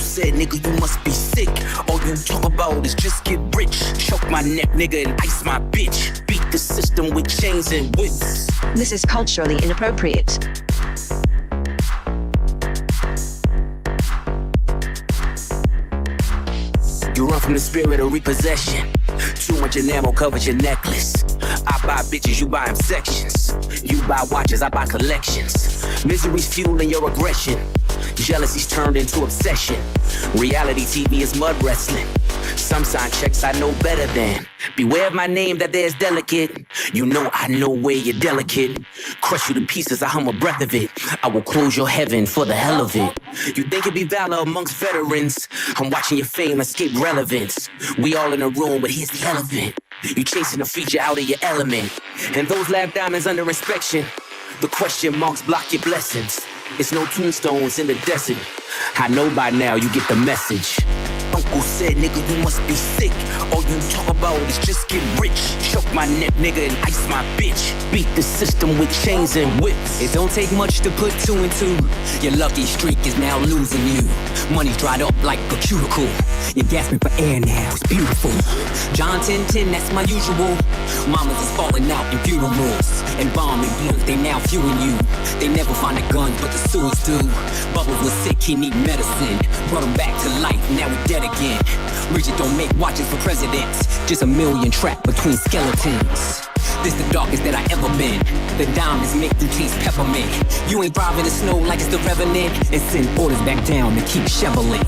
said, nigga, you must be sick. All you talk about is just get rich. Choke my neck, nigga, and ice my bitch. Beat the system with chains and whips. This is culturally inappropriate. You run from the spirit of repossession. Too much enamel covers your necklace. I buy bitches, you buy them sections. You buy watches, I buy collections. Misery's fueling your aggression. Jealousy's turned into obsession. Reality TV is mud wrestling. Some sign checks I know better than. Beware of my name that there's delicate. You know I know where you're delicate. Crush you to pieces, I hum a breath of it. I will close your heaven for the hell of it. You think it'd be valor amongst veterans. I'm watching your fame escape relevance. We all in a room, but here's the elephant. You chasing a feature out of your element. And those lab diamonds under inspection. The question marks block your blessings. It's no tombstones in the desert. I know by now you get the message. Uncle said, nigga, you must be sick. All you talk about is just get rich. Choke my neck, nigga, and ice my bitch. Beat the system with chains and whips. It don't take much to put two and two. Your lucky streak is now losing you. Money's dried up like a cuticle. You're gasping for air now, it's beautiful. John 10:10, that's my usual. Mamas is falling out in funerals. And bombing blows, they now viewing you. They never find a gun, but the sewers do. Bubbles was sick, he need medicine. Brought him back to life, now we're dead again. Richard don't make watches for presidents. Just a million trapped between skeletons. This the darkest that I ever been. The diamonds make you taste peppermint. You ain't driving the snow like it's the Revenant. And send orders back down to keep shoveling.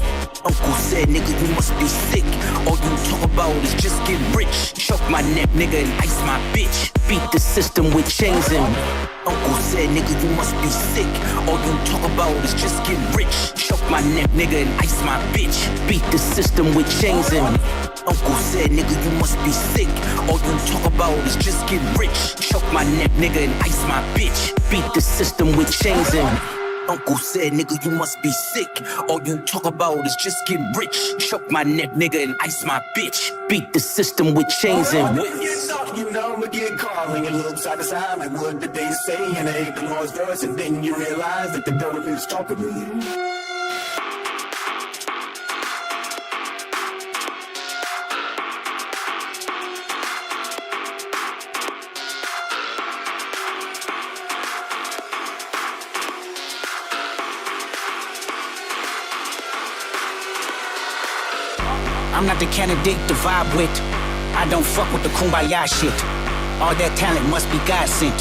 Uncle said, nigga, you must be sick. All you talk about is just get rich. Choke my neck, nigga, and ice my bitch. Beat the system with chains and Uncle said, nigga, you must be sick. All you talk about is just get rich. Choke my neck, nigga, and ice my bitch. Beat the system with chains and Uncle said, nigga, you must be sick. All you talk about is just get rich. Choke my neck, nigga, and ice my bitch. Beat the system with chains and Uncle said, nigga, you must be sick. All you talk about is just get rich. Choke my neck, nigga, and ice my bitch. Beat the system with chains and whips. You know, I'ma get caught when you look side to side. Like what did they say? And they hate the Lord's verse. And then you realize that the devil is talking to you. I'm not the candidate to vibe with. I don't fuck with the kumbaya shit. All that talent must be God sent.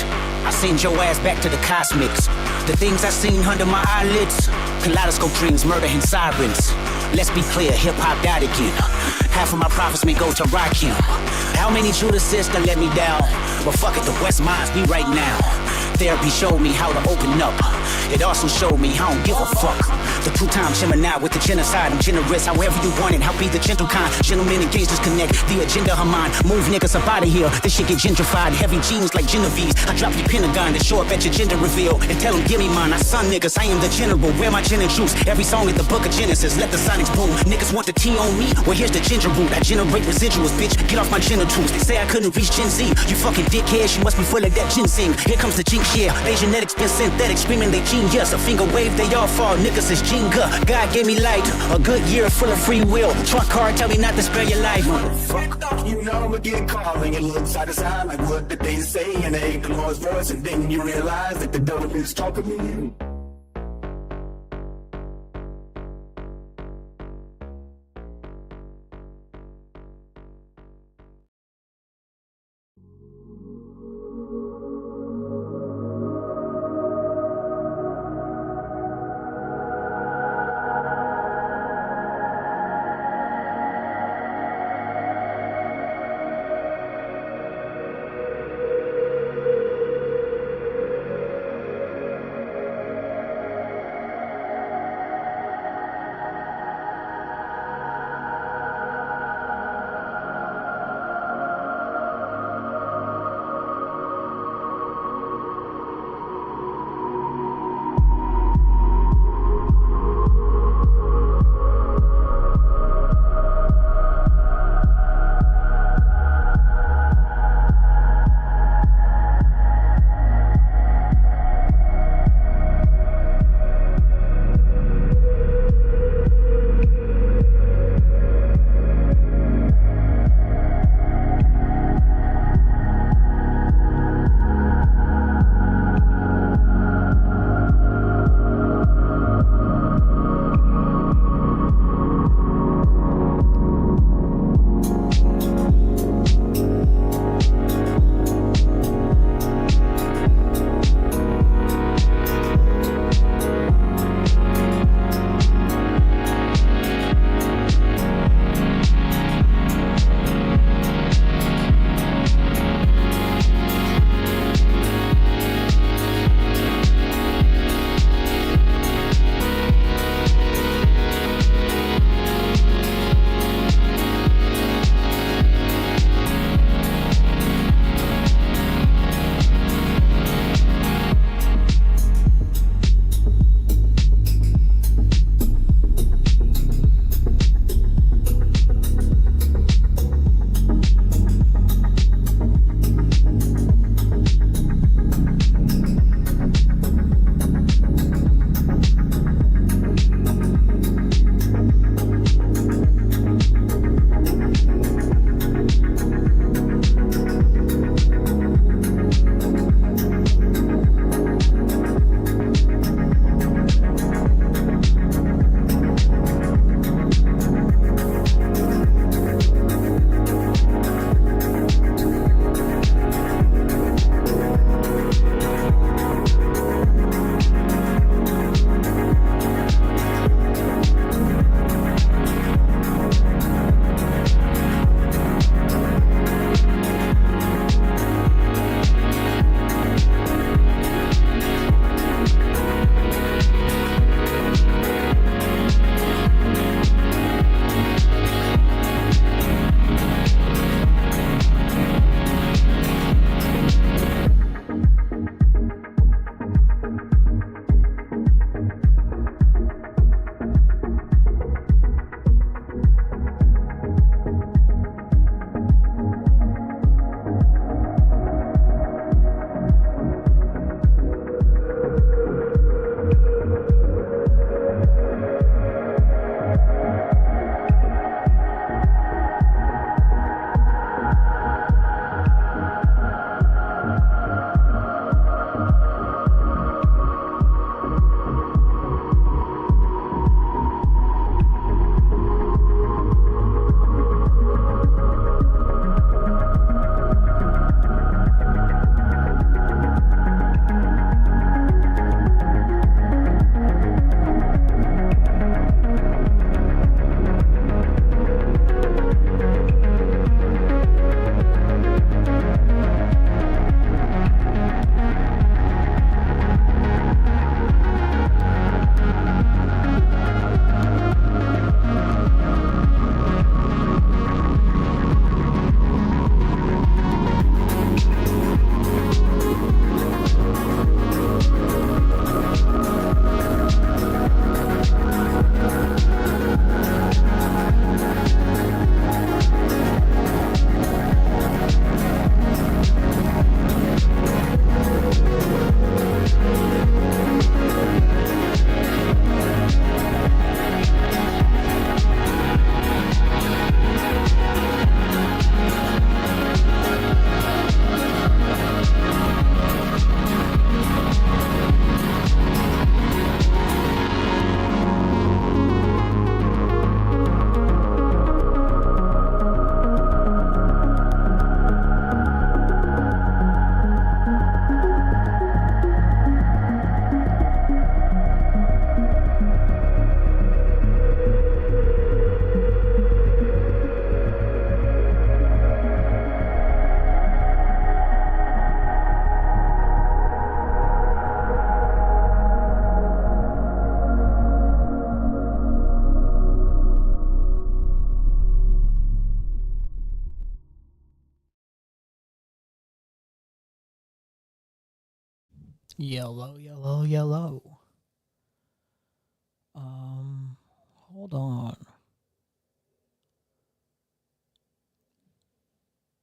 I send your ass back to the cosmics. The things I seen under my eyelids. Kaleidoscope dreams, murder and sirens. Let's be clear, hip-hop died again. Half of my profits may go to Rakim. How many Judases that let me down? But fuck it, the West Minds, we right now. Therapy showed me how to open up. It also showed me I don't give a fuck. The two-time Gemini with the genocide. I'm generous, however you want it. I'll be the gentle kind. Gentlemen and gangsters connect. The agenda of mine. Move niggas up out of here. This shit get gentrified. Heavy jeans like Genovese. I drop your Pentagon to show up at your gender reveal. And tell them, give me mine. I son niggas, I am the general. Where my gin and juice? Every song is the book of Genesis. Let the sonics boom. Niggas want the tea on me? Well, here's the ginger root. I generate residuals, bitch. Get off my genitals. They say I couldn't reach Gen Z. You fucking dickheads, you must be full of that ginseng. Here comes the jinx, yeah. Asianetics been synthetic, screaming they genius. A finger wave, they all fall. Niggas is Jenga. God gave me light, a good year full of free will. Trunk card, tell me not to spare your life. Fuck, you know, I'ma get caught when you look side to side. Like what did they say? And they hate the Lord's verse. And then you realize that the devil is talking to you. Yellow, yellow, yellow. Hold on.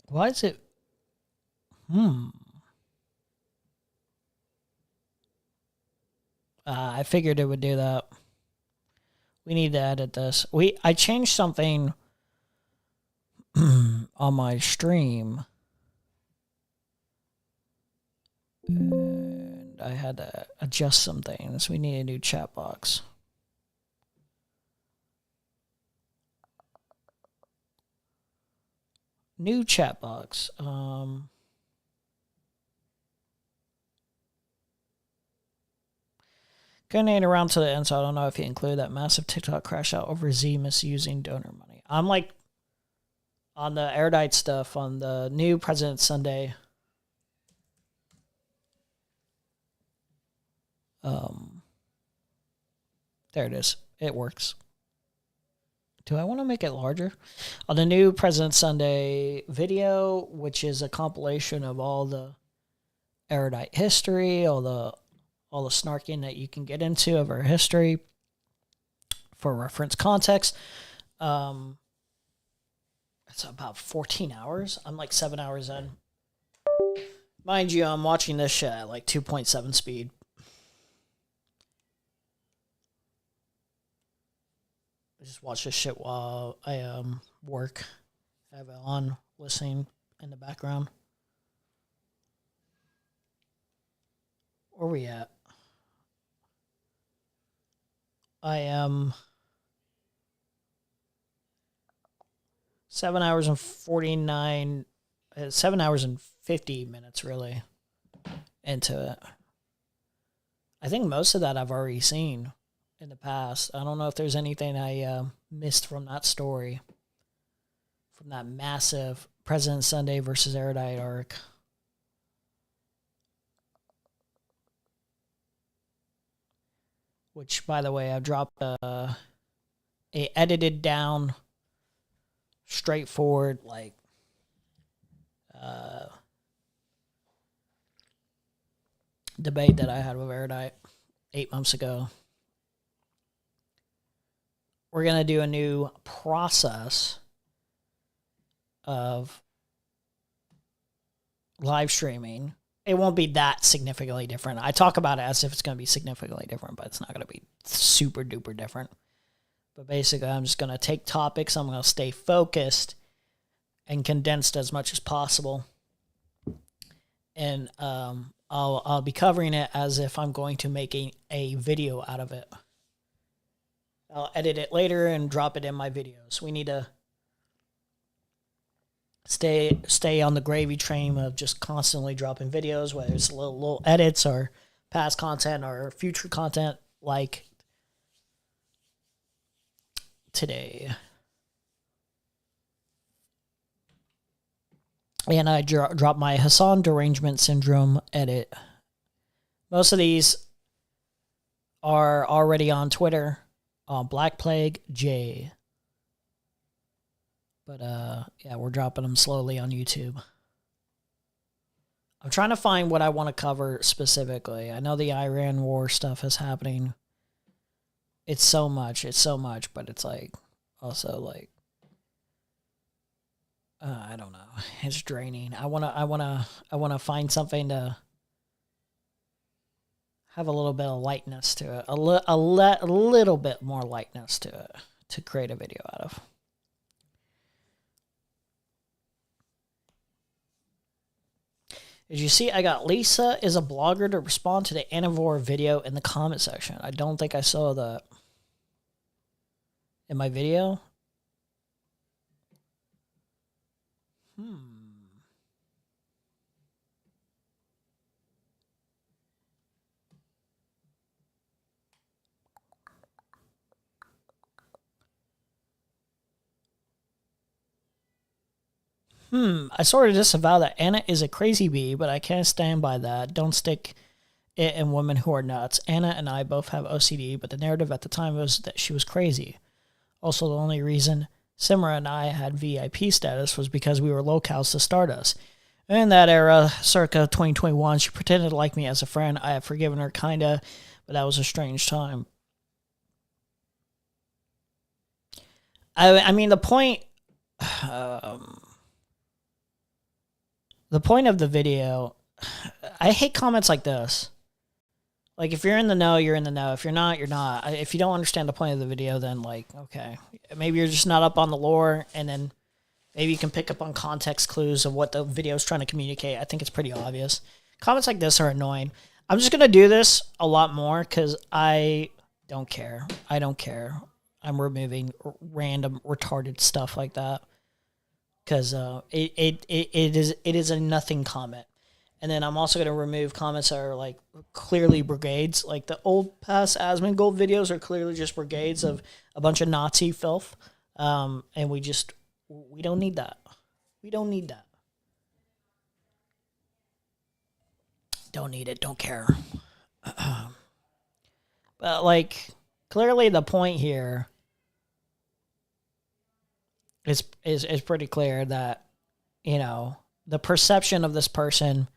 Why is it? I figured it would do that. We need to edit this. I changed something on my stream. And I had to adjust some things. We need a new chat box. New chat box. Going around to the end, so I don't know if you include that massive TikTok crash out over Z misusing donor money. I'm like on the Erudite stuff on the new President Sunday. There it is. It works. Do I want to make it larger? On the new President Sunday video, which is a compilation of all the Erudite history, all the snarking that you can get into of our history for reference context. It's about 14 hours. I'm like 7 hours in. Mind you, I'm watching this shit at like 2.7 speed. I just watch this shit while I work. I have it on, listening in the background. Where we at? I am 7 hours and 49, 7 hours and 50 minutes really into it. I think most of that I've already seen in the past. I don't know if there's anything I missed from that story, from that massive President Sunday versus Erudite arc. Which, by the way, I've dropped a edited down, straightforward, like, debate that I had with Erudite 8 months ago. We're going to do a new process of live streaming. It won't be that significantly different. I talk about it as if it's going to be significantly different, but it's not going to be super duper different. But basically, I'm just going to take topics. I'm going to stay focused and condensed as much as possible. And I'll be covering it as if I'm going to make a video out of it. I'll edit it later and drop it in my videos. We need to stay on the gravy train of just constantly dropping videos, whether it's little edits or past content or future content like today. And I dropped my Hassan derangement syndrome edit. Most of these are already on Twitter, on Black Plague J. But, yeah, we're dropping them slowly on YouTube. I'm trying to find what I want to cover specifically. I know the Iran war stuff is happening. It's so much, but it's like, also like, I don't know. It's draining. I wanna find something to have a little bit of lightness to it. A little bit more lightness to it to create a video out of. As you see, I got Lisa is a blogger to respond to the Anivore video in the comment section. I don't think I saw that in my video. I sort of disavow that Anna is a crazy bee, but I can't stand by that. Don't stick it in women who are nuts. Anna and I both have OCD, but the narrative at the time was that she was crazy. Also, the only reason Simra and I had VIP status was because we were locals to Stardust. In that era, circa 2021, she pretended to like me as a friend. I have forgiven her, kinda, but that was a strange time. I mean, the point of the video, I hate comments like this. Like, if you're in the know, you're in the know. If you're not, you're not. If you don't understand the point of the video, then, like, okay. Maybe you're just not up on the lore, and then maybe you can pick up on context clues of what the video is trying to communicate. I think it's pretty obvious. Comments like this are annoying. I'm just going to do this a lot more because I don't care. I don't care. I'm removing random retarded stuff like that because it is a nothing comment. And then I'm also going to remove comments that are like clearly brigades. Like the old past Asmongold videos are clearly just brigades of a bunch of Nazi filth. And we don't need that. We don't need that. Don't need it. Don't care. But like clearly the point here is pretty clear that, you know, the perception of this person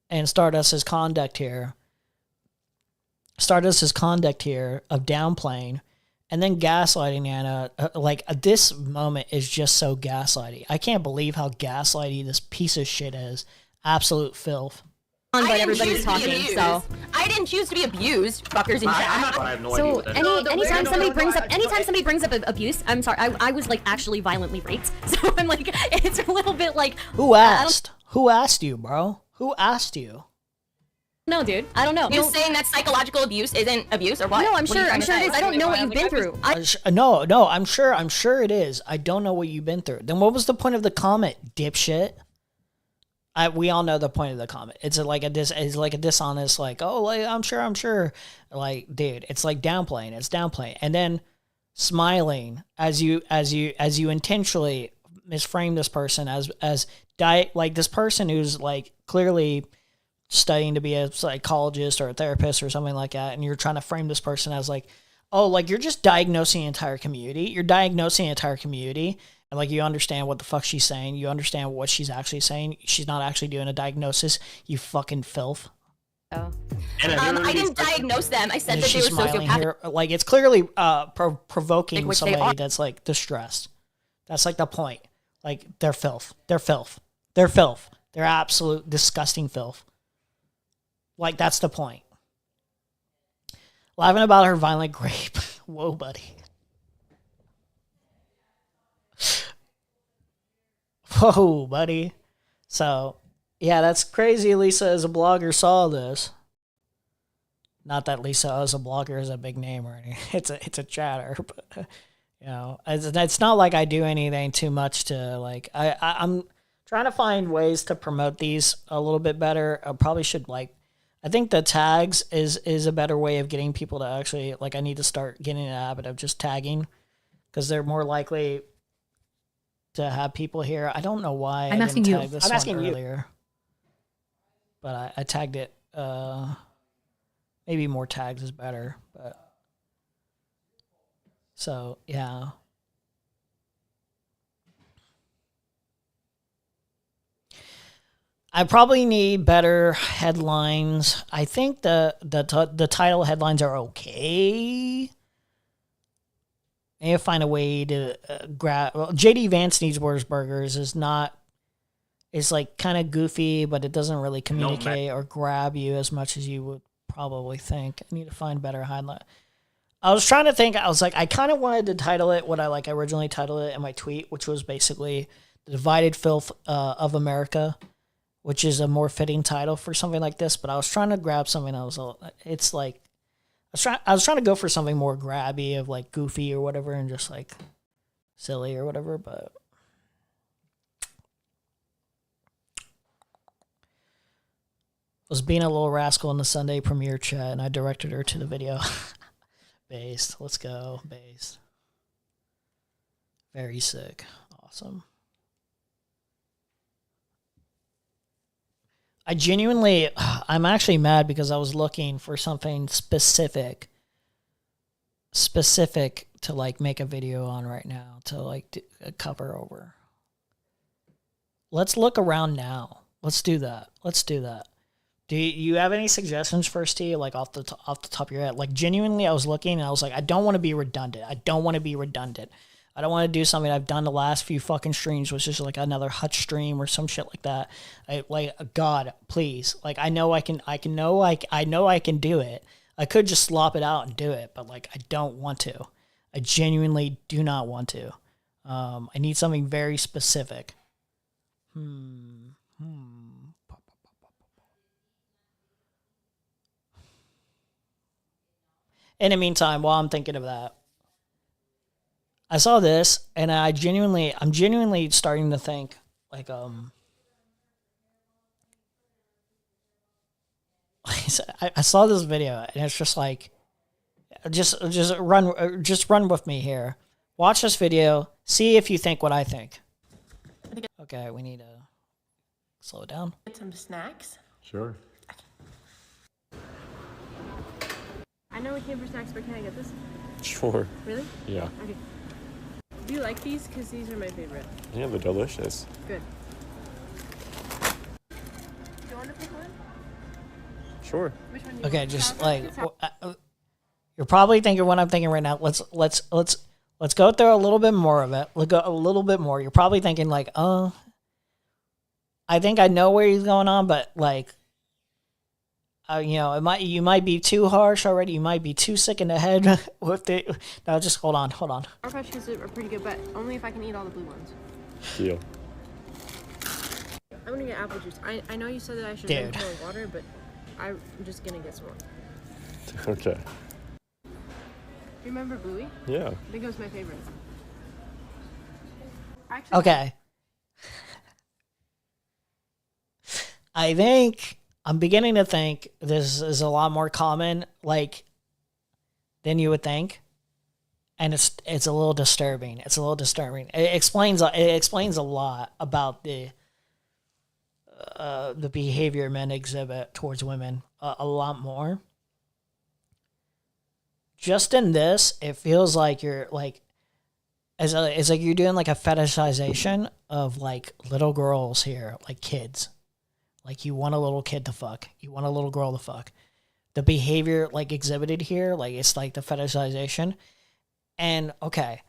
and Stardust's conduct here of downplaying and then gaslighting Anna, this moment is just so gaslighty. I can't believe how gaslighty this piece of shit is. Absolute filth. But everybody's talking, so I didn't choose to be abused, fuckers in chat. I have no idea what that is. Anytime somebody brings up abuse, I'm sorry, I was like actually violently raped, so I'm like, it's a little bit like. Who asked? Who asked you, bro? Who asked you? No, dude, I don't know. You're saying that psychological abuse isn't abuse, or what? No, I'm sure it is. I don't know what you've been through. No, I'm sure it is. I don't know what you've been through. Then what was the point of the comment, dipshit? We all know the point of the comment. It's like a dishonest, like, oh, like, I'm sure. Like, dude, it's like downplaying. It's downplaying, and then smiling as you intentionally misframe this person as like this person who's like clearly studying to be a psychologist or a therapist or something like that, and you're trying to frame this person as like, oh, like you're just diagnosing the entire community. You're diagnosing the entire community. And like you understand what the fuck she's saying. You understand what she's actually saying. She's not actually doing a diagnosis. You fucking filth. Oh. I didn't diagnose them. I said that they were sociopathic. Here. Like it's clearly provoking somebody that's like distressed. That's like the point. Like they're filth. They're filth. They're filth. They're absolute disgusting filth. Like that's the point. Laughing about her violent rape. Whoa, buddy. Whoa, buddy. So, yeah, that's crazy. Lisa, as a blogger, saw this. Not that Lisa, as a blogger, is a big name or anything. It's a chatter, but you know, it's not like I do anything too much to like. I'm trying to find ways to promote these a little bit better. I probably should like. I think the tags is a better way of getting people to actually like. I need to start getting in the habit of just tagging because they're more likely to have people here. I don't know why I'm asking you. This one earlier. But I tagged it. Maybe more tags is better. But so yeah. I probably need better headlines. I think the title headlines are okay. Maybe find a way to grab. Well, JD Vance Needs Worse Burgers is not. It's like kind of goofy, but it doesn't really communicate or grab you as much as you would probably think. I need to find better headline. I was trying to think. I was like, I kind of wanted to title it what I like originally titled it in my tweet, which was basically "The Divided Filth of America," which is a more fitting title for something like this. But I was trying to grab something else. It's like. I was trying to go for something more grabby of like goofy or whatever and just like silly or whatever, but was being a little rascal in the Sunday premiere chat and I directed her to the video. Based. Let's go. Based. Very sick. Awesome. I genuinely, I'm actually mad because I was looking for something specific to like make a video on right now to like cover over. Let's look around now. Let's do that. Let's do that. Do you have any suggestions first, T? Like off the top of your head? Like genuinely, I was looking and I was like, I don't want to be redundant. I don't want to do something I've done the last few fucking streams, which is like another Hutch stream or some shit like that. God, please. Like I know I can do it. I could just slop it out and do it, but like I don't want to. I genuinely do not want to. I need something very specific. In the meantime, while I'm thinking of that, I saw this and I'm genuinely starting to think like I saw this video and it's just like just run with me here. Watch this video, see if you think what I think. Okay, we need to slow it down. Get some snacks. Sure. I know we came for snacks, but can I get this? Sure. Really? Yeah. Okay. Do you like these? Because these are my favorite. Yeah, they're delicious. Good. Do you want to pick one? Sure. Which one do you Okay, want? just like you're probably thinking what I'm thinking right now. Let's go through a little bit more of it. We'll go a little bit more. You're probably thinking like, I think I know where he's going on, but like, you might be too harsh already. You might be too sick in the head with it. No, just hold on. Our Patches are pretty good, but only if I can eat all the blue ones. Deal. I'm gonna get apple juice. I know you said that I should drink more water, but I'm just gonna get some more. Okay. You remember Bluey? Yeah. I think it was my favorite. Okay. I think I'm beginning to think this is a lot more common, like, than you would think, and it's a little disturbing. It's a little disturbing. It explains a lot about the behavior men exhibit towards women. A lot more. Just in this, it feels like you're like, it's like you're doing like a fetishization of like little girls here, like kids. Like you want a little kid to fuck. You want a little girl to fuck. The behavior like exhibited here, like it's like the fetishization. And okay.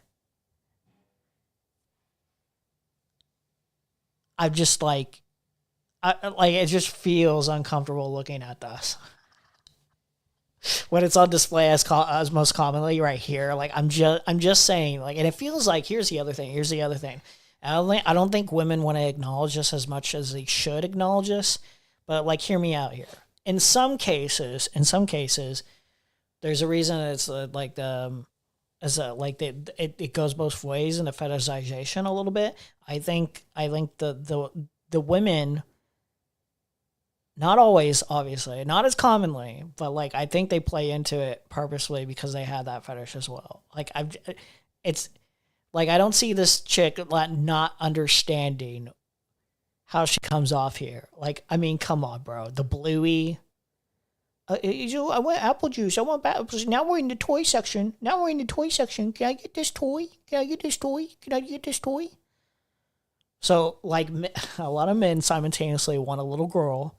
I'm just like, it just feels uncomfortable looking at this. When it's on display as most commonly right here, like I'm just saying, like, and it feels like here's the other thing. I don't think women want to acknowledge this as much as they should acknowledge this, but like, hear me out here. In some cases, there's a reason it's it goes both ways in the fetishization a little bit. I think the women, not always, obviously, not as commonly, but like I think they play into it purposely because they have that fetish as well. Like it's like I don't see this chick not understanding how she comes off here. Like, I mean, come on, bro. The Bluey. I want apple juice. I want apple juice. Now we're in the toy section. Can I get this toy? So, like, a lot of men simultaneously want a little girl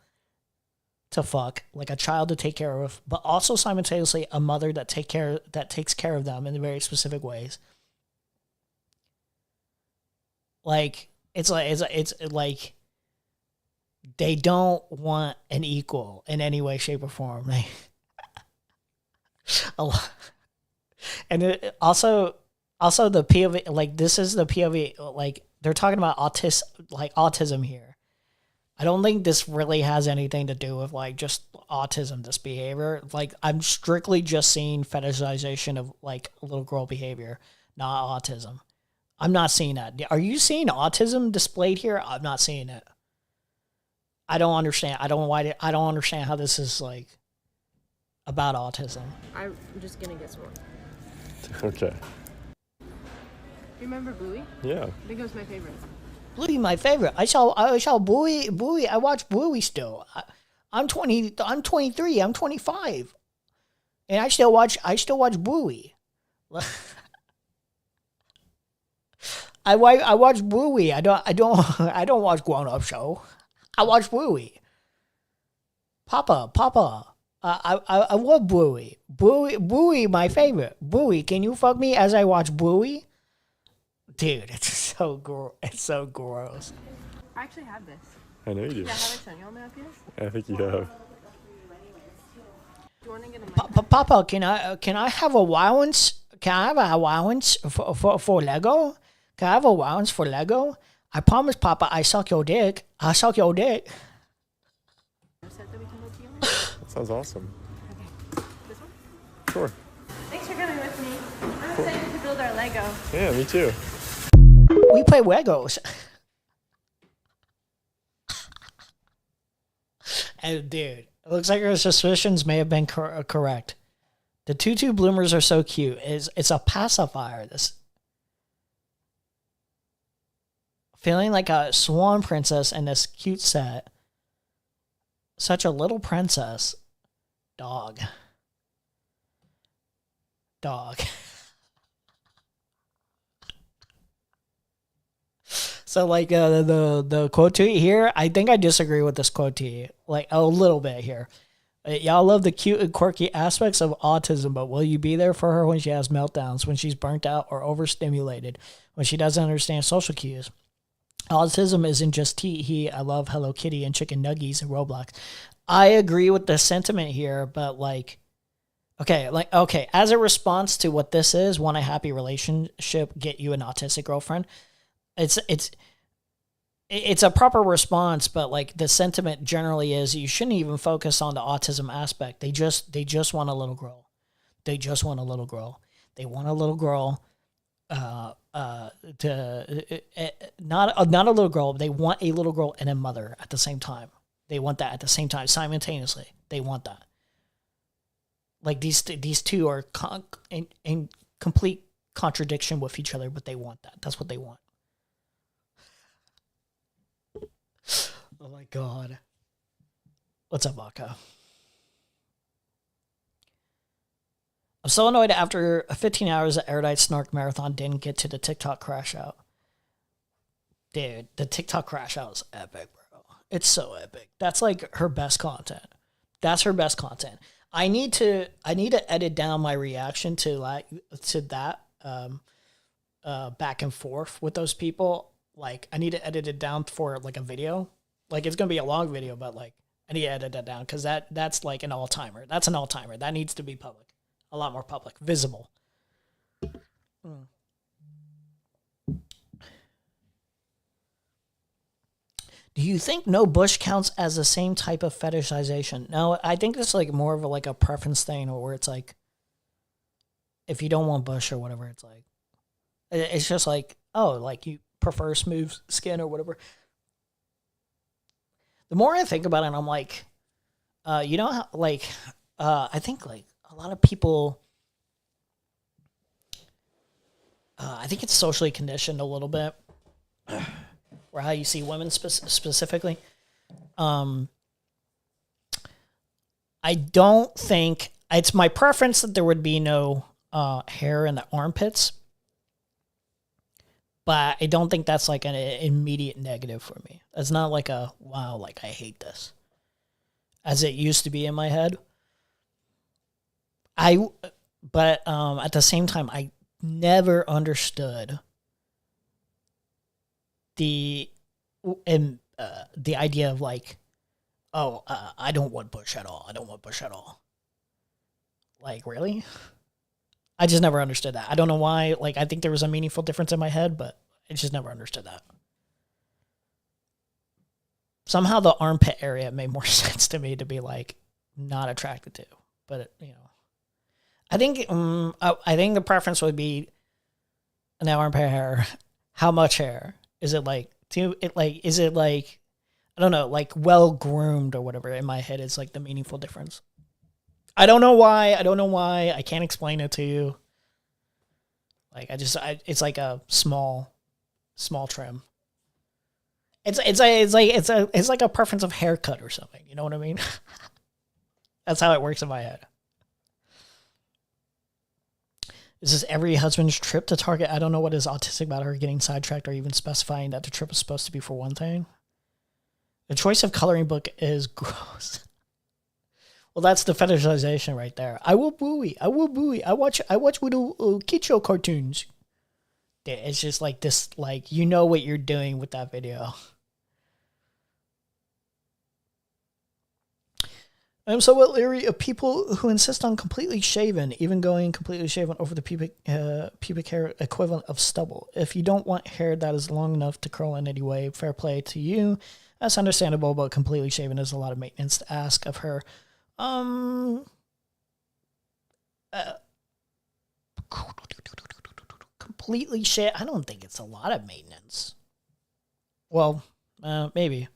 to fuck, like a child to take care of, but also simultaneously a mother that takes care of them in very specific ways. Like, it's like they don't want an equal in any way, shape, or form. And also the POV, like this is the POV, like they're talking about autism here. I don't think this really has anything to do with like just autism, this behavior. Like I'm strictly just seeing fetishization of like little girl behavior, not autism. I'm not seeing that. Are you seeing autism displayed here? I'm not seeing it. I don't understand. I don't understand how this is like about autism. I'm just gonna get some more. Okay. You remember Bluey? Yeah. I think it was my favorite. Bluey, my favorite. I saw Bluey. I watch Bluey still. I'm 23. I'm 25, and I still watch Bluey. I watch Bluey. I don't watch Grown Up Show. I watch Bluey. Papa. I love Bluey. Bluey, my favorite. Bluey, can you fuck me as I watch Bluey? Dude, it's so gross. I actually have this. I know you do. Yeah, have I shown you all my ideas? I think you have. Do you want to get a mic? Papa, can I have allowance? Can I have an allowance for Lego? Can I have allowance for Lego? I promise, Papa, I suck your dick. I suck your dick. That sounds awesome. Okay. This one? Sure. Thanks for coming with me. I'm excited to build our Lego. Yeah, me too. We play Legos. And dude, it looks like our suspicions may have been correct. The tutu bloomers are so cute. It's a pacifier. This feeling like a swan princess in this cute set. Such a little princess. Dog. So like the quote tweet here, I think I disagree with this quote tweet like a little bit here. Y'all love the cute and quirky aspects of autism, but will you be there for her when she has meltdowns, when she's burnt out or overstimulated, when she doesn't understand social cues? Autism isn't just tee-hee, I love Hello Kitty and chicken nuggies and Roblox. I agree with the sentiment here, but okay, as a response to what this is, want a happy relationship, get you an autistic girlfriend. It's a proper response, but like the sentiment generally is you shouldn't even focus on the autism aspect. They just want a little girl. They just want a little girl. They want a little girl. Not a little girl. They want a little girl and a mother at the same time. They want that at the same time, simultaneously. They want that. Like these two are in complete contradiction with each other, but they want that. That's what they want. Oh my god. What's up, Vodka? I'm so annoyed after 15 hours of Erudite Snark Marathon didn't get to the TikTok crash out. Dude, the TikTok crash out is epic, bro. It's so epic. That's like her best content. That's her best content. I need to edit down my reaction to that back and forth with those people. Like I need to edit it down for like a video. Like it's gonna be a long video, but like I need to edit that down because that's like an all-timer. That's an all-timer. That needs to be public. A lot more public. Visible. Do you think no bush counts as the same type of fetishization? No, I think it's like more of a preference thing where it's like if you don't want bush or whatever, it's like it's just like, oh, like you prefer smooth skin or whatever. The more I think about it, I'm like, you know how, like, I think, like, a lot of people, I think it's socially conditioned a little bit, or how you see women specifically. I don't think, it's my preference that there would be no hair in the armpits, but I don't think that's like an immediate negative for me. It's not like a, wow, like I hate this, as it used to be in my head. But at the same time, I never understood the idea of like, oh, I don't want bush at all. I don't want bush at all. Like, really? I just never understood that. I don't know why. Like, I think there was a meaningful difference in my head, but I just never understood that. Somehow the armpit area made more sense to me to be like not attracted to, but you know, I think the preference would be an armpit hair. How much hair is it? Like is it like, I don't know, like well groomed or whatever? In my head, it's like the meaningful difference. I don't know why. I can't explain it to you. Like it's like a small trim. It's like a preference of haircut or something. You know what I mean? That's how it works in my head. Is this every husband's trip to Target? I don't know what is autistic about her getting sidetracked or even specifying that the trip is supposed to be for one thing. The choice of coloring book is gross. Well, that's the fetishization right there. I will buoy. I watch little kid show cartoons. It's just like this, like, you know what you're doing with that video. I'm somewhat leery of people who insist on completely shaven, even going completely shaven over the pubic hair equivalent of stubble. If you don't want hair that is long enough to curl in any way, fair play to you. That's understandable, but completely shaven is a lot of maintenance to ask of her. Completely shave. I don't think it's a lot of maintenance. Well, maybe.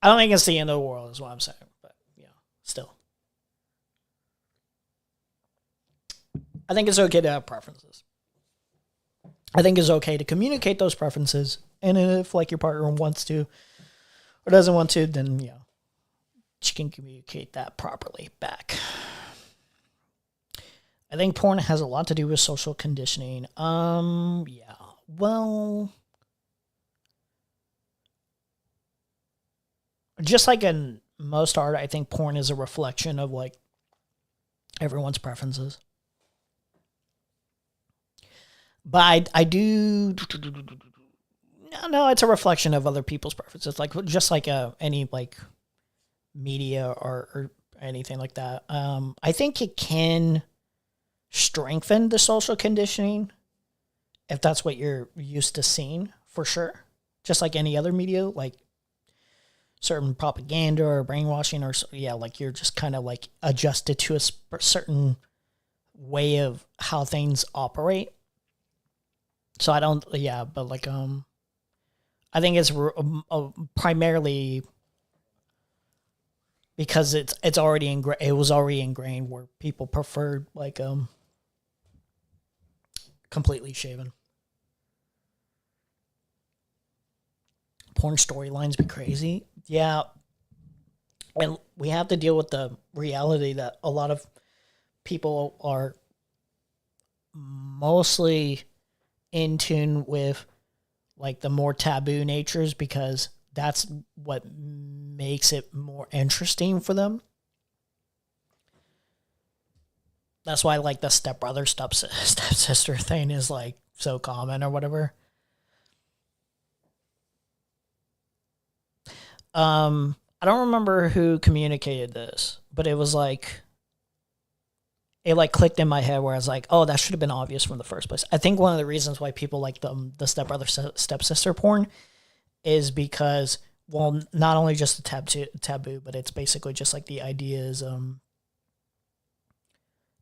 I don't think it's the end of the world, is what I'm saying. But, still. I think it's okay to have preferences. I think it's okay to communicate those preferences. And if, like, your partner wants to or doesn't want to, then, she can communicate that properly back. I think porn has a lot to do with social conditioning. Well, just like in most art, I think porn is a reflection of, like, everyone's preferences. But I do... No, it's a reflection of other people's preferences. Like, just like any, like, media or anything like that. I think it can strengthen the social conditioning if that's what you're used to seeing, for sure. Just like any other media, like certain propaganda or brainwashing, or like you're just kind of like adjusted to a certain way of how things operate. So I don't, but like, I think it's primarily because it's already it was already ingrained where people preferred, like, completely shaven. Porn storylines be crazy. Yeah. And we have to deal with the reality that a lot of people are mostly in tune with, like, the more taboo natures, because that's what makes it more interesting for them. That's why, like, the stepbrother, stepsister thing is, like, so common or whatever. I don't remember who communicated this, but it was like, it like clicked in my head where I was like, oh, that should have been obvious from the first place. I think one of the reasons why people like the stepbrother, stepsister porn is because, well, not only just the taboo, but it's basically just like the idea is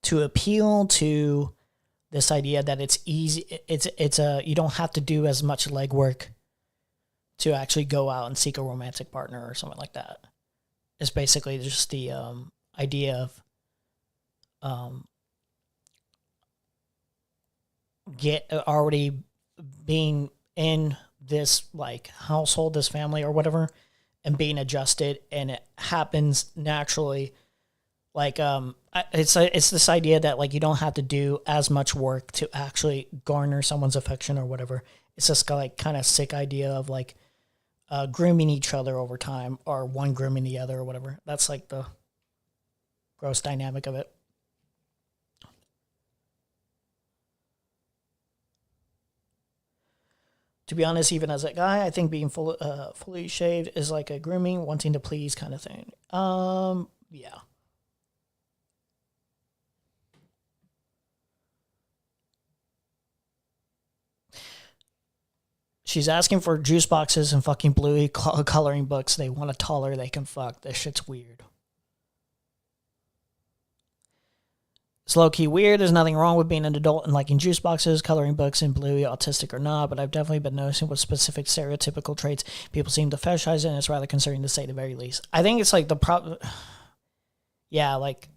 to appeal to this idea that it's easy. It's you don't have to do as much legwork to actually go out and seek a romantic partner or something like that. It's basically just the idea of already being in this, like, household, this family or whatever, and being adjusted, and it happens naturally. Like, it's this idea that, like, you don't have to do as much work to actually garner someone's affection or whatever. It's just like kind of sick idea of, like, grooming each other over time, or one grooming the other or whatever. That's like the gross dynamic of it. To be honest, even as a guy, I think being fully shaved is like a grooming, wanting to please kind of thing. Yeah. She's asking for juice boxes and fucking Bluey coloring books. They want a taller they can fuck. This shit's weird. It's low-key weird. There's nothing wrong with being an adult and liking juice boxes, coloring books, and Bluey, autistic or not, but I've definitely been noticing what specific stereotypical traits people seem to fetishize, and it's rather concerning to say the very least. I think it's like the problem. Yeah, like,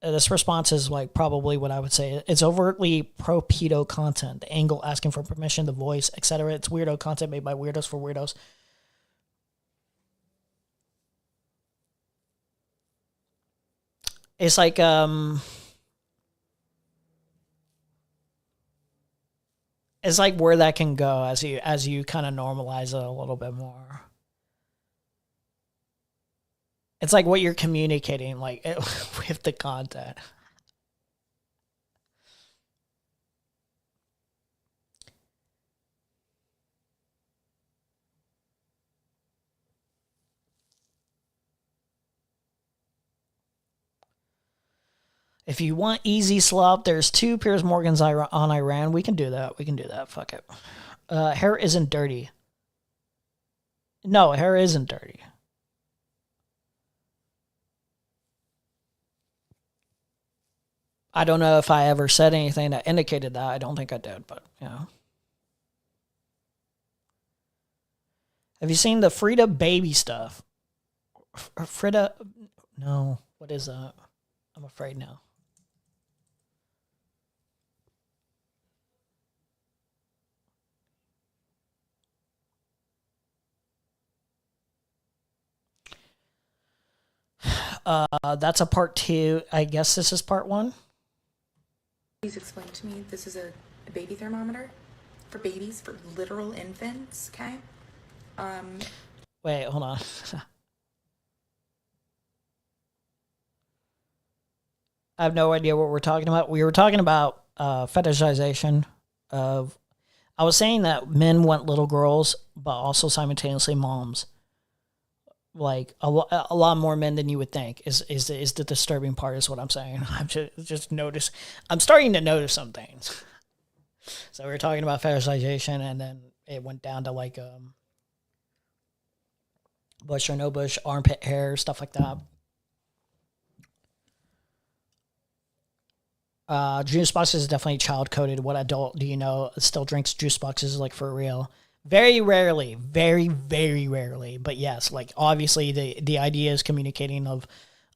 this response is, like, probably what I would say. It's overtly pro-pedo content. The angle, asking for permission, the voice, etc. It's weirdo content made by weirdos for weirdos. It's like, It's like where that can go as you kind of normalize it a little bit more. It's like what you're communicating, like with the content. If you want easy slop, there's 2 Piers Morgans on Iran. We can do that. We can do that. Fuck it. Hair isn't dirty. No, hair isn't dirty. I don't know if I ever said anything that indicated that. I don't think I did, but, you know. Have you seen the Frida baby stuff? Frida? No. What is that? I'm afraid now. That's a part 2. I guess this is part 1. Please explain to me, this is a baby thermometer for babies, for literal infants, okay? Wait, hold on. I have no idea what we're talking about. We were talking about fetishization of... I was saying that men want little girls, but also simultaneously moms. Like a lot more men than you would think is the disturbing part, is what I'm saying. I'm just notice. I'm starting to notice some things. So we were talking about fetishization, and then it went down to like bush or no bush, armpit hair, stuff like that. Juice boxes is definitely child coded. What adult do you know still drinks juice boxes, like, for real? Very rarely, very, very rarely. But yes, like, obviously the idea is communicating of,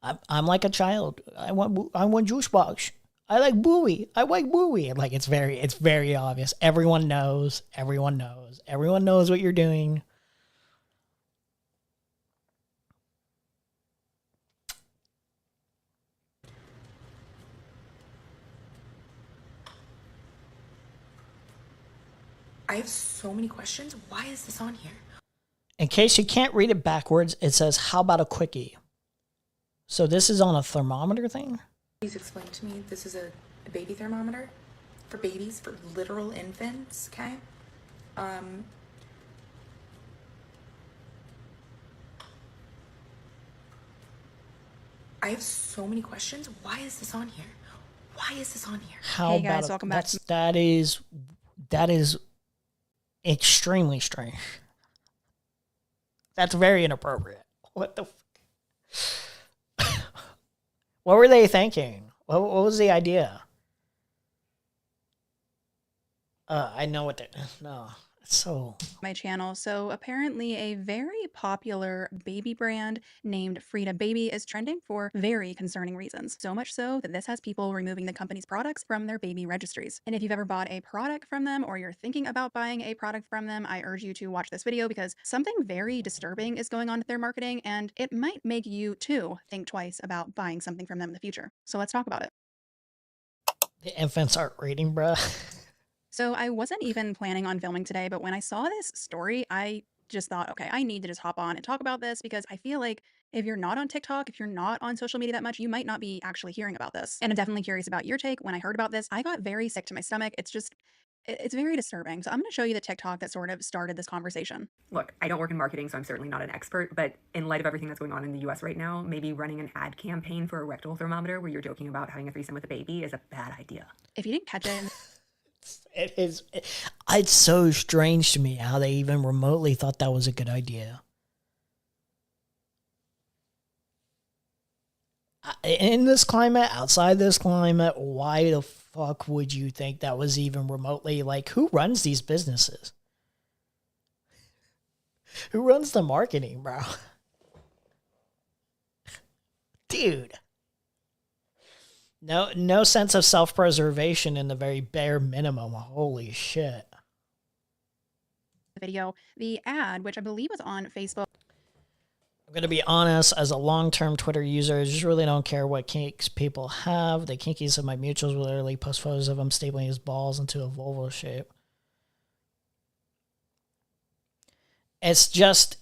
I'm like a child. I want juice box. I like buoy. I like buoy. Like, it's very obvious. Everyone knows what you're doing. I have so many questions. Why is this on here? In case you can't read it backwards, it says, how about a quickie? So this is on a thermometer thing? Please explain to me, this is a baby thermometer for babies, for literal infants, okay? I have so many questions. Why is this on here? Why is this on here? Hey guys, welcome back. That is extremely strange. That's very inappropriate. What the what were they thinking? What was the idea? I know what they... No. So my channel. So apparently a very popular baby brand named Frida Baby is trending for very concerning reasons. So much so that this has people removing the company's products from their baby registries. And if you've ever bought a product from them, or you're thinking about buying a product from them, I urge you to watch this video, because something very disturbing is going on with their marketing, and it might make you too think twice about buying something from them in the future. So let's talk about it. The infants aren't reading, bruh. So I wasn't even planning on filming today, but when I saw this story, I just thought, okay, I need to just hop on and talk about this, because I feel like if you're not on TikTok, if you're not on social media that much, you might not be actually hearing about this. And I'm definitely curious about your take. When I heard about this, I got very sick to my stomach. It's very disturbing. So I'm going to show you the TikTok that sort of started this conversation. Look, I don't work in marketing, so I'm certainly not an expert, but in light of everything that's going on in the US right now, maybe running an ad campaign for a rectal thermometer where you're joking about having a threesome with a baby is a bad idea. If you didn't catch it... It's so strange to me how they even remotely thought that was a good idea. In this climate, outside this climate, why the fuck would you think that was even remotely, like, who runs these businesses? Who runs the marketing, bro? Dude. No sense of self-preservation in the very bare minimum. Holy shit. The video, the ad, which I believe was on Facebook. I'm going to be honest, as a long-term Twitter user, I just really don't care what kinks people have. The kinkies of my mutuals will literally post photos of him stapling his balls into a Volvo shape. It's just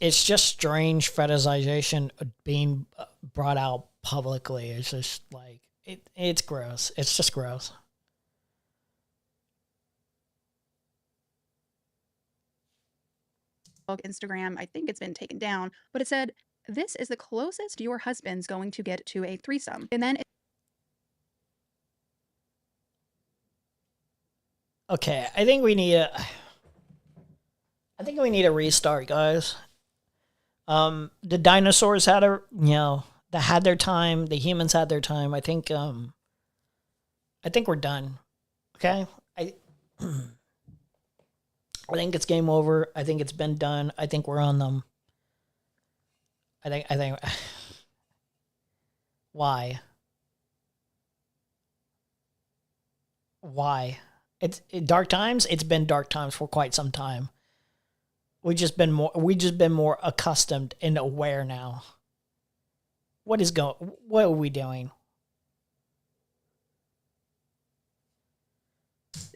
strange fetishization being brought out publicly. It's just like it's gross. It's just gross. Instagram, I think it's been taken down, but it said, "This is the closest your husband's going to get to a threesome." And then Okay, I think we need a restart, guys. The dinosaurs had they had their time. The humans had their time. I think we're done. Okay, I think it's game over. I think it's been done. I think we're on them. I think. Why? Why? It's dark times. It's been dark times for quite some time. We've just been more accustomed and aware now. What are we doing?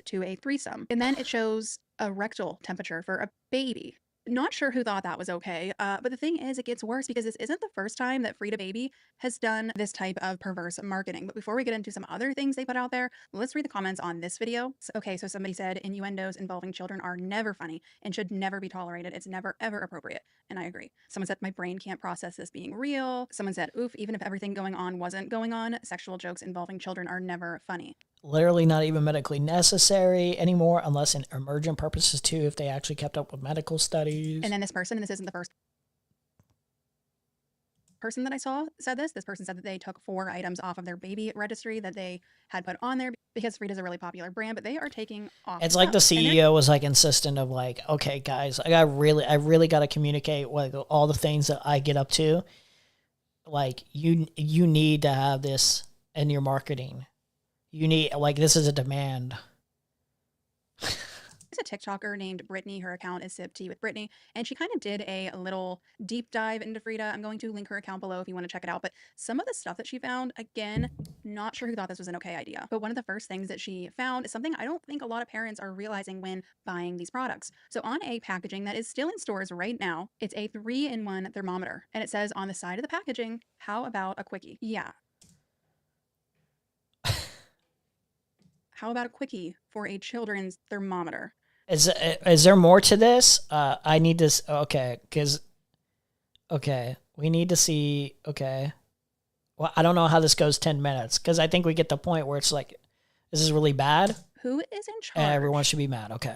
To a threesome. And then it shows a rectal temperature for a baby. Not sure who thought that was okay, but the thing is, it gets worse because this isn't the first time that Frida Baby has done this type of perverse marketing. But before we get into some other things they put out there, let's read the comments on this video. Okay, so somebody said innuendos involving children are never funny and should never be tolerated. It's never, ever appropriate. And I agree. Someone said, my brain can't process this being real. Someone said, oof, even if everything going on wasn't going on, sexual jokes involving children are never funny. Literally not even medically necessary anymore unless in emergent purposes too, if they actually kept up with medical studies. And then this person, and this isn't the first person that I saw said this person said that they took 4 items off of their baby registry that they had put on there because Frida's a really popular brand, but they are taking off. It's like the CEO was like insistent of like, okay guys, I really got to communicate like all the things that I get up to. Like you need to have this in your marketing. You need, like, this is a demand. There's a TikToker named Brittany. Her account is Sip Tea with Brittany, and she kind of did a little deep dive into Frida. I'm going to link her account below if you want to check it out. But some of the stuff that she found, again, not sure who thought this was an okay idea. But one of the first things that she found is something I don't think a lot of parents are realizing when buying these products. So on a packaging that is still in stores right now, it's a 3-in-1 thermometer. And it says on the side of the packaging, how about a quickie? Yeah. How about a quickie for a children's thermometer? Is there more to this? I need to, we need to see, well, I don't know how this goes 10 minutes, because I think we get the point where it's like, this is really bad. Who is in charge? Everyone should be mad, okay.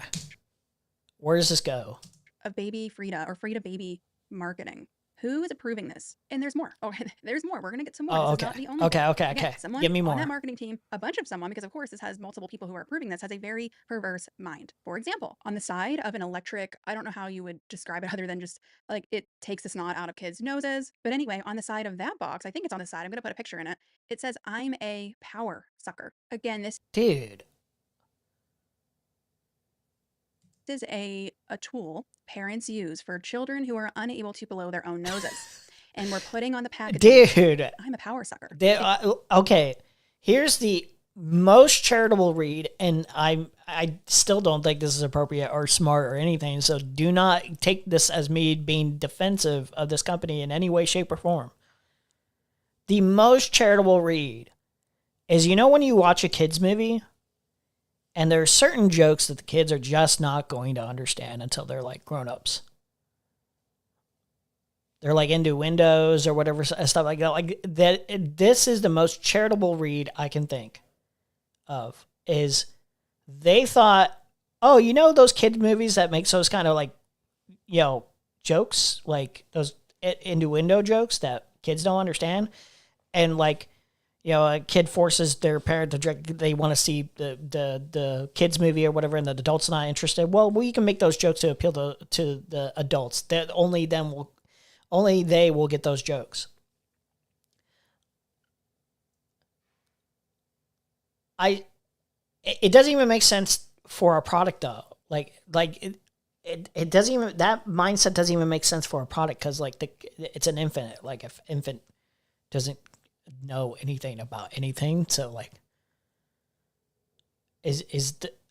Where does this go? Of Baby Frida or Frida Baby marketing. Who is approving this? And there's more. Oh, there's more. We're going to get some more. Oh, this okay. Is not the only Okay. Someone Give me more. on that marketing team, a bunch of someone, because of course this has multiple people who are approving this, has a very perverse mind. For example, on the side of an electric, I don't know how you would describe it other than just like it takes the snot out of kids' noses. But anyway, on the side of that box, I think it's on the side, I'm going to put a picture in it. It says, I'm a power sucker. Again, this Dude. is a tool parents use for children who are unable to blow their own noses. And we're putting on the packaging. Dude. I'm a power sucker. Okay. Here's the most charitable read, and I still don't think this is appropriate or smart or anything, so do not take this as me being defensive of this company in any way, shape, or form. The most charitable read is, when you watch a kids movie, and there are certain jokes that the kids are just not going to understand until they're like grown-ups. They're like into windows or whatever, stuff like that. Like that. This is the most charitable read I can think of. Is they thought, oh, those kid movies that make those kind of like, jokes, like those innuendo jokes that kids don't understand, and like, a kid forces their parent to drink. They want to see the kids movie or whatever, and the adult's not interested. Well, we can make those jokes to appeal to the adults. That only they will get those jokes. It doesn't even make sense for a product though. It doesn't even, that mindset doesn't even make sense for a product, because it's an infant. Like if infant doesn't know anything about anything, so like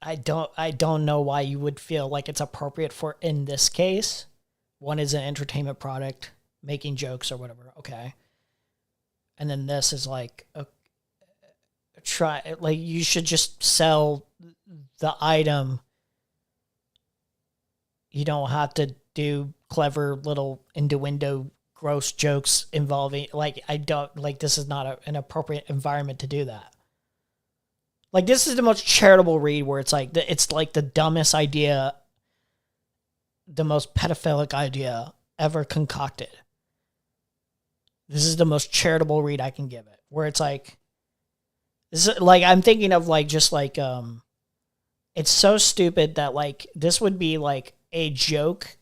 I don't know why you would feel like it's appropriate for, in this case, One is an entertainment product, making jokes or whatever. Okay. And then this is like you should just sell the item. You don't have to do clever little innuendo, gross jokes involving, this is not an appropriate environment to do that. Like, this is the most charitable read where it's like the dumbest idea, the most pedophilic idea ever concocted. This is the most charitable read I can give it, where it's like, this is like, I'm thinking of it's so stupid that like this would be like a joke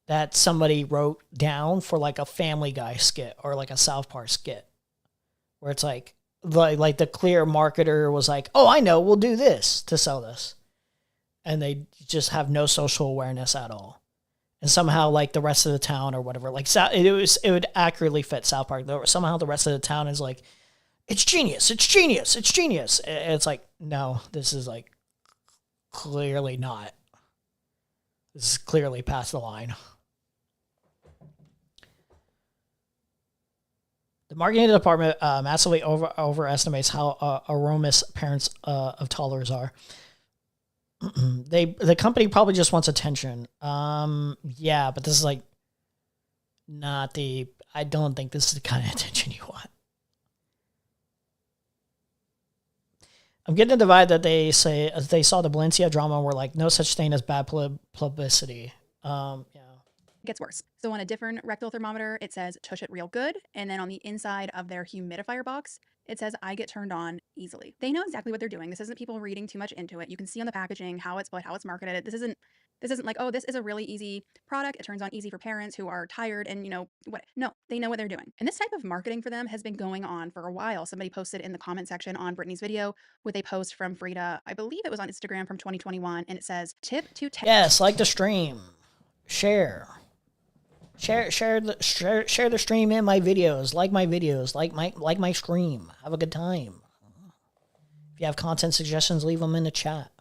that somebody wrote down for like a Family Guy skit or like a South Park skit, where it's like the clear marketer was like, oh, I know, we'll do this to sell this. And they just have no social awareness at all. And somehow like the rest of the town or whatever, like it would accurately fit South Park. Somehow the rest of the town is like, it's genius, it's genius, it's genius. And it's like, no, this is like clearly not. This is clearly past the line. The marketing department massively overestimates how erroneous parents of toddlers are. The company probably just wants attention. Yeah, but this is like not I don't think this is the kind of attention you want. I'm getting the vibe that they say they saw the Valencia drama and were like, no such thing as bad publicity. Yeah. It gets worse. So on a different rectal thermometer, it says tush it real good. And then on the inside of their humidifier box, it says I get turned on easily. They know exactly what they're doing. This isn't people reading too much into it. You can see on the packaging how it's marketed. This isn't like, oh, this is a really easy product. It turns on easy for parents who are tired and what. No, they know what they're doing. And this type of marketing for them has been going on for a while. Somebody posted in the comment section on Brittany's video with a post from Frida. I believe it was on Instagram from 2021. And it says, tip to yes, like the stream. Share the stream in my videos. Like my videos. Like my stream. Have a good time. If you have content suggestions, leave them in the chat.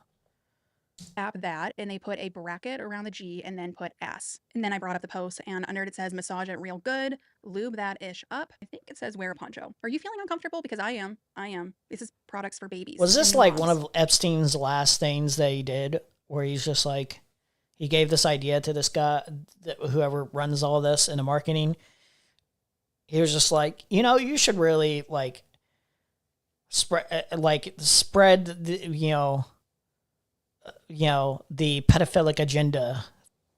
Tap that, and they put a bracket around the G and then put S. And then I brought up the post, and under it says massage it real good, lube that ish up. I think it says wear a poncho. Are you feeling uncomfortable? Because I am. This is products for babies. Was this like one of Epstein's last things that he did, where he's just like, he gave this idea to this guy, whoever runs all this in the marketing. He was just like, you should really like spread the, the pedophilic agenda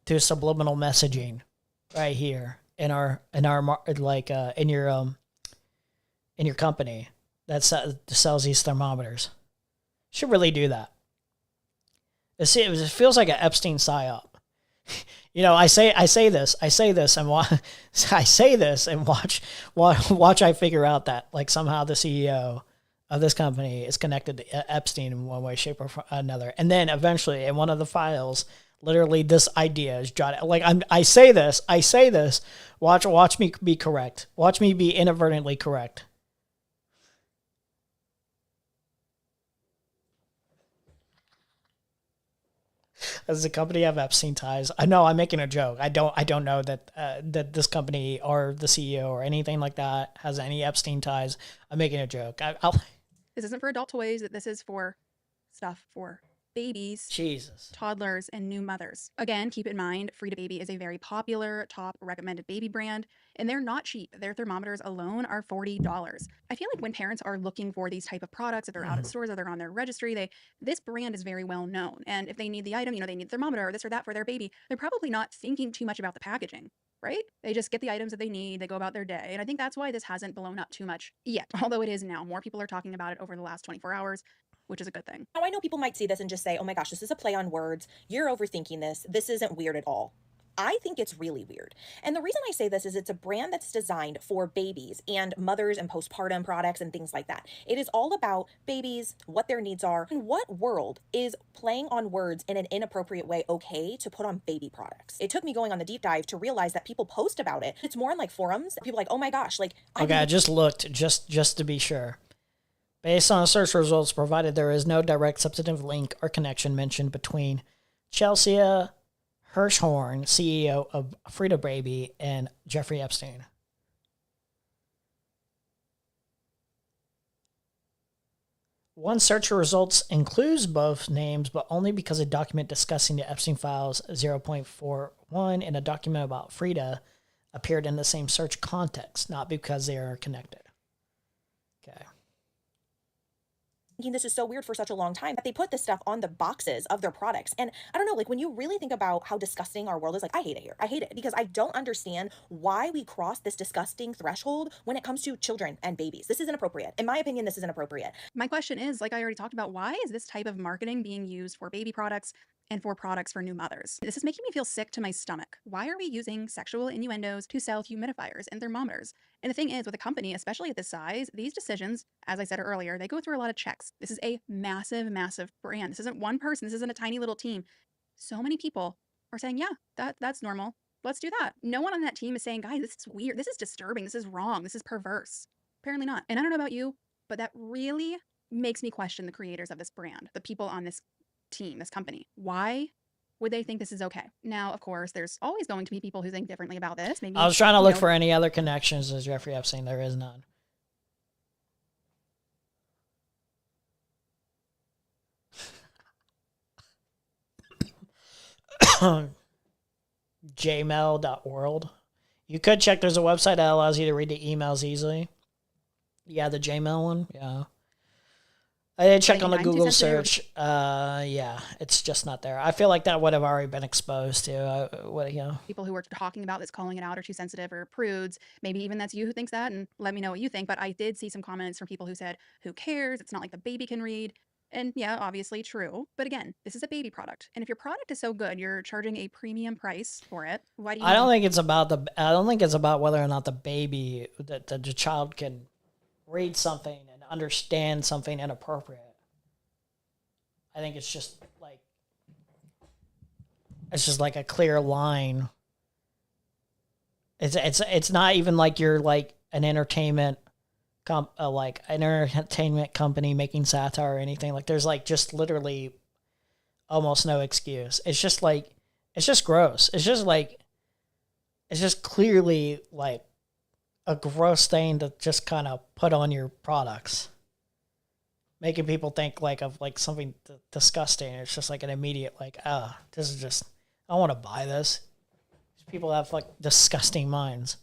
through subliminal messaging right here in your company that sells these thermometers. Should really do that. It feels like an Epstein psyop. I say this and watch I figure out that like somehow the CEO of this company is connected to Epstein in one way, shape, or another. And then eventually in one of the files, literally this idea is jotted. Like I say this, watch me be correct. Watch me be inadvertently correct. Does the company have Epstein ties? I know I'm making a joke. I don't know that this company or the CEO or anything like that has any Epstein ties. I'm making a joke. This isn't for adult toys. This is for stuff for babies, Jesus, toddlers, and new mothers. Again, keep in mind, Frida Baby is a very popular, top recommended baby brand, and they're not cheap. Their thermometers alone are $40. I feel like when parents are looking for these type of products, if they're out at stores or they're on their registry, this brand is very well known. And if they need the item, they need a thermometer or this or that for their baby, they're probably not thinking too much about the packaging. Right? They just get the items that they need, they go about their day. And I think that's why this hasn't blown up too much yet, although it is now. More people are talking about it over the last 24 hours, which is a good thing. Now, I know people might see this and just say, oh my gosh, this is a play on words. You're overthinking this. This isn't weird at all. I think it's really weird. And the reason I say this is it's a brand that's designed for babies and mothers and postpartum products and things like that. It is all about babies, what their needs are, and what world is playing on words in an inappropriate way okay to put on baby products. It took me going on the deep dive to realize that people post about it. It's more in like forums. People are like, oh my gosh, like. I just looked just to be sure. Based on the search results provided, there is no direct substantive link or connection mentioned between Chelsea, Hirschhorn, CEO of Frida Baby, and Jeffrey Epstein. One search results includes both names, but only because a document discussing the Epstein files 0.41 and a document about Frida appeared in the same search context, not because they are connected. Okay. Thinking this is so weird for such a long time that they put this stuff on the boxes of their products. And I don't know, like when you really think about how disgusting our world is, like I hate it here. I hate it because I don't understand why we cross this disgusting threshold when it comes to children and babies. This is inappropriate. In my opinion, this is inappropriate. My question is, like I already talked about, why is this type of marketing being used for baby products and for products for new mothers? This is making me feel sick to my stomach. Why are we using sexual innuendos to sell humidifiers and thermometers? And the thing is, with a company, especially at this size, these decisions, as I said earlier, they go through a lot of checks. This is a massive, massive brand. This isn't one person. This isn't a tiny little team. So many people are saying, yeah, that's normal. Let's do that. No one on that team is saying, guys, this is weird. This is disturbing. This is wrong. This is perverse. Apparently not. And I don't know about you, but that really makes me question the creators of this brand, the people on this team, this company. Why would they think this is okay? Now, of course, there's always going to be people who think differently about this. Maybe I was trying to look for any other connections to Jeffrey Epstein. There is none. jmail.world. You could check. There's a website that allows you to read the emails easily. Yeah, the Jmail one. Yeah. I did check on the Google search. Yeah, it's just not there. I feel like that would have already been exposed to. People who are talking about this, calling it out, are too sensitive or prudes. Maybe even that's you who thinks that, and let me know what you think. But I did see some comments from people who said, "Who cares? It's not like the baby can read." And yeah, obviously true. But again, this is a baby product, and if your product is so good, you're charging a premium price for it. Why do you? I don't think it's about whether or not the baby, that the child can read something and understand something inappropriate. I think it's just like a clear line. It's not even like you're like an entertainment company making satire or anything. Like there's like just literally almost no excuse. It's just gross. It's just clearly like a gross thing to just kind of put on your products, making people think of something disgusting. It's just like an immediate this is just, I want to buy this. People have disgusting minds.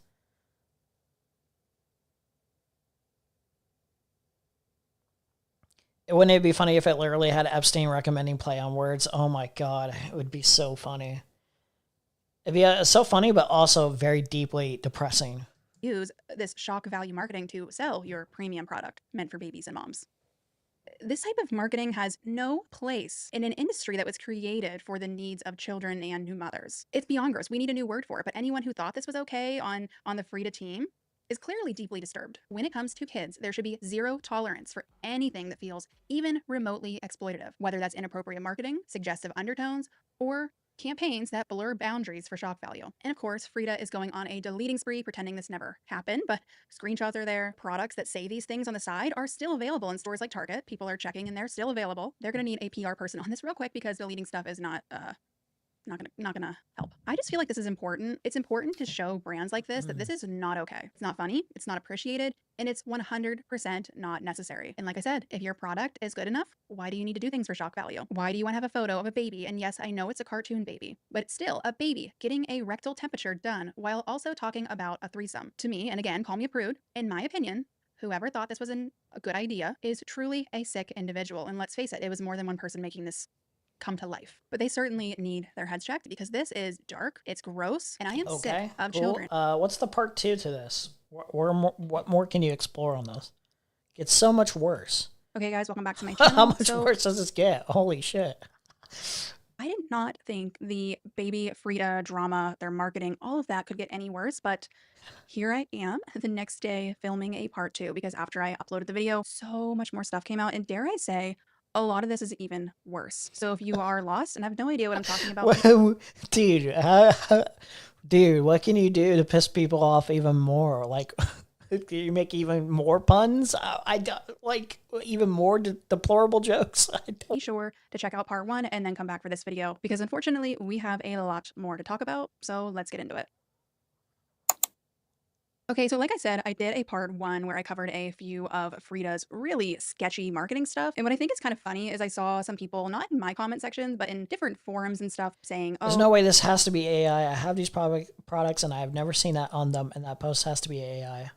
Wouldn't it be funny if it literally had Epstein recommending play on words? Oh my God, it would be so funny. It'd be so funny, but also very deeply depressing. Use this shock value marketing to sell your premium product meant for babies and moms. This type of marketing has no place in an industry that was created for the needs of children and new mothers. It's beyond gross. We need a new word for it. But anyone who thought this was okay on the Frida team is clearly deeply disturbed. When it comes to kids, there should be zero tolerance for anything that feels even remotely exploitative, whether that's inappropriate marketing, suggestive undertones, or campaigns that blur boundaries for shock value. And of course, Frida is going on a deleting spree pretending this never happened, but screenshots are there. Products that say these things on the side are still available in stores like Target. People are checking and they're still available. They're going to need a PR person on this real quick because deleting stuff is not gonna help. I just feel like this is important. It's important to show brands like this that this is not okay. It's not funny, it's not appreciated, and it's 100% not necessary. And like I said, if your product is good enough, why do you need to do things for shock value? Why do you want to have a photo of a baby? And yes, I know it's a cartoon baby, but it's still a baby getting a rectal temperature done while also talking about a threesome. To me, and again, call me a prude, in my opinion, whoever thought this was a good idea is truly a sick individual. And let's face it, it was more than one person making this come to life. But they certainly need their heads checked because this is dark, it's gross, and I am sick of children. What's the part 2 to this? What more can you explore on this? It's so much worse. Okay, guys, welcome back to my channel. How much worse does this get? Holy shit. I did not think the baby Frida drama, their marketing, all of that could get any worse, but here I am the next day filming a part 2 because after I uploaded the video, so much more stuff came out, and dare I say, a lot of this is even worse. So if you are lost and have no idea what I'm talking about, dude, what can you do to piss people off even more? You make even more puns? Like even more deplorable jokes? Be sure to check out part 1 and then come back for this video because unfortunately we have a lot more to talk about. So let's get into it. Okay, so like I said, I did a part 1 where I covered a few of Frida's really sketchy marketing stuff. And what I think is kind of funny is I saw some people, not in my comment section, but in different forums and stuff saying, There's no way this has to be AI. I have these products and I've never seen that on them, and that post has to be AI.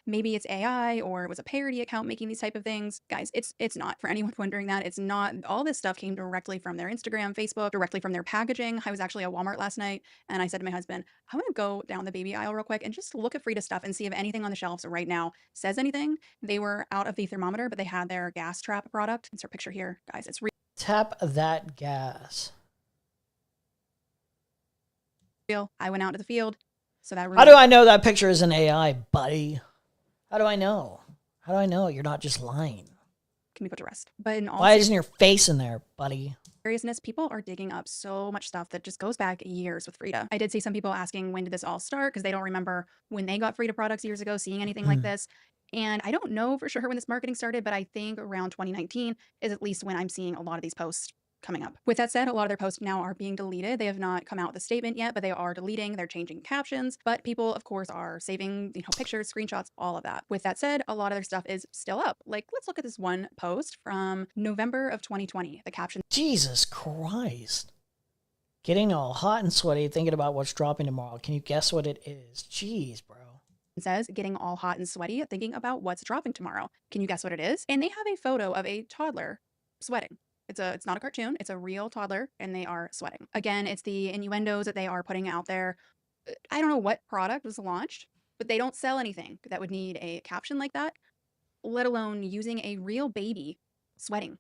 Maybe it's AI or it was a parody account making these type of things. Guys, it's not. For anyone wondering that, it's not. All this stuff came directly from their Instagram, Facebook, directly from their packaging. I was actually at Walmart last night and I said to my husband, I want to go down the baby aisle real quick and just look at Frida stuff and see if anything on the shelves right now says anything. They were out of the thermometer, but they had their gas trap product. It's our picture here, guys. It's Tap that gas. real. I went out to the field. So that How do I know that picture is an AI, buddy? How do I know? How do I know you're not just lying? Can be put to rest. But in all why isn't your face in there, buddy? seriousness, people are digging up so much stuff that just goes back years with Frida. I did see some people asking when did this all start because they don't remember when they got Frida products years ago, seeing anything like this. And I don't know for sure when this marketing started, but I think around 2019 is at least when I'm seeing a lot of these posts coming up. With that said, a lot of their posts now are being deleted. They have not come out with a statement yet, but they are deleting, they're changing captions, but people of course are saving, pictures, screenshots, all of that. With that said, a lot of their stuff is still up. Like, let's look at this one post from November of 2020. The caption, Jesus Christ. Getting all hot and sweaty thinking about what's dropping tomorrow. Can you guess what it is? Jeez, bro. Says getting all hot and sweaty thinking about what's dropping tomorrow. Can you guess what it is? And they have a photo of a toddler sweating. It's not a cartoon, it's a real toddler and they are sweating. Again, it's the innuendos that they are putting out there. I don't know what product was launched, but they don't sell anything that would need a caption like that, let alone using a real baby sweating.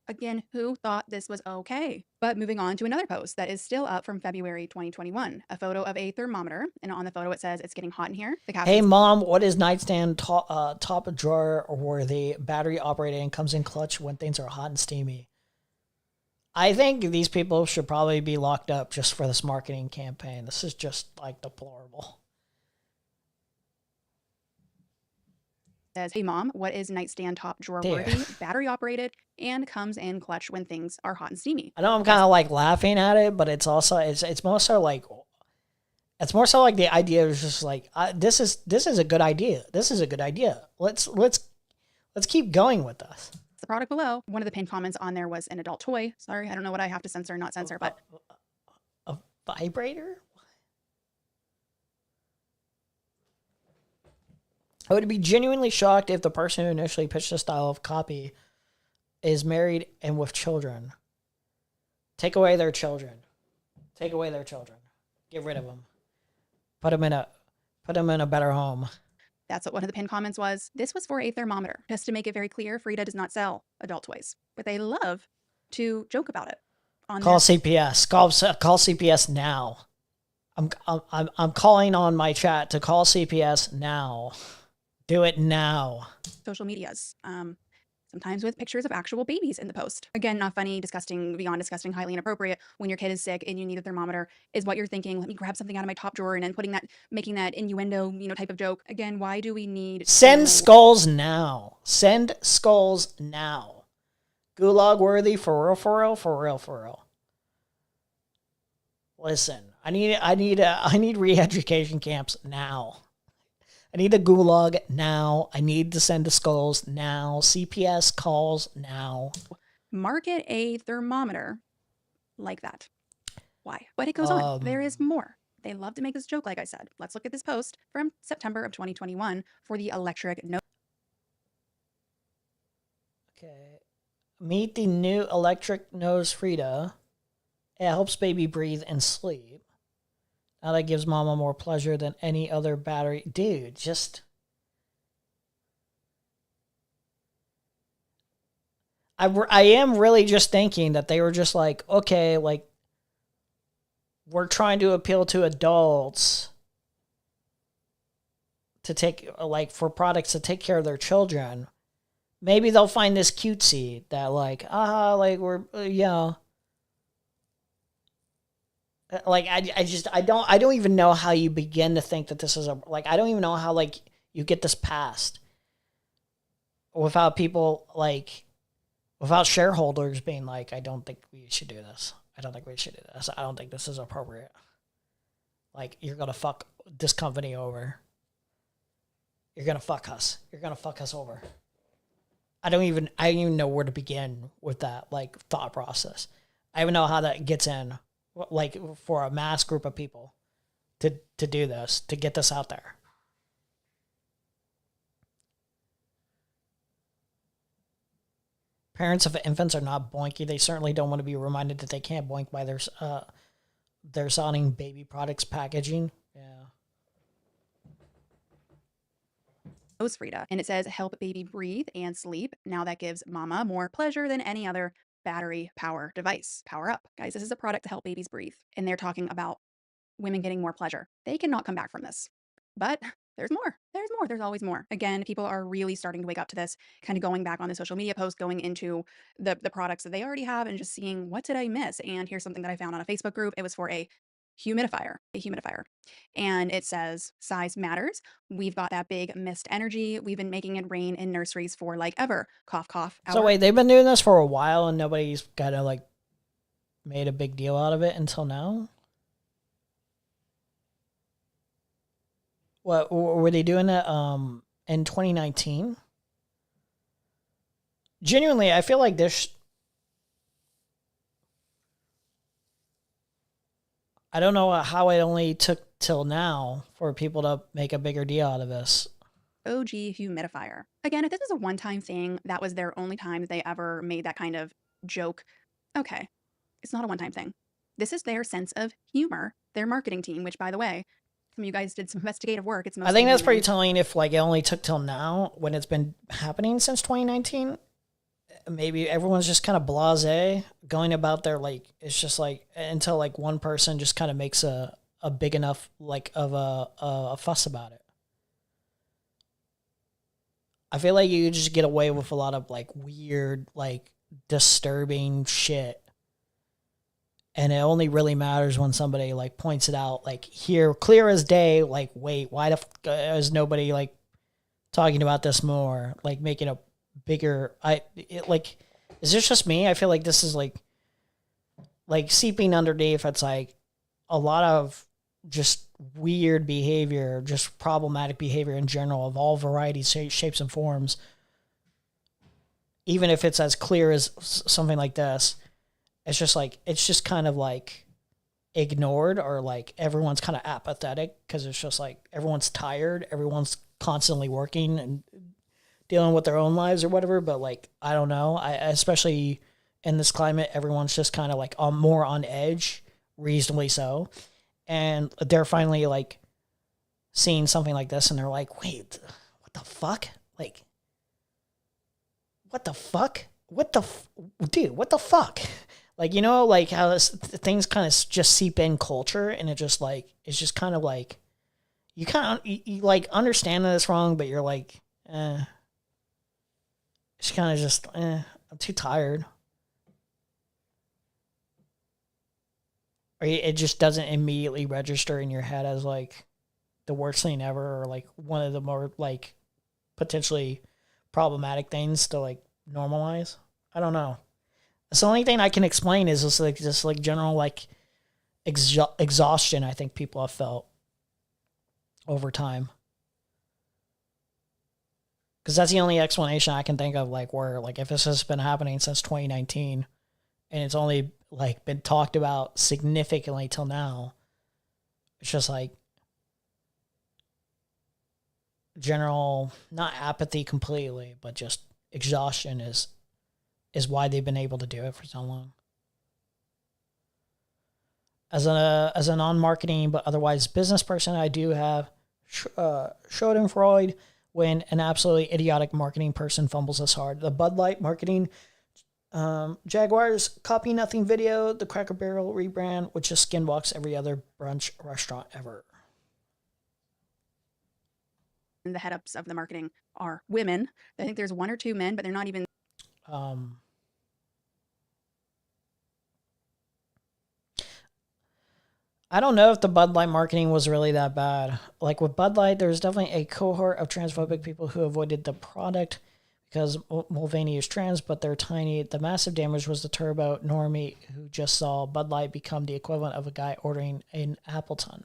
Again, who thought this was okay? But moving on to another post that is still up from February 2021, a photo of a thermometer. And on the photo, it says it's getting hot in here. The caption, hey, Mom, what is nightstand top drawer worthy, battery operated, and comes in clutch when things are hot and steamy? I think these people should probably be locked up just for this marketing campaign. This is just like deplorable. Says, hey mom, what is nightstand top drawer worthy, battery operated, and comes in clutch when things are hot and steamy? I know I'm kind of like laughing at it, but it's also it's more so like the idea is just like this is a good idea. This is a good idea. Let's keep going with this. The product below. One of the pinned comments on there was an adult toy. Sorry, I don't know what I have to censor, not censor, but a vibrator. I would be genuinely shocked if the person who initially pitched this style of copy is married and with children. Take away their children. Take away their children. Get rid of them. Put them in a better home. That's what one of the pinned comments was. This was for a thermometer. Just to make it very clear, Frida does not sell adult toys, but they love to joke about it. Call CPS. Call CPS now. I'm calling on my chat to call CPS now. Do it now. Social medias. Sometimes with pictures of actual babies in the post. Again, not funny, disgusting, beyond disgusting, highly inappropriate. When your kid is sick and you need a thermometer, is what you're thinking, let me grab something out of my top drawer and then making that innuendo, type of joke. Again, why do we need... Send skulls now. Send skulls now. Gulag worthy for real, for real, for real, for real. Listen, I need re-education camps now. I need a gulag now. I need to send the skulls now. CPS calls now. Market a thermometer like that. Why? But it goes on. There is more. They love to make this joke, like I said. Let's look at this post from September of 2021 for the electric nose. Okay. Meet the new electric nose Frida. It helps baby breathe and sleep. Now that gives mama more pleasure than any other battery. Dude, just... I am really just thinking that they were just like, okay, like, we're trying to appeal to adults to take, like, for products to take care of their children. Maybe they'll find this cutesy that, like, we're, yeah. Like, I don't even know how you begin to think that this is I don't even know how, like, you get this passed without people like, without shareholders being like, I don't think we should do this. I don't think we should do this. I don't think this is appropriate. Like, you're going to fuck this company over. You're going to fuck us. You're going to fuck us over. I don't even know where to begin with that, like, thought process. I don't know how that gets in, like, for a mass group of people to do this, to get this out there. Parents of infants are not boinky. They certainly don't want to be reminded that they can't boink by their sounding baby products packaging. Yeah. Knows Frida, and it says help baby breathe and sleep. Now that gives mama more pleasure than any other battery power device. Power up. Guys, this is a product to help babies breathe. And they're talking about women getting more pleasure. They cannot come back from this. But there's more. There's more. There's always more. Again, people are really starting to wake up to this, kind of going back on the social media post, going into the products that they already have and just seeing, what did I miss? And here's something that I found on a Facebook group. It was for a humidifier. And it says size matters. We've got that big mist energy. We've been making it rain in nurseries for like ever. Cough, cough. So wait, they've been doing this for a while and nobody's kind of like made a big deal out of it until now? What were they doing it in 2019? Genuinely, I feel like this. I don't know how it only took till now for people to make a bigger deal out of this. OG humidifier. Again, if this is a one-time thing, that was their only time they ever made that kind of joke. Okay, it's not a one-time thing. This is their sense of humor, their marketing team, which, by the way, some of you guys did some investigative work. It's I think that's pretty telling if like it only took till now when it's been happening since 2019. Maybe everyone's just kind of blasé going about their like, it's just like until like one person just kind of makes a big enough like of a fuss about it. I feel like you just get away with a lot of like weird, like disturbing shit. And it only really matters when somebody like points it out, like here, clear as day, like, wait, why the is nobody like talking about this more? Like making a bigger, is this just me? I feel like this is like seeping underneath. It's like a lot of just weird behavior, just problematic behavior in general of all varieties, shapes, and forms. Even if it's as clear as something like this, it's just kind of like ignored, or like everyone's kind of apathetic because it's just like everyone's tired, everyone's constantly working and dealing with their own lives or whatever. But like, I don't know. I especially in this climate, everyone's just kind of like more on edge, reasonably so. And they're finally like seeing something like this and they're like, wait, what the fuck? Like, what the fuck? Dude, what the fuck? Like, you know, like how things kind of just seep in culture, and it just like, it's just kind of like, you kind of, you like understand that it's wrong, but you're like, it's kind of just, I'm too tired. Or it just doesn't immediately register in your head as like the worst thing ever, or like one of the more like potentially problematic things to like normalize. I don't know. It's the only thing I can explain is just like general like exhaustion I think people have felt over time. Because that's the only explanation I can think of, like where like if this has been happening since 2019 and it's only like been talked about significantly till now, it's just like general, not apathy completely, but just exhaustion is why they've been able to do it for so long. As a non-marketing but otherwise business person, I do have Schadenfreude when an absolutely idiotic marketing person fumbles us hard. The Bud Light marketing, Jaguars copy nothing video, the Cracker Barrel rebrand, which just skinwalks every other brunch restaurant ever. The head ups of the marketing are women. I think there's one or two men, but they're not even. I don't know if the Bud Light marketing was really that bad. Like with Bud Light, there's definitely a cohort of transphobic people who avoided the product because Mulvaney is trans, but they're tiny. The massive damage was the turbo normie who just saw Bud Light become the equivalent of a guy ordering an Appleton.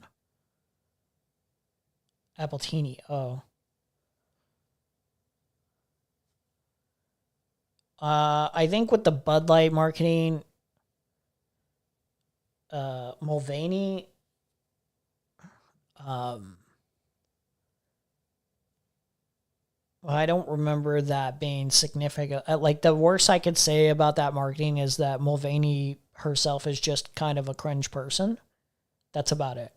Appletini, oh. I think with the Bud Light marketing, Mulvaney, well, I don't remember that being significant. Like, the worst I could say about that marketing is that Mulvaney herself is just kind of a cringe person. That's about it.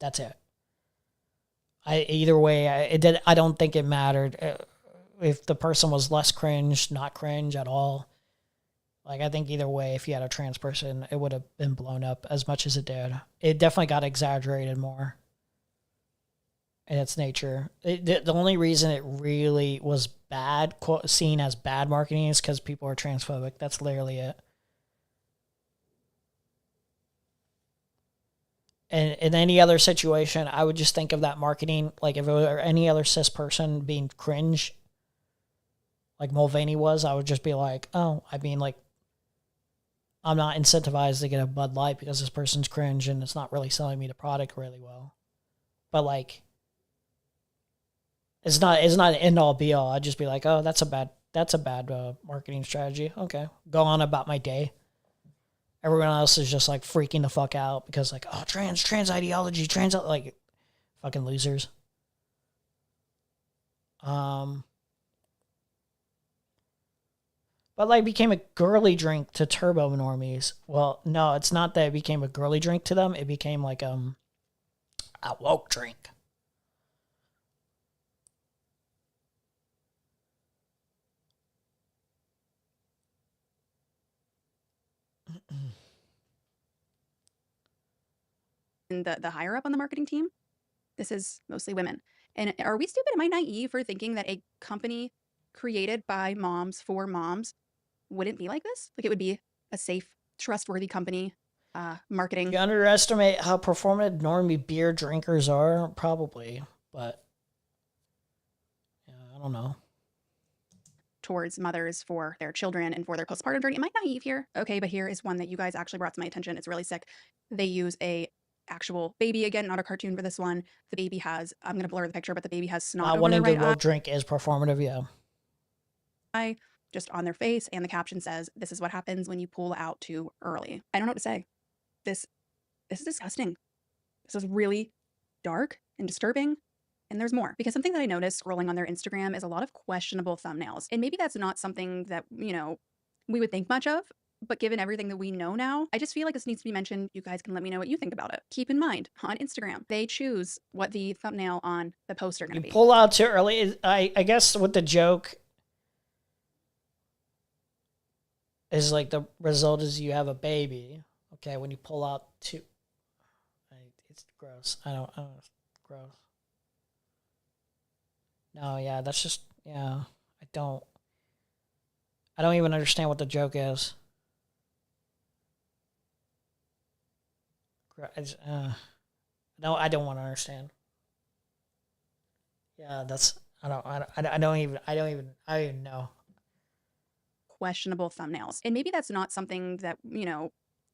That's it. Either way, I don't think it mattered if the person was less cringe, not cringe at all. Like, I think either way, if you had a trans person, it would have been blown up as much as it did. It definitely got exaggerated more in its nature. The only reason it really was bad, seen as bad marketing, is because people are transphobic. That's literally it. And in any other situation, I would just think of that marketing, like if it were any other cis person being cringe, like Mulvaney was, I would just be like, oh, I mean, like, I'm not incentivized to get a Bud Light because this person's cringe and it's not really selling me the product really well. But like, it's not an end all be all. I'd just be like, oh, that's a bad marketing strategy. Okay, go on about my day. Everyone else is just like freaking the fuck out because like, oh, trans ideology, like fucking losers. But like became a girly drink to turbo normies. Well, no, it's not that it became a girly drink to them. It became like a woke drink. The higher up on the marketing team, this is mostly women. And are we stupid? Am I naive for thinking that a company created by moms for moms wouldn't be like this? Like, it would be a safe, trustworthy company, marketing. You underestimate how performative normie beer drinkers are, probably, but yeah, I don't know. Towards mothers for their children and for their postpartum journey. Am I naive here? Okay, but here is one that you guys actually brought to my attention. It's really sick. They use a actual baby, again, not a cartoon for this one. The baby has, I'm gonna blur the picture, but the baby has snot over Wanting their right to eye. drink is performative, yeah. Just on their face, and the caption says, "This is what happens when you pull out too early." I don't know what to say. This is disgusting. This is really dark and disturbing. And there's more, because something that I noticed scrolling on their Instagram is a lot of questionable thumbnails. And maybe that's not something that, we would think much of, but given everything that we know now, I just feel like this needs to be mentioned. You guys can let me know what you think about it. Keep in mind, on Instagram, they choose what the thumbnail on the post are going to be. Pull out too early. I guess what the joke is, like, the result is you have a baby. Okay, when you pull out too, it's gross. I don't know. It's gross. No, yeah, that's just, yeah. I don't even understand what the joke is. No, I don't want to understand. Yeah, that's, I don't even know. Questionable thumbnails. And maybe that's not something that,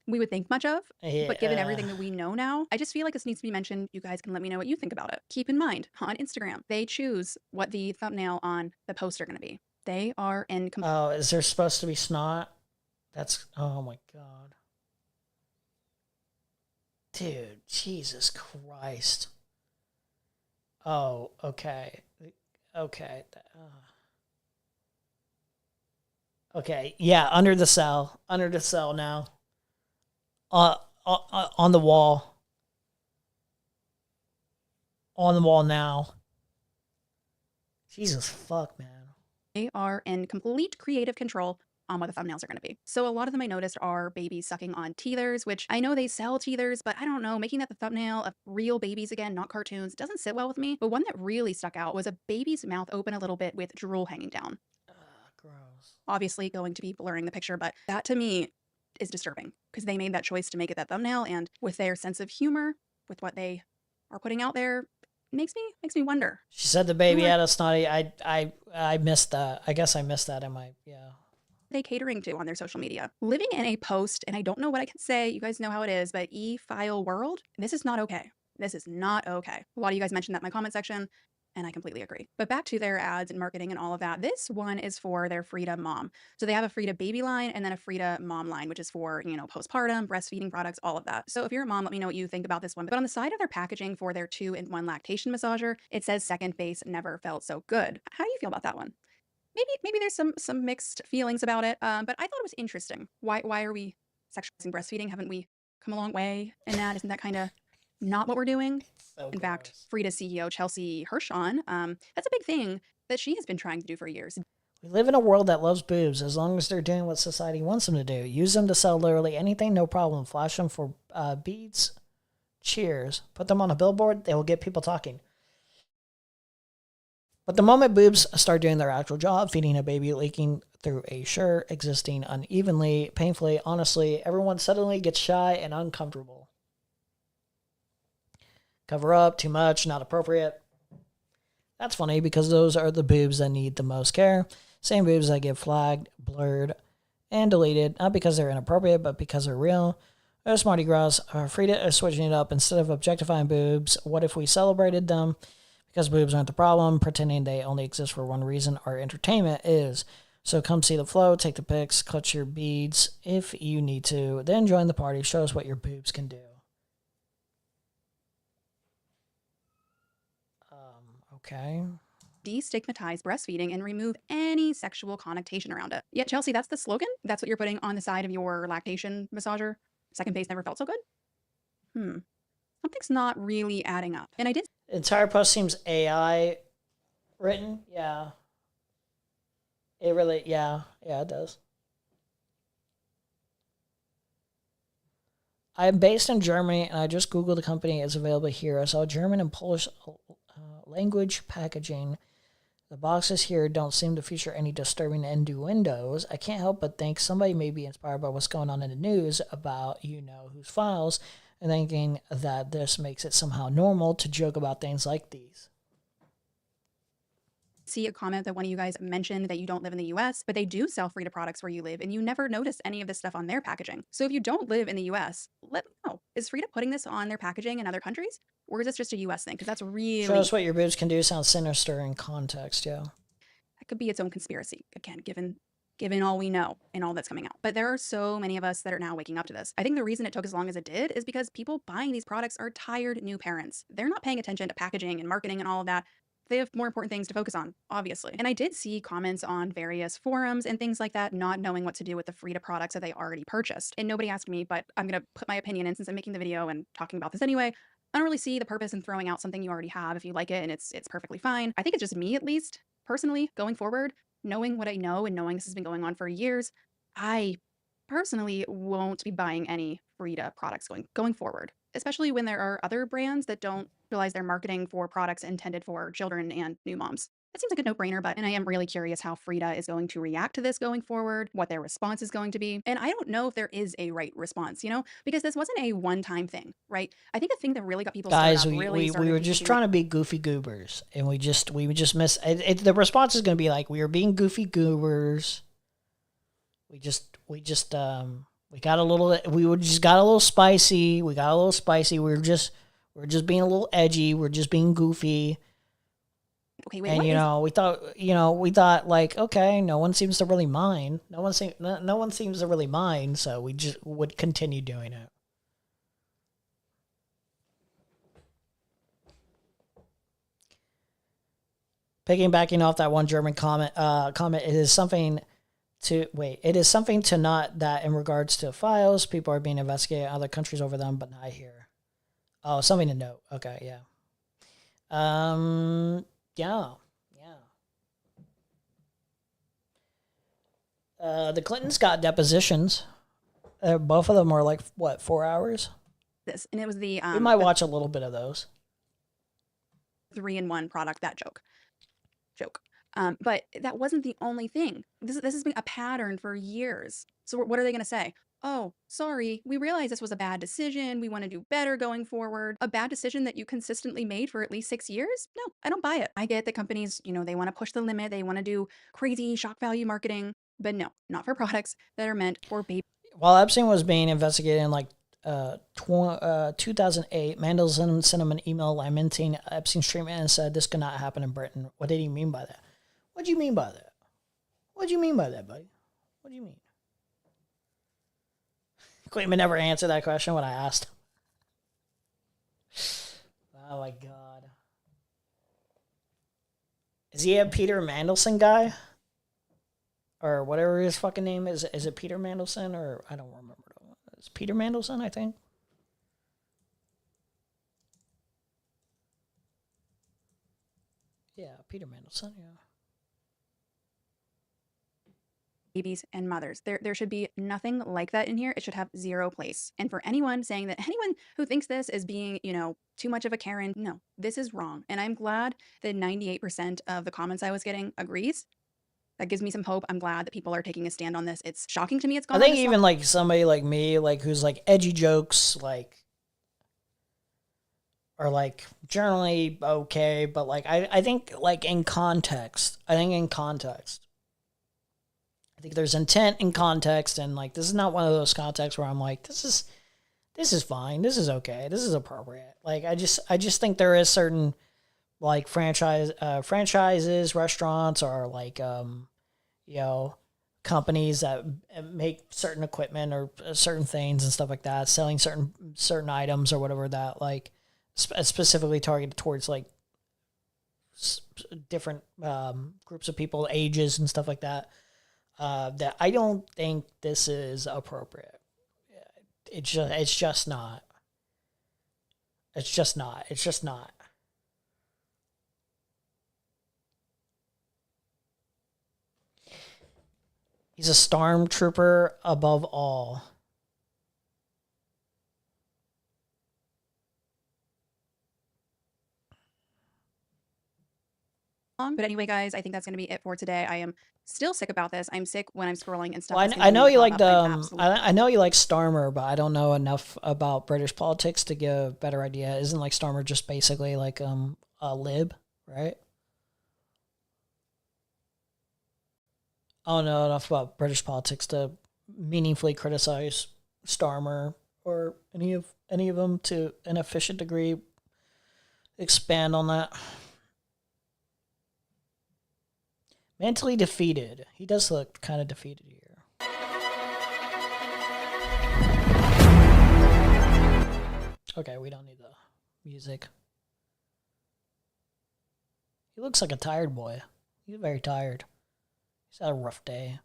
we would think much of, but given everything that we know now, I just feel like this needs to be mentioned. You guys can let me know what you think about it. Keep in mind, on Instagram, they choose what the thumbnail on the post are going to be. They are in... Oh, is there supposed to be snot? That's... Oh, my God. Dude, Jesus Christ. Oh, okay. Okay. Okay, yeah, under the cell now. On the wall. On the wall now. Jesus fuck, man. They are in complete creative control on what the thumbnails are going to be. So a lot of them I noticed are babies sucking on teethers, which I know they sell teethers, but I don't know, making that the thumbnail of real babies again, not cartoons, doesn't sit well with me. But one that really stuck out was a baby's mouth open a little bit with drool hanging down. Gross. Obviously going to be blurring the picture, but that to me is disturbing because they made that choice to make it that thumbnail, and with their sense of humor, with what they are putting out there, makes me wonder. She said the baby had a snotty. I missed that. I guess I missed that in my They catering to on their social media. Living in a post, and I don't know what I can say, you guys know how it is, but e-file world, this is not okay. This is not okay. A lot of you guys mentioned that in my comment section, and I completely agree. But back to their ads and marketing and all of that. This one is for their Frida mom. So they have a Frida baby line and then a Frida mom line, which is for, postpartum, breastfeeding products, all of that. So if you're a mom, let me know what you think about this one. But on the side of their packaging for their 2-in-1 lactation massager, it says second base never felt so good. How do you feel about that one? Maybe there's some mixed feelings about it, but I thought it was interesting. Why are we sexualizing breastfeeding? Haven't we come a long way in that? Isn't that kind of not what we're doing? In fact, Frida CEO Chelsea Hershon, that's a big thing that she has been trying to do for years. We live in a world that loves boobs as long as they're doing what society wants them to do. Use them to sell literally anything, no problem. Flash them for beads, cheers. Put them on a billboard, they will get people talking. But the moment boobs start doing their actual job, feeding a baby, leaking through a shirt, existing unevenly, painfully, honestly, everyone suddenly gets shy and uncomfortable. Cover up, too much, not appropriate. That's funny because those are the boobs that need the most care. Same boobs that get flagged, blurred, and deleted, not because they're inappropriate, but because they're real. There's Mardi Gras. Frida is switching it up. Instead of objectifying boobs, what if we celebrated them? Because boobs aren't the problem, pretending they only exist for one reason, our entertainment is. So come see the flow, take the pics, clutch your beads if you need to, then join the party, show us what your boobs can do. Okay. Destigmatize breastfeeding and remove any sexual connotation around it. Yeah, Chelsea, that's the slogan? That's what you're putting on the side of your lactation massager? Second base never felt so good? Something's not really adding up. And I did... The entire post seems AI written. Yeah. It really, yeah, it does. I'm based in Germany, and I just Googled the company. It's available here. I saw German and Polish language packaging. The boxes here don't seem to feature any disturbing innuendos. I can't help but think somebody may be inspired by what's going on in the news about whose files, and thinking that this makes it somehow normal to joke about things like these. See a comment that one of you guys mentioned that you don't live in the US, but they do sell Frida products where you live, and you never notice any of this stuff on their packaging. So if you don't live in the US, let me know. Is Frida putting this on their packaging in other countries? Or is this just a US thing? Because that's really... Show us what your boobs can do sounds sinister in context, yeah. That could be its own conspiracy, again, given all we know and all that's coming out. But there are so many of us that are now waking up to this. I think the reason it took as long as it did is because people buying these products are tired new parents. They're not paying attention to packaging and marketing and all of that. They have more important things to focus on, obviously. And I did see comments on various forums and things like that, not knowing what to do with the Frida products that they already purchased. And nobody asked me, but I'm going to put my opinion in since I'm making the video and talking about this anyway. I don't really see the purpose in throwing out something you already have if you like it and it's perfectly fine. I think it's just me, at least, personally, going forward, knowing what I know and knowing this has been going on for years, I personally won't be buying any Frida products going forward, especially when there are other brands that don't realize they're marketing for products intended for children and new moms. That seems like a no-brainer, but and I am really curious how Frida is going to react to this going forward, what their response is going to be. And I don't know if there is a right response, because this wasn't a one-time thing, right? I think the thing that really got people guys, we were just trying to be goofy goobers, and we just miss it. The response is going to be like, we were being goofy goobers. We just got a little spicy. We got a little spicy. We're just being a little edgy. We're just being goofy. Okay, wait, and we thought like, okay, no one seems to really mind. No one seems to really mind, so we just would continue doing it. Backing off that one German comment, it is something to not that in regards to files, people are being investigated in other countries over them, but not here. Oh, something to note. Okay, yeah. Yeah. The Clintons got depositions. Both of them are like, what, 4 hours? This, and it was we might watch a little bit of those. 3-in-1 product, that joke. But that wasn't the only thing. This has been a pattern for years. So what are they going to say? oh, sorry, we realize this was a bad decision. We want to do better going forward. A bad decision that you consistently made for at least 6 years? No, I don't buy it. I get that companies, they want to push the limit. They want to do crazy shock value marketing, but no, not for products that are meant for baby. While Epstein was being investigated in 2008, Mandelson sent him an email lamenting Epstein's treatment and said this could not happen in Britain. What did he mean by that? What do you mean by that? What do you mean by that, buddy? What do you mean? Clayman never answered that question when I asked. Oh my god. Is he a Peter Mandelson guy? Or whatever his fucking name is. Is it Peter Mandelson? Or I don't remember. It's Peter Mandelson, I think. Yeah, Peter Mandelson, yeah. Babies and mothers. There should be nothing like that in here. It should have zero place. And for anyone saying that anyone who thinks this is being, too much of a Karen, no, this is wrong. And I'm glad that 98% of the comments I was getting agrees. That gives me some hope. I'm glad that people are taking a stand on this. It's shocking to me it's gone I think on this even long. somebody like me, who's edgy jokes, are generally okay, but I think in context. I think there's intent in context, and this is not one of those contexts where I'm this is fine, this is okay, this is appropriate. I just think there is certain franchises, restaurants, or companies that make certain equipment or certain things and stuff like that, selling certain items or whatever that specifically targeted towards different groups of people, ages and stuff like that. That I don't think this is appropriate. It's just not. It's just not. He's a stormtrooper above all. But anyway, guys, I think that's going to be it for today. I am still sick about this. I'm sick when I'm scrolling and stuff. Well, I know you like I know you like Starmer, but I don't know enough about British politics to give a better idea. Isn't Starmer just basically a lib, right? I don't know enough about British politics to meaningfully criticize Starmer or any of them to an efficient degree. Expand on that. Mentally defeated. He does look kind of defeated here. Okay, we don't need the music. He looks like a tired boy. He's very tired. He's had a rough day.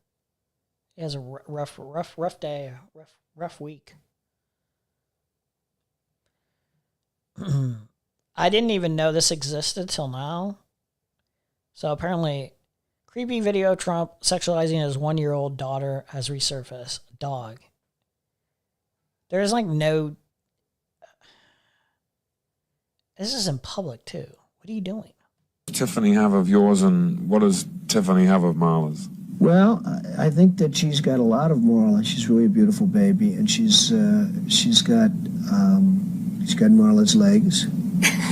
He has a rough day, rough week. I didn't even know this existed till now. So apparently, creepy video Trump sexualizing his 1-year-old daughter has resurfaced. Dog. There's no... This is in public too. What are you doing? Tiffany have of yours, and what does Tiffany have of Marla's? Well, I think that she's got a lot of moral, and she's really a beautiful baby, and she's got Marla's legs.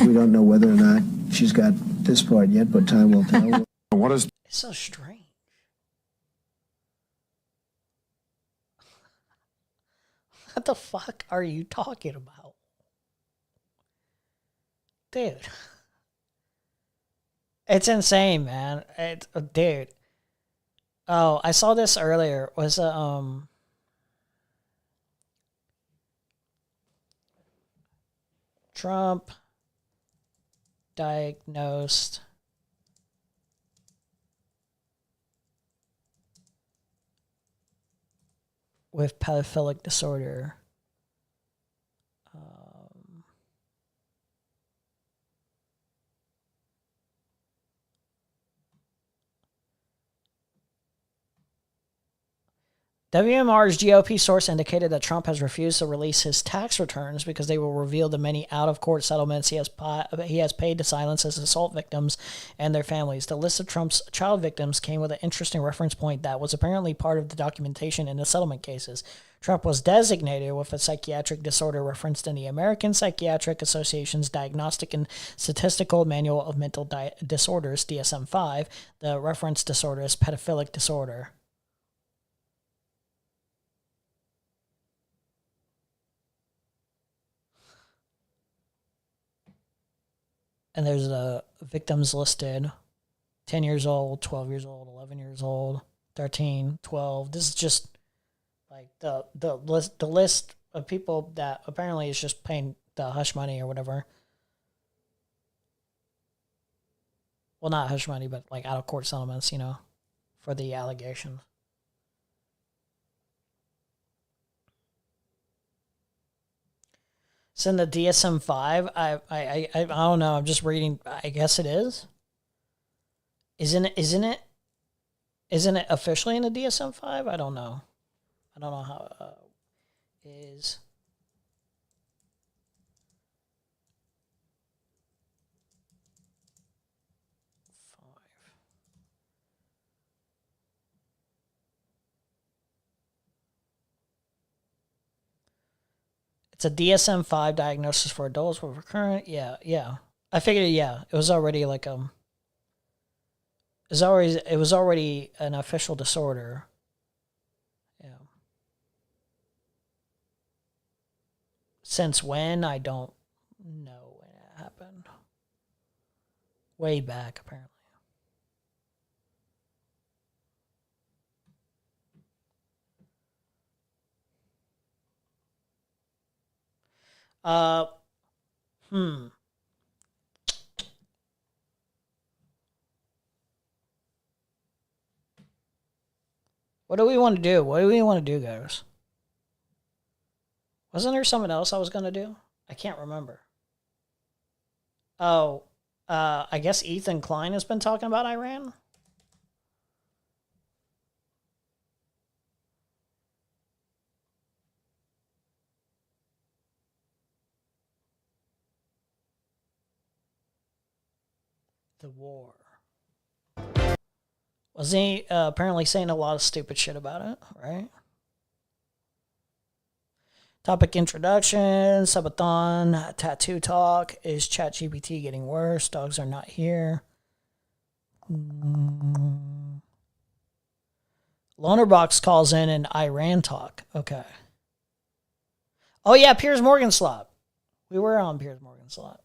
We don't know whether or not she's got this part yet, but time will tell. What is? It's so strange. What the fuck are you talking about, dude? It's insane, man. Dude. Oh, I saw this earlier. Was Trump diagnosed with pedophilic disorder. WMR's GOP source indicated that Trump has refused to release his tax returns because they will reveal the many out-of-court settlements he has paid to silence his assault victims and their families. The list of Trump's child victims came with an interesting reference point that was apparently part of the documentation in the settlement cases. Trump was designated with a psychiatric disorder referenced in the American Psychiatric Association's Diagnostic and Statistical Manual of Mental Disorders, DSM-5. The reference disorder is pedophilic disorder. And there's the victims listed: 10 years old, 12 years old, 11 years old, 13, 12. This is just like the list of people that apparently is just paying the hush money or whatever. Well, not hush money, but like out of court settlements, you know, for the allegation. It's in the DSM-5. I don't know. I'm just reading. I guess it is. Isn't it officially in the DSM-5? I don't know. I don't know how it is. It's a DSM-5 diagnosis for adults with recurrent. Yeah. I figured. Yeah, it was already like it was already an official disorder. Yeah. Since when? I don't know when it happened. Way back, apparently. What do we want to do? What do we want to do, guys? Wasn't there something else I was going to do? I can't remember. Oh, I guess Ethan Klein has been talking about Iran. The war. Wasn't he apparently saying a lot of stupid shit about it, right? Topic introduction, subathon, tattoo talk. Is ChatGPT getting worse? Dogs are not here. Lonerbox calls in an Iran talk. Okay. Oh yeah, Piers Morgan slot. We were on Piers Morgan slot.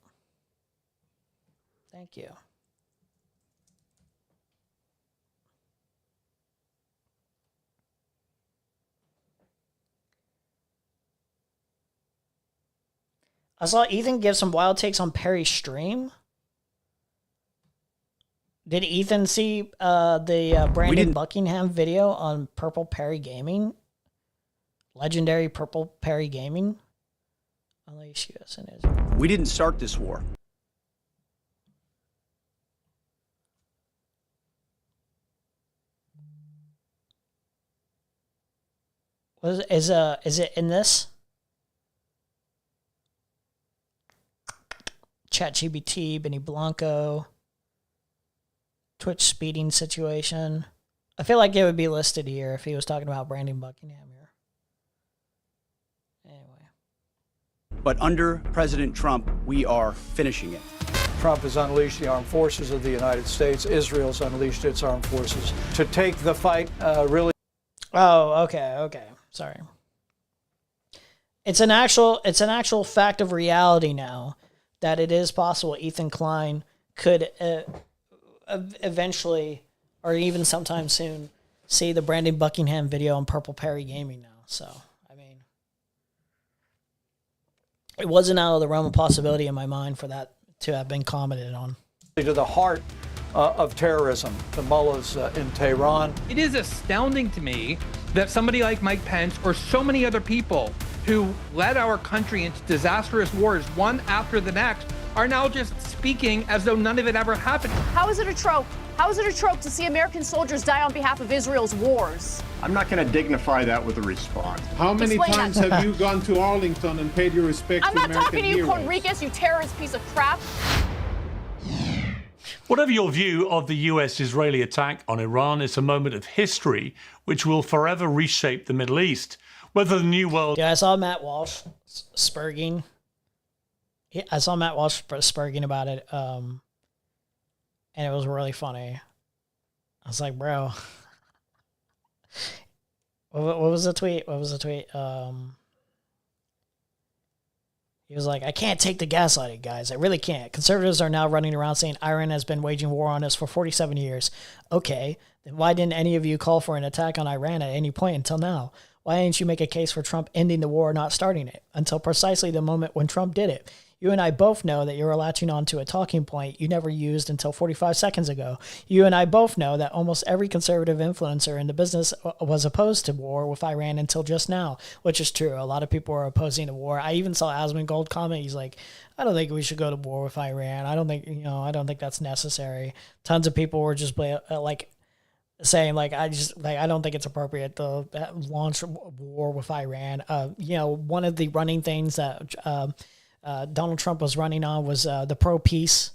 Thank you. I saw Ethan give some wild takes on Perry's stream. Did Ethan see the Brandon Buckingham video on Purple Perry Gaming? Legendary Purple Perry Gaming? Unleash US and Israel. We didn't start this war. Is it in this? ChatGPT, Benny Blanco, Twitch speeding situation. I feel like it would be listed here if he was talking about Brandon Buckingham here. Anyway. But under President Trump, we are finishing it. Trump has unleashed the armed forces of the United States. Israel's unleashed its armed forces to take the fight really. Oh, okay. Sorry. It's an actual fact of reality now that it is possible Ethan Klein could eventually, or even sometime soon, see the Brandon Buckingham video on Purple Perry Gaming now. So, I mean, it wasn't out of the realm of possibility in my mind for that to have been commented on. To the heart of terrorism, the mullahs in Tehran. It is astounding to me that somebody like Mike Pence or so many other people who led our country into disastrous wars, one after the next, are now just speaking as though none of it ever happened. How is it a trope How is it a trope to see American soldiers die on behalf of Israel's wars? I'm not going to dignify that with a response. How many Explain times that. have you gone to Arlington and paid your respect I'm to not American talking to you, heroes? Conriquez, you terrorist piece of crap. Whatever your view of the US-Israeli attack on Iran, it's a moment of history which will forever reshape the Middle East. Whether the new world... Yeah, I saw Matt Walsh spurging. I saw Matt Walsh spurging about it, and it was really funny. I was like, bro... What was the tweet? He was like, I can't take the gaslighting, guys. I really can't. Conservatives are now running around saying Iran has been waging war on us for 47 years. Okay, then why didn't any of you call for an attack on Iran at any point until now? Why didn't you make a case for Trump ending the war or not starting it until precisely the moment when Trump did it? You and I both know that you're latching on to a talking point you never used until 45 seconds ago. You and I both know that almost every conservative influencer in the business was opposed to war with Iran until just now, which is true. A lot of people are opposing the war. I even saw Asmongold comment. He's like, I don't think we should go to war with Iran. I don't think that's necessary. Tons of people were just like saying like, I don't think it's appropriate to launch war with Iran. One of the running things that, Donald Trump was running on was the pro-peace,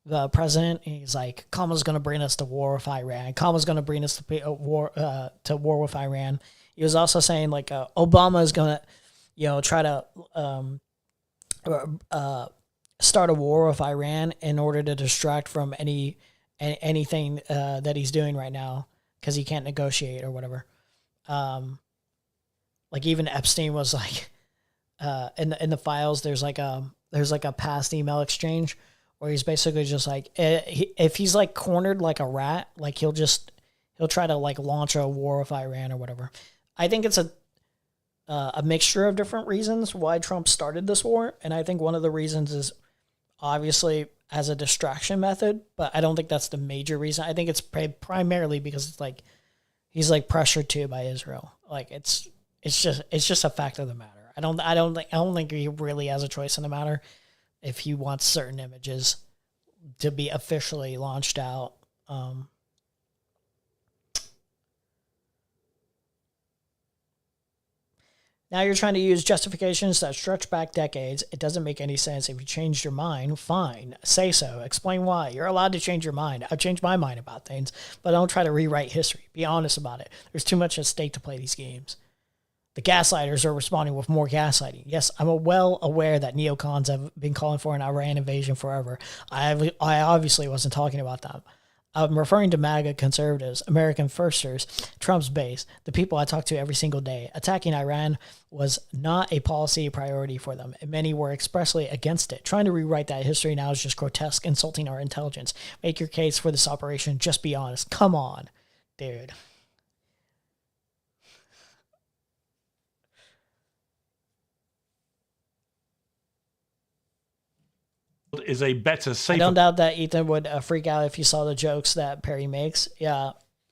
the president. He's like, Kamala's going to bring us to war with Iran. Kamala's going to bring us to war with Iran. He was also saying like Obama is going to, try to start a war with Iran in order to distract from anything that he's doing right now because he can't negotiate or whatever. Like even Epstein was like. In the files, there's like a past email exchange where he's basically just like, if he's like cornered like a rat, like he'll try to like launch a war with Iran or whatever. I think it's a mixture of different reasons why Trump started this war, and I think one of the reasons is obviously as a distraction method, but I don't think that's the major reason. I think it's primarily because it's like he's like pressured to by Israel. Like it's just a fact of the matter. I don't think he really has a choice in the matter if he wants certain images to be officially launched out. Now you're trying to use justifications that stretch back decades. It doesn't make any sense. If you changed your mind, fine. Say so. Explain why. You're allowed to change your mind. I've changed my mind about things, but don't try to rewrite history. Be honest about it. There's too much at stake to play these games. The gaslighters are responding with more gaslighting. Yes, I'm well aware that neocons have been calling for an Iran invasion forever. I obviously wasn't talking about them. I'm referring to MAGA conservatives, American firsters, Trump's base, the people I talk to every single day. Attacking Iran was not a policy priority for them, and many were expressly against it. Trying to rewrite that history now is just grotesque, insulting our intelligence. Make your case for this operation. Just be honest. Come on, dude. Is a better, safer... I don't doubt that Ethan would freak out if he saw the jokes that Perry makes. Yeah,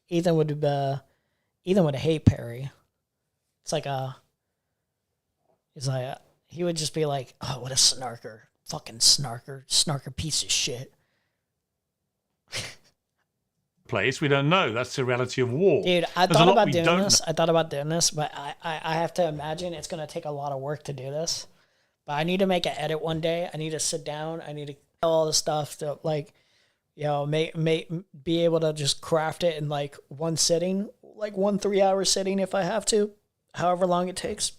Ethan would hate Perry. It's like he would just be like, oh, what a snarker, fucking snarker piece of shit. Place we don't know. That's the reality of war. Dude, I thought about doing this, but I have to imagine it's gonna take a lot of work to do this. But I need to make an edit one day. I need to sit down. I need to all the stuff to be able to just craft it in like one sitting, like 1 3-hour sitting if I have to, however long it takes.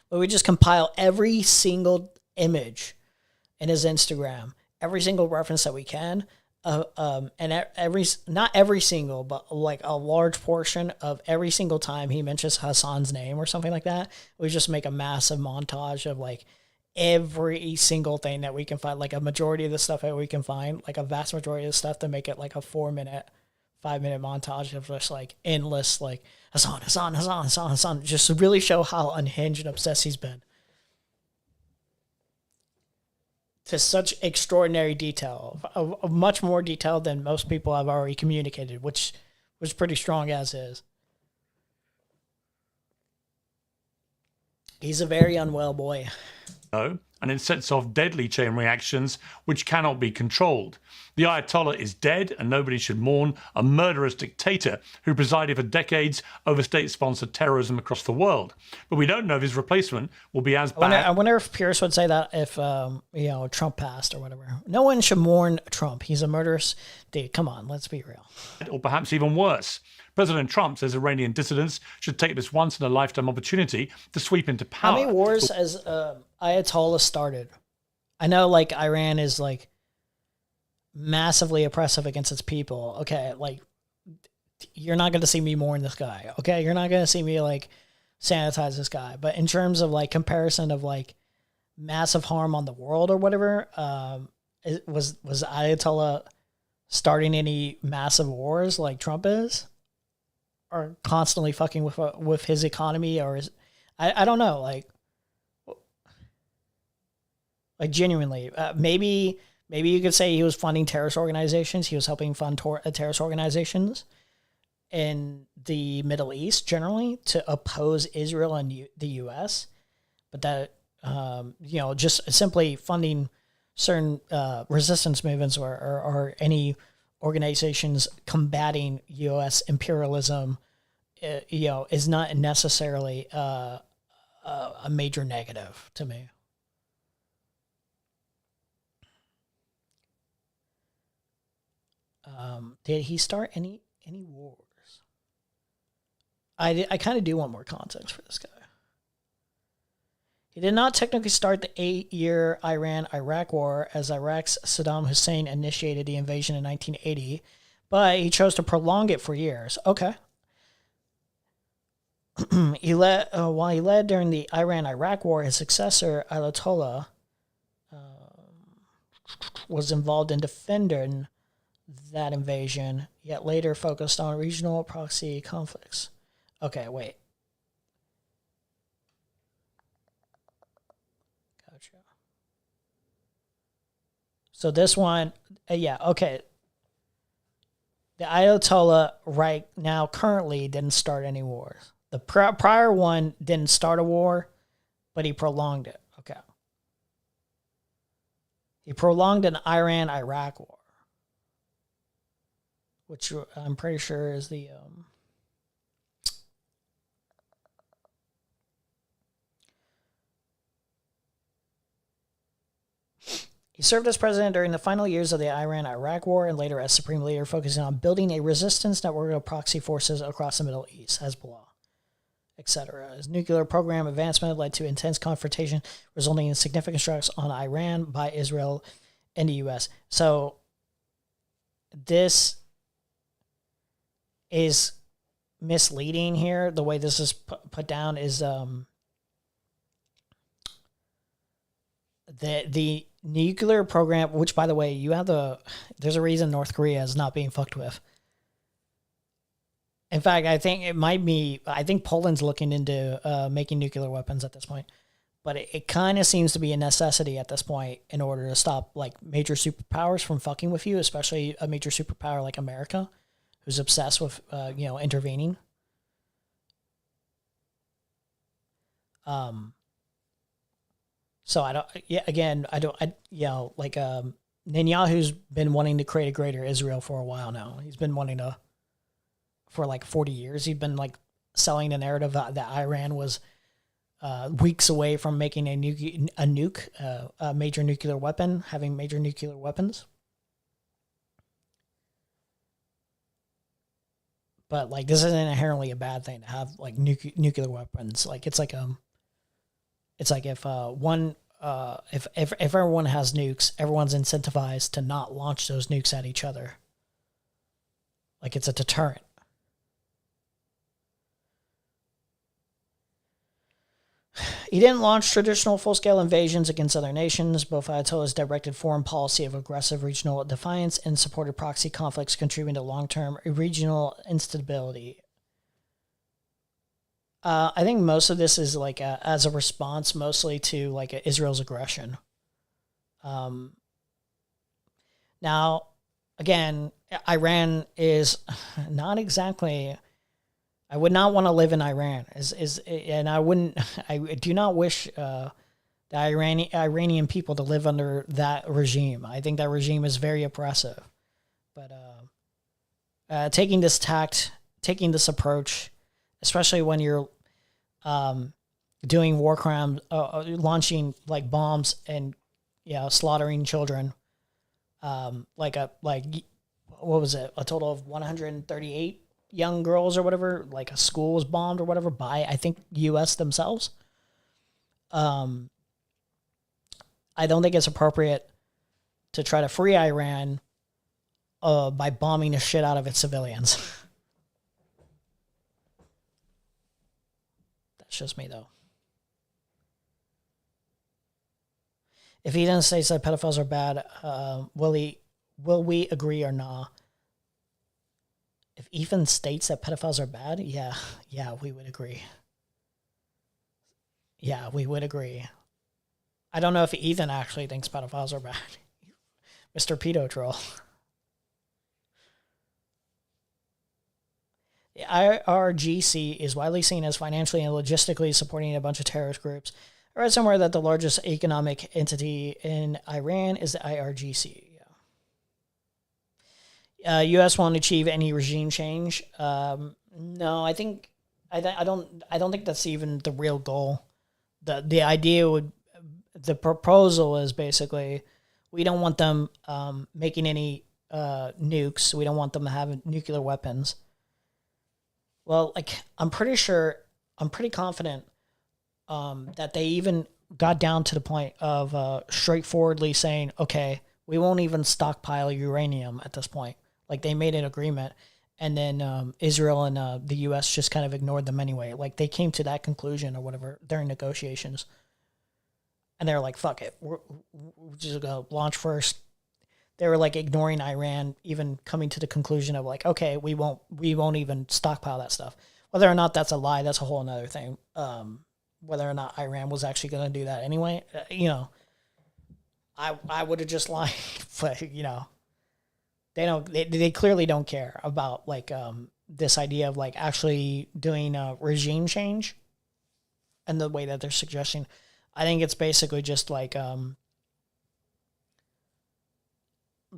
But we just compile every single image in his Instagram, every single reference that we can, and not every single, but like a large portion of every single time he mentions Hassan's name or something like that. We just make a massive montage of like every single thing that we can find, like a majority of the stuff that we can find, like a vast majority of the stuff, to make it like a 4-minute, 5-minute montage of just like endless, like Hassan, just to really show how unhinged and obsessed he's been. To such extraordinary detail, of much more detail than most people have already communicated, which was pretty strong as is. He's a very unwell boy. and it sets off deadly chain reactions which cannot be controlled. The Ayatollah is dead, and nobody should mourn a murderous dictator who presided for decades over state-sponsored terrorism across the world. But we don't know if his replacement will be as bad. I wonder if Pierce would say that if Trump passed or whatever. No one should mourn Trump. He's a murderous dude. Come on, let's be real. Or perhaps even worse. President Trump says Iranian dissidents should take this once-in-a-lifetime opportunity to sweep into power. How many wars has Ayatollah started? I know, like, Iran is, like, massively oppressive against its people. Okay, like, you're not going to see me mourn this guy. Okay, you're not going to see me, like, sanitize this guy. But in terms of, like, comparison of, like, massive harm on the world or whatever, was Ayatollah starting any massive wars like Trump is? Or constantly fucking with his economy, or is I don't know, like genuinely, maybe you could say he was funding terrorist organizations. He was helping fund terrorist organizations in the Middle East generally to oppose Israel and the U.S. But that just simply funding certain resistance movements or any organizations combating U.S. imperialism, is not necessarily a major negative to me. Did he start any wars? I kind of do want more context for this guy. He did not technically start the 8-year Iran-Iraq war, as Iraq's Saddam Hussein initiated the invasion in 1980, but he chose to prolong it for years. Okay. While he led during the Iran-Iraq war, his successor, Ayatollah, was involved in defending that invasion, yet later focused on regional proxy conflicts. Okay, wait. So this one, okay. The Ayatollah right now currently didn't start any wars. The prior one didn't start a war, but he prolonged it. Okay. He prolonged an Iran-Iraq war, which I'm pretty sure is the... He served as president during the final years of the Iran-Iraq war and later as supreme leader, focusing on building a resistance network of proxy forces across the Middle East, Hezbollah, etc. His nuclear program advancement led to intense confrontation, resulting in significant strikes on Iran by Israel and the U.S. So this is misleading here. The way this is put down is the nuclear program, which, by the way, there's a reason North Korea is not being fucked with. In fact, I think Poland's looking into making nuclear weapons at this point. But it kind of seems to be a necessity at this point in order to stop, like, major superpowers from fucking with you, especially a major superpower like America, who's obsessed with, intervening. So Netanyahu's been wanting to create a greater Israel for a while now. He's been wanting to, for like 40 years. He's been like selling the narrative that Iran was weeks away from making a major nuclear weapon, having major nuclear weapons. But like, this isn't inherently a bad thing to have like nuclear weapons. Like, it's like if everyone has nukes, everyone's incentivized to not launch those nukes at each other. Like, it's a deterrent. He didn't launch traditional full-scale invasions against other nations. Both Ayatollahs directed foreign policy of aggressive regional defiance and supported proxy conflicts, contributing to long-term regional instability. I think most of this is like as a response mostly to like Israel's aggression. Now, again, Iran is not exactly... I would not want to live in Iran. I do not wish the Iranian people to live under that regime. I think that regime is very oppressive. But taking this tact, taking this approach, especially when you're doing war crimes, launching like bombs and slaughtering children, what was it? A total of 138 young girls or whatever. Like a school was bombed or whatever by I think U.S. themselves. I don't think it's appropriate to try to free Iran by bombing the shit out of its civilians. That's just me, though. If he didn't say that pedophiles are bad, will we agree or not? If Ethan states that pedophiles are bad, yeah, we would agree. Yeah, we would agree. I don't know if Ethan actually thinks pedophiles are bad. Mr. Pedo Troll. The IRGC is widely seen as financially and logistically supporting a bunch of terrorist groups. I read somewhere that the largest economic entity in Iran is the IRGC. U.S. won't achieve any regime change. No, I don't think that's even the real goal. The idea the proposal is basically we don't want them making any nukes. We don't want them to have nuclear weapons. Well, I'm pretty confident that they even got down to the point of straightforwardly saying, okay, we won't even stockpile uranium at this point. Like they made an agreement, and then Israel and the U.S. just kind of ignored them anyway. Like they came to that conclusion or whatever during negotiations, and they're like, "Fuck it, we're just gonna launch first." They were like ignoring Iran, even coming to the conclusion of like, "Okay, we won't even stockpile that stuff." Whether or not that's a lie, that's a whole another thing. Whether or not Iran was actually going to do that anyway, I would have just lied, but They clearly don't care about this idea of actually doing a regime change, and the way that they're suggesting. I think it's basically just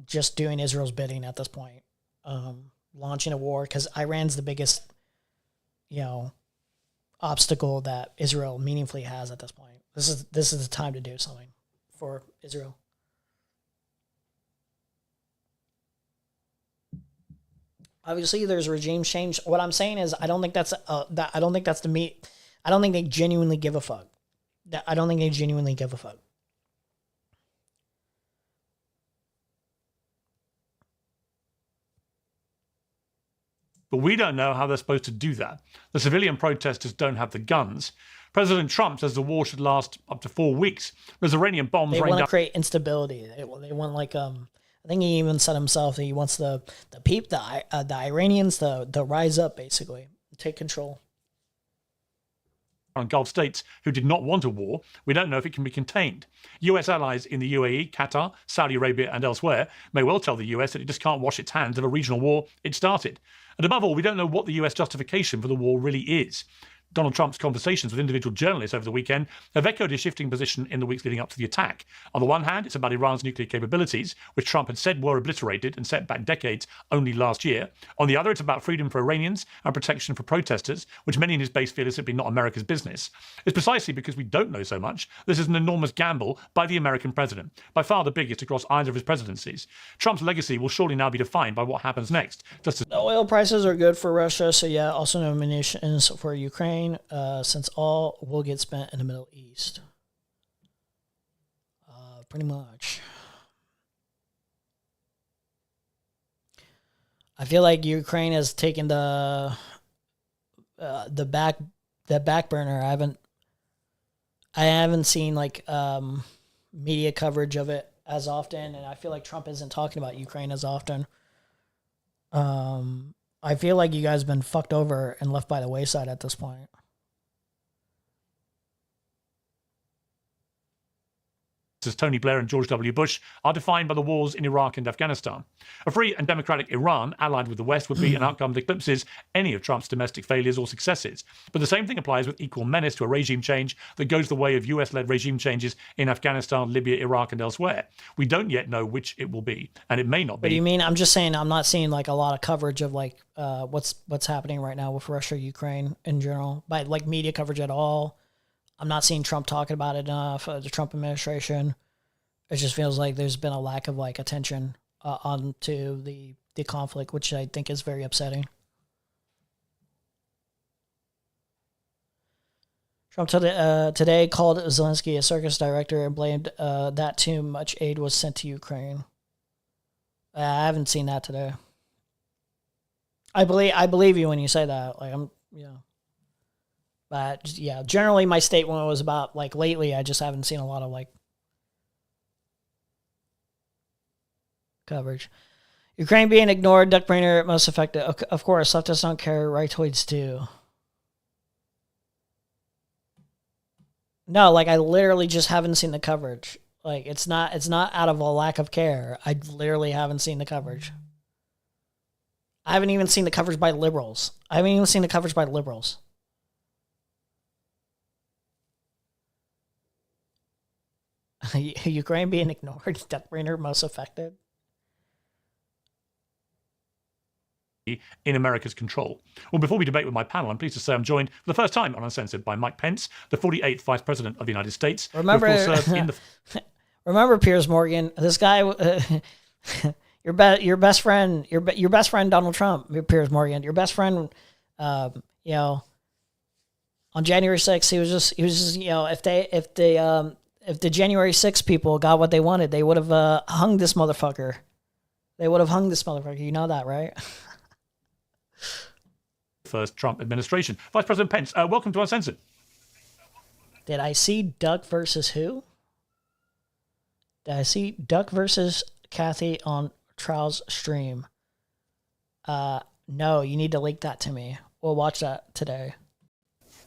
just doing Israel's bidding at this point, launching a war because Iran's the biggest, obstacle that Israel meaningfully has at this point. This is the time to do something for Israel. Obviously, there's regime change. What I'm saying is, I don't think that's I don't think that's the meat. I don't think they genuinely give a fuck. I don't think they genuinely give a fuck. But we don't know how they're supposed to do that. The civilian protesters don't have the guns. President Trump says the war should last up to 4 weeks. There's Iranian bombs They rained want to down. create instability. They want I think he even said himself that he wants the Iranians to rise up, basically, take control. On Gulf states who did not want a war. We don't know if it can be contained. US allies in the UAE, Qatar, Saudi Arabia and elsewhere may well tell the US that it just can't wash its hands of a regional war it started. And above all, we don't know what the US justification for the war really is. Donald Trump's conversations with individual journalists over the weekend have echoed his shifting position in the weeks leading up to the attack. On the one hand, it's about Iran's nuclear capabilities, which Trump had said were obliterated and set back decades only last year. On the other, it's about freedom for Iranians and protection for protesters, which many in his base feel is simply not America's business. It's precisely because we don't know so much. This is an enormous gamble by the American president, by far the biggest across either of his presidencies. Trump's legacy will surely now be defined by what happens next. Just as the oil prices are good for Russia, so yeah, also no munitions for Ukraine. Since all will get spent in the Middle East. Pretty much. I feel like Ukraine has taken the back burner. I haven't seen media coverage of it as often, and I feel like Trump isn't talking about Ukraine as often. I feel like you guys have been fucked over and left by the wayside at this point. as Tony Blair and George W. Bush are defined by the wars in Iraq and Afghanistan. A free and democratic Iran, allied with the West, would be an outcome that eclipses any of Trump's domestic failures or successes. But the same thing applies with equal menace to a regime change that goes the way of US-led regime changes in Afghanistan, Libya, Iraq, and elsewhere. We don't yet know which it will be, and it may not be. What do you mean? I'm just saying I'm not seeing like a lot of coverage of like what's happening right now with Russia, Ukraine in general, by like media coverage at all. I'm not seeing Trump talking about it enough. The Trump administration. It just feels like there's been a lack of like attention onto the conflict, which I think is very upsetting. Trump today called Zelensky a circus director and blamed that too much aid was sent to Ukraine. I haven't seen that today. I believe you when you say that. Like but yeah, generally my statement was about like lately I just haven't seen a lot of like coverage. Ukraine being ignored, Duckbringer most effective. Of course, leftists don't care, rightoids do. No, like I literally just haven't seen the coverage. Like it's not out of a lack of care. I literally haven't seen the coverage. I haven't even seen the coverage by liberals. Ukraine being ignored, Duckbringer most affected. In America's control. Well, before we debate with my panel, I'm pleased to say I'm joined for the first time on Uncensored by Mike Pence, the 48th Vice President of the United States. Remember, remember Piers Morgan, this guy, your best friend Donald Trump, Piers Morgan, your best friend, on January 6th, he was just if the January 6th people got what they wanted, they would have hung this motherfucker. You know that, right? First Trump administration. Vice President Pence, welcome to Uncensored. Did I see Duck versus who? Did I see Duck versus Kathy on Trial's stream? No, you need to link that to me. We'll watch that today.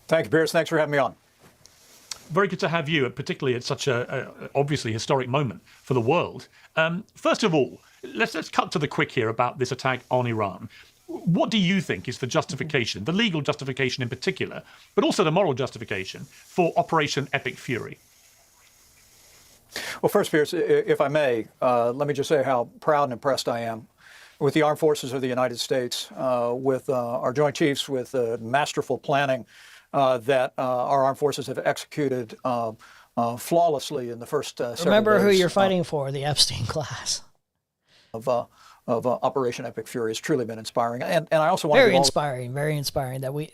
Thank you, Pierce. Thanks for having me on. Very good to have you, particularly at such a obviously historic moment for the world. First of all, let's cut to the quick here about this attack on Iran. What do you think is the justification, the legal justification in particular, but also the moral justification for Operation Epic Fury? Well, first, Pierce, if I may, let me just say how proud and impressed I am with the armed forces of the United States, with our Joint Chiefs, with masterful planning that our armed forces have executed flawlessly in the first several days. Remember who you're fighting for, the Epstein class. Of Operation Epic Fury has truly been inspiring, and I also want very inspiring that we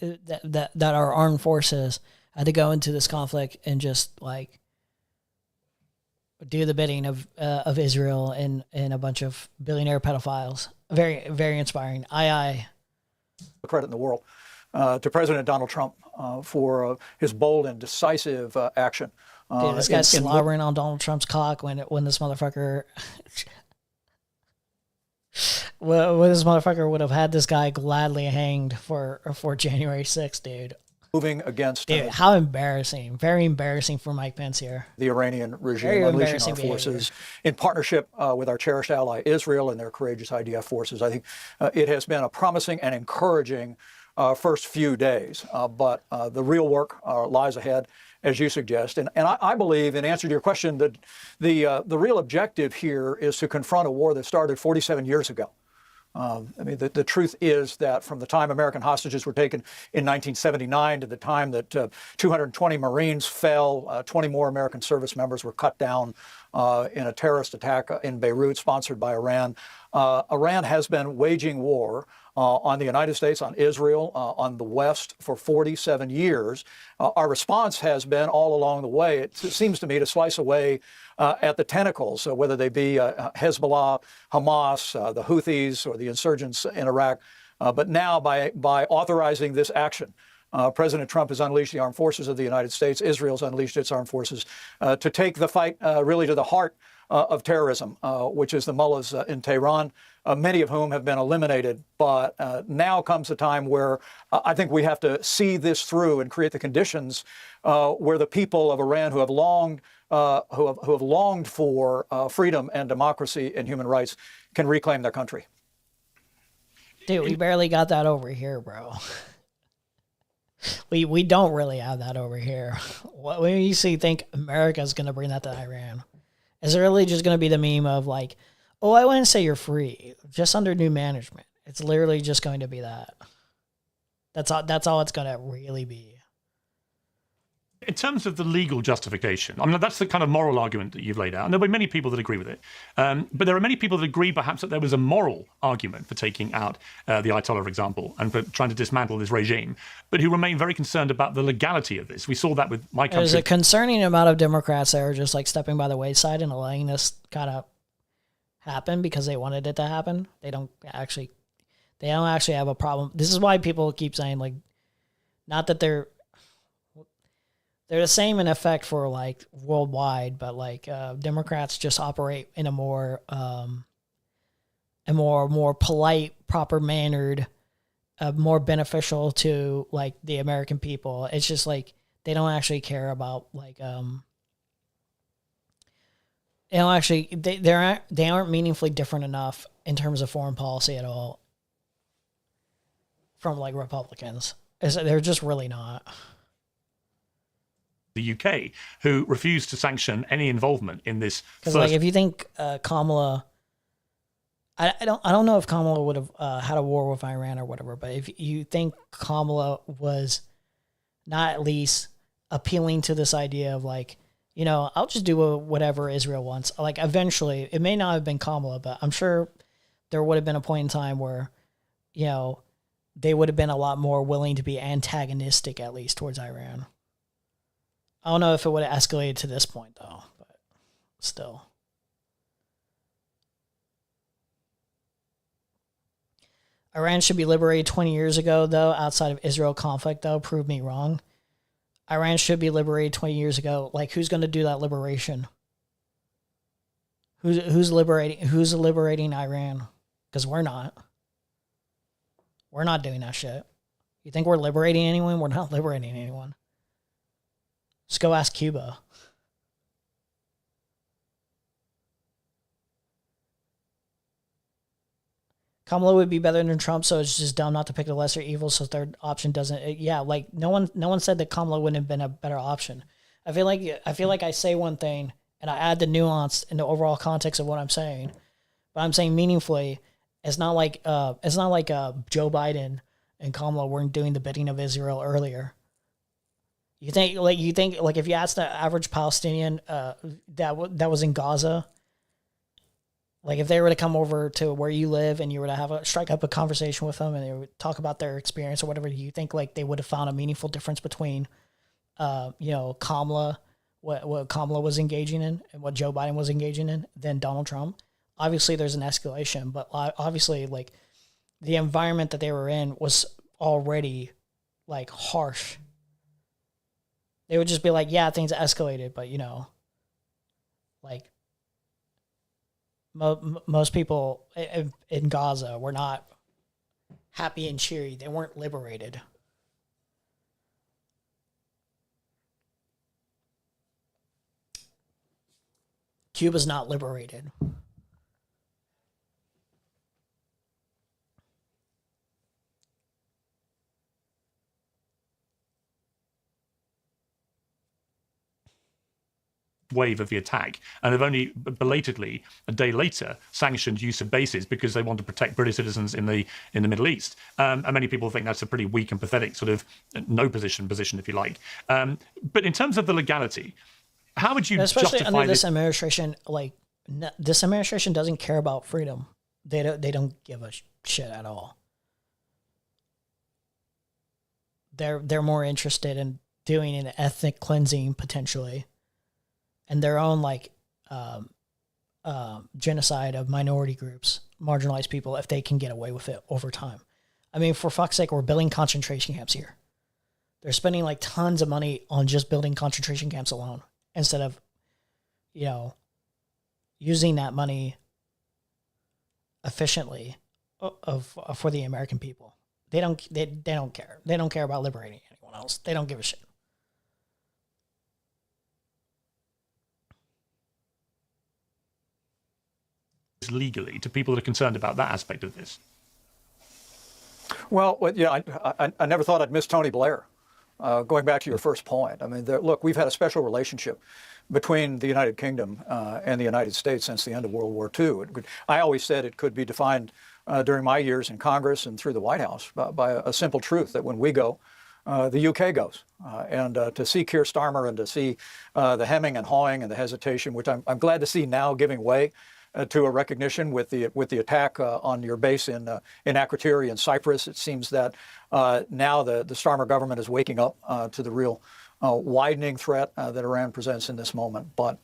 that our armed forces had to go into this conflict and just like do the bidding of Israel and a bunch of billionaire pedophiles. Very inspiring. The credit in the world to President Donald Trump for his bold and decisive action. Dude, this guy's slobbering on Donald Trump's cock when this motherfucker. Well, this motherfucker would have had this guy gladly hanged for January 6th, dude. Moving against... Dude, how embarrassing. Very embarrassing for Mike Pence here. The Iranian regime unleashing our forces in partnership with our cherished ally Israel and their courageous IDF forces. I think it has been a promising and encouraging first few days, but the real work lies ahead, as you suggest. And I believe, in answer to your question, that the real objective here is to confront a war that started 47 years ago. I mean, the truth is that from the time American hostages were taken in 1979 to the time that 220 Marines fell, 20 more American service members were cut down in a terrorist attack in Beirut sponsored by Iran. Iran has been waging war on the United States, on Israel, on the West for 47 years. Our response has been all along the way, it seems to me, to slice away at the tentacles, whether they be Hezbollah, Hamas, the Houthis, or the insurgents in Iraq. But now by authorizing this action, President Trump has unleashed the armed forces of the United States. Israel's unleashed its armed forces to take the fight really to the heart of terrorism, which is the mullahs in Tehran, many of whom have been eliminated. But now comes a time where I think we have to see this through and create the conditions where the people of Iran who have longed for freedom and democracy and human rights can reclaim their country. Dude, we barely got that over here, bro. We don't really have that over here. What when you think America's gonna bring that to Iran? Is it really just gonna be the meme of like, oh, I wouldn't say you're free, just under new management? It's literally just going to be that. That's all it's gonna really be. In terms of the legal justification, I mean, that's the kind of moral argument that you've laid out. And there'll be many people that agree with it. But there are many people that agree perhaps that there was a moral argument for taking out the Ayatollah, for example, and for trying to dismantle this regime, but who remain very concerned about the legality of this. We saw that with my country. There's a concerning amount of Democrats that are just like stepping by the wayside and allowing this kind of happen because they wanted it to happen. They don't actually have a problem. This is why people keep saying, like, not that they're the same in effect for like worldwide, but like Democrats just operate in a more polite, proper mannered, more beneficial to like the American people. It's just like they don't actually care about like they aren't meaningfully different enough in terms of foreign policy at all from like Republicans. They're just really not. The UK, who refused to sanction any involvement in this. Because like, if you think Kamala, I don't know if Kamala would have had a war with Iran or whatever, but if you think Kamala was not at least appealing to this idea of like, you know, I'll just do whatever Israel wants. Like eventually, it may not have been Kamala, but I'm sure there would have been a point in time where, you know, they would have been a lot more willing to be antagonistic at least towards Iran. I don't know if it would have escalated to this point, though, but still. Iran should be liberated 20 years ago, though, outside of Israel conflict, though. Prove me wrong. Iran should be liberated 20 years ago. Like, who's going to do that liberation? Who's liberating Iran? Because we're not. We're not doing that shit. You think we're liberating anyone? We're not liberating anyone. Just go ask Cuba. Kamala would be better than Trump, so it's just dumb not to pick the lesser evil. So third option doesn't. Yeah, like no one said that Kamala wouldn't have been a better option. I feel like I say one thing and I add the nuance in the overall context of what I'm saying, but I'm saying meaningfully. It's not like Joe Biden and Kamala weren't doing the bidding of Israel earlier. You think if you ask the average Palestinian that was in Gaza, like if they were to come over to where you live and you were to strike up a conversation with them and they would talk about their experience or whatever, do you think like they would have found a meaningful difference between, Kamala, what Kamala was engaging in and what Joe Biden was engaging in than Donald Trump? Obviously, there's an escalation, but obviously, like the environment that they were in was already like harsh. They would just be like, yeah, things escalated, but you know, like most people in Gaza were not happy and cheery. They weren't liberated. Cuba's not liberated. Wave of the attack, and have only belatedly a day later sanctioned use of bases because they want to protect British citizens in the Middle East. And many people think that's a pretty weak and pathetic sort of no position, if you like. But in terms of the legality, how would you especially justify under this administration? Like this administration doesn't care about freedom. They don't give a shit at all. They're more interested in doing an ethnic cleansing potentially. And their own like genocide of minority groups, marginalized people, if they can get away with it over time. I mean, for fuck's sake, we're building concentration camps here. They're spending like tons of money on just building concentration camps alone instead of, using that money efficiently for the American people. They don't care. They don't care about liberating anyone else. They don't give a shit. Legally to people that are concerned about that aspect of this? Well, I never thought I'd miss Tony Blair. Going back to your first point, I mean, look, we've had a special relationship between the United Kingdom and the United States since the end of World War II. I always said it could be defined during my years in Congress and through the White House by a simple truth that when we go, the UK goes. And to see Keir Starmer and to see the hemming and hawing and the hesitation, which I'm glad to see now giving way to a recognition with the attack on your base in Akrotiri in Cyprus. It seems that now the Starmer government is waking up to the real widening threat that Iran presents in this moment. But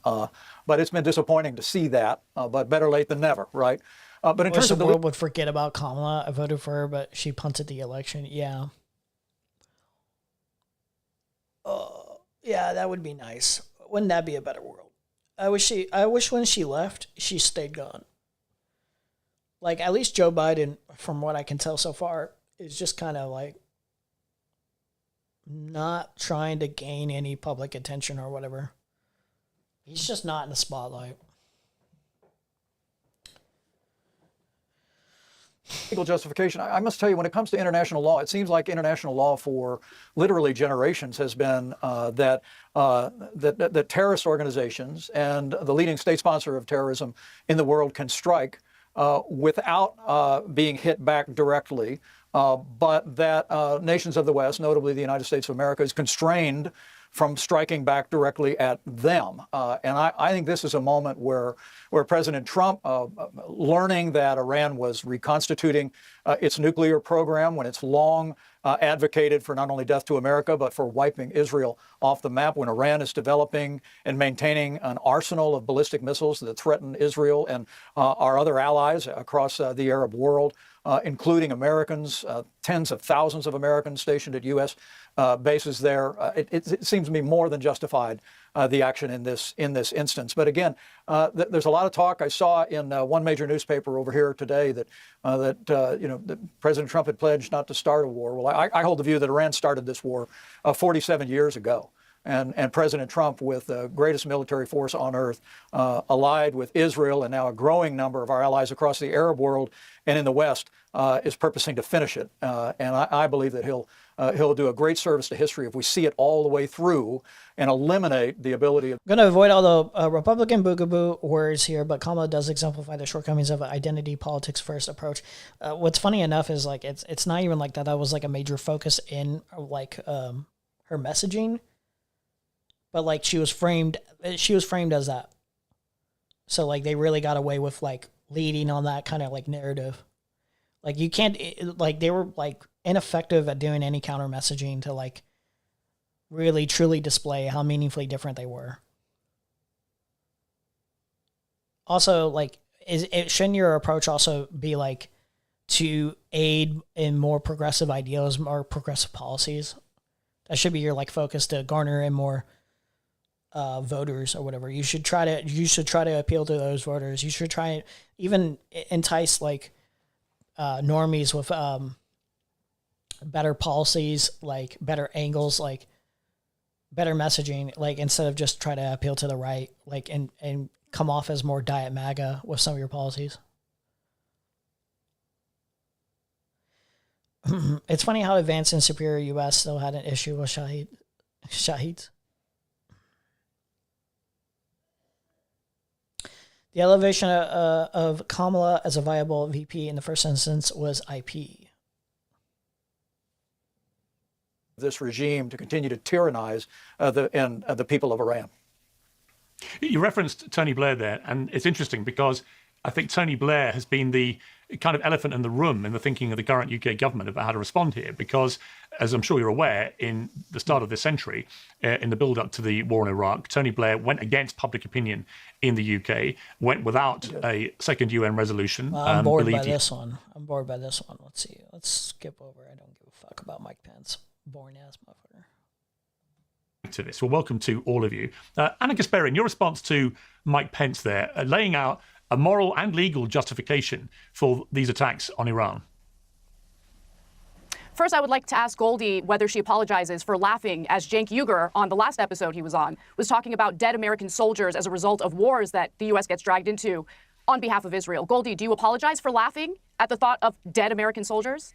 it's been disappointing to see that. But better late than never, right? But in terms of the world would forget about Kamala. I voted for her, but she punted the election. Yeah. Yeah, that would be nice. Wouldn't that be a better world? I wish when she left, she stayed gone. Like, at least Joe Biden, from what I can tell so far, is just kind of like not trying to gain any public attention or whatever. He's just not in the spotlight. Legal justification. I must tell you, when it comes to international law, it seems like international law for literally generations has been that terrorist organizations and the leading state sponsor of terrorism in the world can strike without being hit back directly, but that nations of the West, notably the United States of America, is constrained from striking back directly at them. And I think this is a moment where President Trump, learning that Iran was reconstituting its nuclear program when it's long advocated for not only death to America, but for wiping Israel off the map, when Iran is developing and maintaining an arsenal of ballistic missiles that threaten Israel and our other allies across the Arab world, including Americans, tens of thousands of Americans stationed at U.S. Bases there. It seems to me more than justified the action in this instance. But again, there's a lot of talk. I saw in one major newspaper over here today that President Trump had pledged not to start a war. Well, I hold the view that Iran started this war 47 years ago. And President Trump, with the greatest military force on earth, allied with Israel and now a growing number of our allies across the Arab world and in the West, is purposing to finish it. And I believe that he'll do a great service to history if we see it all the way through and eliminate the ability of... I'm going to avoid all the Republican boogaboo words here, but Kamala does exemplify the shortcomings of an identity politics first approach. What's funny enough is like it's not even like that. That was like a major focus in like her messaging. But like she was framed as that. So like they really got away with like leading on that kind of like narrative. Like you can't, like they were like ineffective at doing any counter messaging to like really truly display how meaningfully different they were. Also, like, shouldn't your approach also be like to aid in more progressive ideals, more progressive policies? That should be your like focus, to garner in more voters or whatever. You should try to appeal to those voters. You should try and even entice like normies with better policies, like better angles, like better messaging, like instead of just try to appeal to the right, like and come off as more diet MAGA with some of your policies. It's funny how advanced and superior U.S. still had an issue with Shaheeds. The elevation of Kamala as a viable VP in the first instance was IP. This regime to continue to tyrannize the people of Iran. You referenced Tony Blair there, and it's interesting because I think Tony Blair has been the kind of elephant in the room in the thinking of the current UK government about how to respond here, because, as I'm sure you're aware, in the start of this century, in the build-up to the war in Iraq, Tony Blair went against public opinion in the UK, went without a second UN resolution. I'm bored by this one. Let's see. Let's skip over. I don't give a fuck about Mike Pence. Boring ass motherfucker. To this. Well, welcome to all of you. Anna Kasparian, your response to Mike Pence there, laying out a moral and legal justification for these attacks on Iran. First, I would like to ask Goldie whether she apologizes for laughing as Cenk Uygur on the last episode he was on was talking about dead American soldiers as a result of wars that the U.S. gets dragged into on behalf of Israel. Goldie, do you apologize for laughing at the thought of dead American soldiers?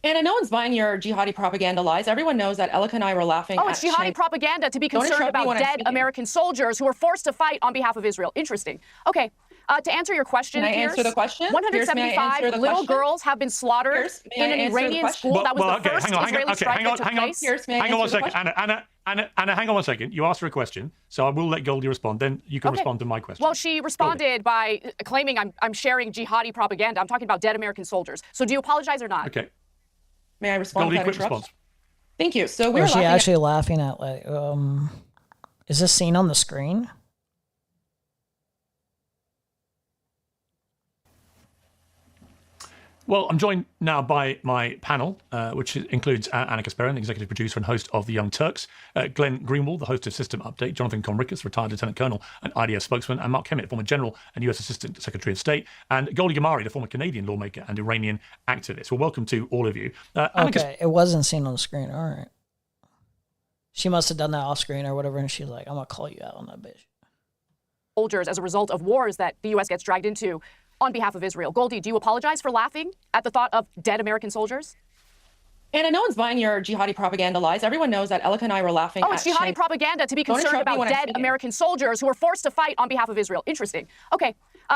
Anna, no one's buying your jihadi propaganda lies. Everyone knows that Elika and I were laughing. Oh, it's jihadi propaganda to be concerned about dead American soldiers who were forced to fight on behalf of Israel. Interesting. Okay. To answer your question, Can I answer the question? 175 little girls have been slaughtered in an Iranian school. That was the first Israeli strike that took place. Hang on one second. Anna, hang on one second. You asked her a question, so I will let Goldie respond. Then you can respond to my question. Well, she responded by claiming I'm sharing jihadi propaganda. I'm talking about dead American soldiers. So do you apologize or not? Okay. May I respond? Goldie, quick response. Thank you. So we're she actually laughing at like, is this seen on the screen? Well, I'm joined now by my panel, which includes Anna Kasparian, executive producer and host of The Young Turks, Glenn Greenwald, the host of System Update, Jonathan Conricus, retired lieutenant colonel and IDF spokesman, and Mark Hemmett, former general and US Assistant Secretary of State, and Goldie Gamari, the former Canadian lawmaker and Iranian activist. Well, welcome to all of you. Okay, it wasn't seen on the screen. All right. She must have done that off screen or whatever, and she's like, I'm going to call you out on that bitch. Soldiers as a result of wars that the U.S. gets dragged into on behalf of Israel. Goldie, do you apologize for laughing at the thought of dead American soldiers? Anna, no one's buying your jihadi propaganda lies. Everyone knows that Elika and I were laughing. Oh, it's jihadi propaganda to be concerned about dead American soldiers who were forced to fight on behalf of Israel. Interesting. Okay.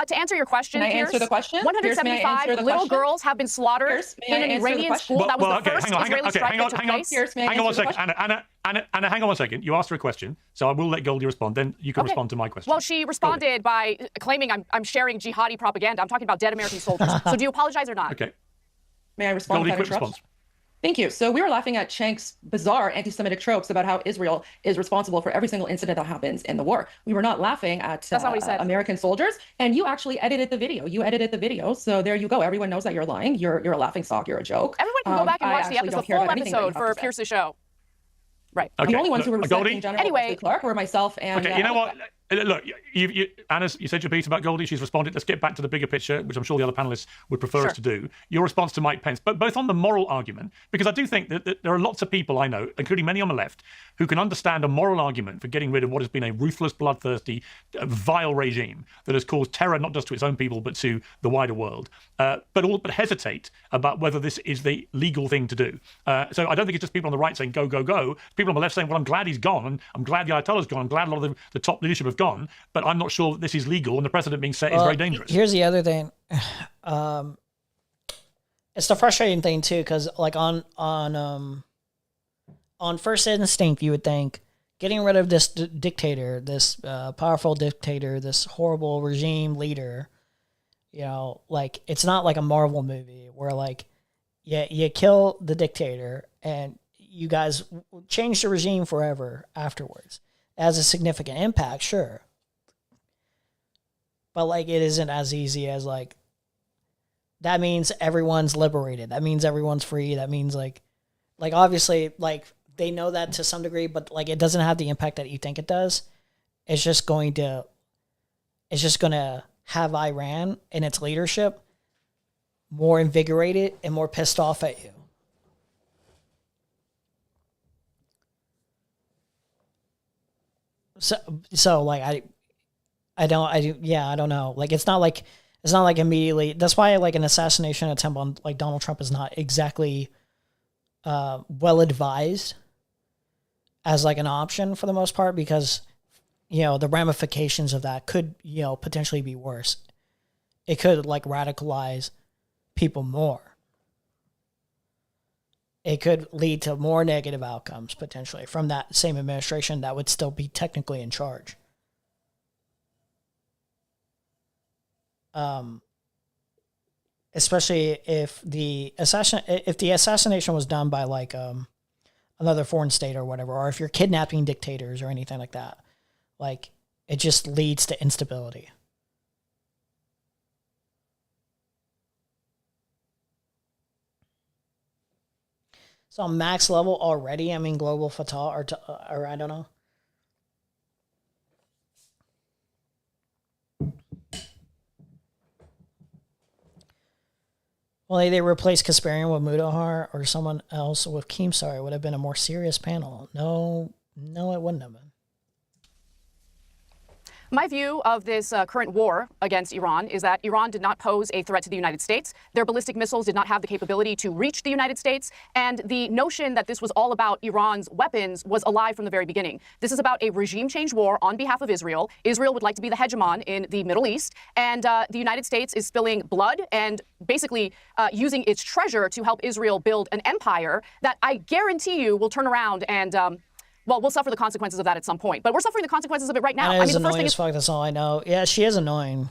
To answer your question, Can I answer the question? 175 little girls have been slaughtered in an Iranian school. That was the first Israeli strike that took place. Hang on one second. Anna, hang on one second. You asked her a question, so I will let Goldie respond. Then you can respond to my question. Well, she responded by claiming I'm sharing jihadi propaganda. I'm talking about dead American soldiers. So do you apologize or not? Okay. May I respond? Goldie, quick response. Thank you. So we were laughing at Cenk's bizarre anti-Semitic tropes about how Israel is responsible for every single incident that happens in the war. We were not laughing at American soldiers. And you actually edited the video. You edited the video. So there you go. Everyone knows that you're lying. You're a laughing stock. You're a joke. Everyone can go back and watch the full episode for Pierce's show. Right. Okay. The only ones who were respecting General Clark were myself and... Okay, you know what? Look, Anna, you said your piece about Goldie. She's responded. Let's get back to the bigger picture, which I'm sure the other panelists would prefer us to do. Your response to Mike Pence, but both on the moral argument, because I do think that there are lots of people I know, including many on the left, who can understand a moral argument for getting rid of what has been a ruthless, bloodthirsty, vile regime that has caused terror not just to its own people, but to the wider world, but hesitate about whether this is the legal thing to do. So I don't think it's just people on the right saying, go, go, go. People on the left saying, well, I'm glad he's gone, and I'm glad the Ayatollah's gone. I'm glad a lot of the top leadership have gone, but I'm not sure that this is legal, and the precedent being set is very dangerous. Here's the other thing. It's the frustrating thing too, because like on first instinct, you would think getting rid of this dictator, this powerful dictator, this horrible regime leader, you know, like it's not like a Marvel movie where like you kill the dictator and you guys change the regime forever afterwards. It has a significant impact, sure. But like it isn't as easy as like that means everyone's liberated. That means everyone's free. That means like obviously like they know that to some degree, but like it doesn't have the impact that you think it does. It's just going to have Iran and its leadership more invigorated and more pissed off at you. So like I don't know. Like it's not like immediately. That's why like an assassination attempt on like Donald Trump is not exactly well advised as like an option for the most part, because you know the ramifications of that could potentially be worse. It could like radicalize people more. It could lead to more negative outcomes potentially from that same administration that would still be technically in charge. Especially if the assassination was done by like another foreign state or whatever, or if you're kidnapping dictators or anything like that, like it just leads to instability. So max level already. I mean, global fatal or I don't know. Well, they replaced Kasparian with Mudahar or someone else with Keemstar. It would have been a more serious panel. No, it wouldn't have been. My view of this current war against Iran is that Iran did not pose a threat to the United States. Their ballistic missiles did not have the capability to reach the United States. And the notion that this was all about Iran's weapons was a lie from the very beginning. This is about a regime change war on behalf of Israel. Israel would like to be the hegemon in the Middle East. And the United States is spilling blood and basically using its treasure to help Israel build an empire that I guarantee you will turn around and well, we'll suffer the consequences of that at some point. But we're suffering the consequences of it right now. I mean, the first thing is, fuck, that's all I know. Yeah, she is annoying.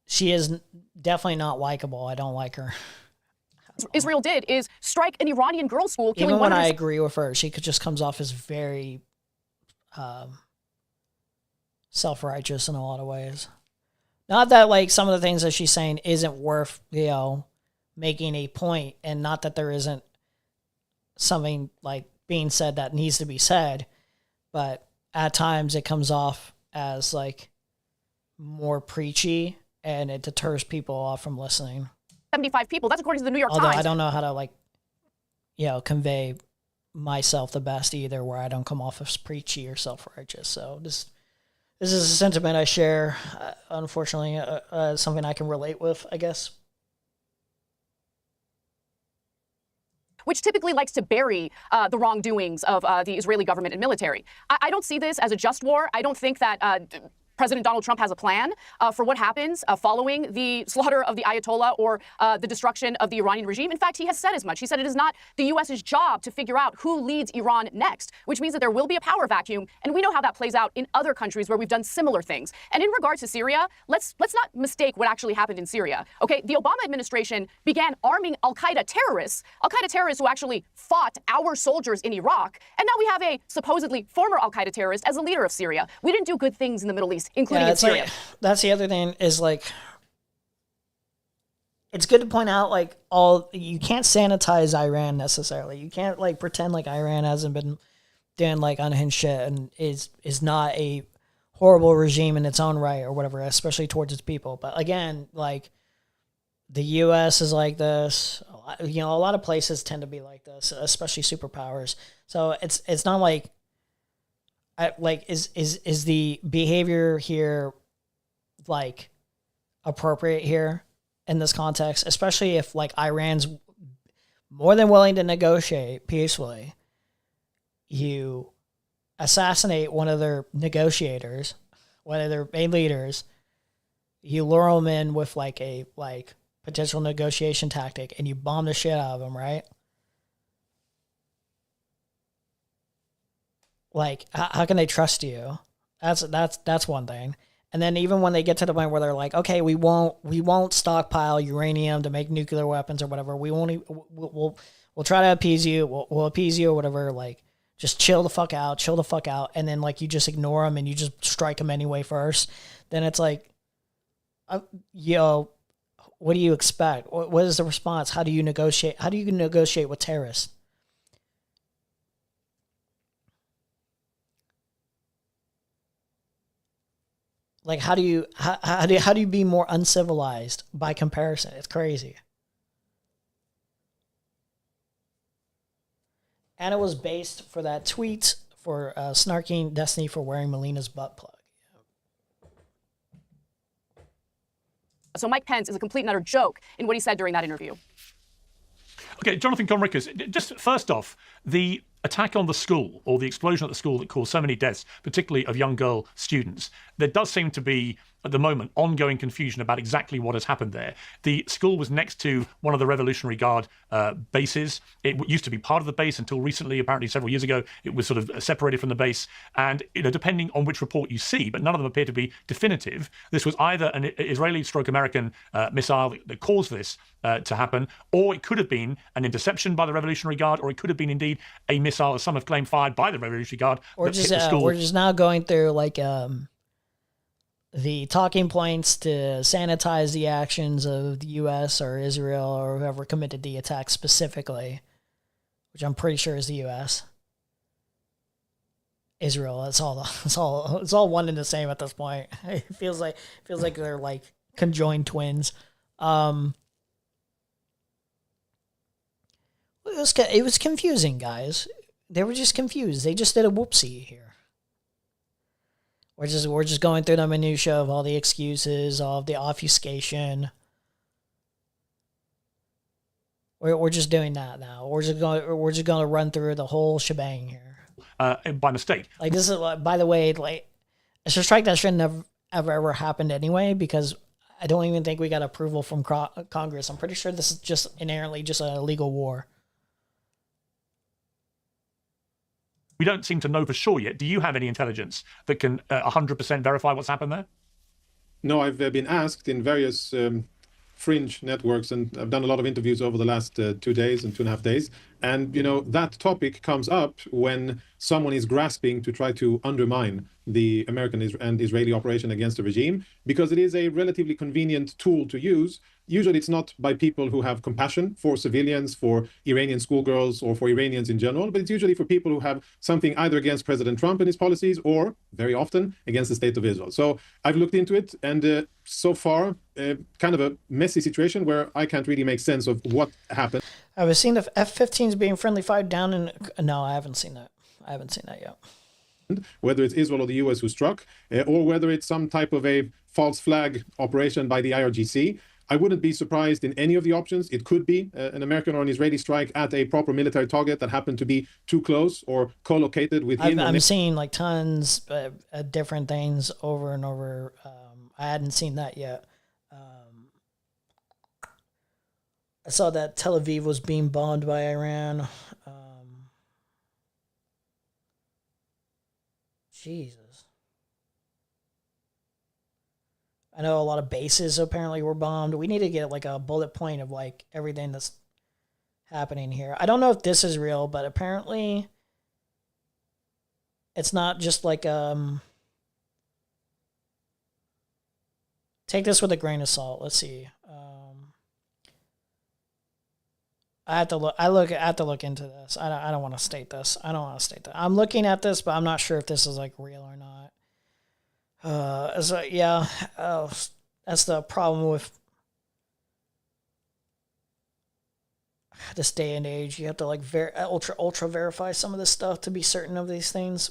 She is definitely not likable. I don't like her. Israel did is strike an Iranian girls' school, killing Even one when of I agree with her, she just comes off as very self-righteous in a lot of ways. Not that like some of the things that she's saying isn't worth, making a point, and not that there isn't something like being said that needs to be said, but at times it comes off as like more preachy, and it deters people off from listening. 75 people. That's according to the New York Although Times. I don't know how to convey myself the best either, where I don't come off as preachy or self-righteous. So this is a sentiment I share. Unfortunately, something I can relate with, I guess. Which typically likes to bury the wrongdoings of the Israeli government and military. I don't see this as a just war. I don't think that President Donald Trump has a plan for what happens following the slaughter of the Ayatollah or the destruction of the Iranian regime. In fact, he has said as much. He said it is not the U.S.'s job to figure out who leads Iran next, which means that there will be a power vacuum. And we know how that plays out in other countries where we've done similar things. And in regard to Syria, let's not mistake what actually happened in Syria. Okay, the Obama administration began arming al-Qaeda terrorists who actually fought our soldiers in Iraq. And now we have a supposedly former al-Qaeda terrorist as a leader of Syria. We didn't do good things in the Middle East, including in Syria. Like, that's the other thing is like, it's good to point out like you can't sanitize Iran necessarily. You can't like pretend like Iran hasn't been doing like unhinged shit and is not a horrible regime in its own right or whatever, especially towards its people. But again, like the U.S. is like this. A lot of places tend to be like this, especially superpowers. So it's not like. Is the behavior here like appropriate here in this context, especially if like Iran's more than willing to negotiate peacefully? You assassinate one of their negotiators, one of their main leaders, you lure them in with like a potential negotiation tactic, and you bomb the shit out of them, right? Like, how can they trust you? That's one thing. And then even when they get to the point where they're like, okay, we won't stockpile uranium to make nuclear weapons or whatever. We'll try to appease you. We'll appease you or whatever. Like, just chill the fuck out. And then like you just ignore them and you just strike them anyway first. Then it's like, what do you expect? What is the response? How do you negotiate? How do you negotiate with terrorists? Like, how do you be more uncivilized by comparison? It's crazy. And it was based for that tweet for snarking Destiny for wearing Melina's butt plug. So Mike Pence is a complete and utter joke in what he said during that interview. Okay, Jonathan Conricus, just first off, the attack on the school, or the explosion at the school that caused so many deaths, particularly of young girl students, there does seem to be, at the moment, ongoing confusion about exactly what has happened there. The school was next to one of the Revolutionary Guard bases. It used to be part of the base until recently, apparently several years ago, it was sort of separated from the base. And, depending on which report you see, but none of them appear to be definitive, this was either an Israeli/American missile that caused this to happen, or it could have been an interception by the Revolutionary Guard, or it could have been indeed a missile, as some have claimed, fired by the Revolutionary Guard. Or just we're just now going through like the talking points to sanitize the actions of the U.S. or Israel or whoever committed the attack specifically, which I'm pretty sure is the U.S. Israel. It's all one and the same at this point. It feels like they're like conjoined twins. It was confusing, guys. They were just confused. They just did a whoopsie here. We're just going through the minutia of all the excuses, all of the obfuscation. We're just doing that now. We're just going to run through the whole shebang here. By mistake. Like this is, by the way, like it's a strike that shouldn't have ever happened anyway, because I don't even think we got approval from Congress. I'm pretty sure this is just inherently just an illegal war. We don't seem to know for sure yet. Do you have any intelligence that can 100% verify what's happened there? No, I've been asked in various fringe networks, and I've done a lot of interviews over the last 2 days and 2.5 days. And, that topic comes up when someone is grasping to try to undermine the American and Israeli operation against the regime, because it is a relatively convenient tool to use. Usually it's not by people who have compassion for civilians, for Iranian schoolgirls, or for Iranians in general, but it's usually for people who have something either against President Trump and his policies, or very often against the state of Israel. So I've looked into it, and so far, kind of a messy situation where I can't really make sense of what happened. I've seen the F-15s being friendly fired down in... No, I haven't seen that. I haven't seen that yet. Whether it's Israel or the US who struck, or whether it's some type of a false flag operation by the IRGC. I wouldn't be surprised in any of the options. It could be an American or an Israeli strike at a proper military target that happened to be too close or co-located within... I'm seeing like tons of different things over and over. I hadn't seen that yet. I saw that Tel Aviv was being bombed by Iran. Jesus. I know a lot of bases apparently were bombed. We need to get like a bullet point of like everything that's happening here. I don't know if this is real, but apparently it's not just like take this with a grain of salt. Let's see. I have to look into this. I don't want to state this. I'm looking at this, but I'm not sure if this is like real or not. So yeah, that's the problem with this day and age. You have to like ultra verify some of this stuff to be certain of these things.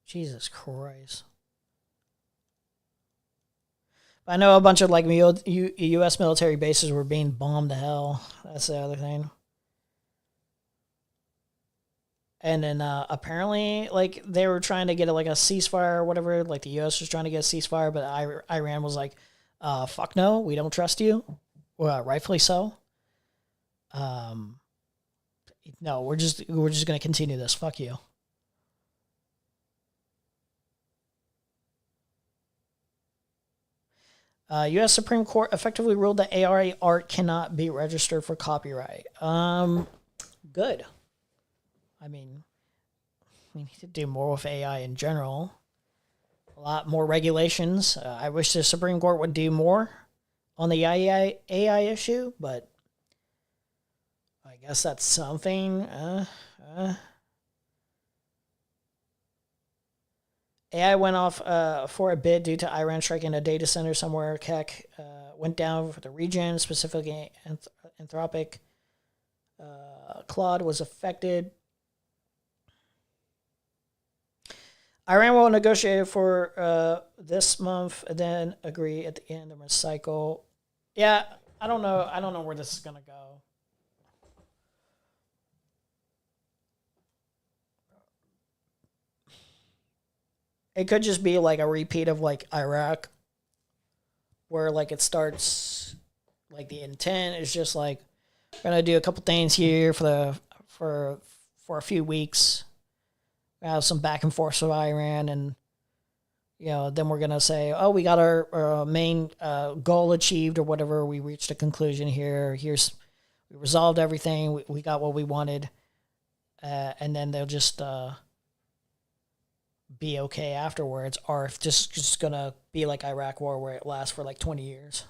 Jesus Christ. I know a bunch of like U.S. military bases were being bombed to hell. That's the other thing. And then apparently, like they were trying to get like a ceasefire or whatever. Like the U.S. was trying to get a ceasefire, but Iran was like, "Fuck no, we don't trust you." Well, rightfully so. No, we're just gonna continue this. Fuck you. U.S. Supreme Court effectively ruled that AI art cannot be registered for copyright. Good. I mean, we need to do more with AI in general. A lot more regulations. I wish the Supreme Court would do more on the AI issue, but I guess that's something. AI went off for a bid due to Iran striking a data center somewhere. Keck went down for the region, specifically Anthropic. Claude was affected. Iran will negotiate for this month and then agree at the end of the cycle. Yeah, I don't know. I don't know where this is going to go. It could just be like a repeat of like Iraq, where like it starts, like the intent is just like, we're gonna do a couple things here for a few weeks. We have some back and forth with Iran, and then we're gonna say, oh, we got our main goal achieved or whatever. We reached a conclusion here. We resolved everything. We got what we wanted, and then they'll just be okay afterwards, or if just gonna be like Iraq War where it lasts for like 20 years.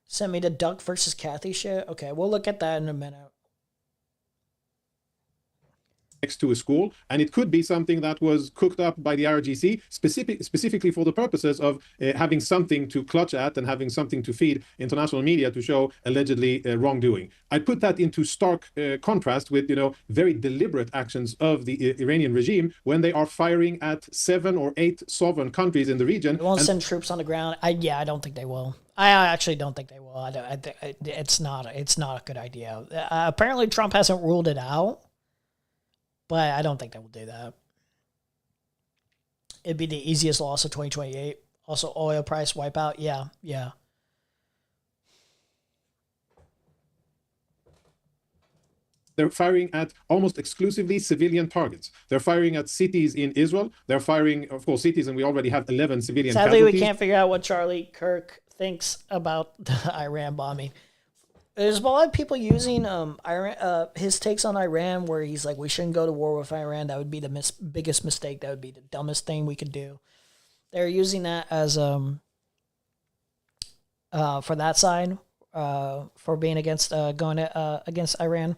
Send me the Duck versus Kathy shit. Okay, we'll look at that in a minute. Next to a school, and it could be something that was cooked up by the RGC specifically for the purposes of having something to clutch at and having something to feed international media to show allegedly wrongdoing. I put that into stark contrast with, very deliberate actions of the Iranian regime when they are firing at 7 or 8 sovereign countries in the region. They won't send troops on the ground. I don't think they will. I actually don't think they will. It's not a good idea. Apparently, Trump hasn't ruled it out. But I don't think they will do that. It'd be the easiest loss of 2028. Also, oil price wipeout. Yeah. They're firing at almost exclusively civilian targets. They're firing at cities in Israel. They're firing, of course, cities, and we already have 11 civilian Sadly, casualties. we can't figure out what Charlie Kirk thinks about the Iran bombing. There's a lot of people using Iran, his takes on Iran, where he's like, we shouldn't go to war with Iran. That would be the biggest mistake. That would be the dumbest thing we could do. They're using that as for that side, for being against going against Iran,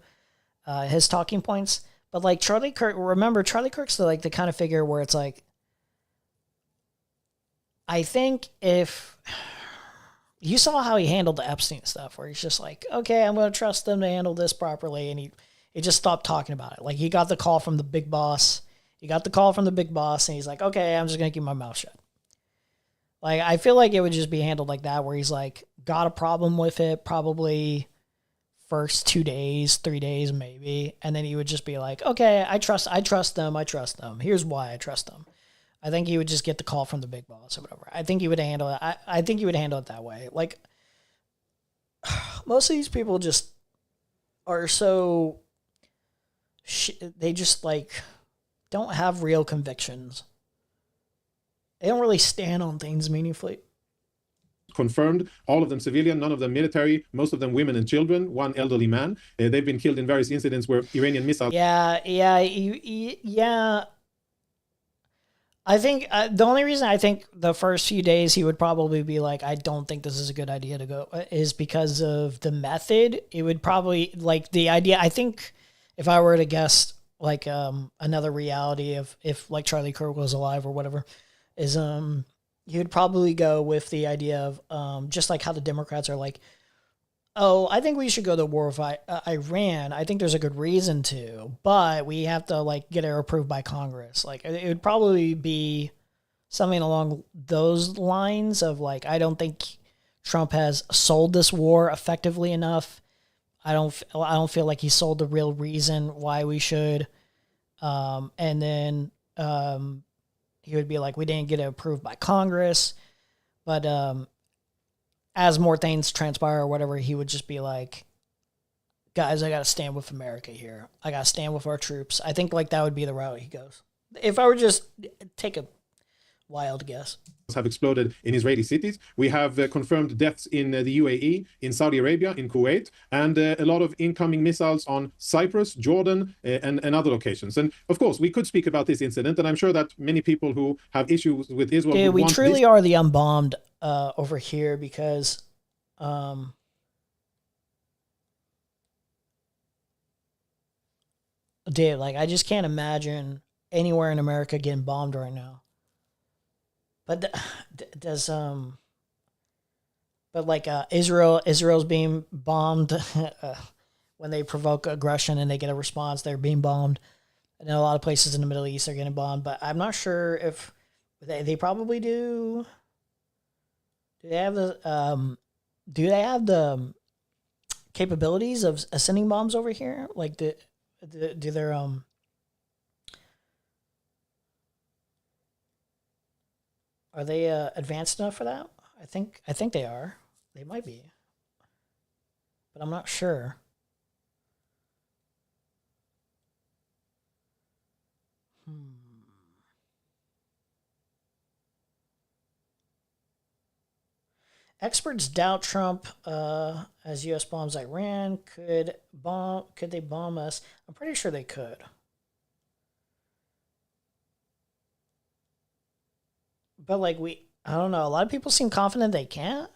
his talking points. But like Charlie Kirk, remember Charlie Kirk's the kind of figure where it's like, I think if. You saw how he handled the Epstein stuff, where he's just like, okay, I'm going to trust them to handle this properly. And he just stopped talking about it. Like, he got the call from the big boss. And he's like, okay, I'm just going to keep my mouth shut. Like, I feel like it would just be handled like that, where he's like, got a problem with it, probably first 2 days, 3 days, maybe. And then he would just be like, okay, I trust them. Here's why I trust them. I think he would just get the call from the big boss or whatever. I think he would handle it. I think he would handle it that way. Like, most of these people just are so... they just, don't have real convictions. They don't really stand on things meaningfully. Confirmed, all of them civilian, none of them military, most of them women and children, one elderly man. They've been killed in various incidents where Iranian missiles... Yeah. I think the only reason I think the first few days he would probably be like, I don't think this is a good idea to go, is because of the method. It would probably, the idea, I think if I were to guess, another reality of if Charlie Kirk was alive or whatever, is he would probably go with the idea of just like how the Democrats are like, oh, I think we should go to war with Iran. I think there's a good reason to, but we have to get it approved by Congress. It would probably be something along those lines of I don't think Trump has sold this war effectively enough. I don't feel like he sold the real reason why we should. And then he would be like, we didn't get it approved by Congress, but as more things transpire or whatever, he would just be like, guys, I got to stand with America here. I got to stand with our troops. I think that would be the route he goes. If I were just take a wild guess. Have exploded in Israeli cities. We have confirmed deaths in the UAE, in Saudi Arabia, in Kuwait, and a lot of incoming missiles on Cyprus, Jordan, and other locations. And of course, we could speak about this incident, and I'm sure that many people who have issues with Israel... Dude, we truly are the unbombed over here because... dude, I just can't imagine anywhere in America getting bombed right now. But Israel's being bombed when they provoke aggression and they get a response, they're being bombed. And in a lot of places in the Middle East are getting bombed, but I'm not sure if they probably do. Do they have the capabilities of sending bombs over here? Do their are they advanced enough for that? I think they are. They might be, but I'm not sure. Experts doubt Trump as U.S. bombs Iran. Could they bomb us? I'm pretty sure they could. But like I don't know. A lot of people seem confident they can't.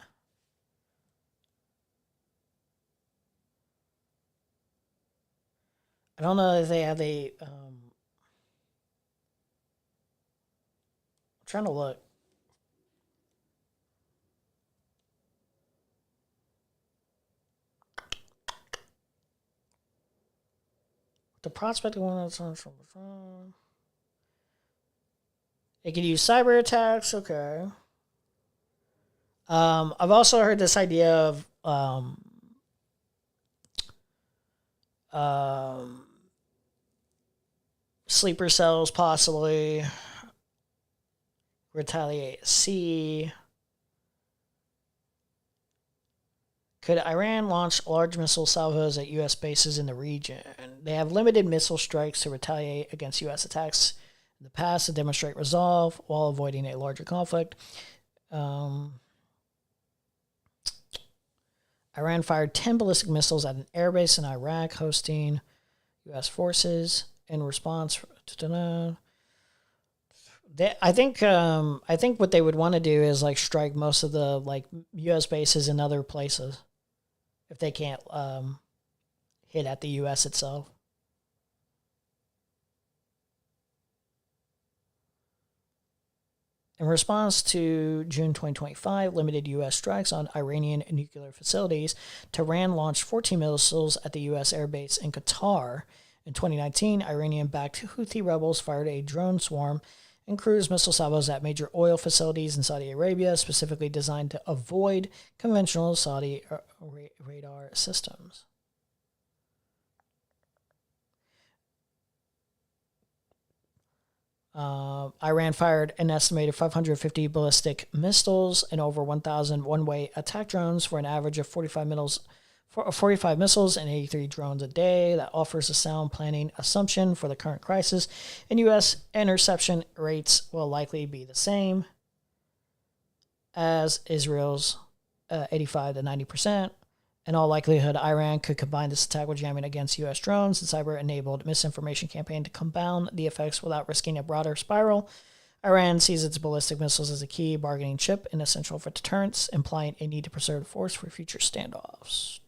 I don't know if they have I'm trying to look. The prospect of one that's on from the phone. It can use cyber attacks. Okay. I've also heard this idea of sleeper cells possibly retaliate. C. Could Iran launch large missile salvos at U.S. bases in the region? They have limited missile strikes to retaliate against U.S. attacks in the past to demonstrate resolve while avoiding a larger conflict. Iran fired 10 ballistic missiles at an airbase in Iraq hosting U.S. forces in response. I think what they would want to do is like strike most of the like U.S. bases in other places if they can't hit at the U.S. itself. In response to June 2025 limited U.S. strikes on Iranian nuclear facilities, Tehran launched 14 missiles at the U.S. airbase in Qatar. In 2019, Iranian-backed Houthi rebels fired a drone swarm and cruise missile salvos at major oil facilities in Saudi Arabia, specifically designed to avoid conventional Saudi radar systems. Iran fired an estimated 550 ballistic missiles and over 1,000 one-way attack drones for an average of 45 missiles and 83 drones a day. That offers a sound planning assumption for the current crisis, and U.S. interception rates will likely be the same as Israel's 85 to 90%. In all likelihood, Iran could combine this attack with jamming against U.S. drones and cyber-enabled misinformation campaign to compound the effects without risking a broader spiral. Iran sees its ballistic missiles as a key bargaining chip and essential for deterrence, implying a need to preserve force for future standoffs.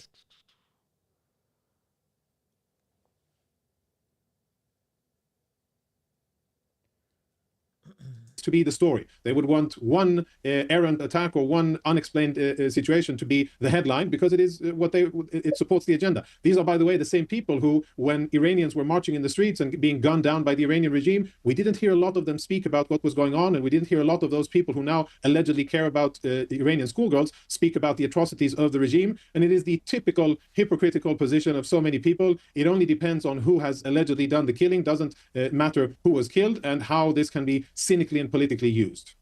To be the story. They would want one errant attack or one unexplained situation to be the headline because it is it supports the agenda. These are, by the way, the same people who, when Iranians were marching in the streets and being gunned down by the Iranian regime, we didn't hear a lot of them speak about what was going on, and we didn't hear a lot of those people who now allegedly care about the Iranian schoolgirls speak about the atrocities of the regime. And it is the typical hypocritical position of so many people. It only depends on who has allegedly done the killing. Doesn't matter who was killed, and how this can be cynically and politically used.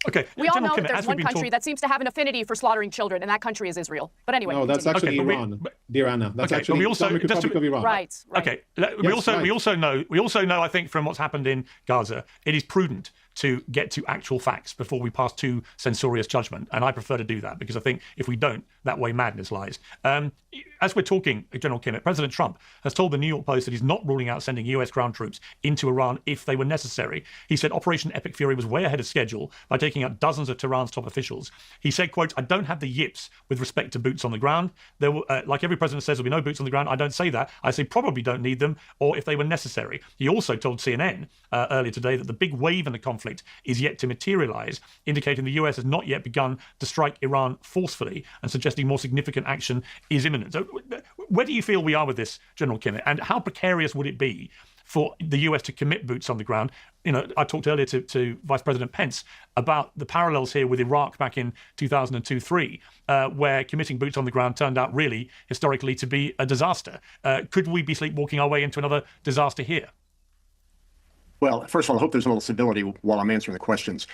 Okay. We all know that there's one country that seems to have an affinity for slaughtering children, and that country is Israel. But anyway, no, that's actually Iran, dear Anna. That's actually the Islamic Republic of Iran. Right. Okay. We also know. I think from what's happened in Gaza, it is prudent to get to actual facts before we pass too censorious judgment, and I prefer to do that because I think if we don't, that way madness lies. As we're talking, General Kimmett, President Trump has told the New York Post that he's not ruling out sending US ground troops into Iran if they were necessary. He said Operation Epic Fury was way ahead of schedule by taking out dozens of Tehran's top officials. He said, quote, "I don't have the yips with respect to boots on the ground. There will, like every president says, there'll be no boots on the ground. I don't say that. I say probably don't need them, or if they were necessary." He also told CNN earlier today that the big wave in the conflict is yet to materialize, indicating the US has not yet begun to strike Iran forcefully and suggesting more significant action is imminent. So where do you feel we are with this, General Kimmett, and how precarious would it be for the US to commit boots on the ground? You know, I talked earlier to Vice President Pence about the parallels here with Iraq back in 2002-03, where committing boots on the ground turned out really, historically, to be a disaster. Could we be sleepwalking our way into another disaster here? Well, first of all, I hope there's a little stability while I'm answering the questions.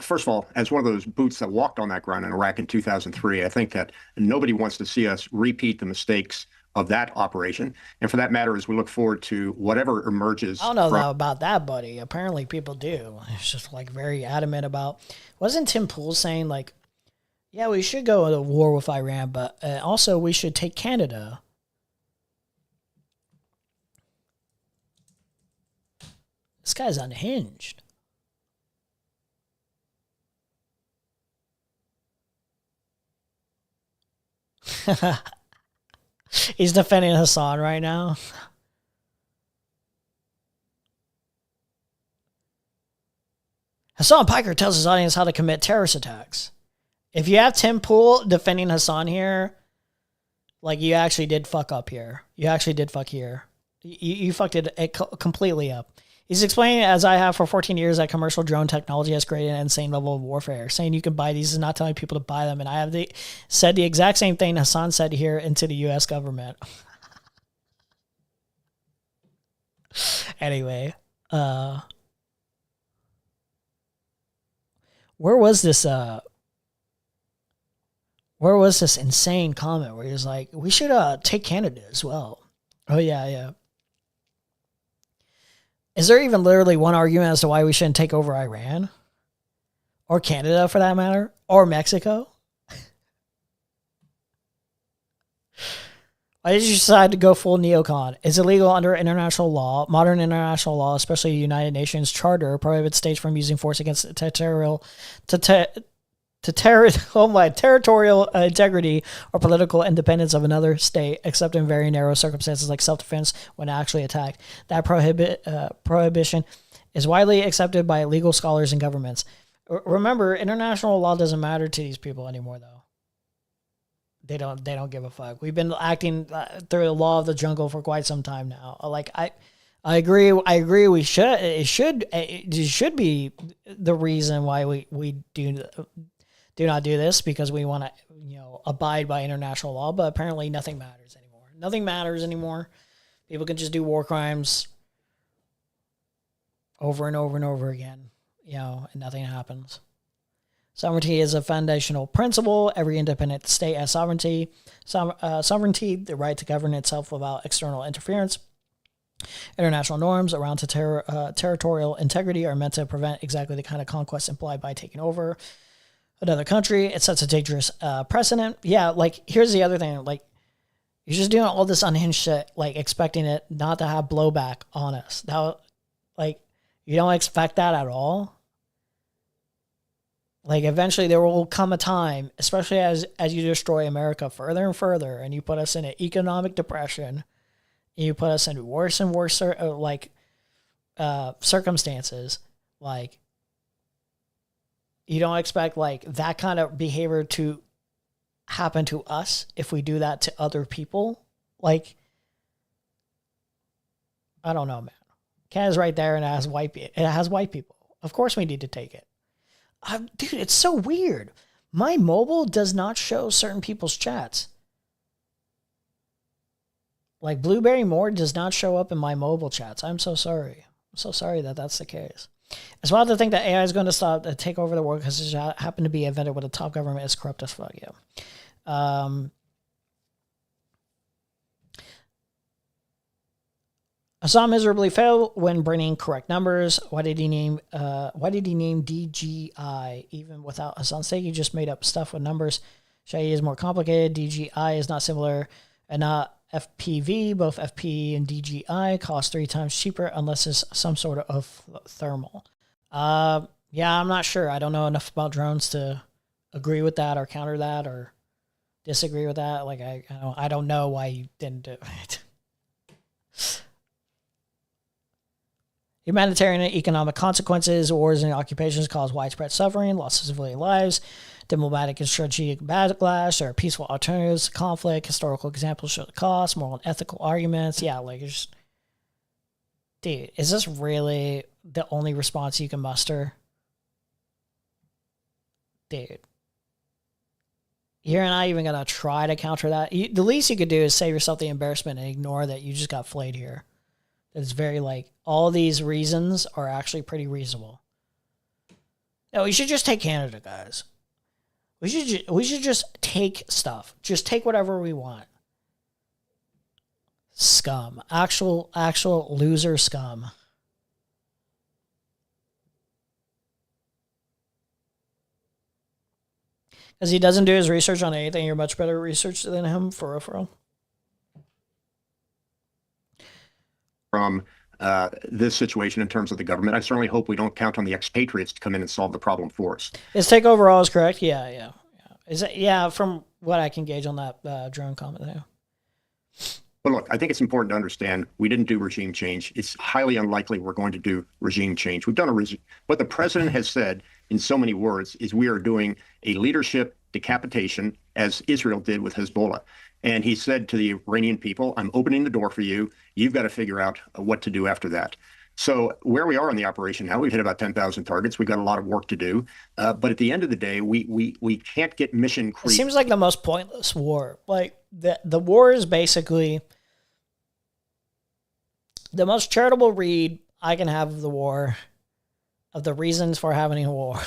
First of all, as one of those boots that walked on that ground in Iraq in 2003, I think that nobody wants to see us repeat the mistakes of that operation. And for that matter, as we look forward to whatever emerges. I don't know about that, buddy. Apparently people do. It's just like very adamant about. Wasn't Tim Pool saying like, yeah, we should go to war with Iran, but also we should take Canada. This guy's unhinged. He's defending Hassan right now. Hassan Piker tells his audience how to commit terrorist attacks. If you have Tim Pool defending Hassan here, like, you actually did fuck up here. You actually did fuck here. You fucked it completely up. He's explaining, as I have for 14 years, that commercial drone technology has created an insane level of warfare. Saying you can buy these is not telling people to buy them. And I have said the exact same thing Hassan said here into the U.S. government. Anyway, where was this insane comment where he was like, we should take Canada as well? Oh, yeah. Is there even literally one argument as to why we shouldn't take over Iran? Or Canada, for that matter? Or Mexico? Why did you decide to go full neocon? It's illegal under international law. Modern international law, especially the United Nations Charter, prohibits states from using force against territorial integrity or political independence of another state, except in very narrow circumstances like self-defense when actually attacked. That prohibition is widely accepted by legal scholars and governments. Remember, international law doesn't matter to these people anymore, though. They don't give a fuck. We've been acting through the law of the jungle for quite some time now. Like, I agree. It should be the reason why we do not do this, because we want to, abide by international law. But apparently nothing matters anymore. Nothing matters anymore. People can just do war crimes over and over and over again, and nothing happens. Sovereignty is a foundational principle. Every independent state has sovereignty. Sovereignty, the right to govern itself without external interference. International norms around territorial integrity are meant to prevent exactly the kind of conquest implied by taking over another country. It sets a dangerous precedent. Yeah, like, here's the other thing. Like, you're just doing all this unhinged shit, like, expecting it not to have blowback on us. Now, like, you don't expect that at all. Like, eventually there will come a time, especially as you destroy America further and further, and you put us in an economic depression, and you put us in worse and worse, circumstances. Like, you don't expect, like, that kind of behavior to happen to us if we do that to other people. Like, I don't know, man. Canada's right there, and it has white people. Of course we need to take it. Dude, it's so weird. My mobile does not show certain people's chats. Like, Blueberry More does not show up in my mobile chats. I'm so sorry. I'm so sorry that that's the case. It's wild to think that AI is going to take over the world because it happened to be invented with a top government is corrupt as fuck. Yeah. Assam miserably failed when bringing correct numbers. Why did he name DGI? Even without Hassan's sake, he just made up stuff with numbers. Shahi is more complicated. DGI is not similar and not FPV. Both FP and DGI cost 3 times cheaper unless it's some sort of thermal. Yeah, I'm not sure. I don't know enough about drones to agree with that or counter that or disagree with that. Like, I don't know why you didn't do it. Humanitarian and economic consequences, wars and occupations cause widespread suffering, loss of civilian lives, diplomatic and strategic backlash, or peaceful alternatives to conflict, historical examples show the cost, moral and ethical arguments. Yeah, like, it's, dude, is this really the only response you can muster? Dude. You're not even going to try to counter that. The least you could do is save yourself the embarrassment and ignore that you just got flayed here. It's very, like, all these reasons are actually pretty reasonable. No, we should just take Canada, guys. We should just take stuff. Just take whatever we want. Scum. Actual loser scum. Because he doesn't do his research on anything. You're much better research than him, for real. From this situation in terms of the government, I certainly hope we don't count on the expatriates to come in and solve the problem for us. His take overall is correct. Yeah. Is it? Yeah, from what I can gauge on that drone comment there. But look, I think it's important to understand we didn't do regime change. It's highly unlikely we're going to do regime change. We've done what the president has said in so many words is we are doing a leadership decapitation, as Israel did with Hezbollah. And he said to the Iranian people, I'm opening the door for you. You've got to figure out what to do after that. So where we are in the operation now, we've hit about 10,000 targets. We've got a lot of work to do. But at the end of the day, we can't get mission creep. It seems like the most pointless war. Like the war is basically the most charitable read I can have of the war, of the reasons for having a war.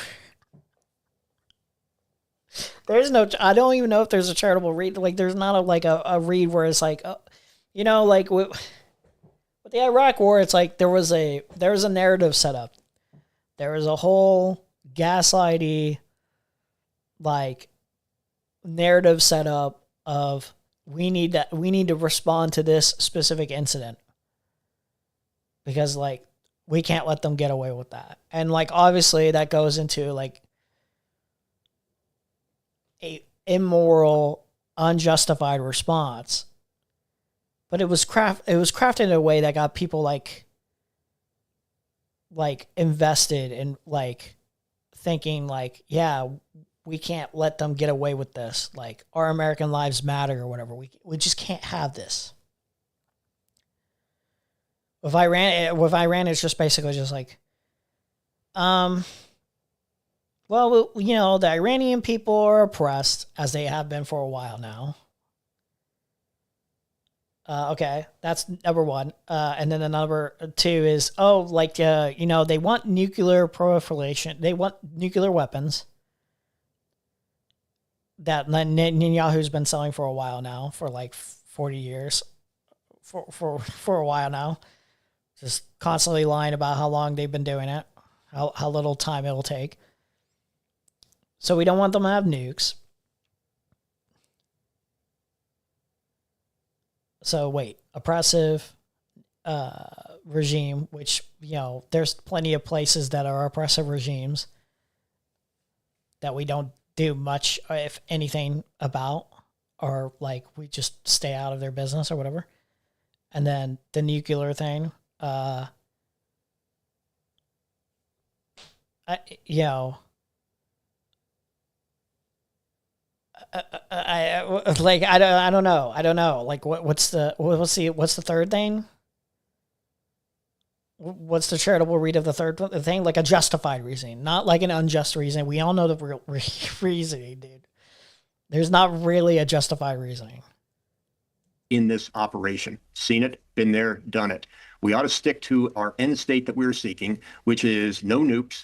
There's no, I don't even know if there's a charitable read. Like, there's not a read where it's like, you know, like with the Iraq war, it's like there was a narrative set up. There was a whole gaslighty, like, narrative set up of we need to respond to this specific incident. Because, like, we can't let them get away with that. And, like, obviously that goes into, like, a immoral, unjustified response. But it was crafted in a way that got people, like invested in, like, thinking, like, yeah, we can't let them get away with this. Like, our American lives matter or whatever. We just can't have this. With Iran, it's just basically just like, well, you know, the Iranian people are oppressed, as they have been for a while now. Okay, that's number one. And then the number two is, you know, they want nuclear proliferation. They want nuclear weapons that Netanyahu's been selling for a while now, for like 40 years, for a while now. Just constantly lying about how long they've been doing it, how little time it'll take. So we don't want them to have nukes. So wait, oppressive regime, which, you know, there's plenty of places that are oppressive regimes that we don't do much, if anything, about, or like we just stay out of their business or whatever. And then the nuclear thing. I don't know. Like, what's the third thing? What's the charitable read of the third thing? Like a justified reasoning, not like an unjust reasoning. We all know the real reasoning, dude. There's not really a justified reasoning in this operation. Seen it, been there, done it. We ought to stick to our end state that we're seeking, which is no nukes,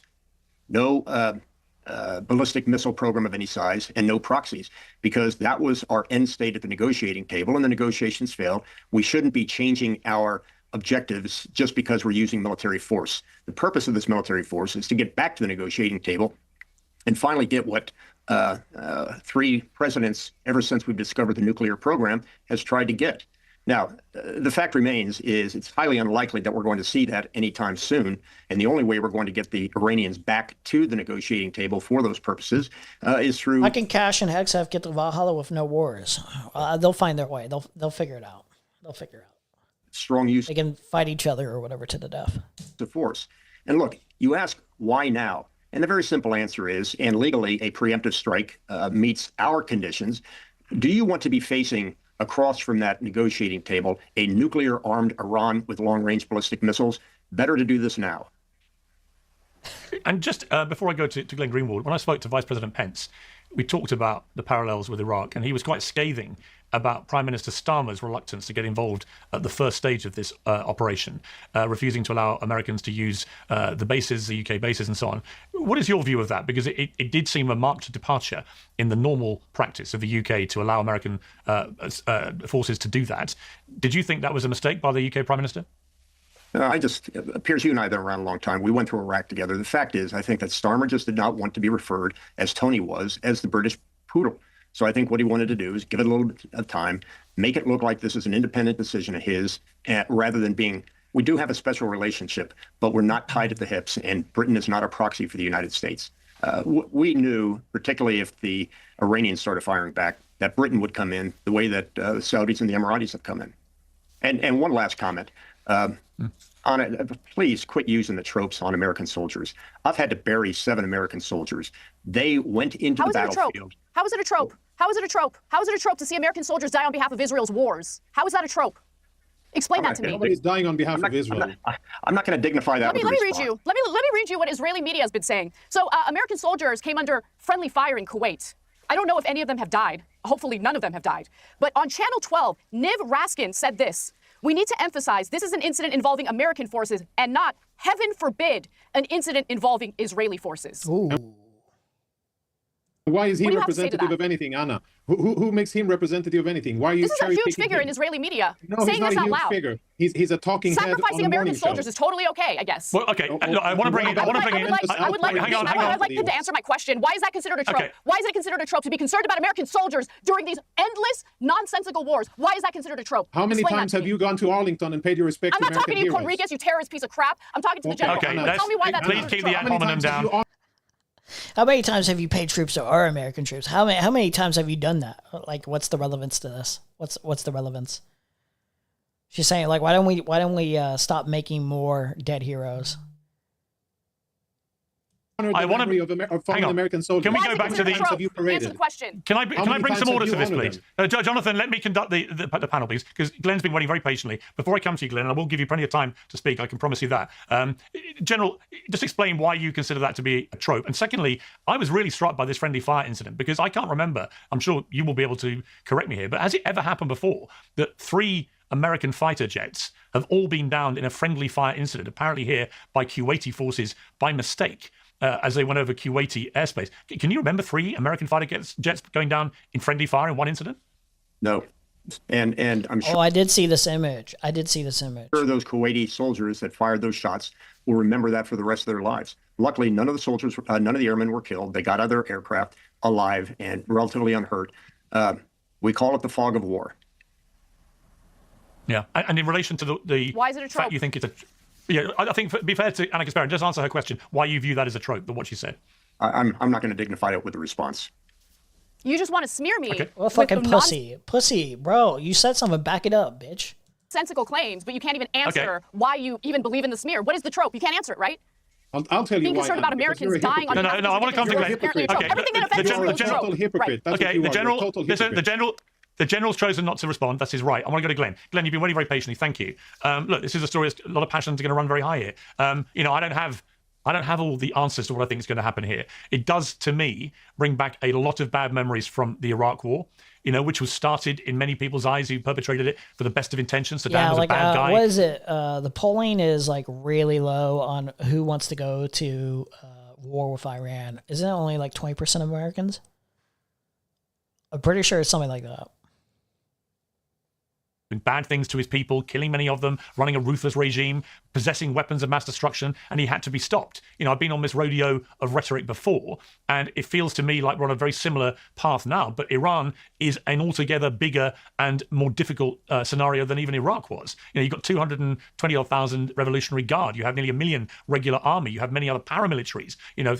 no ballistic missile program of any size, and no proxies, because that was our end state at the negotiating table, and the negotiations failed. We shouldn't be changing our objectives just because we're using military force. The purpose of this military force is to get back to the negotiating table and finally get what three presidents, ever since we've discovered the nuclear program, has tried to get. Now, the fact remains is it's highly unlikely that we're going to see that anytime soon. And the only way we're going to get the Iranians back to the negotiating table for those purposes is through... I can Cash and Hexaf get to Valhalla with no wars. They'll find their way. They'll figure it out. They'll figure it out. Strong use... They can fight each other or whatever to the death. ...of force. And look, you ask, why now? And the very simple answer is, and legally a preemptive strike meets our conditions, do you want to be facing... across from that negotiating table, a nuclear-armed Iran with long-range ballistic missiles? Better to do this now. And just before I go to Glenn Greenwald, when I spoke to Vice President Pence, we talked about the parallels with Iraq, and he was quite scathing about Prime Minister Starmer's reluctance to get involved at the first stage of this operation, refusing to allow Americans to use the bases, the UK bases and so on. What is your view of that? Because it did seem a marked departure in the normal practice of the UK to allow American forces to do that. Did you think that was a mistake by the UK Prime Minister? It appears you and I have been around a long time. We went through Iraq together. The fact is, I think that Starmer just did not want to be referred, as Tony was, as the British poodle. So I think what he wanted to do is give it a little bit of time, make it look like this is an independent decision of his, rather than being, we do have a special relationship, but we're not tied at the hips, and Britain is not a proxy for the United States. We knew, particularly if the Iranians started firing back, that Britain would come in the way that the Saudis and the Emiratis have come in. And one last comment. Anna, please quit using the tropes on American soldiers. I've had to bury 7 American soldiers. They went into the battlefield. How is it a trope? How is it a trope? How is it a trope to see American soldiers die on behalf of Israel's wars? How is that a trope? Explain that to me. Nobody's dying on behalf of Israel. I'm not going to dignify that. Let me read you. Let me read you what Israeli media has been saying. So American soldiers came under friendly fire in Kuwait. I don't know if any of them have died. Hopefully none of them have died. But on Channel 12, Niv Raskin said this. We need to emphasize this is an incident involving American forces and not, heaven forbid, an incident involving Israeli forces. Ooh. Why is he representative of anything, Anna? Who makes him representative of anything? Why are you This is a huge figure in Israeli media. No, saying he's not this a out huge loud. figure. He's a talking head on Sacrificing a American morning soldiers show. is totally okay, I guess. Well, okay. Look, I want to bring in. I would like him to answer my question. Why is that considered a trope? Okay. Why is it considered a trope to be concerned about American soldiers during these endless, nonsensical wars? Why is that considered a trope? How many Explain times that to have me. you gone to Arlington and paid your respects I'm to not American talking to you, heroes? Conriquez, you terrorist piece of crap. I'm talking to the general. Tell me why that's please keep the ad hominem down. How many times have you paid troops to our American troops? How many times have you done that? Like, what's the relevance to this? What's the relevance? She's saying, like, why don't we stop making more dead heroes? I want to hang on. American soldiers. Can we go back to the Answer the question. Can I bring some order to this, please? Jonathan, let me conduct the panel, please, because Glenn's been waiting very patiently. Before I come to you, Glenn, and I will give you plenty of time to speak, I can promise you that. General, just explain why you consider that to be a trope. And secondly, I was really struck by this friendly fire incident, because I can't remember, I'm sure you will be able to correct me here, but has it ever happened before that 3 American fighter jets have all been downed in a friendly fire incident, apparently here by Kuwaiti forces by mistake? As they went over Kuwaiti airspace. Can you remember 3 American fighter jets going down in friendly fire in one incident? No. And I'm sure. Oh, I did see this image. Sure, those Kuwaiti soldiers that fired those shots will remember that for the rest of their lives. Luckily, none of the soldiers, none of the airmen were killed. They got out of their aircraft alive and relatively unhurt. We call it the fog of war. Yeah. And in relation to the why is it a trope? fact you think it's a... Yeah, I think, be fair to Anna Kasparian, just answer her question, why you view that as a trope, what she said. I'm not going to dignify it with a response. You just want to smear me. Okay. Well, fucking pussy, bro. You said something. Back it up, bitch. Nonsensical claims, but you can't even answer why you even believe in the smear. What is the trope? You can't answer it, right? I'll tell you Being why. concerned about Americans dying on No, I want to come to Glenn. Everything that affects you is a total trope. hypocrite. That's Okay, what you are. the general's chosen not to respond. That's his right. I want to go to Glenn. Glenn, you've been waiting very patiently. Thank you. Look, this is a story. A lot of passions are going to run very high here. I don't have all the answers to what I think is going to happen here. It does, to me, bring back a lot of bad memories from the Iraq War, which was started in many people's eyes who perpetrated it for the best of intentions. Saddam was a bad guy. What is it? The polling is like really low on who wants to go to war with Iran. Isn't it only like 20% of Americans? I'm pretty sure it's something like that. Bad things to his people, killing many of them, running a ruthless regime, possessing weapons of mass destruction, and he had to be stopped. I've been on this rodeo of rhetoric before, and it feels to me like we're on a very similar path now, but Iran is an altogether bigger and more difficult scenario than even Iraq was. You've got 220,000 Revolutionary Guard, you have nearly 1 million regular army, you have many other paramilitaries,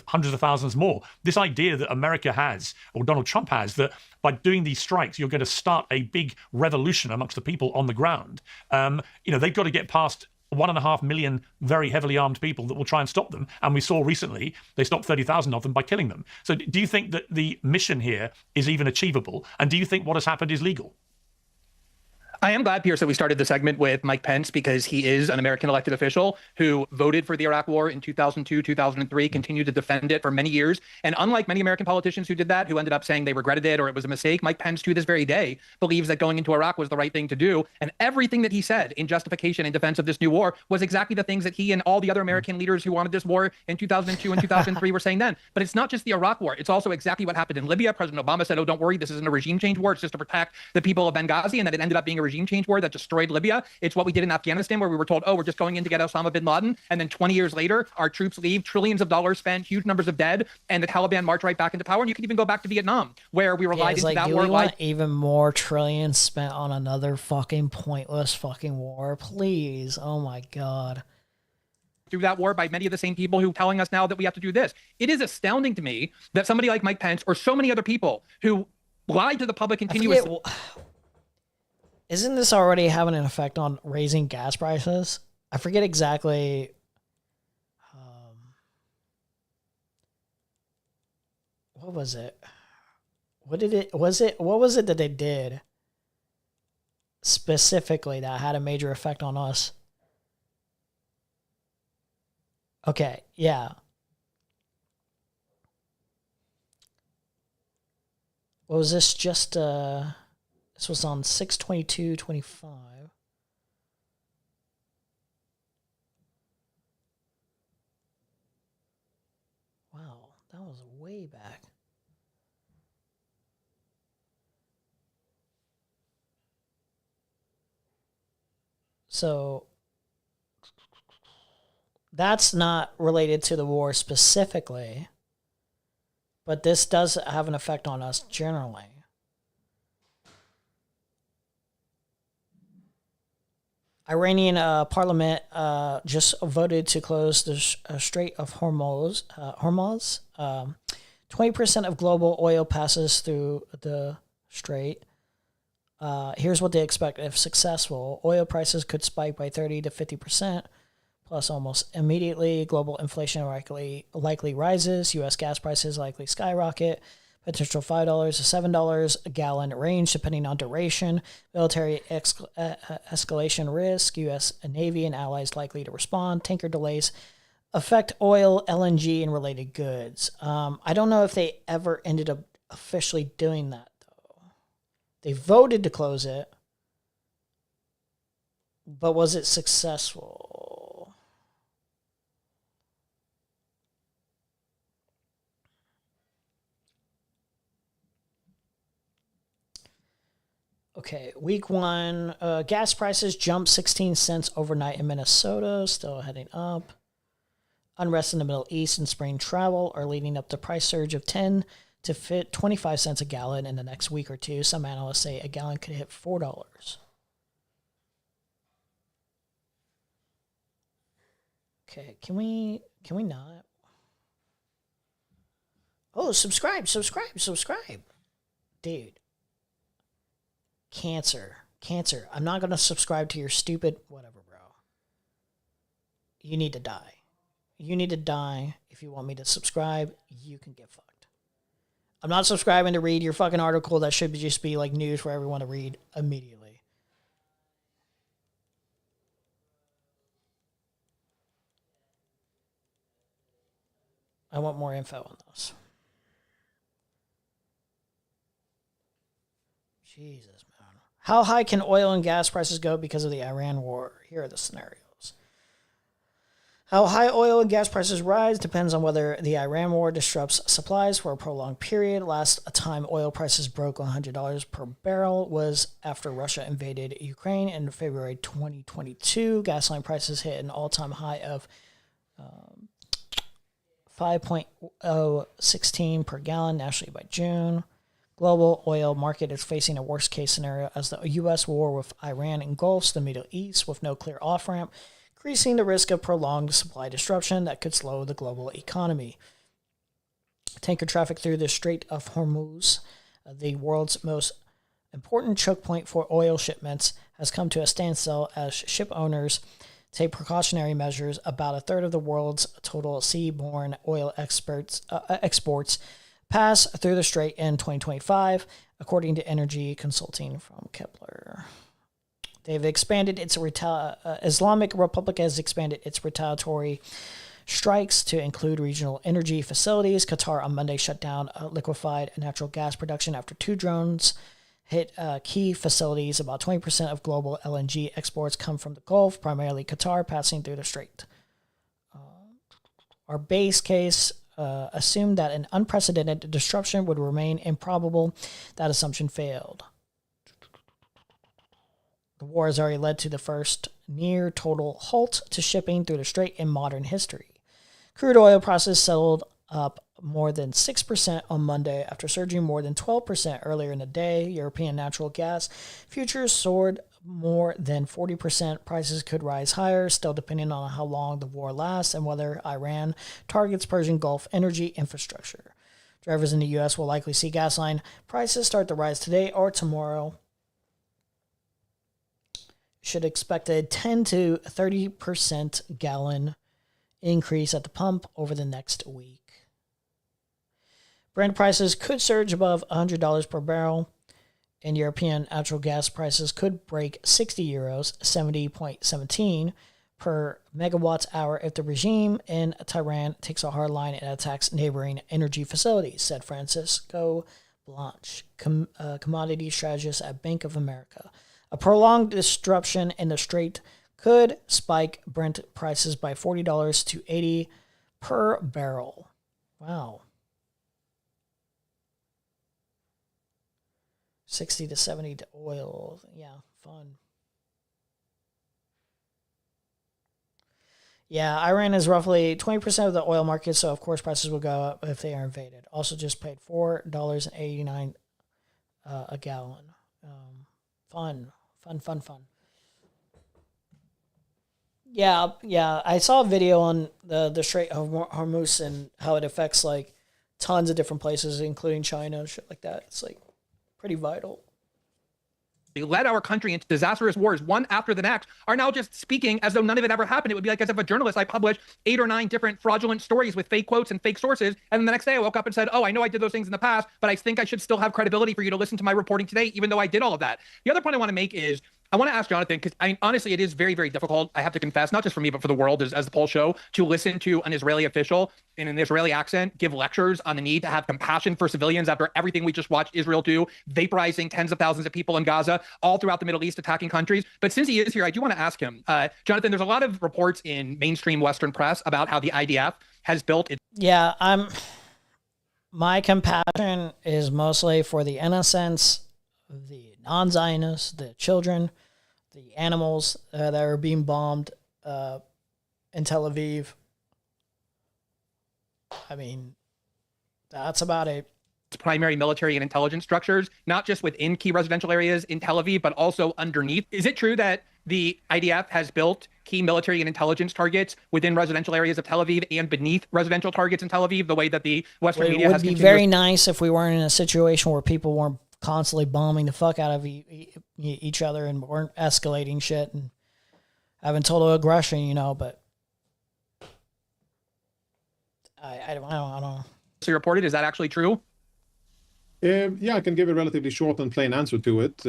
hundreds of thousands more. This idea that America has, or Donald Trump has, that by doing these strikes, you're going to start a big revolution amongst the people on the ground. They've got to get past 1.5 million very heavily armed people that will try and stop them. And we saw recently they stopped 30,000 of them by killing them. So do you think that the mission here is even achievable? And do you think what has happened is legal? I am glad, Pierce, that we started the segment with Mike Pence, because he is an American elected official who voted for the Iraq War in 2002, 2003, continued to defend it for many years. And unlike many American politicians who did that, who ended up saying they regretted it or it was a mistake, Mike Pence, to this very day, believes that going into Iraq was the right thing to do. And everything that he said in justification and defense of this new war was exactly the things that he and all the other American leaders who wanted this war in 2002 and 2003 were saying then. But it's not just the Iraq War. It's also exactly what happened in Libya. President Obama said, oh, don't worry, this isn't a regime change war. It's just to protect the people of Benghazi, and that it ended up being a regime change war that destroyed Libya. It's what we did in Afghanistan, where we were told, oh, we're just going in to get Osama bin Laden. And then 20 years later, our troops leave, trillions of dollars spent, huge numbers of dead, and the Taliban march right back into power. And you can even go back to Vietnam, where we relied into that war. Do we want even more trillions spent on another fucking pointless fucking war? Please. Oh my God. through that war by many of the same people who are telling us now that we have to do this. It is astounding to me that somebody like Mike Pence or so many other people who lied to the public continuously. Isn't this already having an effect on raising gas prices? I forget exactly. What was it? What was it that they did specifically that had a major effect on us? Okay, yeah. What was this? Just this was on 6/22/25. Wow, that was way back. So that's not related to the war specifically, but this does have an effect on us generally. Iranian parliament just voted to close the Strait of Hormuz. 20% of global oil passes through the strait. Here's what they expect if successful. Oil prices could spike by 30 to 50%, plus almost immediately. Global inflation likely rises. U.S. gas prices likely skyrocket. Potential $5 to $7 a gallon range depending on duration. Military escalation risk. U.S. Navy and allies likely to respond. Tanker delays affect oil, LNG, and related goods. I don't know if they ever ended up officially doing that. They voted to close it, but was it successful? Okay, week one, gas prices jumped 16 cents overnight in Minnesota, still heading up. Unrest in the Middle East and spring travel are leading up to price surge of 10 to fit 25 cents a gallon in the next week or two. Some analysts say a gallon could hit $4. Okay, can we not? Oh, subscribe. Dude. Cancer. I'm not going to subscribe to your stupid whatever, bro. You need to die. If you want me to subscribe, you can get fucked. I'm not subscribing to read your fucking article that should just be like news for everyone to read immediately. I want more info on this. Jesus, man. How high can oil and gas prices go because of the Iran war? Here are the scenarios. How high oil and gas prices rise depends on whether the Iran war disrupts supplies for a prolonged period. Last time oil prices broke $100 per barrel was after Russia invaded Ukraine in February 2022. Gasoline prices hit an all-time high of 5.016 per gallon nationally by June. Global oil market is facing a worst-case scenario as the U.S. war with Iran engulfs the Middle East with no clear off-ramp, increasing the risk of prolonged supply disruption that could slow the global economy. Tanker traffic through the Strait of Hormuz, the world's most important choke point for oil shipments, has come to a standstill as ship owners take precautionary measures. About a third of the world's total seaborne oil exports pass through the strait in 2025, according to energy consulting from Kepler. They've expanded its Islamic Republic has expanded its retaliatory strikes to include regional energy facilities. Qatar on Monday shut down liquefied natural gas production after 2 drones hit key facilities. About 20% of global LNG exports come from the Gulf, primarily Qatar, passing through the strait. Our base case assumed that an unprecedented disruption would remain improbable. That assumption failed. The war has already led to the first near total halt to shipping through the strait in modern history. Crude oil prices settled up more than 6% on Monday after surging more than 12% earlier in the day. European natural gas futures soared more than 40%. Prices could rise higher, still depending on how long the war lasts and whether Iran targets Persian Gulf energy infrastructure. Drivers in the U.S. will likely see gasoline prices start to rise today or tomorrow. Should expect a 10 to 30% gallon increase at the pump over the next week. Brent prices could surge above $100 per barrel, and European natural gas prices could break 60 euros, 70.17 per megawatt hour if the regime in Tehran takes a hard line and attacks neighboring energy facilities, said Francisco Blanche, commodity strategist at Bank of America. A prolonged disruption in the strait could spike Brent prices by $40 to $80 per barrel. Wow. 60 to 70 to oil. Yeah, fun. Yeah, Iran is roughly 20% of the oil market, so of course prices will go up if they are invaded. Also just paid $4.89 a gallon. Fun. Yeah, I saw a video on the Strait of Hormuz and how it affects like tons of different places, including China, shit like that. It's like pretty vital. They led our country into disastrous wars, one after the next, are now just speaking as though none of it ever happened. It would be like as if a journalist, I published 8 or 9 different fraudulent stories with fake quotes and fake sources, and then the next day I wook up and said, oh, I know I did those things in the past, but I think I should still have credibility for you to listen to my reporting today, even though I did all of that. The other point I want to make is, I want to ask Jonathan, because honestly, it is very, very difficult, I have to confess, not just for me, but for the world, as the polls show, to listen to an Israeli official in an Israeli accent give lectures on the need to have compassion for civilians after everything we just watched Israel do, vaporizing tens of thousands of people in Gaza, all throughout the Middle East, attacking countries. But since he is here, I do want to ask him, Jonathan, there's a lot of reports in mainstream Western press about how the IDF has built its... Yeah, my compassion is mostly for the innocents, the non-Zionists, the children, the animals that are being bombed in Tel Aviv. I mean, that's about it. Primary military and intelligence structures, not just within key residential areas in Tel Aviv, but also underneath. Is it true that the IDF has built key military and intelligence targets within residential areas of Tel Aviv and beneath residential targets in Tel Aviv, the way that the Western media has continued? It would be very nice if we weren't in a situation where people weren't constantly bombing the fuck out of each other and weren't escalating shit and having total aggression, you know, but I don't know. So you reported, is that actually true? Yeah, I can give a relatively short and plain answer to it.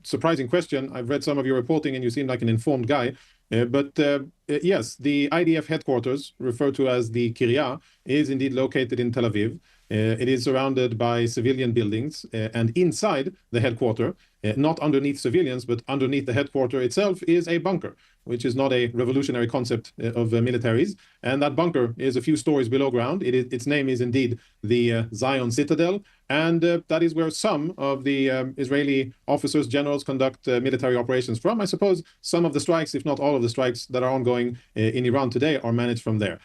Surprising question. I've read some of your reporting and you seem like an informed guy. But yes, the IDF headquarters, referred to as the Kiryat, is indeed located in Tel Aviv. It is surrounded by civilian buildings, and inside the headquarters, not underneath civilians, but underneath the headquarters itself, is a bunker, which is not a revolutionary concept of militaries. And that bunker is a few stories below ground. Its name is indeed the Zion Citadel, and that is where some of the Israeli officers, generals conduct military operations from. I suppose some of the strikes, if not all of the strikes that are ongoing in Iran today, are managed from there.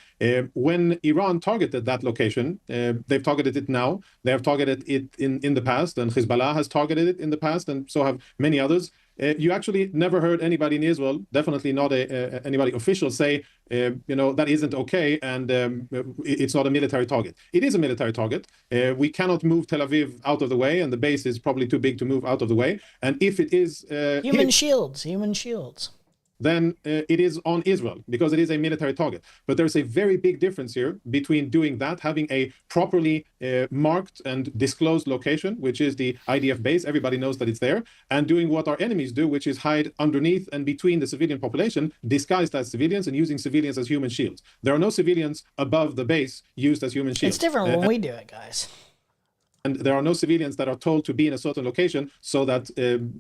When Iran targeted that location, they've targeted it now. They have targeted it in the past, and Hezbollah has targeted it in the past, and so have many others. You actually never heard anybody in Israel, definitely not anybody official, say, that isn't okay and it's not a military target. It is a military target. We cannot move Tel Aviv out of the way, and the base is probably too big to move out of the way. And if it is... Human shields. Then it is on Israel, because it is a military target. But there's a very big difference here between doing that, having a properly marked and disclosed location, which is the IDF base, everybody knows that it's there, and doing what our enemies do, which is hide underneath and between the civilian population, disguised as civilians and using civilians as human shields. There are no civilians above the base used as human shields. It's different when we do it, guys. And there are no civilians that are told to be in a certain location so that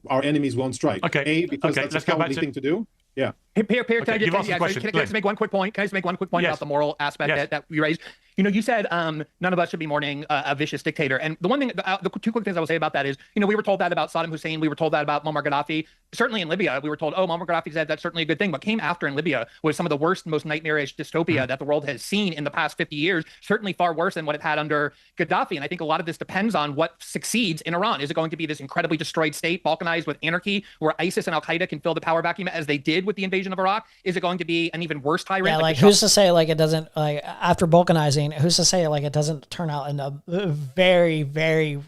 our enemies won't strike. Okay. Because that's a cowardly thing to do. Yeah. Can I just make one quick point? Can I just make one quick point about the moral aspect that we raised? You said none of us should be mourning a vicious dictator. And the one thing, the two quick things I will say about that is, we were told that about Saddam Hussein. We were told that about Muammar Gaddafi. Certainly in Libya, we were told, oh, Muammar Gaddafi said that's certainly a good thing. What came after in Libya was some of the worst, most nightmarish dystopia that the world has seen in the past 50 years, certainly far worse than what it had under Gaddafi. And I think a lot of this depends on what succeeds in Iran. Is it going to be this incredibly destroyed state, balkanized with anarchy, where ISIS and Al-Qaeda can fill the power vacuum as they did with the invasion of Iraq? Is it going to be an even worse tyrant? Yeah, like who's to say like it doesn't, like after balkanizing, who's to say like it doesn't turn out in a very, very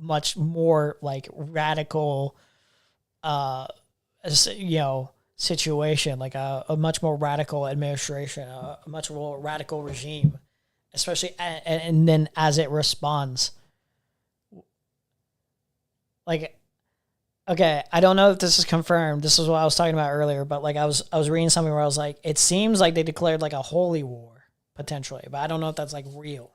much more like radical situation, like a much more radical administration, a much more radical regime, especially and then as it responds. Like, okay, I don't know if this is confirmed. This is what I was talking about earlier, but like I was reading something where I was like, it seems like they declared like a holy war potentially, but I don't know if that's like real.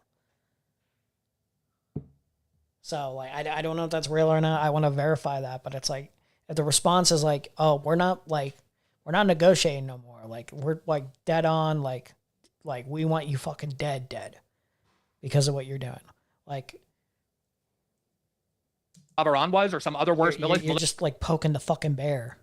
So like I don't know if that's real or not. I want to verify that, but it's like if the response is like, oh, we're not negotiating no more. Like we're like dead on, like we want you fucking dead because of what you're doing. Like Iran was, or some other worse military. You're just like poking the fucking bear.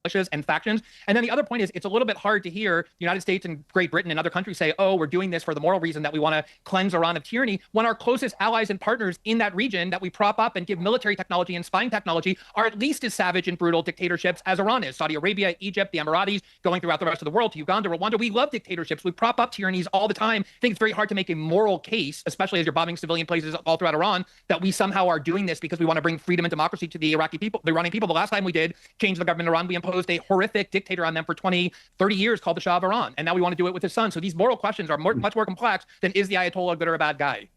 Militias and factions. And then the other point is, it's a little bit hard to hear the United States and Great Britain and other countries say, oh, we're doing this for the moral reason that we want to cleanse Iran of tyranny, when our closest allies and partners in that region that we prop up and give military technology and spying technology are at least as savage and brutal dictatorships as Iran is. Saudi Arabia, Egypt, the Emiratis, going throughout the rest of the world to Uganda, Rwanda. We love dictatorships. We prop up tyrannies all the time. I think it's very hard to make a moral case, especially as you're bombing civilian places all throughout Iran, that we somehow are doing this because we want to bring freedom and democracy to the Iraqi people, the Iranian people. The last time we did change the government in Iran, we imposed a horrific dictator on them for 20, 30 years called the Shah of Iran. And now we want to do it with his son. So these moral questions are much more complex than is the Ayatollah a good or a bad guy?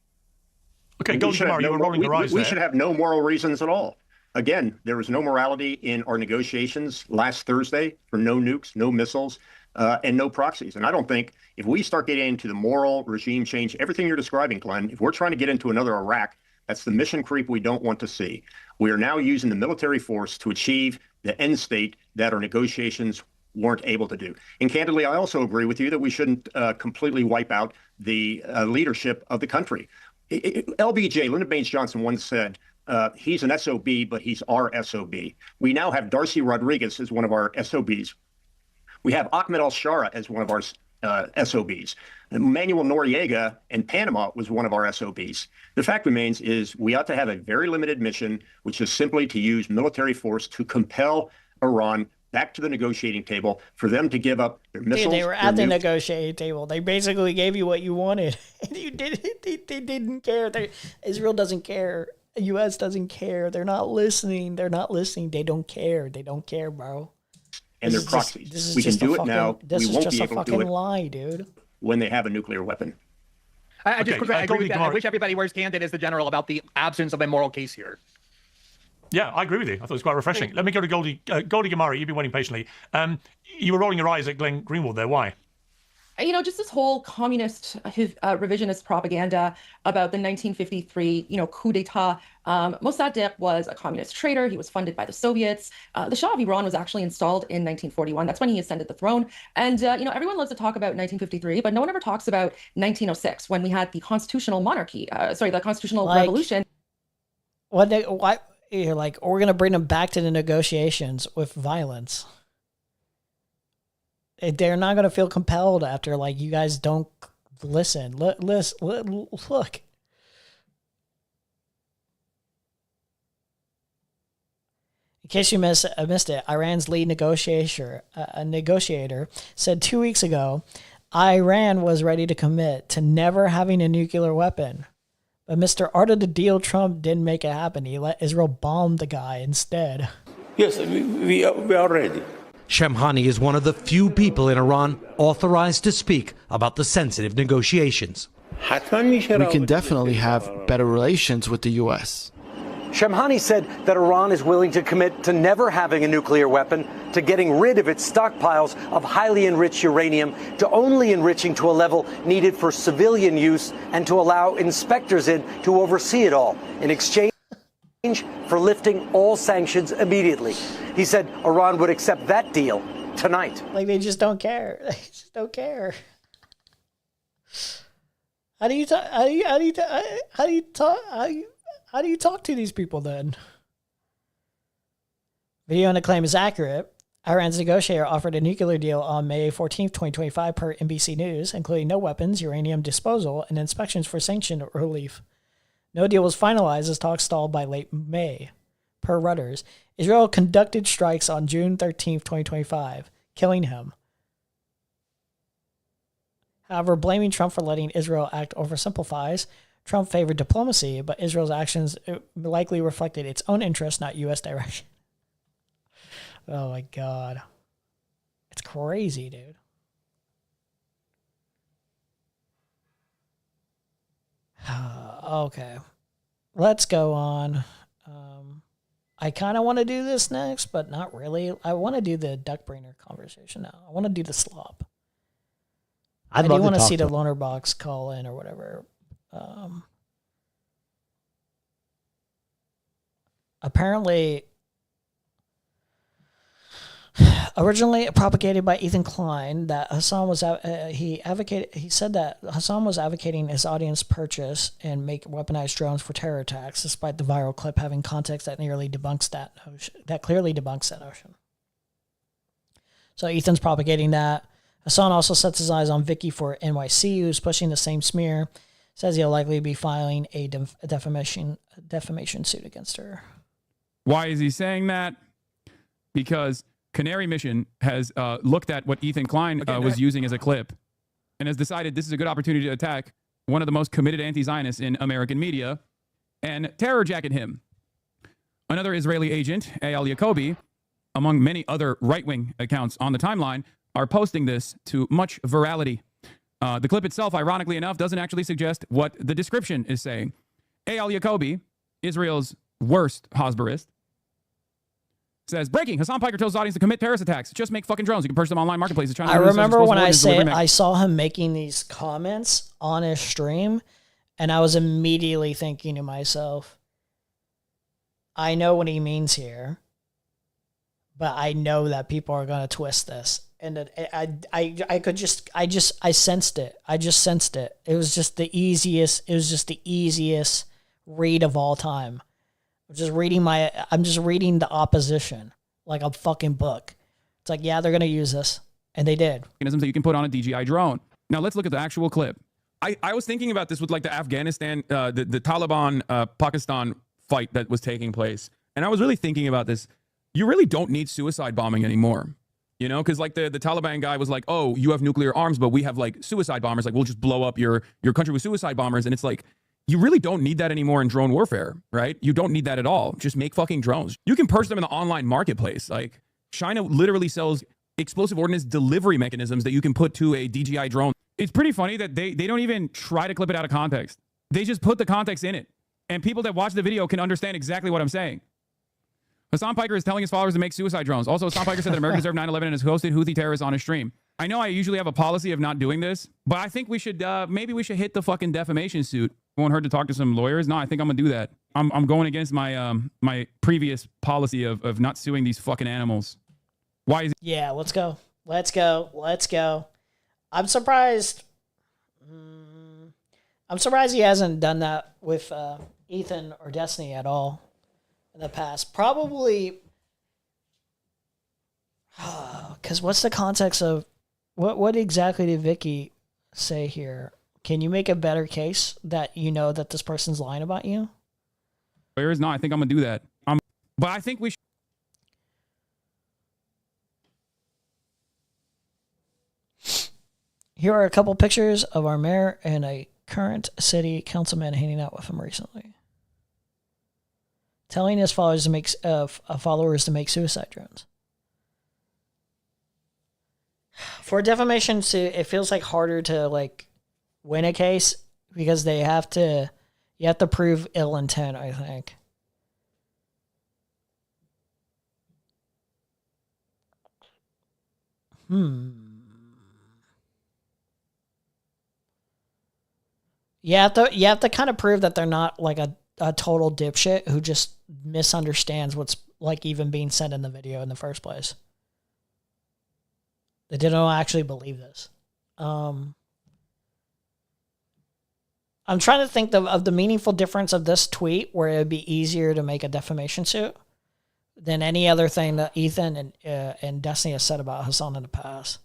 Okay, go tomorrow. You were rolling your eyes there. We should have no moral reasons at all. Again, there was no morality in our negotiations last Thursday for no nukes, no missiles, and no proxies. And I don't think if we start getting into the moral regime change, everything you're describing, Glenn, if we're trying to get into another Iraq, that's the mission creep we don't want to see. We are now using the military force to achieve the end state that our negotiations weren't able to do. And candidly, I also agree with you that we shouldn't completely wipe out the leadership of the country. LBJ, Lyndon Baines Johnson, once said, he's an SOB, but he's our SOB. We now have Darcy Rodriguez as one of our SOBs. We have Ahmed al-Shara as one of our SOBs. Manuel Noriega in Panama was one of our SOBs. The fact remains is we ought to have a very limited mission, which is simply to use military force to compel Iran back to the negotiating table for them to give up their missiles. Dude, they were at the negotiating table. They basically gave you what you wanted. And you did. They didn't care. Israel doesn't care. The U.S. doesn't care. They're not listening. They don't care. They don't care, bro. And their proxies. We can do it now. We won't be able to do it. Lie, dude. When they have a nuclear weapon. I agree with that. I wish everybody were as candid as the general about the absence of a moral case here. Yeah, I agree with you. I thought it was quite refreshing. Let me go to Goldie Gamari. You've been waiting patiently. You were rolling your eyes at Glenn Greenwald there. Why? Just this whole communist revisionist propaganda about the 1953, coup d'etat. Mossadegh was a communist traitor. He was funded by the Soviets. The Shah of Iran was actually installed in 1941. That's when he ascended the throne. And, everyone loves to talk about 1953, but no one ever talks about 1906 when we had the constitutional monarchy, the constitutional revolution. You're like, we're going to bring them back to the negotiations with violence. They're not going to feel compelled after, like, you guys don't listen. Look. In case you missed it, Iran's lead negotiator said 2 weeks ago, Iran was ready to commit to never having a nuclear weapon. But Mr. Art of the Deal Trump didn't make it happen. He let Israel bomb the guy instead. Yes, we are ready. Shamhani is one of the few people in Iran authorized to speak about the sensitive negotiations. We can definitely have better relations with the U.S. Shamhani said that Iran is willing to commit to never having a nuclear weapon, to getting rid of its stockpiles of highly enriched uranium, to only enriching to a level needed for civilian use, and to allow inspectors in to oversee it all in exchange for lifting all sanctions immediately. He said Iran would accept that deal tonight. Like, they just don't care. They just don't care. How do you talk? How do you talk to these people then? Video on the claim is accurate. Iran's negotiator offered a nuclear deal on May 14, 2025 per NBC News, including no weapons, uranium disposal, and inspections for sanction relief. No deal was finalized as talks stalled by late May. Per Reuters, Israel conducted strikes on June 13, 2025, killing him. However, blaming Trump for letting Israel act oversimplifies. Trump favored diplomacy, but Israel's actions likely reflected its own interests, not U.S. direction. Oh my God. It's crazy, dude. Okay. Let's go on. I kind of want to do this next, but not really. I want to do the Duckbringer conversation now. I want to do the slop. I do want to see the loaner box call in or whatever. Apparently, originally propagated by Ethan Klein, that Hassan was he said that Hassan was advocating his audience purchase and make weaponized drones for terror attacks, despite the viral clip having context that clearly debunks that notion. So Ethan's propagating that. Hassan also sets his eyes on Vicky for NYC, who's pushing the same smear. Says he'll likely be filing a defamation suit against her. Why is he saying that? Because Canary Mission has looked at what Ethan Klein was using as a clip and has decided this is a good opportunity to attack one of the most committed anti-Zionists in American media and terror jacket him. Another Israeli agent, Eyal Yacobi, among many other right-wing accounts on the timeline, are posting this to much virality. The clip itself, ironically enough, doesn't actually suggest what the description is saying. Eyal Yacobi, Israel's worst Hasbarist, says, breaking, Hassan Piker tells his audience to commit terrorist attacks. Just make fucking drones. You can purchase them online marketplaces. I remember when I saw him making these comments on his stream, and I was immediately thinking to myself, I know what he means here, but I know that people are going to twist this. And I sensed it. I just sensed it. It was just the easiest read of all time. I'm just reading the opposition like a fucking book. It's like, yeah, they're going to use this. And they did. Mechanisms that you can put on a DJI drone. Now let's look at the actual clip. I was thinking about this with like the Afghanistan, the Taliban, Pakistan fight that was taking place. And I was really thinking about this. You really don't need suicide bombing anymore. You know, because like the Taliban guy was like, oh, you have nuclear arms, but we have like suicide bombers. Like, we'll just blow up your country with suicide bombers. And it's like, you really don't need that anymore in drone warfare, right? You don't need that at all. Just make fucking drones. You can purchase them in the online marketplace. Like, China literally sells explosive ordnance delivery mechanisms that you can put to a DJI drone. It's pretty funny that they don't even try to clip it out of context. They just put the context in it. And people that watch the video can understand exactly what I'm saying. Hassan Piker is telling his followers to make suicide drones. Also, Hassan Piker said that America deserved 9/11 and has hosted Houthi terrorists on his stream. I know I usually have a policy of not doing this, but I think we should, maybe we should hit the fucking defamation suit. I want her to talk to some lawyers. No, I think I'm gonna do that. I'm going against my my previous policy of not suing these fucking animals. Why is it? Yeah, let's go. I'm surprised. I'm surprised he hasn't done that with Ethan or Destiny at all in the past. Probably because what's the context of what exactly did Vicky say here? Can you make a better case that you know that this person's lying about you? Lawyers? No, I think I'm gonna do that. But I think we should. Here are a couple pictures of our mayor and a current city councilman hanging out with him recently, telling his followers to make suicide drones. For defamation suit, it feels like harder to like win a case because you have to prove ill intent, I think. You have to kind of prove that they're not like a total dipshit who just misunderstands what's like even being said in the video in the first place. They didn't actually believe this. I'm trying to think of the meaningful difference of this tweet where it would be easier to make a defamation suit than any other thing that Ethan and Destiny has said about Hassan in the past.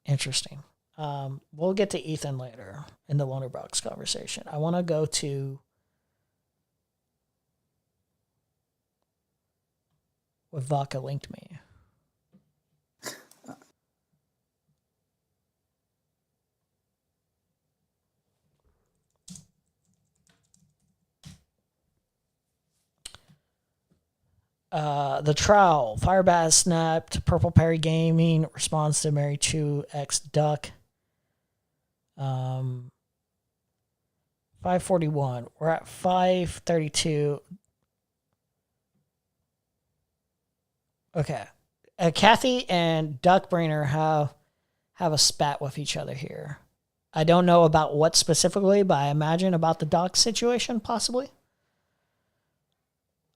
Interesting. We'll get to Ethan later in the Loner Box conversation. I want to go to what Vodka linked me. The trial. Firebat snapped. Purple Perry Gaming responds to Mary Chu X Duck. 541. We're at 532. Okay. Kathy and Duckbringer have a spat with each other here. I don't know about what specifically, but I imagine about the Duck situation, possibly.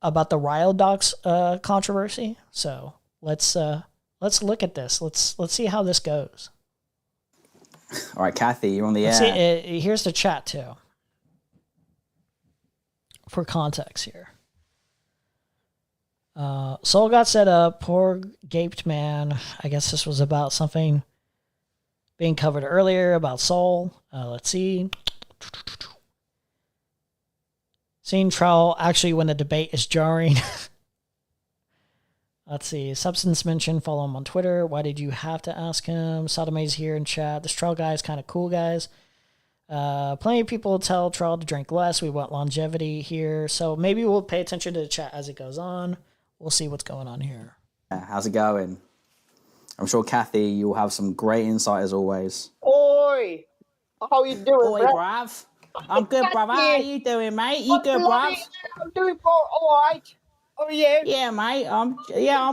About the Ryle Docs controversy. So let's look at this. Let's see how this goes. All right, Kathy, you're on the air. Here's the chat too. For context here. Soul got set up. Poor gaped man. I guess this was about something being covered earlier about Soul. Let's see. Seeing trial actually when the debate is jarring. Let's see. Substance mention. Follow him on Twitter. Why did you have to ask him? Sodomy's here in chat. This trial guy is kind of cool, guys. Plenty of people tell trial to drink less. We want longevity here. So maybe we'll pay attention to the chat as it goes on. We'll see what's going on here. How's it going? I'm sure, Kathy, you'll have some great insight as always. Oi! How you doing, Oi, bruv? I'm good, brother. How you doing, mate? You good, bruv? I'm doing all right. How are you? Yeah, mate. I'm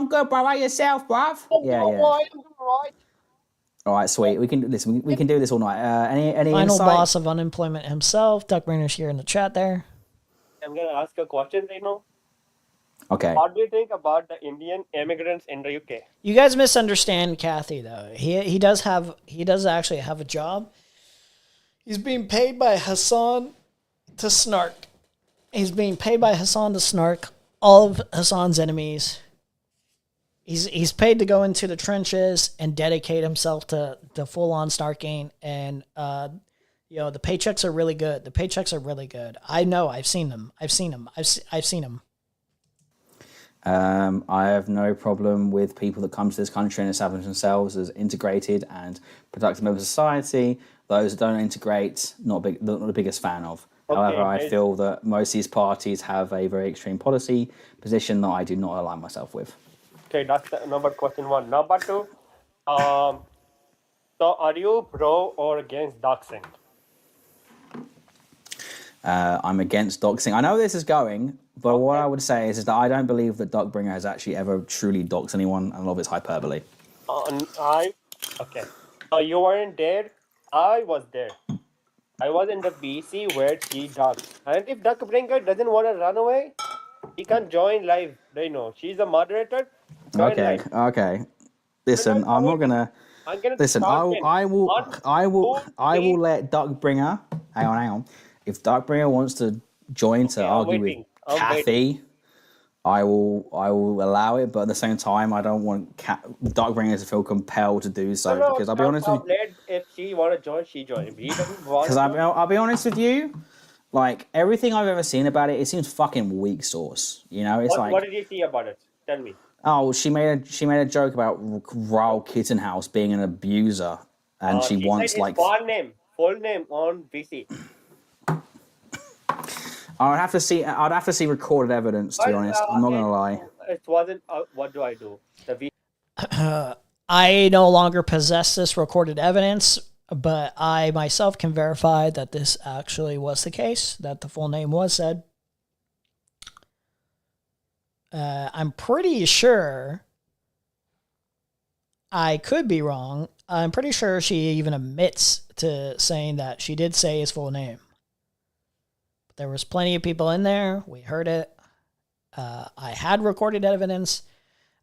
good, brother. Yourself, bruv? Yeah. I'm all right. All right, sweet. We can do this. We can do this all night. Any Final insight? boss of unemployment himself. Duckbringer's here in the chat there. I'm gonna ask a question right now. Okay. What do you think about the Indian immigrants in the UK? You guys misunderstand Kathy though. He does actually have a job. He's being paid by Hassan to snark. He's being paid by Hassan to snark all of Hassan's enemies. He's paid to go into the trenches and dedicate himself to full on snarking, and the paychecks are really good. The paychecks are really good. I know. I've seen them. I've seen them. I have no problem with people that come to this country and establish themselves as integrated and productive members of society. Those that don't integrate, not the biggest fan of. Okay, However, I feel that most of these parties have a very extreme policy position that I do not align myself with. Okay, that's number question one. Number two, so are you pro or against doxing? I'm against doxing. I know where this is going, but what I would say is that I don't believe that Duckbringer has actually ever truly doxed anyone, and a lot of it's hyperbole. Okay. You weren't there. I was there. I was in the BC where she doxed. And if Duckbringer doesn't want to run away, he can join live. They know. She's a moderator. Okay. Listen, I'm not gonna. Listen, I will let Duckbringer. Hang on. If Duckbringer wants to join to argue with Kathy, I will allow it. But at the same time, I don't want Duckbringer to feel compelled to do so. Because I'll be honest with you. If she want to join, she join. If he doesn't want to. Because I'll be honest with you. Like, everything I've ever seen about it seems fucking weak sauce. You know, it's what did you see about it? Tell me. Oh, she made a joke about Raul Kittenhouse being an abuser, and she wants said his full name on VC. I'd have to see recorded evidence. To be honest, I'm not gonna lie. It wasn't. What do I do? I no longer possess this recorded evidence, but I myself can verify that this actually was the case, that the full name was said. I'm pretty sure, I could be wrong, I'm pretty sure she even admits to saying that she did say his full name. But there was plenty of people in there, we heard it. I had recorded evidence.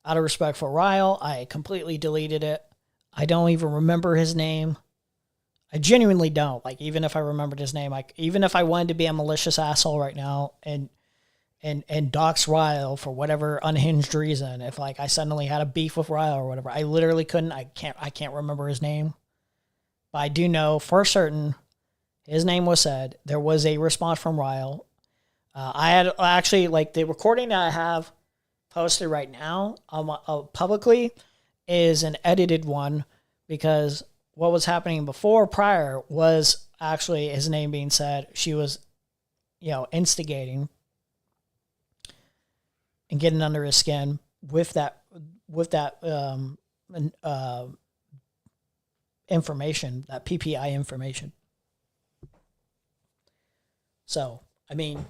Out of respect for Ryle, I completely deleted it. I don't even remember his name. I genuinely don't. Like, even if I remembered his name, like, even if I wanted to be a malicious asshole right now and dox Ryle for whatever unhinged reason, if like I suddenly had a beef with Ryle or whatever, I literally couldn't. I can't remember his name, but I do know for certain his name was said. There was a response from Ryle. I had actually, like, the recording that I have posted right now publicly is an edited one, because what was happening prior was actually his name being said. She was, instigating and getting under his skin with that information, that PPI information. So, I mean,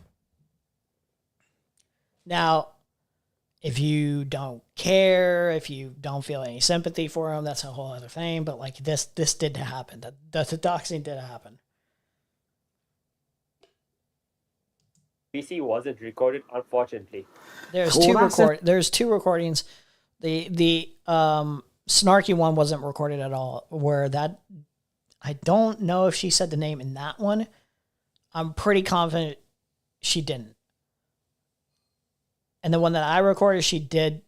now, if you don't care, if you don't feel any sympathy for him, that's a whole other thing. But like this did happen. The doxing did happen. BC wasn't recorded, unfortunately. There's two recordings. The snarky one wasn't recorded at all. Where that, I don't know if she said the name in that one. I'm pretty confident she didn't. And the one that I recorded, she did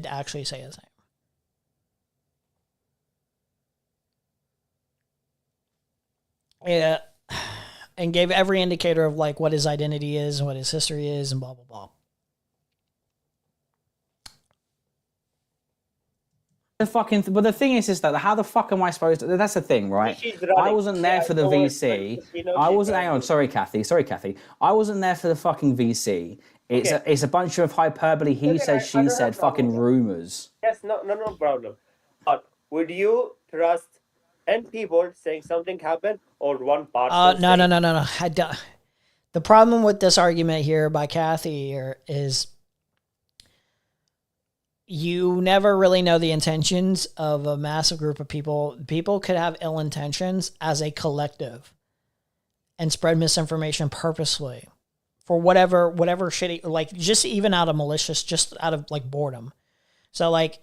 actually say his name. Yeah, and gave every indicator of like what his identity is and what his history is and blah blah blah. But the thing is that how the fuck am I supposed to? That's the thing, right? I wasn't there for the VC. I wasn't. Hang on, sorry, Kathy. I wasn't there for the fucking VC. It's a bunch of hyperbole. He said, she said, fucking rumors. Yes, no problem. But would you trust 10 people saying something happened or one part? No. I don't. The problem with this argument here by Kathy here is you never really know the intentions of a massive group of people. People could have ill intentions as a collective and spread misinformation purposely for whatever shitty, like just even out of malicious, just out of like boredom. So like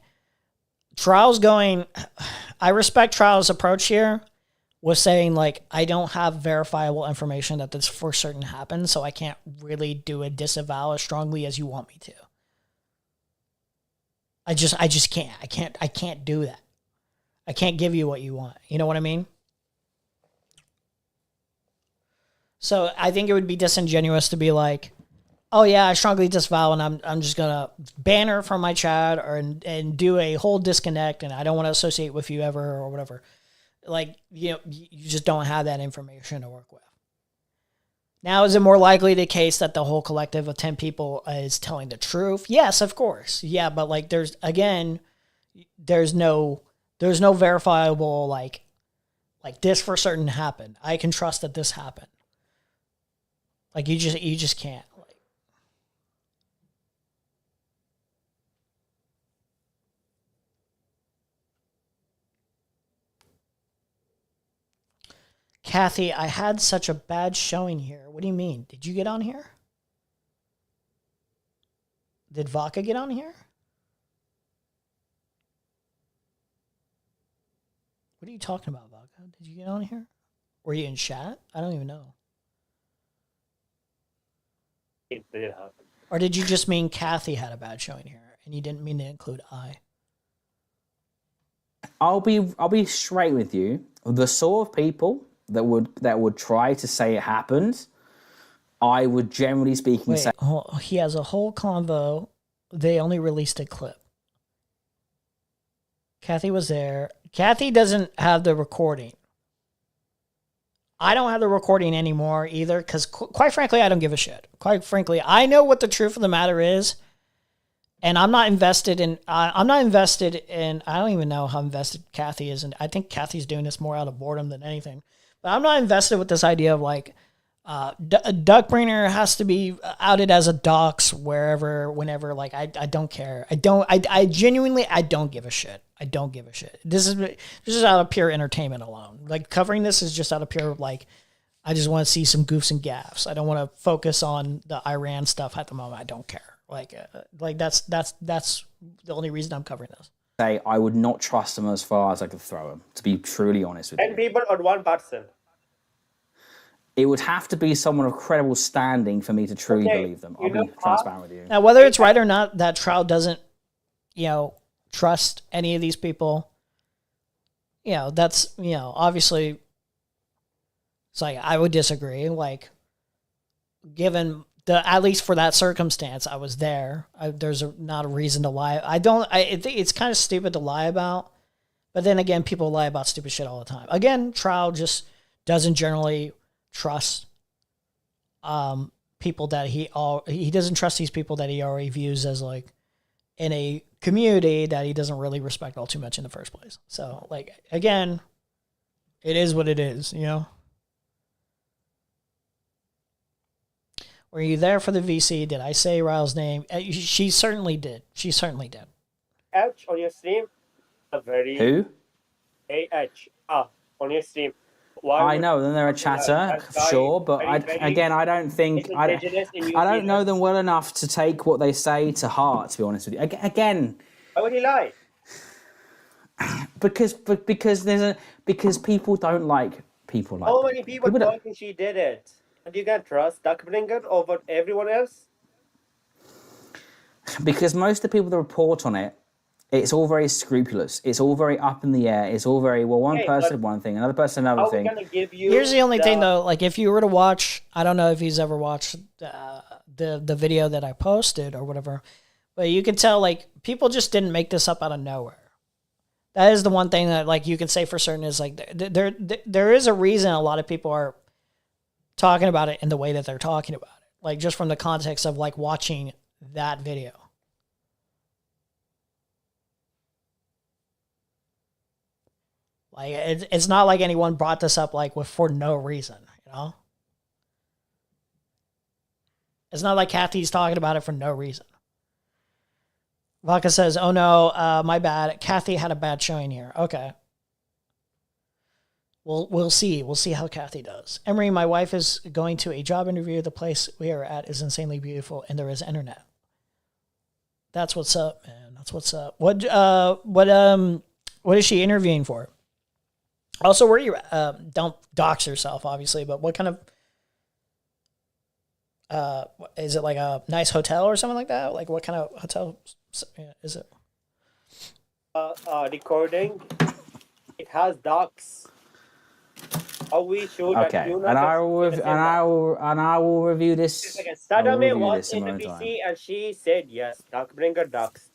Trial's going, I respect Trial's approach here was saying like, I don't have verifiable information that this for certain happened. So I can't really do a disavow as strongly as you want me to. I just can't. I can't do that. I can't give you what you want. You know what I mean? So I think it would be disingenuous to be like, oh yeah, I strongly disavow and I'm just gonna ban her from my chat and do a whole disconnect and I don't want to associate with you ever or whatever. Like, you just don't have that information to work with. Now, is it more likely the case that the whole collective of 10 people is telling the truth? Yes, of course. Yeah, but like there's no verifiable like this for certain happened. I can trust that this happened. Like you just can't. Like. Kathy, I had such a bad showing here. What do you mean? Did you get on here? Did Vodka get on here? What are you talking about, Vodka? Did you get on here? Were you in chat? I don't even know. It did happen. Or did you just mean Kathy had a bad showing here and you didn't mean to include I? I'll be straight with you. The sort of people that would try to say it happened, I would generally speaking say he has a whole convo. They only released a clip. Kathy was there. Kathy doesn't have the recording. I don't have the recording anymore either because, quite frankly, I don't give a shit. Quite frankly, I know what the truth of the matter is, and I'm not invested in. I don't even know how invested Kathy is, and I think Kathy's doing this more out of boredom than anything. But I'm not invested with this idea of like Duckbringer has to be outed as a dox whenever. Like I don't care. I genuinely don't give a shit. I don't give a shit. This is out of pure entertainment alone. Like covering this is just out of pure like, I just want to see some goofs and gaffs. I don't want to focus on the Iran stuff at the moment. I don't care. Like that's the only reason I'm covering this. say I would not trust them as far as I could throw them, to be truly honest with 10 you. people or one person? It would have to be someone of credible standing for me to truly believe them. I'll be transparent with you. Now, whether it's right or not, that Trout doesn't, trust any of these people, that's, obviously, it's like, I would disagree. Like, given at least for that circumstance, I was there. There's not a reason to lie. I think it's kind of stupid to lie about, but then again, people lie about stupid shit all the time. Again, Trout just doesn't generally trust people that he doesn't trust these people that he already views as like in a community that he doesn't really respect all too much in the first place. So like, again, it is what it is, Were you there for the VC? Did I say Ryle's name? She certainly did. She certainly did. H on your stream? Who? AH. On your stream. I know them. They're a chatter, sure, but I don't think I don't know them well enough to take what they say to heart. To be honest with you, again. Why would he lie? Because people don't like people like. How many people think she did it? And you can trust Duckbringer over everyone else? Because most of the people that report on it, it's all very scrupulous. It's all very up in the air. It's all very, one person one thing, another person another thing. Here's the only thing though, like if you were to watch, I don't know if he's ever watched the video that I posted or whatever, but you can tell like people just didn't make this up out of nowhere. That is the one thing that like you can say for certain is like there is a reason a lot of people are talking about it in the way that they're talking about it. Like just from the context of like watching that video. Like it's not like anyone brought this up like for no reason, It's not like Kathy's talking about it for no reason. Vodka says, "Oh no, my bad. Kathy had a bad showing here." Okay. We'll see. We'll see how Kathy does. Emery, my wife is going to a job interview. The place we are at is insanely beautiful, and there is internet. That's what's up, man. That's what's up. What is she interviewing for? Also, where you don't dox yourself, obviously, but what kind of is it like a nice hotel or something like that? Like what kind of hotel is it? Recording. It has docs. Are we sure that you know? And I will review this. Sadame was in the PC and she said yes. Duckbringer docs.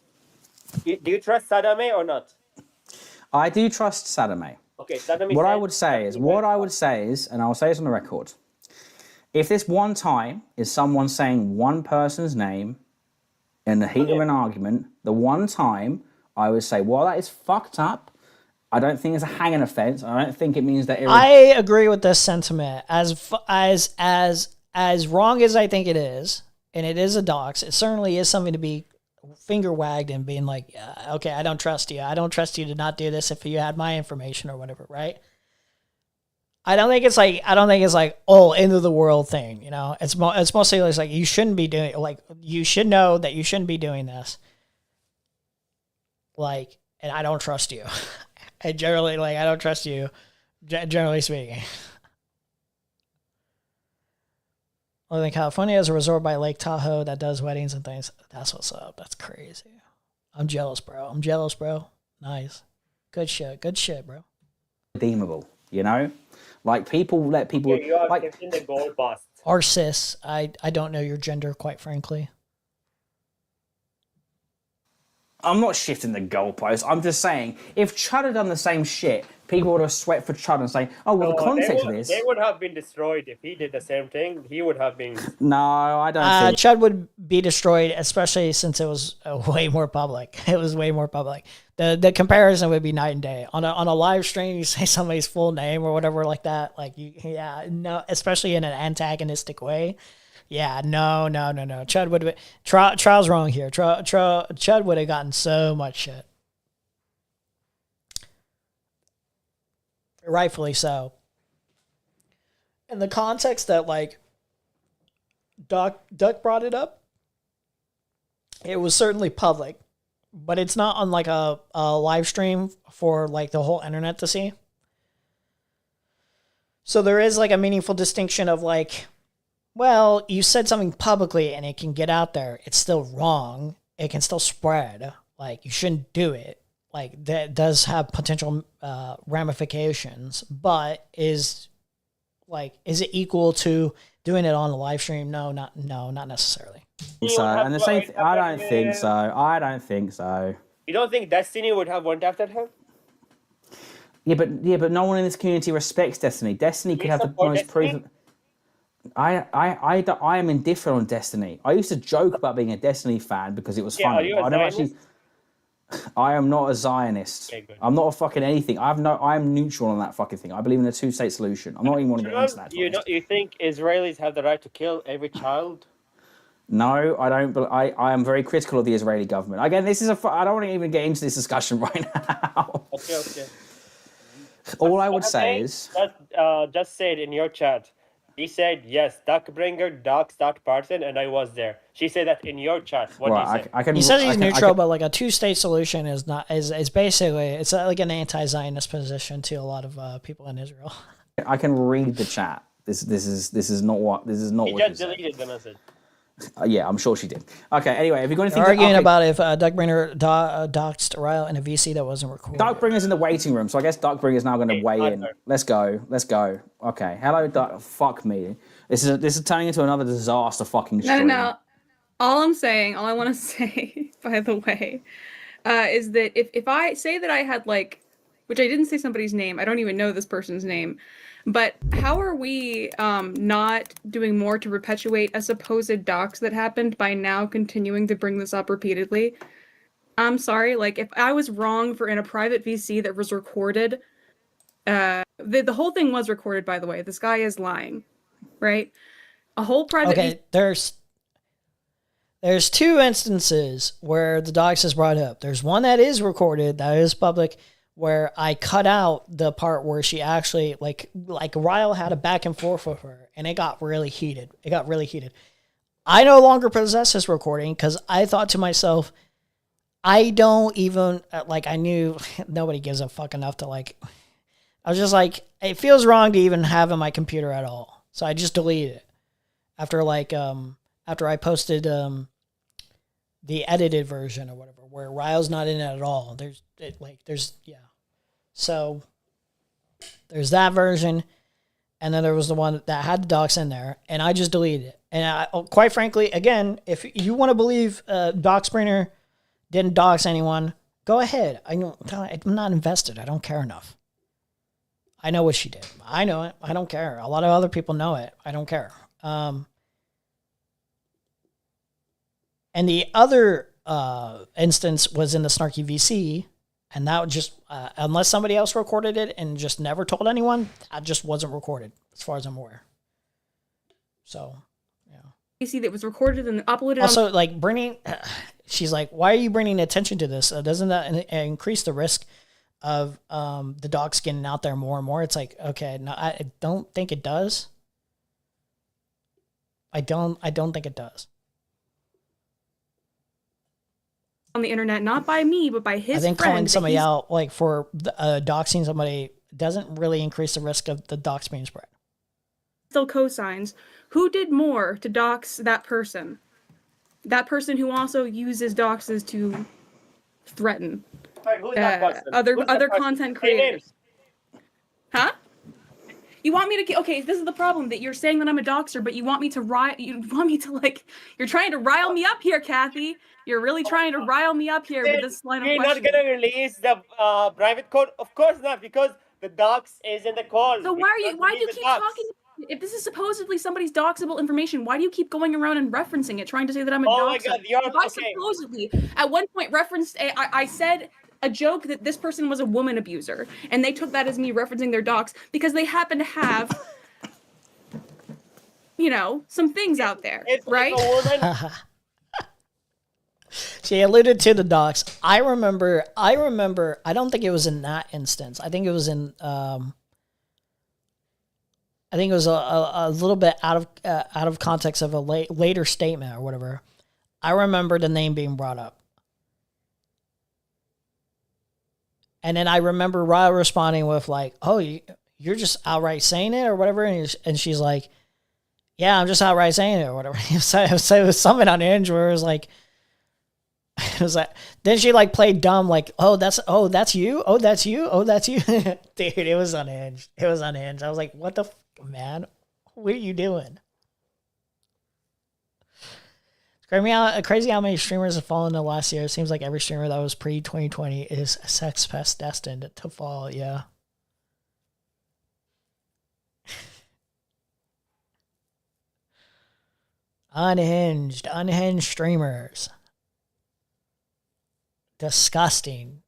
Do you trust Sadame or not? I do trust Sadame. Okay, Sadame. What I would say is, and I'll say this on the record, if this one time is someone saying one person's name in the heat of an argument, the one time I would say, well, that is fucked up. I don't think it's a hanging offense. I don't think it means that. I agree with this sentiment. As wrong as I think it is, and it is a dox, it certainly is something to be finger wagged and being like, okay, I don't trust you. I don't trust you to not do this if you had my information or whatever, right? I don't think it's like end of the world thing, It's mostly like you shouldn't be doing like you should know that you shouldn't be doing this. Like, and I don't trust you. I generally I don't trust you, generally speaking. Well, in California has a resort by Lake Tahoe that does weddings and things. That's what's up. That's crazy. I'm jealous, bro. Nice. Good shit, bro. Redeemable, Like people let people you are like in the gold bust. Or cis. I don't know your gender, quite frankly. I'm not shifting the goalpost. I'm just saying, if Chud had done the same shit, people would have sweat for Chud and say, "Oh, well, the context of this." They would have been destroyed if he did the same thing. He would have been. No, I don't think. Chud would be destroyed, especially since it was way more public. It was way more public. The comparison would be night and day. On a live stream, you say somebody's full name or whatever like that. Especially in an antagonistic way. Yeah, no. Chud would have Trial's wrong here. Chud would have gotten so much shit. Rightfully so. In the context that Duck brought it up, it was certainly public. but it's not on like a live stream for like the whole internet to see. So there is like a meaningful distinction of like, well, you said something publicly and it can get out there. It's still wrong. It can still spread. Like, you shouldn't do it. Like, that does have potential ramifications, but is it equal to doing it on a live stream? No, not necessarily. So, and the same I don't think so. I don't think so. You don't think Destiny would have went after her? Yeah, but no one in this community respects Destiny. Destiny could have the most proof. I am indifferent on Destiny. I used to joke about being a Destiny fan because it was funny. I am not a Zionist. Okay, I'm not a fucking anything. I am neutral on that fucking thing. I believe in a two-state solution. I'm not even want to get into that. You think Israelis have the right to kill every child? No, I don't. But I am very critical of the Israeli government. Again, this is I don't want to even get into this discussion right now. Okay. All I would say is just say it in your chat. He said, yes, Duckbringer docs that person, and I was there. She said that in your chat. What do you say? He says he's neutral, but like a two-state solution is basically, it's like an anti-Zionist position to a lot of people in Israel. I can read the chat. This is not what He just deleted the message. Yeah, I'm sure she did. Okay, anyway, have you got anything arguing about if Duckbringer doxed Ryle in a VC that wasn't recorded? Duckbringer's in the waiting room, so I guess Duckbringer's now going to weigh in. Let's go. Okay, hello, Duck. Fuck me. This is turning into another disaster fucking stream. No. All I want to say, by the way, is that if I say that I had which I didn't say somebody's name, I don't even know this person's name, but how are we not doing more to perpetuate a supposed dox that happened by now continuing to bring this up repeatedly? I'm sorry, if I was wrong for in a private VC that was recorded, the whole thing was recorded, by the way. This guy is lying, right? A whole private VC. There's two instances where the dox is brought up. There's one that is recorded, that is public, where I cut out the part where she actually, like Ryle had a back and forth with her, and it got really heated. I no longer possess this recording because I thought to myself, I don't even, I knew nobody gives a fuck enough to, I was just like, it feels wrong to even have in my computer at all. So I just deleted it. After I posted the edited version or whatever, where Ryle's not in it at all. So there's that version, and then there was the one that had the docs in there, and I just deleted it. And quite frankly, again, if you want to believe Duckbringer didn't dox anyone, go ahead. I'm not invested. I don't care enough. I know what she did. I know it. I don't care. A lot of other people know it. I don't care. And the other instance was in the Snarky VC, and that would just, unless somebody else recorded it and just never told anyone, that just wasn't recorded, as far as I'm aware. So, yeah. VC that was recorded and uploaded. Also, bringing, she's like, why are you bringing attention to this? Doesn't that increase the risk of the docs getting out there more and more? It's like, okay, no, I don't think it does. I don't think it does. On the internet, not by me, but by his I think calling somebody out for doxing somebody doesn't really increase the risk of the dox being spread. Still cosigns. Who did more to dox that person? That person who also uses doxes to threaten other content creators. Huh? You want me to? Okay, this is the problem, that you're saying that I'm a doxer, but you want me to you're trying to rile me up here, Kathy. You're really trying to rile me up here with this line of questioning. You're not gonna release the private code? Of course not, because the dox is in the call. So why do you keep talking? If this is supposedly somebody's doxable information, why do you keep going around and referencing it, trying to say that I'm a doxer? Oh my God, I supposedly at one point referenced I said a joke that this person was a woman abuser, and they took that as me referencing their docs because they happen to have, some things out there, right? She alluded to the docs. I remember, I don't think it was in that instance. I think it was in, a little bit out of context of a later statement or whatever. I remember the name being brought up. And then I remember Ra responding with like, "Oh, you're just outright saying it or whatever," and she's like, "Yeah, I'm just outright saying it or whatever." So it was something on Hinge where it was like, then she like played dumb, like, oh that's you, oh that's you, oh that's you. Dude, it was unhinged. It was unhinged. I was like, what the man? What are you doing? It's crazy how many streamers have fallen in the last year. It seems like every streamer that was pre-2020 is sex pest destined to fall. Yeah. Unhinged streamers. Disgusting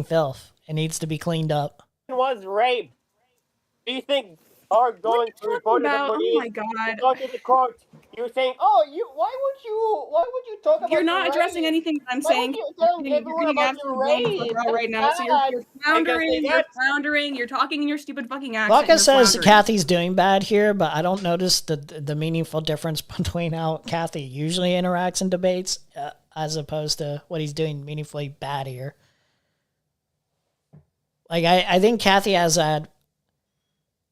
filth. It needs to be cleaned up. Was raped. Do you think are going to report to the police? Oh my god! Go to the court. You're saying, oh, why would you talk about? You're not addressing anything that I'm saying. You're getting absolutely wrong right now. So you're floundering. You're floundering. You're talking in your stupid fucking accent. Laka says Kathy's doing bad here, but I don't notice the meaningful difference between how Kathy usually interacts in debates as opposed to what he's doing meaningfully bad here. Like I think Kathy has had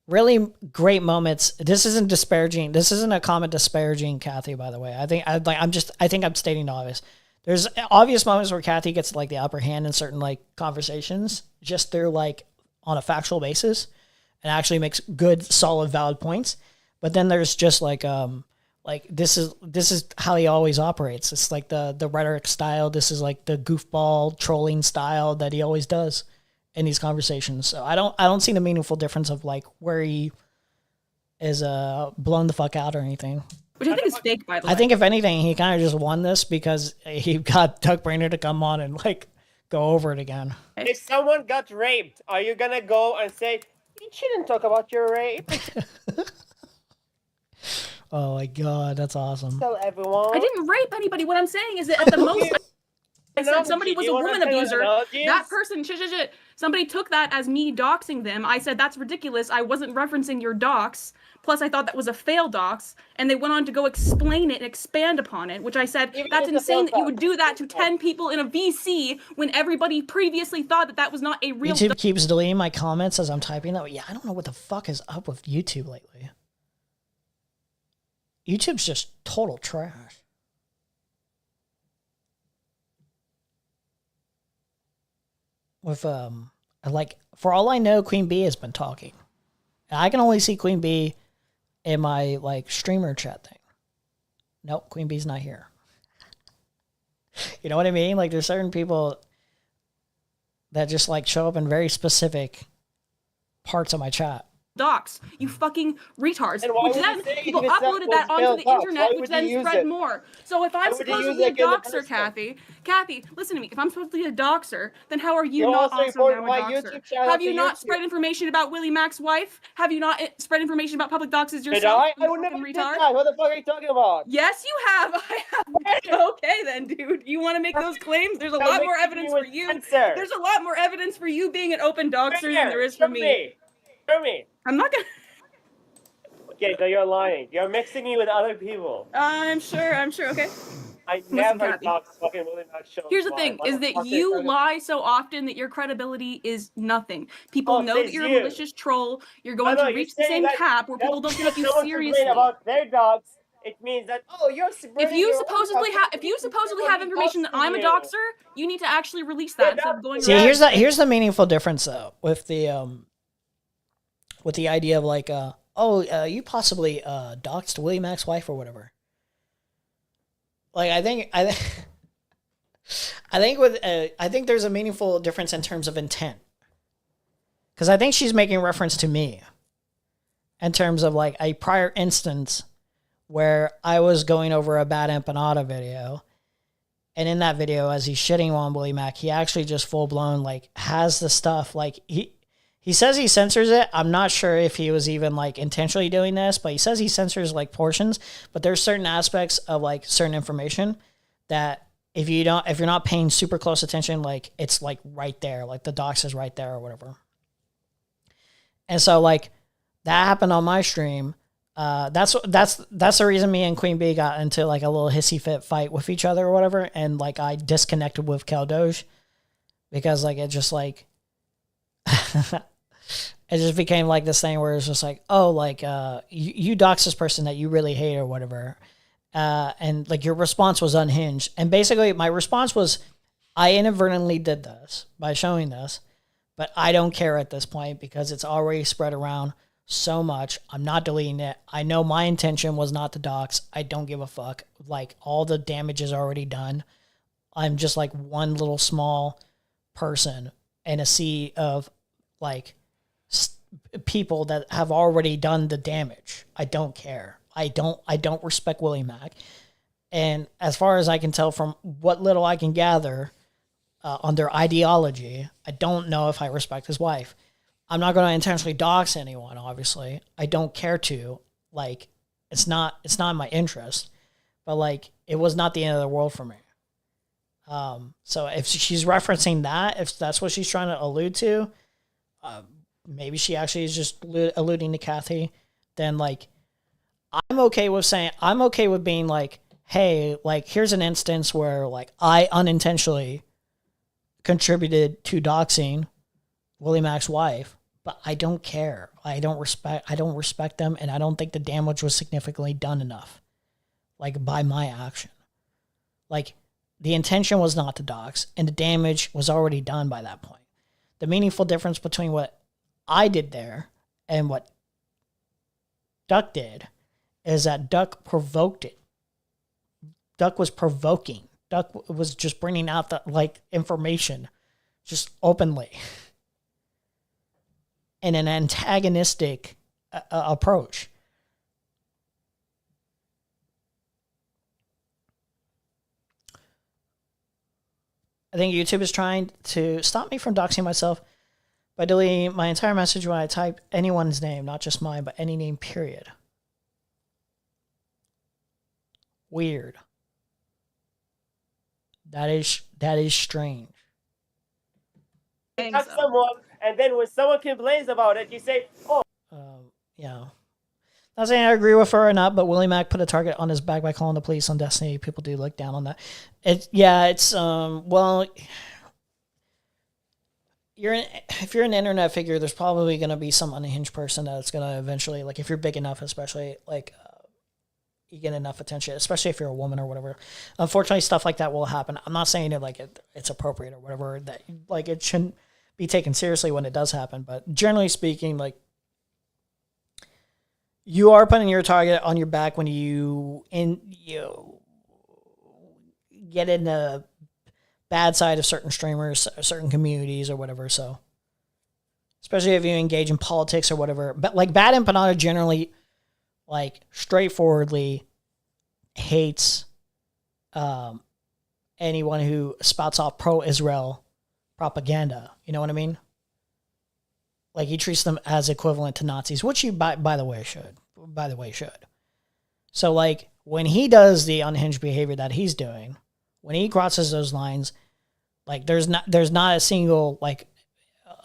really great moments. This isn't disparaging. This isn't a comment disparaging Kathy, by the way. I think I'm stating the obvious. There's obvious moments where Kathy gets like the upper hand in certain like conversations, just through like on a factual basis, and actually makes good, solid, valid points. But then there's just like this is how he always operates. It's like the rhetoric style. This is like the goofball trolling style that he always does in these conversations. So I don't see the meaningful difference of like where he is blown the fuck out or anything. Which I think is fake, by the way. I think if anything, he kind of just won this because he got Duckbringer to come on and like go over it again. If someone got raped, are you gonna go and say, you shouldn't talk about your rape? Oh my god, that's awesome. Tell everyone. I didn't rape anybody. What I'm saying is that at the most, I said somebody was a woman abuser. That person, somebody took that as me doxing them. I said, that's ridiculous. I wasn't referencing your dox. Plus, I thought that was a fail dox. And they went on to go explain it and expand upon it, which I said, that's insane that you would do that to 10 people in a VC when everybody previously thought that that was not a real YouTube keeps deleting my comments as I'm typing that. Yeah, I don't know what the fuck is up with YouTube lately. YouTube's just total trash. With like, for all I know, Queen Bee has been talking. And I can only see Queen Bee in my like streamer chat thing. Nope, Queen Bee's not here. You know what I mean? Like there's certain people that just like show up in very specific parts of my chat. Docs, you fucking retards. Which then people uploaded that onto the internet, which then spread more. So if I'm supposed to be a doxer, Kathy, listen to me. If I'm supposed to be a doxer, then how are you not also now a doxer? Have you not spread information about Willie Mack's wife? Have you not spread information about public doxes yourself? I would never retard. That. What the fuck are you talking about? Yes, you have. I have. Okay then, dude. You want to make those claims? There's a lot more evidence for you. There's a lot more evidence for you being an open doxer than there is for me. Show me. I'm not gonna. Okay, so you're lying. You're mixing me with other people. I'm sure. Okay. I never talked fucking Willie Mack show. Here's the thing: is that you lie so often that your credibility is nothing. People know that you're a malicious troll. You're going to reach the same cap where people don't take you seriously. About their dogs, it means that you're. If you supposedly have information that I'm a doxer, you need to actually release that instead of going. See, here's the meaningful difference though with the idea of like you possibly doxed Willie Mack's wife or whatever. Like I think there's a meaningful difference in terms of intent. Because I think she's making reference to me in terms of like a prior instance where I was going over a bad empanada video, and in that video, as he's shitting on Willie Mack, he actually just full blown like has the stuff like he says he censors it. I'm not sure if he was even like intentionally doing this, but he says he censors like portions. But there's certain aspects of like certain information that if you're not paying super close attention, like it's like right there, like the docs is right there or whatever. And so like that happened on my stream. That's the reason me and Queen Bee got into like a little hissy fit fight with each other or whatever. And like I disconnected with Kel Doge because like it just like it just became like this thing where it's just like, oh, like you dox this person that you really hate or whatever, and like your response was unhinged. And basically, my response was, I inadvertently did this by showing this, but I don't care at this point because it's already spread around so much. I'm not deleting it. I know my intention was not to dox. I don't give a fuck. Like, all the damage is already done. I'm just like one little small person in a sea of like people that have already done the damage. I don't care. I don't respect Willie Mack. And as far as I can tell from what little I can gather on their ideology, I don't know if I respect his wife. I'm not going to intentionally dox anyone, obviously. I don't care to. Like, it's not in my interest. But, like, it was not the end of the world for me. So if she's referencing that, if that's what she's trying to allude to, maybe she actually is just alluding to Kathy, then, like, I'm okay with being like, hey, like, here's an instance where, like, I unintentionally contributed to doxing Willie Mack's wife, but I don't care. I don't respect them, and I don't think the damage was significantly done enough, like, by my action. Like, the intention was not to dox, and the damage was already done by that point. The meaningful difference between what I did there and what Duck did is that Duck provoked it. Duck was provoking. Duck was just bringing out the, like, information just openly in an antagonistic approach. I think YouTube is trying to stop me from doxing myself by deleting my entire message when I type anyone's name, not just mine, but any name, period. Weird. That is strange. You touch someone, and then when someone complains about it, you say, "Oh." Yeah. Not saying I agree with her or not, but Willie Mack put a target on his back by calling the police on Destiny. People do look down on that. Well, if you're an internet figure, there's probably going to be some unhinged person that's going to eventually, like, if you're big enough, especially, like, you get enough attention, especially if you're a woman or whatever. Unfortunately, stuff like that will happen. I'm not saying it's appropriate or whatever, that, like, it shouldn't be taken seriously when it does happen, but generally speaking, like, you are putting your target on your back when you get in the bad side of certain streamers, certain communities or whatever. So, especially if you engage in politics or whatever. But, like, Bad Empanada generally, like, straightforwardly hates anyone who spouts off pro-Israel propaganda. You know what I mean? Like, he treats them as equivalent to Nazis, which he, by the way, should. So, like, when he does the unhinged behavior that he's doing, when he crosses those lines, like, there's not a single, like,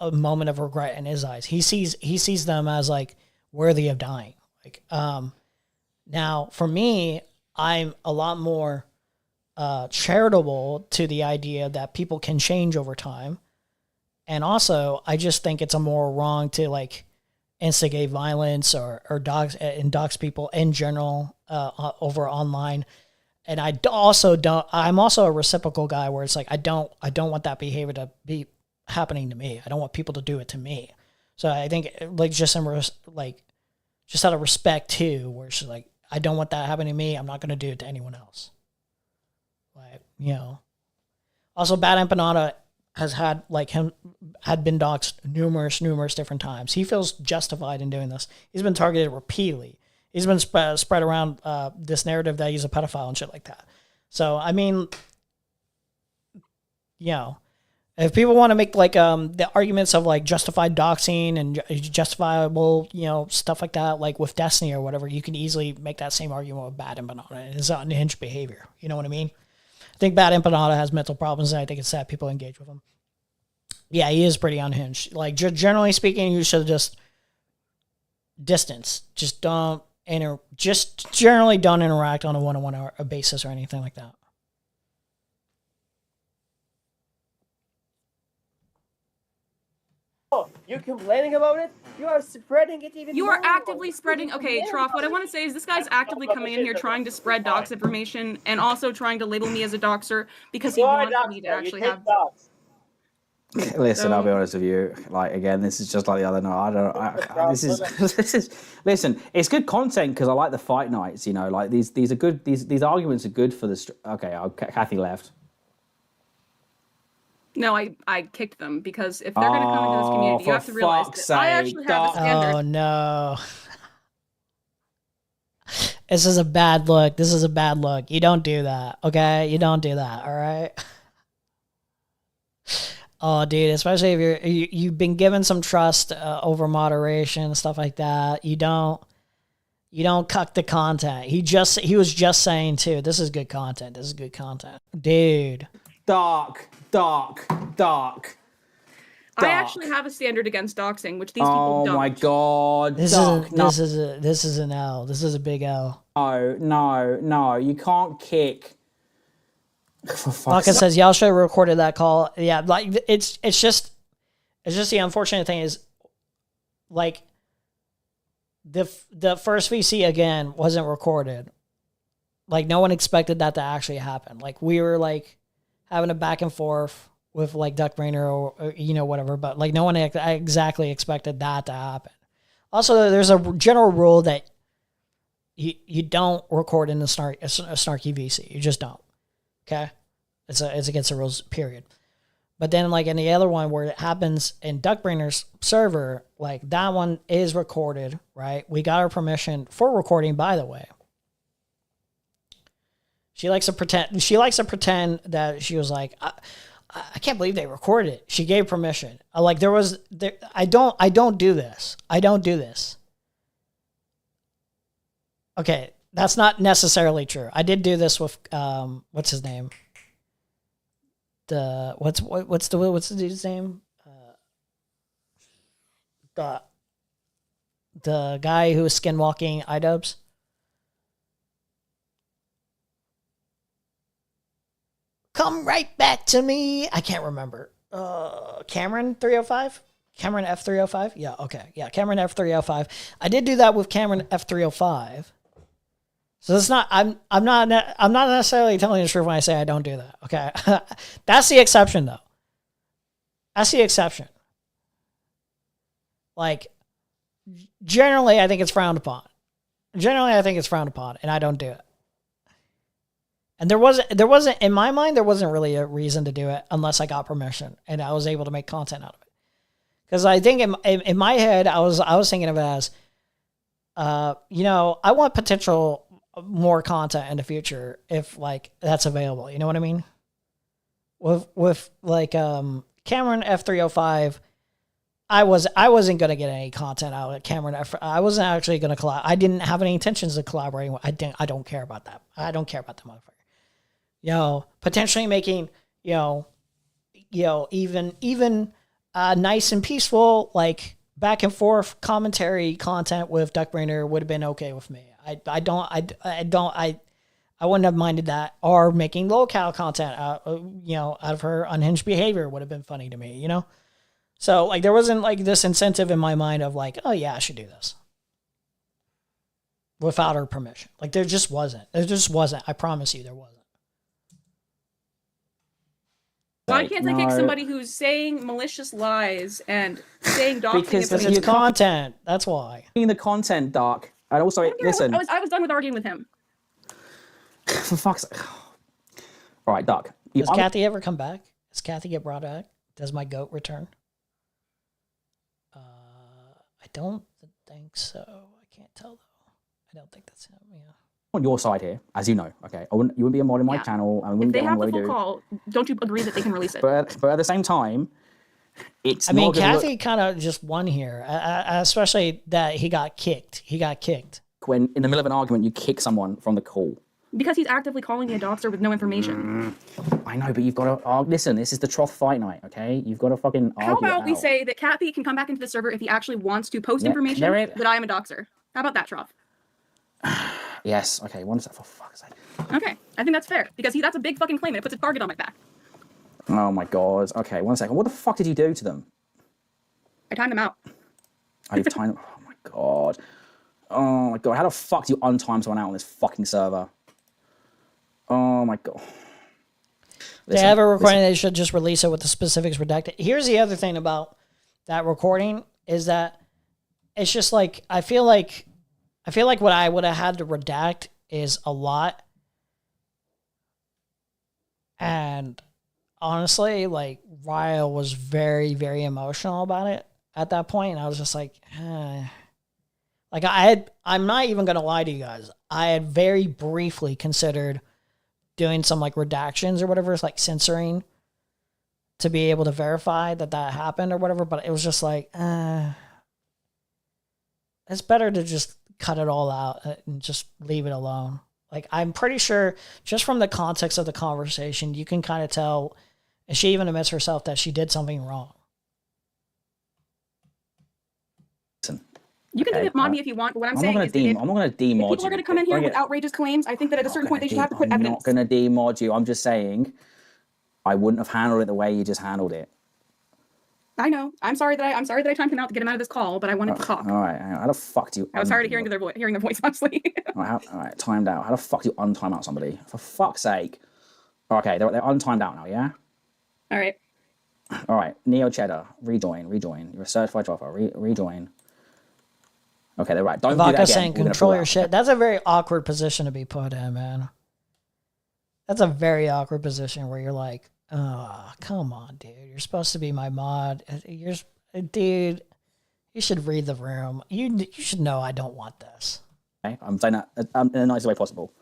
a moment of regret in his eyes. He sees them as, like, worthy of dying. Like, now, for me, I'm a lot more charitable to the idea that people can change over time. And also, I just think it's a moral wrong to, like, instigate violence or dox people in general over online. And I'm also a reciprocal guy where it's like, I don't want that behavior to be happening to me. I don't want people to do it to me. So I think, like, just out of respect too, where it's like, I don't want that happening to me. I'm not going to do it to anyone else. Like, you know. Also, Bad Empanada had been doxxed numerous different times. He feels justified in doing this. He's been targeted repeatedly. He's been spread around this narrative that he's a pedophile and shit like that. So, I mean, you know, if people want to make, like, the arguments of, like, justified doxing and justifiable, you know, stuff like that, like with Destiny or whatever, you can easily make that same argument with Bad Empanada and his unhinged behavior. You know what I mean? I think Bad Empanada has mental problems, and I think it's sad people engage with him. Yeah, he is pretty unhinged. Like, generally speaking, you should just distance. Just generally don't interact on a one-on-one basis or anything like that. Oh, You complaining about it? You are spreading it even You more. are actively spreading. Okay, Troff, what I want to say is this guy's actively coming in here trying to spread dox information and also trying to label me as a doxer because he wants me to actually have. Listen, I'll be honest with you. Like again, this is just like the other night. This is. Listen, it's good content because I like the fight nights. You know, like these are good. These arguments are good for the. Okay, Kathy left. No, I kicked them because if they're going to come into this community, you have to realize that I actually have a standard. Oh no. This is a bad look. This is a bad look. You don't do that, okay? You don't do that, all right? Oh, dude, especially if you've been given some trust over moderation and stuff like that. You don't cuck the content. He was just saying too. This is good content. This is good content, dude. Dark. I actually have a standard against doxing, which these people don't. Oh my god. This is an L. This is a big L. No. You can't kick. Baka says y'all should have recorded that call. Yeah, like it's just the unfortunate thing is like the first VC again wasn't recorded. Like no one expected that to actually happen. Like we were like having a back and forth with like Duckbringer or you know whatever, but like no one exactly expected that to happen. Also, there's a general rule that you don't record in a snarky VC. You just don't. Okay, it's against the rules. Period. But then like in the other one where it happens in Duckbringer's server, like that one is recorded, right? We got our permission for recording, by the way. She likes to pretend that she was like, I can't believe they recorded it. She gave permission. Like I don't do this. I don't do this. Okay, that's not necessarily true. I did do this with what's his name? What's the dude's name? The guy who was skinwalking iDubbbz. Come right back to me. I can't remember. Cameron 305? Cameron F305? Yeah, okay. Yeah, Cameron F305. I did do that with Cameron F305. So it's not I'm not necessarily telling the truth when I say I don't do that. Okay. That's the exception though. That's the exception. Like generally I think it's frowned upon. And I don't do it. And there wasn't in my mind, there wasn't really a reason to do it unless I got permission and I was able to make content out of it. Because I think in my head, I was thinking of it as, I want potential more content in the future if like that's available. You know what I mean? With like Cameron F305, I wasn't gonna get any content out of Cameron F. I wasn't actually gonna collab. I didn't have any intentions of collaborating. I don't care about that. I don't care about the motherfucker. Potentially making even nice and peaceful like back and forth commentary content with Duckbringer would have been okay with me. I wouldn't have minded that, or making locale content out of her unhinged behavior would have been funny to me, So like there wasn't like this incentive in my mind of like, oh yeah, I should do this without her permission. Like there just wasn't. I promise you there wasn't. Why can't I kick somebody who's saying malicious lies and saying doxing? Because it's content. That's why. In the content, Dark. And also, listen. I was done with arguing with him. For fuck's sake. All right, Dark. Does Kathy ever come back? Does Kathy get brought back? Does my goat return? I don't think so. I can't tell though. I don't think that's him. Yeah. On your side here, as you know, okay, you wouldn't be a mod in my channel, and we wouldn't If they get have on the the full call, don't you agree that they can release it? But at the same time, it's. I mean, Kathy kind of just won here, especially that he got kicked. When in the middle of an argument, you kick someone from the call. Because he's actively calling me a doxer with no information. I know, but you've got to listen. This is the Troth fight night, okay? You've got to fucking argue. How about we say that Kathy can come back into the server if he actually wants to post information that I am a doxer? How about that, Troth? Yes. Okay. One second. For fuck's sake. Okay, I think that's fair because that's a big fucking claim and it puts a target on my back. Oh my god. Okay. 1 second. What the fuck did you do to them? I timed him out. Oh, you've timed. Oh my god. Oh my god. How the fuck do you untime someone out on this fucking server? Oh my god. They have a recording. They should just release it with the specifics redacted. Here's the other thing about that recording is that it's just like I feel like what I would have had to redact is a lot. And honestly, like Ryle was very, very emotional about it at that point. And I was just like, like I'm not even going to lie to you guys. I had very briefly considered doing some like redactions or whatever, like censoring to be able to verify that happened or whatever. But it was just like, it's better to just cut it all out and just leave it alone. Like, I'm pretty sure just from the context of the conversation, you can kind of tell, and she even admits herself that she did something wrong. You can mod me if you want, but what I'm saying is I'm not going to demod you. If people are going to come in here with outrageous claims, I think that at a certain point they should have to put evidence. I'm not going to demod you. I'm just saying I wouldn't have handled it the way you just handled it. I know. I'm sorry that I timed him out to get him out of this call, but I wanted to talk. All right. How the fuck do you... I was tired of hearing their voice, honestly. all right, timed out. How the fuck do you untime out somebody? For fuck's sake. Okay, they're untimed out now, yeah? All right. All right, Neo Cheddar, rejoin. You're a certified dropper, rejoin. Okay, they're right. Don't do that again. Saying control your shit. That's a very awkward position to be put in, man. That's a very awkward position where you're like, oh, come on, dude. You're supposed to be my mod. Dude, you should read the room. You should know I don't want this. Okay, I'm saying that in the nicest way possible.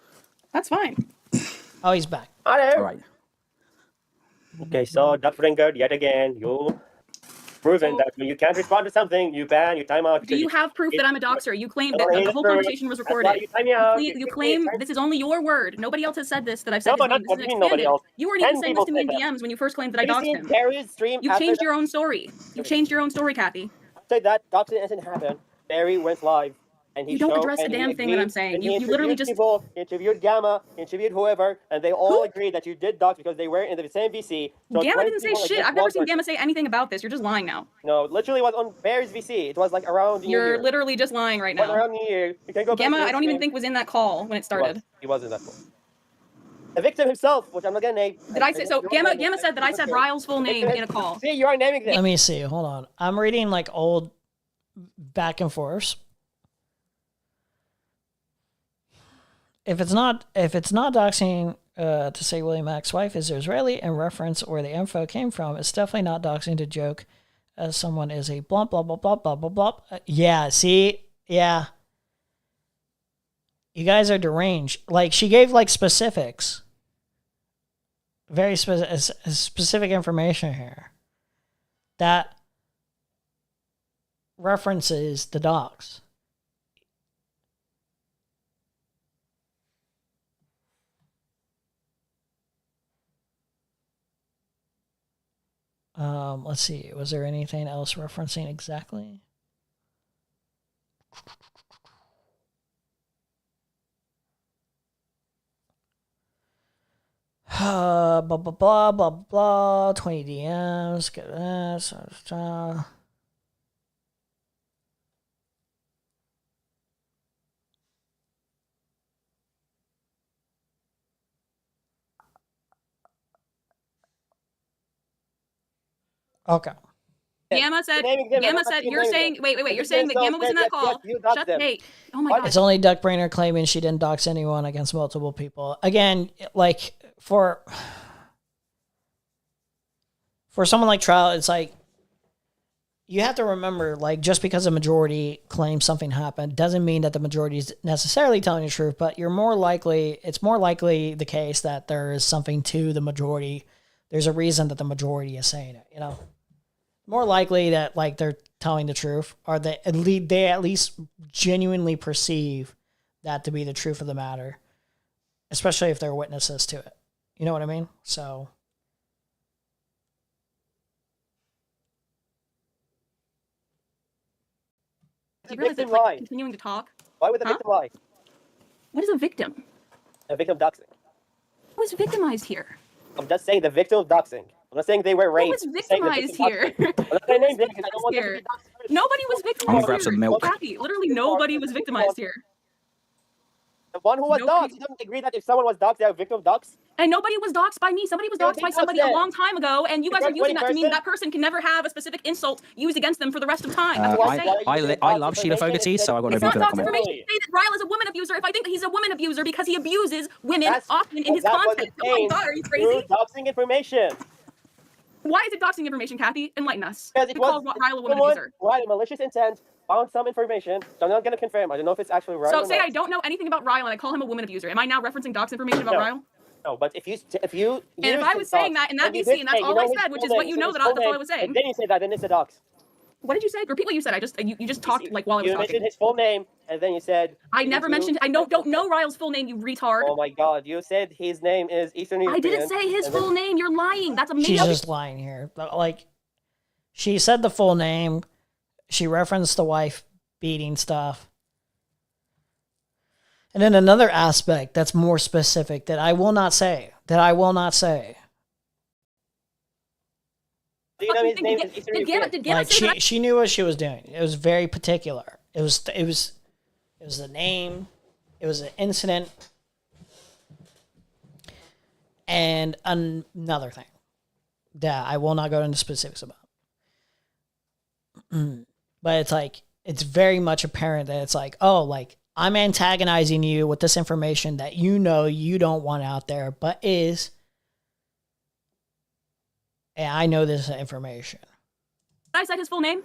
That's fine. Oh, he's back. Hello. All right. Okay, so Duckbringer, yet again, you proven that when you can't respond to something, you ban, you time out. Do you have proof that I'm a doxer? You claim that the whole conversation was recorded. You claim this is only your word. Nobody else has said this that I've said. Nobody else. You weren't even saying this to me in DMs when you first claimed that I doxed him. You changed your own story. You changed your own story, Kathy. Say that doxing doesn't happen. Barry went live. And he you don't address the damn thing that I'm saying. You literally just interviewed Gamma, interviewed whoever, and they all agreed that you did dox because they were in the same VC. So Gamma didn't say shit. I've never seen Gamma say anything about this. You're just lying now. No, literally it was on Barry's VC. It was like around You're literally just lying right now. Around the year. You can go Gamma, I don't even think was in that call when it started. He was in that call. The victim himself, which I'm not gonna name. Did I say so? Gamma said that I said Ryle's full name in a call. See, you are naming them. Let me see. Hold on. I'm reading like old back and forth. If it's not doxing to say William Mac's wife is Israeli and reference where the info came from, it's definitely not doxing to joke as someone is a blah blah blah blah blah blah blah. Yeah, see, yeah. You guys are deranged. Like she gave like specifics, very specific information here that references the dox. Let's see. Was there anything else referencing exactly? Blah blah blah blah blah. 20 DMs. Get that. Okay. Gamma said, you're saying, wait, you're saying that Gamma was in that call. Shut the gate. Oh my God. It's only Duckbringer claiming she didn't dox anyone against multiple people. Again, like for someone like Trial, it's like, you have to remember, like, just because a majority claims something happened doesn't mean that the majority is necessarily telling the truth, but it's more likely the case that there is something to the majority. There's a reason that the majority is saying it, you know? More likely that like they're telling the truth, or they at least genuinely perceive that to be the truth of the matter, especially if they're witnesses to it. You know what I mean? So do you realize it's like continuing to talk? Why would the victim lie? What is a victim? A victim of doxing. Who is victimized here? I'm just saying the victim of doxing. I'm not saying they were raped. Who was victimized here? I'm not saying names because I don't want them to be doxed first. Nobody was I'm gonna victimized grab here. some milk. Kathy, literally nobody was victimized here. The one who was doxed. You don't agree that if someone was doxed, they're a victim of dox? And nobody was doxed by me. Somebody was doxed by somebody a long time ago, and you guys are using that to mean that person can never have a specific insult used against them for the rest of time. That's what I'm saying. I love Sheila Fogarty, so I got no It's beef not with that dox comment. information to say that Ryle is a woman abuser if I think that he's a woman abuser because he abuses women often in his content. Oh my God, are you crazy? Doxing information. Why is it doxing information, Kathy? Enlighten us. Because it was Ryle a woman abuser. Right, malicious intent, found some information. I'm not going to confirm. I don't know if it's actually Ryle. So say I don't know anything about Ryle and I call him a woman abuser. Am I now referencing dox information about Ryle? No, but if you and if I was saying that in that VC and that's all I said, which is what you know that's all I was saying. And then you say that, then it's a dox. What did you say? Repeat what you said. You just talked like while I was talking. You mentioned his full name, and then you said. I never mentioned. I don't know Ryle's full name. You retard. Oh my God! You said his name is Eastern European. I didn't say his full name. You're lying. That's amazing. She's just lying here. Like, she said the full name. She referenced the wife beating stuff. And then another aspect that's more specific that I will not say. Do you know his name is Eastern European? Did Gamma say that? She knew what she was doing. It was very particular. It was the name. It was an incident. And another thing that I will not go into specifics about. But it's like, it's very much apparent that it's like, oh, like, I'm antagonizing you with this information that you know you don't want out there, but is, and I know this information. I said his full name.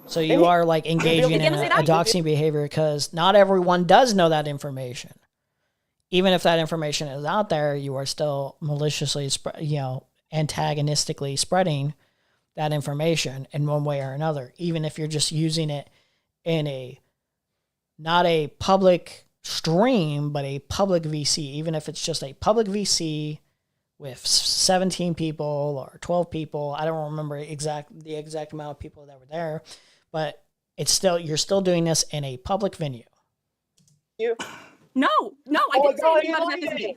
So you are like engaging in a doxing behavior because not everyone does know that information. Even if that information is out there, you are still maliciously, antagonistically spreading that information in one way or another. Even if you're just using it in not a public stream, but a public VC, even if it's just a public VC with 17 people or 12 people. I don't remember the exact amount of people that were there, but it's still, you're still doing this in a public venue. No, I didn't say anything about his ethnicity.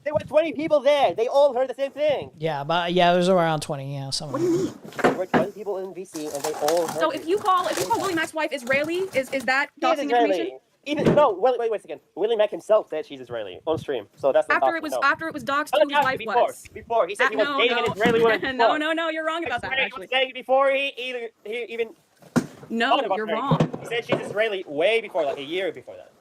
There were 20 people there. They all heard the same thing. Yeah, but yeah, it was around 20. Yeah, somewhere. What do you mean? There were 20 people in VC, and they all heard. So if you call Willie Mack's wife Israeli, is that doxing information? Wait a second. Willie Mack himself said she's Israeli on stream, so that's not after it was doxed who his wife was. Before he said he was dating an Israeli woman. No, you're wrong about that. Actually, he was saying before he even. No, you're wrong. He said she's Israeli way before, like a year before that.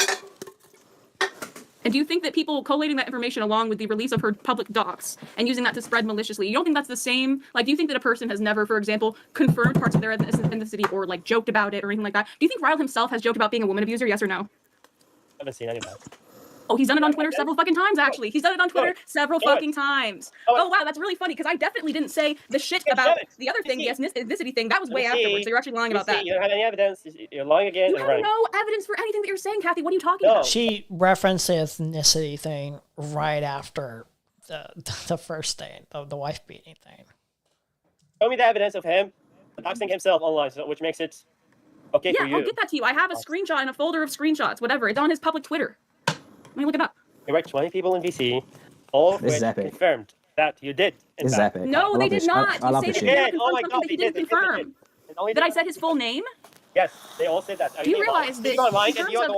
And do you think that people collating that information along with the release of her public docs and using that to spread maliciously, you don't think that's the same? Like, do you think that a person has never, for example, confirmed parts of their ethnicity or like joked about it or anything like that? Do you think Ryle himself has joked about being a woman abuser? Yes or no? I haven't seen any of that. Oh, he's done it on Twitter several fucking times, actually. He's done it on Twitter several fucking times. Oh, wow, that's really funny, because I definitely didn't say the shit about the other thing, the ethnicity thing. That was way afterwards, so you're actually lying about that. You don't have any evidence. You're lying again. You have no evidence for anything that you're saying, Kathy. What are you talking about? She referenced the ethnicity thing right after the first thing, the wife beating thing. Show me the evidence of him doxing himself online, which makes it okay for you. Yeah, I'll get that to you. I have a screenshot in a folder of screenshots, whatever. It's on his public Twitter. Let me look it up. There were 20 people in VC, all of which confirmed that you did. This is epic. No, they did not. I love You this say that he didn't confirm. That I said his full name? Yes, they all said that. Do you realize that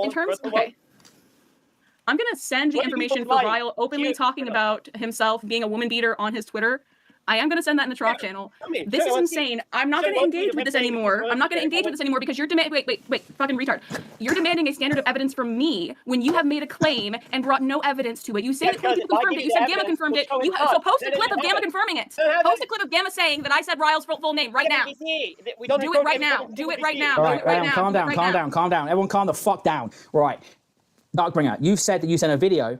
in terms of okay. I'm going to send the information for Ryle openly talking about himself being a woman beater on his Twitter. I am going to send that in the Trop channel. This is insane. I'm not going to engage with this anymore. I'm not going to engage with this anymore because you're demanding. Wait, fucking retard. You're demanding a standard of evidence from me when you have made a claim and brought no evidence to it. You say that 20 people confirmed it. You said Gamma confirmed it. So post a clip of Gamma confirming it. Post a clip of Gamma saying that I said Ryle's full name right now. Do it right now. Do it right now. All right, calm down. Everyone calm the fuck down. Right. Duckbringer, you've said that you sent a video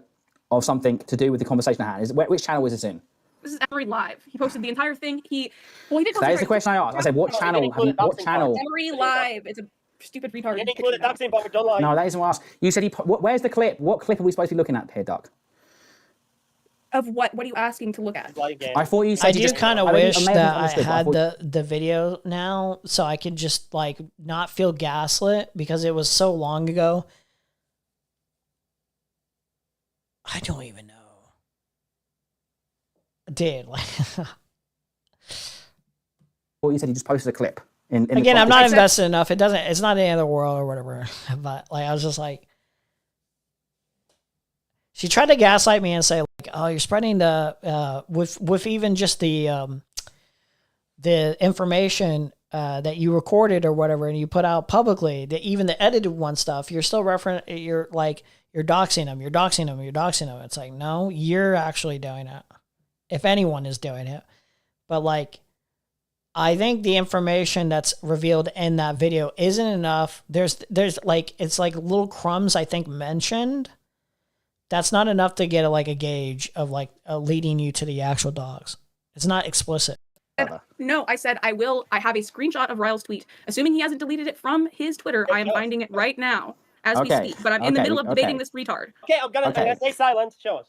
of something to do with the conversation at hand. Which channel is this in? This is Emery Live. He posted the entire thing. He did. That is the question I asked. I said, what channel? What channel? Emery Live. It's a stupid retard. No, that isn't what I asked. You said where's the clip? What clip are we supposed to be looking at here, Duck? Of what? What are you asking to look at? I thought you said. I do kind of wish that I had the video now, so I could just like not feel gaslit because it was so long ago. I don't even know. Dude, like, Well, you said you just posted a clip. Again, I'm not invested enough. It's not the end of the world or whatever. But like, I was just like, she tried to gaslight me and say like, oh, you're spreading the, with even just the information that you recorded or whatever, and you put out publicly, even the edited one stuff, you're still you're doxing them, you're doxing them. It's like, no, you're actually doing it. If anyone is doing it. But like, I think the information that's revealed in that video isn't enough. There's like, it's like little crumbs, I think, mentioned. That's not enough to get a gauge of like leading you to the actual dogs. It's not explicit. No, I said I have a screenshot of Ryle's tweet. Assuming he hasn't deleted it from his Twitter, I am finding it right now as we speak. But I'm in the middle of debating this retard. Okay, I'm gonna stay silent. Show us.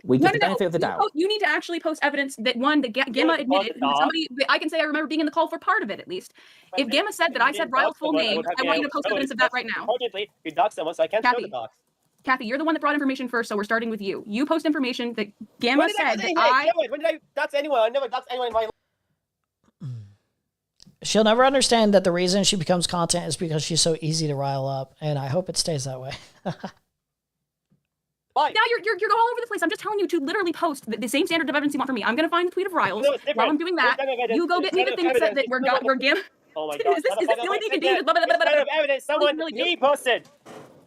We get the benefit of the doubt. You need to actually post evidence that Gamma admitted. Somebody, I can say I remember being in the call for part of it at least. If Gamma said that I said Ryle's full name, I want you to post evidence of that right now. Unfortunately, you doxed someone, so I can't show the dox. Kathy, you're the one that brought information first, so we're starting with you. You post information that Gamma said that when did I dox anyone? I never doxed anyone in my life. She'll never understand that the reason she becomes content is because she's so easy to rile up, and I hope it stays that way. Now you're all over the place. I'm just telling you to literally post the same standard of evidence you want from me. I'm gonna find the tweet of Ryle's. While I'm doing that, you go get me the thing that said that we're Gamma. Oh my god! Is this the only thing you can do? This kind of evidence someone he posted.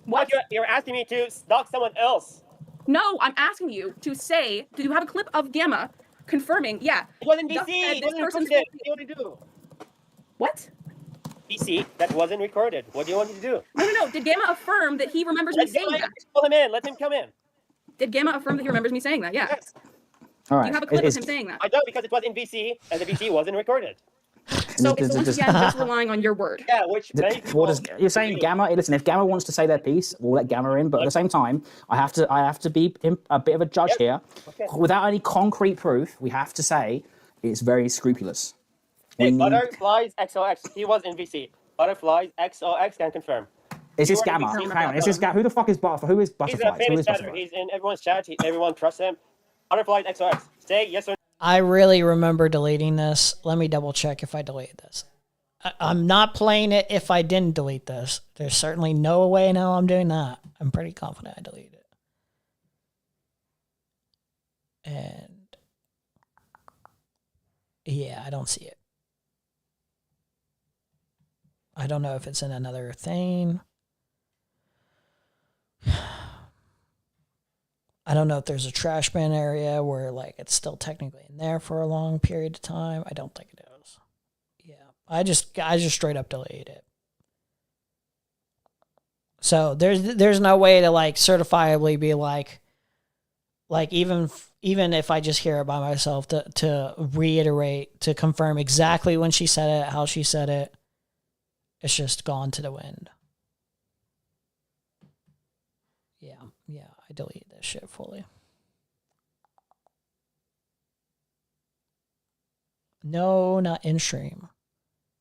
What? You're asking me to dox someone else? No, I'm asking you to say. Do you have a clip of Gamma confirming? Yeah. It wasn't BC. This person's what do you do? What? BC, that wasn't recorded. What do you want me to do? No. Did Gamma affirm that he remembers me saying that? Call him in. Let him come in. Did Gamma affirm that he remembers me saying that? Yeah. Yes. All right. Do you have a clip of him saying that? I don't, because it was in BC, and the BC wasn't recorded. So once again, just relying on your word. Yeah, which you're saying Gamma. Listen, if Gamma wants to say their piece, we'll let Gamma in. But at the same time, I have to be a bit of a judge here. Okay. Without any concrete proof, we have to say it's very scrupulous. Butterflies XOX. He was in VC. Butterflies XOX can confirm. Is this Gamma? Hang on. Is this Gamma? Who the fuck is Butterflies? Who is Butterflies? He's a famous chatter. He's in everyone's chat. Everyone trusts him. Butterflies XOX. Say yes or no. I really remember deleting this. Let me double check if I deleted this. I'm not playing it if I didn't delete this. There's certainly no way now I'm doing that. I'm pretty confident I deleted it. And yeah, I don't see it. I don't know if it's in another thing. I don't know if there's a trash bin area where like it's still technically in there for a long period of time. I don't think it is. Yeah, I just straight up deleted it. So there's no way to like certifiably be like even if I just hear it by myself to reiterate, to confirm exactly when she said it, how she said it. It's just gone to the wind. Yeah, I deleted this shit fully. No, not in stream.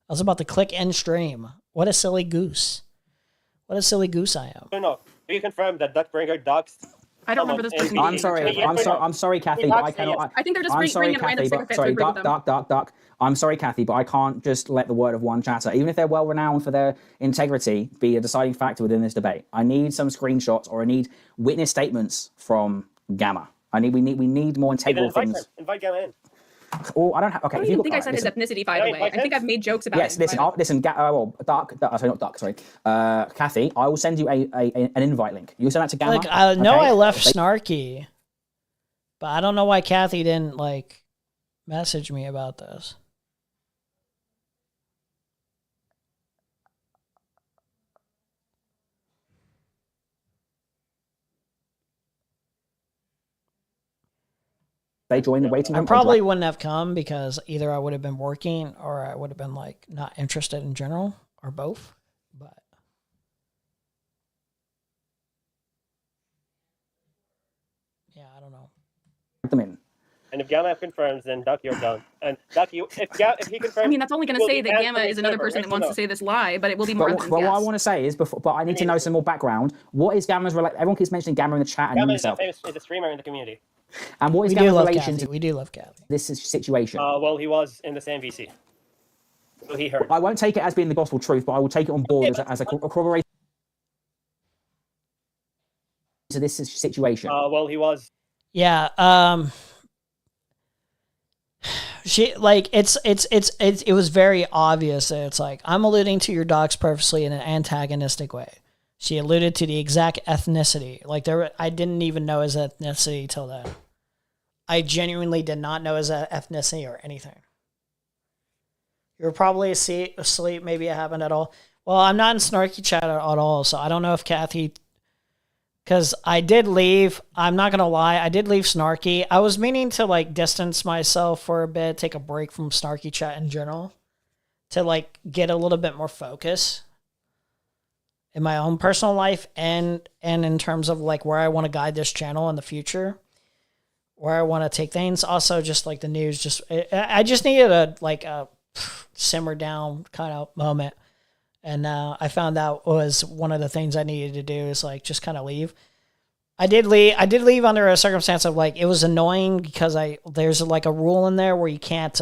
I was about to click end stream. What a silly goose. What a silly goose I am. No. Do you confirm that Duckbringer doxed? I don't remember this person. I'm sorry, Kathy, but I cannot. I think they're just bringing random sycophants to agree with them. Duck. I'm sorry, Kathy, but I can't just let the word of one chatter, even if they're well renowned for their integrity, be a deciding factor within this debate. I need some screenshots, or I need witness statements from Gamma. We need more integral things. Invite Gamma in. Oh, I don't have. Okay, I don't even think I said his ethnicity, by the way. I think I've made jokes about it. Yes, listen. Kathy, I will send you an invite link. You send that to Gamma. Like, I know I left snarky, but I don't know why Kathy didn't like message me about this. They joined the waiting room. I probably wouldn't have come because either I would have been working or I would have been like not interested in general, or both. But yeah, I don't know. Them in. And if Gamma confirms, then Duck, you're done. And Duck, if he confirms, I mean, that's only going to say that Gamma is another person that wants to say this lie, but it will be more than what I want to say is, but I need to know some more background. What is Gamma's relation? Everyone keeps mentioning Gamma in the chat and Gamma himself. is a streamer in the community. And what is Gamma's relation to we do love Kathy. This situation? Well, he was in the same VC. So he heard. I won't take it as being the gospel truth, but I will take it on board as a corroboration to this situation. Well, he was. Yeah. She like it was very obvious that it's like, I'm alluding to your docs purposely in an antagonistic way. She alluded to the exact ethnicity. Like I didn't even know his ethnicity till then. I genuinely did not know his ethnicity or anything. You were probably asleep. Maybe it happened at all. Well, I'm not in snarky chat at all, so I don't know if Kathy... Because I did leave. I'm not going to lie. I did leave snarky. I was meaning to like distance myself for a bit, take a break from snarky chat in general, to like get a little bit more focus in my own personal life and in terms of like where I want to guide this channel in the future, where I want to take things. Also, just like the news, I just needed a simmer down kind of moment. And I found that was one of the things I needed to do is like just kind of leave. I did leave under a circumstance of like, it was annoying because there's like a rule in there where you can't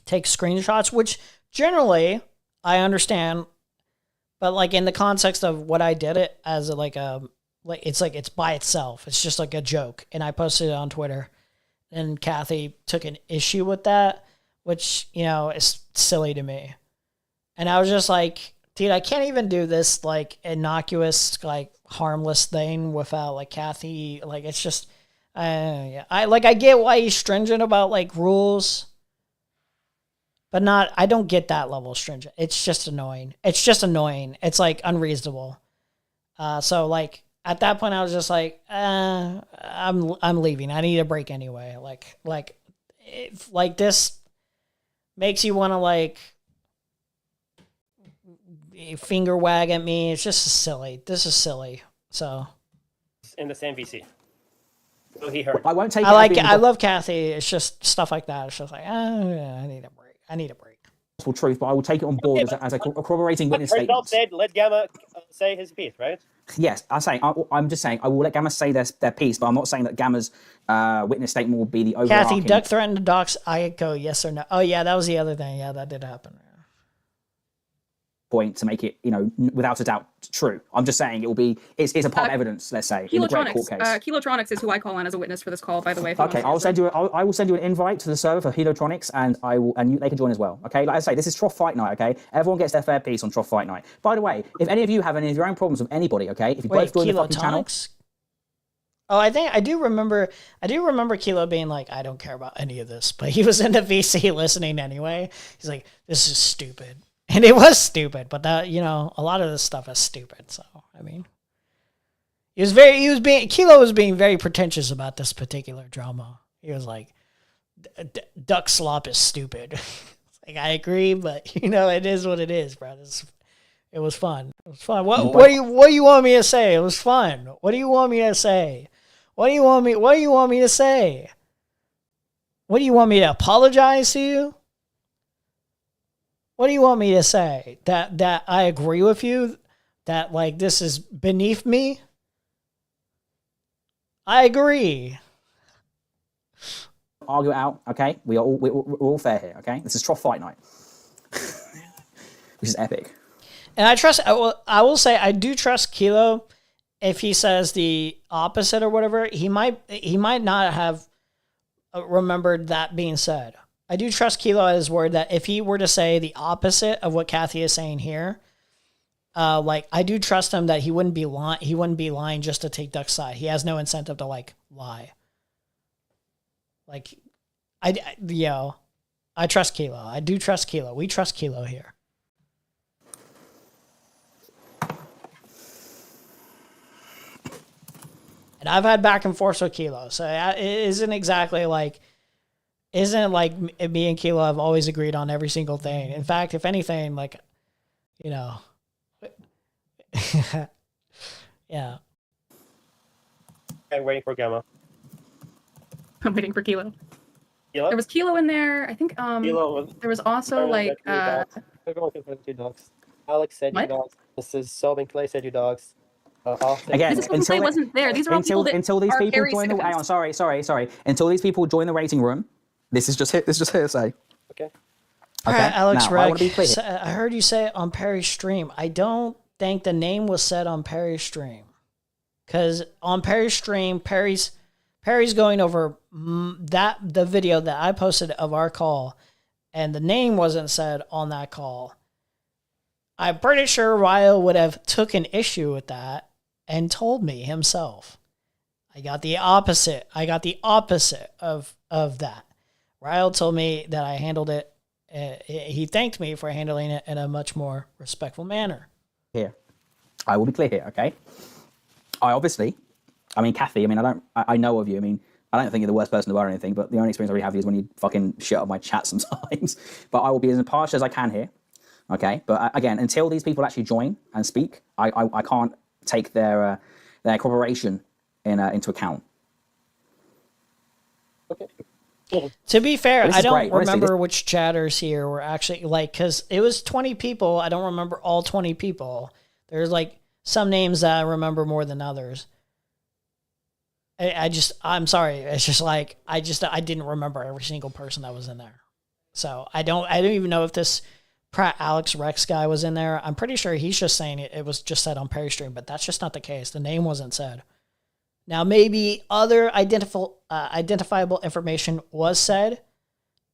take screenshots, which generally I understand, but like in the context of what I did it as it's by itself. It's just like a joke. And I posted it on Twitter and Kathy took an issue with that, which, is silly to me. And I was just like, dude, I can't even do this like innocuous, like harmless thing without like Kathy. Like, it's just, I get why he's stringent about like rules, but I don't get that level of stringent. It's just annoying. It's like unreasonable. So like at that point I was just like, I'm leaving. I need a break anyway. Like this makes you want to like, finger wag at me. It's just silly. This is silly. So in the same VC. So he heard. I won't take. I love Kathy. It's just stuff like that. It's just like, I need a break. Gospel truth, but I will take it on board as a corroborating witness statement. Said, let Gamma say his piece, right? Yes, I'm just saying I will let Gamma say their piece, but I'm not saying that Gamma's witness statement will be the overarching. Kathy, Duck threatened to dox. I go yes or no. Oh yeah, that was the other thing. Yeah, that did happen. Point to make it, without a doubt true. I'm just saying it's a part of evidence, let's say, in the great court case. Kilotronics is who I call on as a witness for this call, by the way. Okay, I will send you an invite to the server for Helotronics, and they can join as well. Okay, like I say, this is Trough Fight Night. Okay, everyone gets their fair piece on Trough Fight Night. By the way, if any of you have any of your own problems with anybody, okay, if you both join the fucking channel. Oh, I do remember Kilo being like, I don't care about any of this, but he was in the VC listening anyway. He's like, this is stupid. And it was stupid, but that, a lot of this stuff is stupid. So, I mean, Kilo was being very pretentious about this particular drama. He was like, duck slop is stupid. Like, I agree, but it is what it is, bro. It was fun. It was fun. What do you want me to say? It was fun. What do you want me to say? What do you want me to say? What do you want me to apologize to you? What do you want me to say? That I agree with you? That like this is beneath me? I agree. Argue it out, okay? We're all fair here, okay? This is Trough Fight Night, which is epic. And I will say I do trust Kilo. If he says the opposite or whatever, he might not have remembered that being said. I do trust Kilo at his word that if he were to say the opposite of what Kathy is saying here, I do trust him that he wouldn't be lying just to take Duck's side. He has no incentive to lie. I trust Kilo. I do trust Kilo. We trust Kilo here. And I've had back and forth with Kilo, so it isn't exactly like. Isn't like me and Kilo have always agreed on every single thing. In fact, if anything, yeah. I'm waiting for Gamma. I'm waiting for Kilo. There was Kilo in there. I think there was also They're going to two dogs. Alex said you dogs. Mrs. Selvin Clay said you dogs. Again, until wasn't there. These are all people that until these people join the. Hang on, sorry. Until these people join the rating room. This is just hearsay. Okay. Okay. Alex now, Reck, I want to be clear. I heard you say it on Perry's stream. I don't think the name was said on Perry's stream, because on Perry's stream, Perry's going over the video that I posted of our call, and the name wasn't said on that call. I'm pretty sure Ryle would have took an issue with that and told me himself. I got the opposite. of that. Ryle told me that I handled it. He thanked me for handling it in a much more respectful manner. Here, I will be clear here, okay? Kathy, I know of you. I mean, I don't think you're the worst person to or anything, but the only experience I really have is when you fucking shit up my chat sometimes. But I will be as impartial as I can here, okay? But again, until these people actually join and speak, I can't take their cooperation into account. Okay. To be fair, I don't great. remember which chatters here were actually because it was 20 people. I don't remember all 20 people. There's some names that I remember more than others. I'm sorry. It's just I didn't remember every single person that was in there. So I don't even know if this Alex Rex guy was in there. I'm pretty sure he's just saying it was just said on Perry stream, but that's just not the case. The name wasn't said. Now, maybe other identifiable information was said,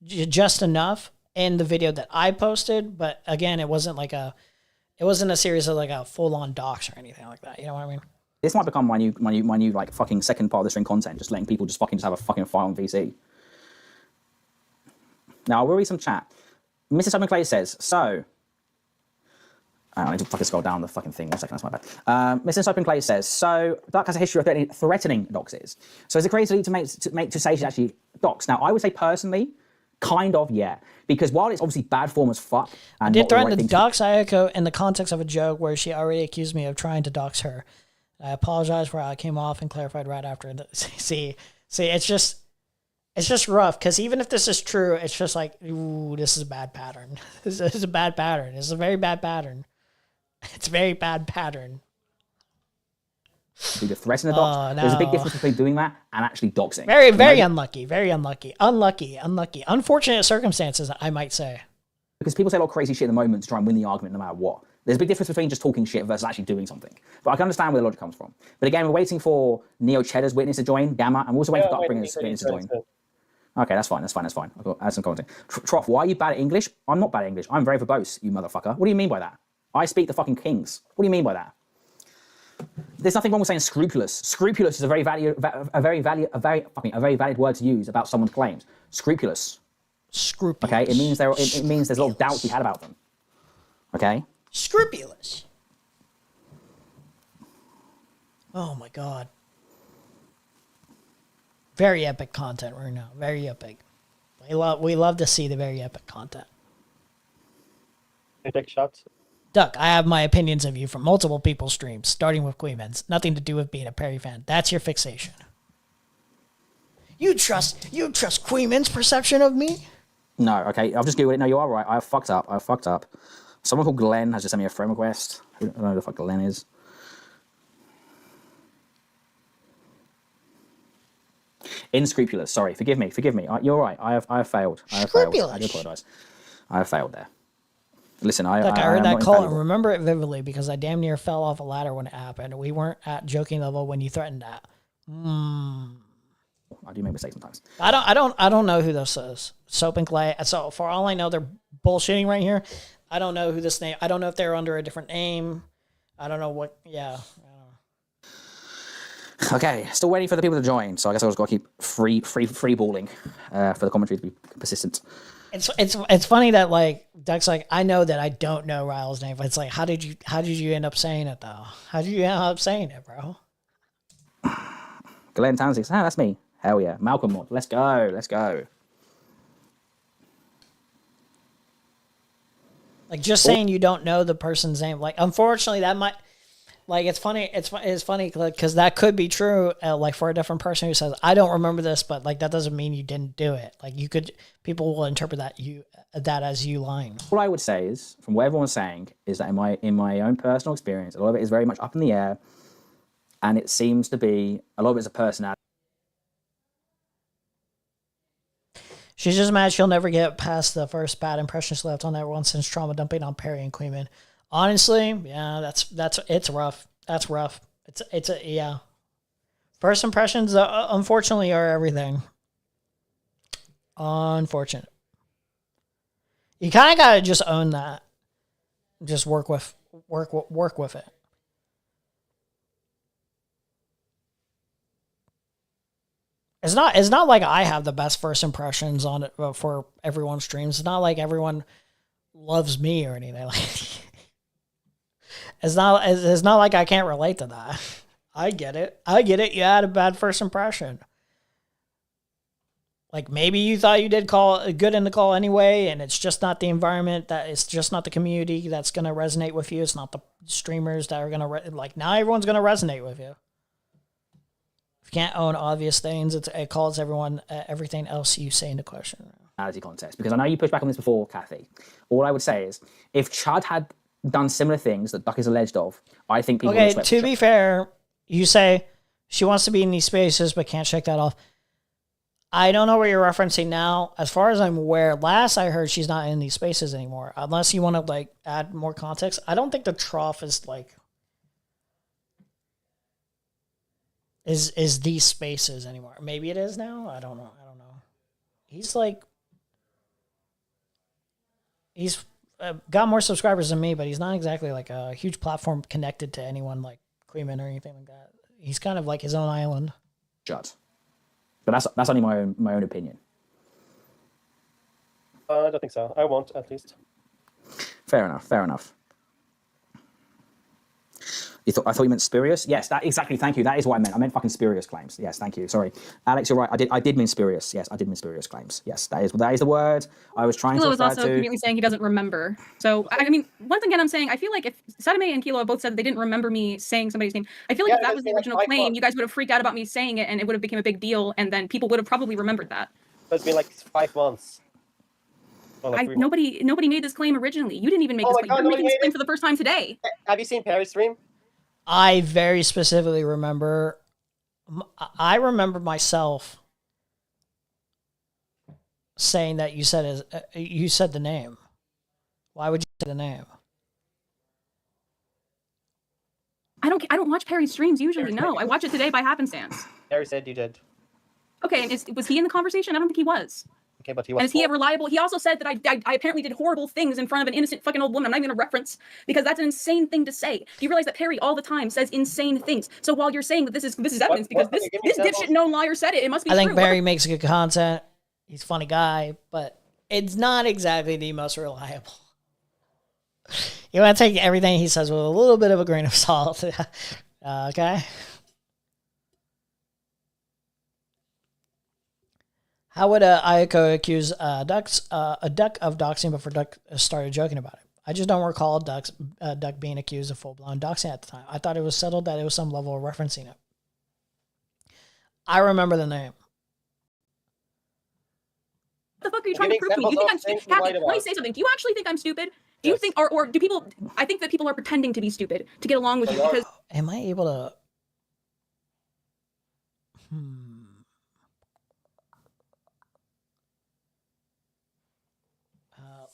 just enough in the video that I posted. But again, it wasn't a series of a full-on docs or anything like that. You know what I mean? This might become my new fucking second part of the string content, just letting people just have a fucking file on VC. Now, I will read some chat. Mrs. Open Clay says, so... I need to fucking scroll down the fucking thing. 1 second, that's my bad. Mrs. Open Clay says, so Duck has a history of threatening doxes. So is it crazy to say she actually dox? Now, I would say personally, kind of, yeah. Because while it's obviously bad form as fuck... I did threaten to dox Ayako in the context of a joke where she already accused me of trying to dox her. I apologize for how I came off and clarified right after. See, it's just rough, because even if this is true, it's just ooh, this is a bad pattern. This is a bad pattern. It's a very bad pattern. It's a very bad pattern. The threats in the dox. No. There's a big difference between doing that and actually doxing. Very unlucky. Very unlucky. Unlucky. Unfortunate circumstances, I might say. Because people say a lot of crazy shit at the moment to try and win the argument no matter what. There's a big difference between just talking shit versus actually doing something. But I can understand where the logic comes from. But again, we're waiting for Neo Cheddar's witness to join, Gamma, and we're also waiting for Duckbringer's witness to join. Okay, that's fine. I've got to add some content. Trough, why are you bad at English? I'm not bad at English. I'm very verbose, you motherfucker. What do you mean by that? I speak the fucking kings. What do you mean by that? There's nothing wrong with saying scrupulous. Scrupulous is a very valid word to use about someone's claims. Scrupulous. Okay, it means there's a lot of doubts you had about them. Okay. Scrupulous. Oh my god. Very epic content right now. Very epic. We love to see the very epic content. Take shots. Duck, I have my opinions of you from multiple people's streams, starting with Queemans. Nothing to do with being a Perry fan. That's your fixation. You trust Queeman's perception of me? No, okay. I've just googled it. No, you are right. I fucked up. Someone called Glenn has just sent me a friend request. I don't know who the fuck Glenn is. Inscrupulous. Sorry. Forgive me. You're right. I have failed. I do apologise. I have failed there. Listen, I heard that call and remember it vividly because I damn near fell off a ladder when it happened. We weren't at joking level when you threatened that. I do make mistakes sometimes. I don't know who this is. Soap and Clay. So for all I know, they're bullshitting right here. I don't know who this name. I don't know if they're under a different name. I don't know what. Yeah. Okay, still waiting for the people to join. So I guess I've just got to keep free balling for the commentary to be persistent. It's funny that Duck's I know that I don't know Ryle's name, but it's how did you end up saying it though? How did you end up saying it, bro? Glenn Townsend, that's me. Hell yeah, Malcolm Mod. Let's go. Just saying you don't know the person's name. Unfortunately, that might. It's funny. It's funny because that could be true. For a different person who says, "I don't remember this," but that doesn't mean you didn't do it. People will interpret that as you lying. What I would say is, from what everyone's saying, is that in my own personal experience, a lot of it is very much up in the air, and it seems to be a lot of it is a personality. She's just mad she'll never get past the first bad impression she left on everyone since trauma dumping on Perry and Queenman. Honestly, yeah, it's rough. That's rough. Yeah. First impressions, unfortunately, are everything. Unfortunate. You kind of gotta just own that. Just work with it. It's not like I have the best first impressions on it for everyone's streams. It's not like everyone loves me or anything. It's not like I can't relate to that. I get it. You had a bad first impression. Like maybe you thought you did good in the call anyway, and it's just not the environment, it's just not the community that's going to resonate with you. It's not the streamers that are going to now everyone's going to resonate with you. If you can't own obvious things, it calls everything else you say into question. Context, because I know you pushed back on this before, Kathy. All I would say is, if Chud had done similar things that Duck is alleged of, I think people would to be fair, you say she wants to be in these spaces but can't shake that off. I don't know what you're referencing now. As far as I'm aware, last I heard she's not in these spaces anymore. Unless you want to add more context. I don't think the trough is is these spaces anymore. Maybe it is now. I don't know. He's got more subscribers than me, but he's not exactly a huge platform connected to anyone like Queeman or anything like that. He's kind of like his own island. Shut. But that's only my own opinion. I don't think so. I won't, at least. Fair enough. I thought you meant spurious? Yes, exactly. Thank you. That is what I meant. I meant fucking spurious claims. Yes, thank you. Sorry. Alex, you're right. I did mean spurious. Yes, I did mean spurious claims. Yes, that is the word I was trying to refer to. Kilo was also conveniently saying he doesn't remember. So, I mean, once again, I'm saying, I feel like if Sadame and Kilo both said they didn't remember me saying somebody's name, I feel like if that was the original claim, you guys would have freaked out about me saying it and it would have become a big deal, and then people would have probably remembered that. It's been 5 months. Nobody made this claim originally. You didn't even make this claim. You're making this claim for the first time today. Have you seen Perry's stream? I very specifically remember. I remember myself saying that you said the name. Why would you say the name? I don't watch Perry's streams usually. No, I watch it today by happenstance. Perry said you did. Okay, and was he in the conversation? I don't think he was. Okay, but he was. And is he a reliable? He also said that I apparently did horrible things in front of an innocent fucking old woman. I'm not even going to reference because that's an insane thing to say. Do you realize that Perry all the time says insane things? So while you're saying that this is evidence because this dipshit known liar said it, it must be true. I think Perry makes good content. He's a funny guy, but it's not exactly the most reliable. You want to take everything he says with a little bit of a grain of salt. Okay? How would Ayako accuse a duck of doxing before Duck started joking about it? I just don't recall Duck being accused of full-blown doxing at the time. I thought it was settled that it was some level of referencing it. I remember the name. What the fuck are you trying to prove to me? Do you think I'm stupid? Kathy, let me say something. Do you actually think I'm stupid? Do you think, or do people, I think that people are pretending to be stupid to get along with you because... Am I able to...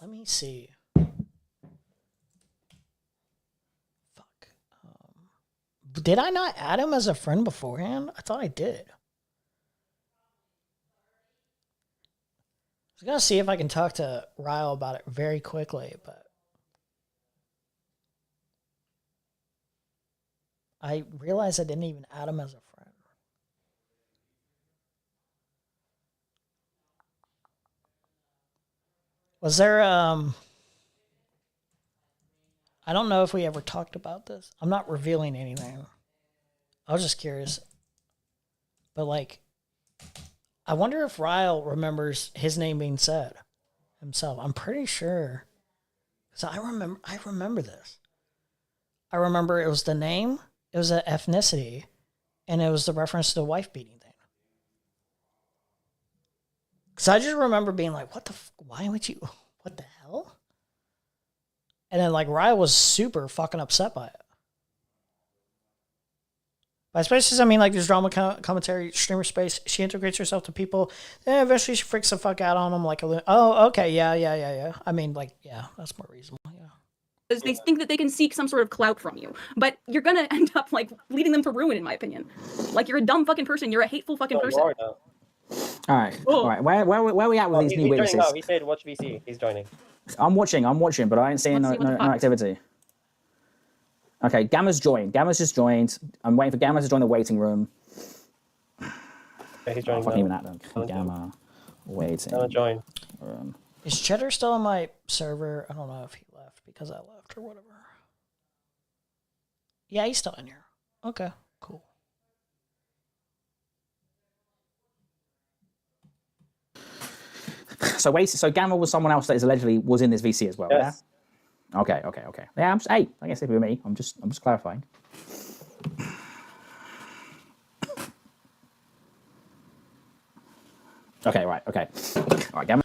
Let me see. Fuck. Did I not add him as a friend beforehand? I thought I did. I was going to see if I can talk to Ryle about it very quickly, but I realized I didn't even add him as a friend. Was there, I don't know if we ever talked about this. I'm not revealing anything. I was just curious. But I wonder if Ryle remembers his name being said himself. I'm pretty sure. So I remember this. I remember it was the name, it was the ethnicity, and it was the reference to the wife beating thing. Because I just remember being like, why would you, what the hell? And then Ryle was super fucking upset by it. By spaces, I mean like there's drama commentary, streamer space. She integrates herself to people. Then eventually she freaks the fuck out on them. Like, oh, okay, yeah. I mean, like, yeah, that's more reasonable. Yeah. Because they think that they can seek some sort of clout from you, but you're gonna end up like leading them to ruin, in my opinion. Like you're a dumb fucking person. You're a hateful fucking person. All right. Where are we at with these new witnesses? Joining now. He said watch VC. He's joining. I'm watching, but I ain't seeing no activity. Okay, Gamma's joined. Gamma's just joined. I'm waiting for Gamma to join the waiting room. Yeah, he's joining. Fucking even that though. Gamma waiting. Gamma join. Is Cheddar still on my server? I don't know if he left because I left or whatever. Yeah, he's still in here. Okay, cool. So Gamma was someone else that is allegedly was in this VC as well. Yes. Yeah. Okay. Yeah, I guess if it were me, I'm just clarifying. Okay, right. Okay. All right, Gamma.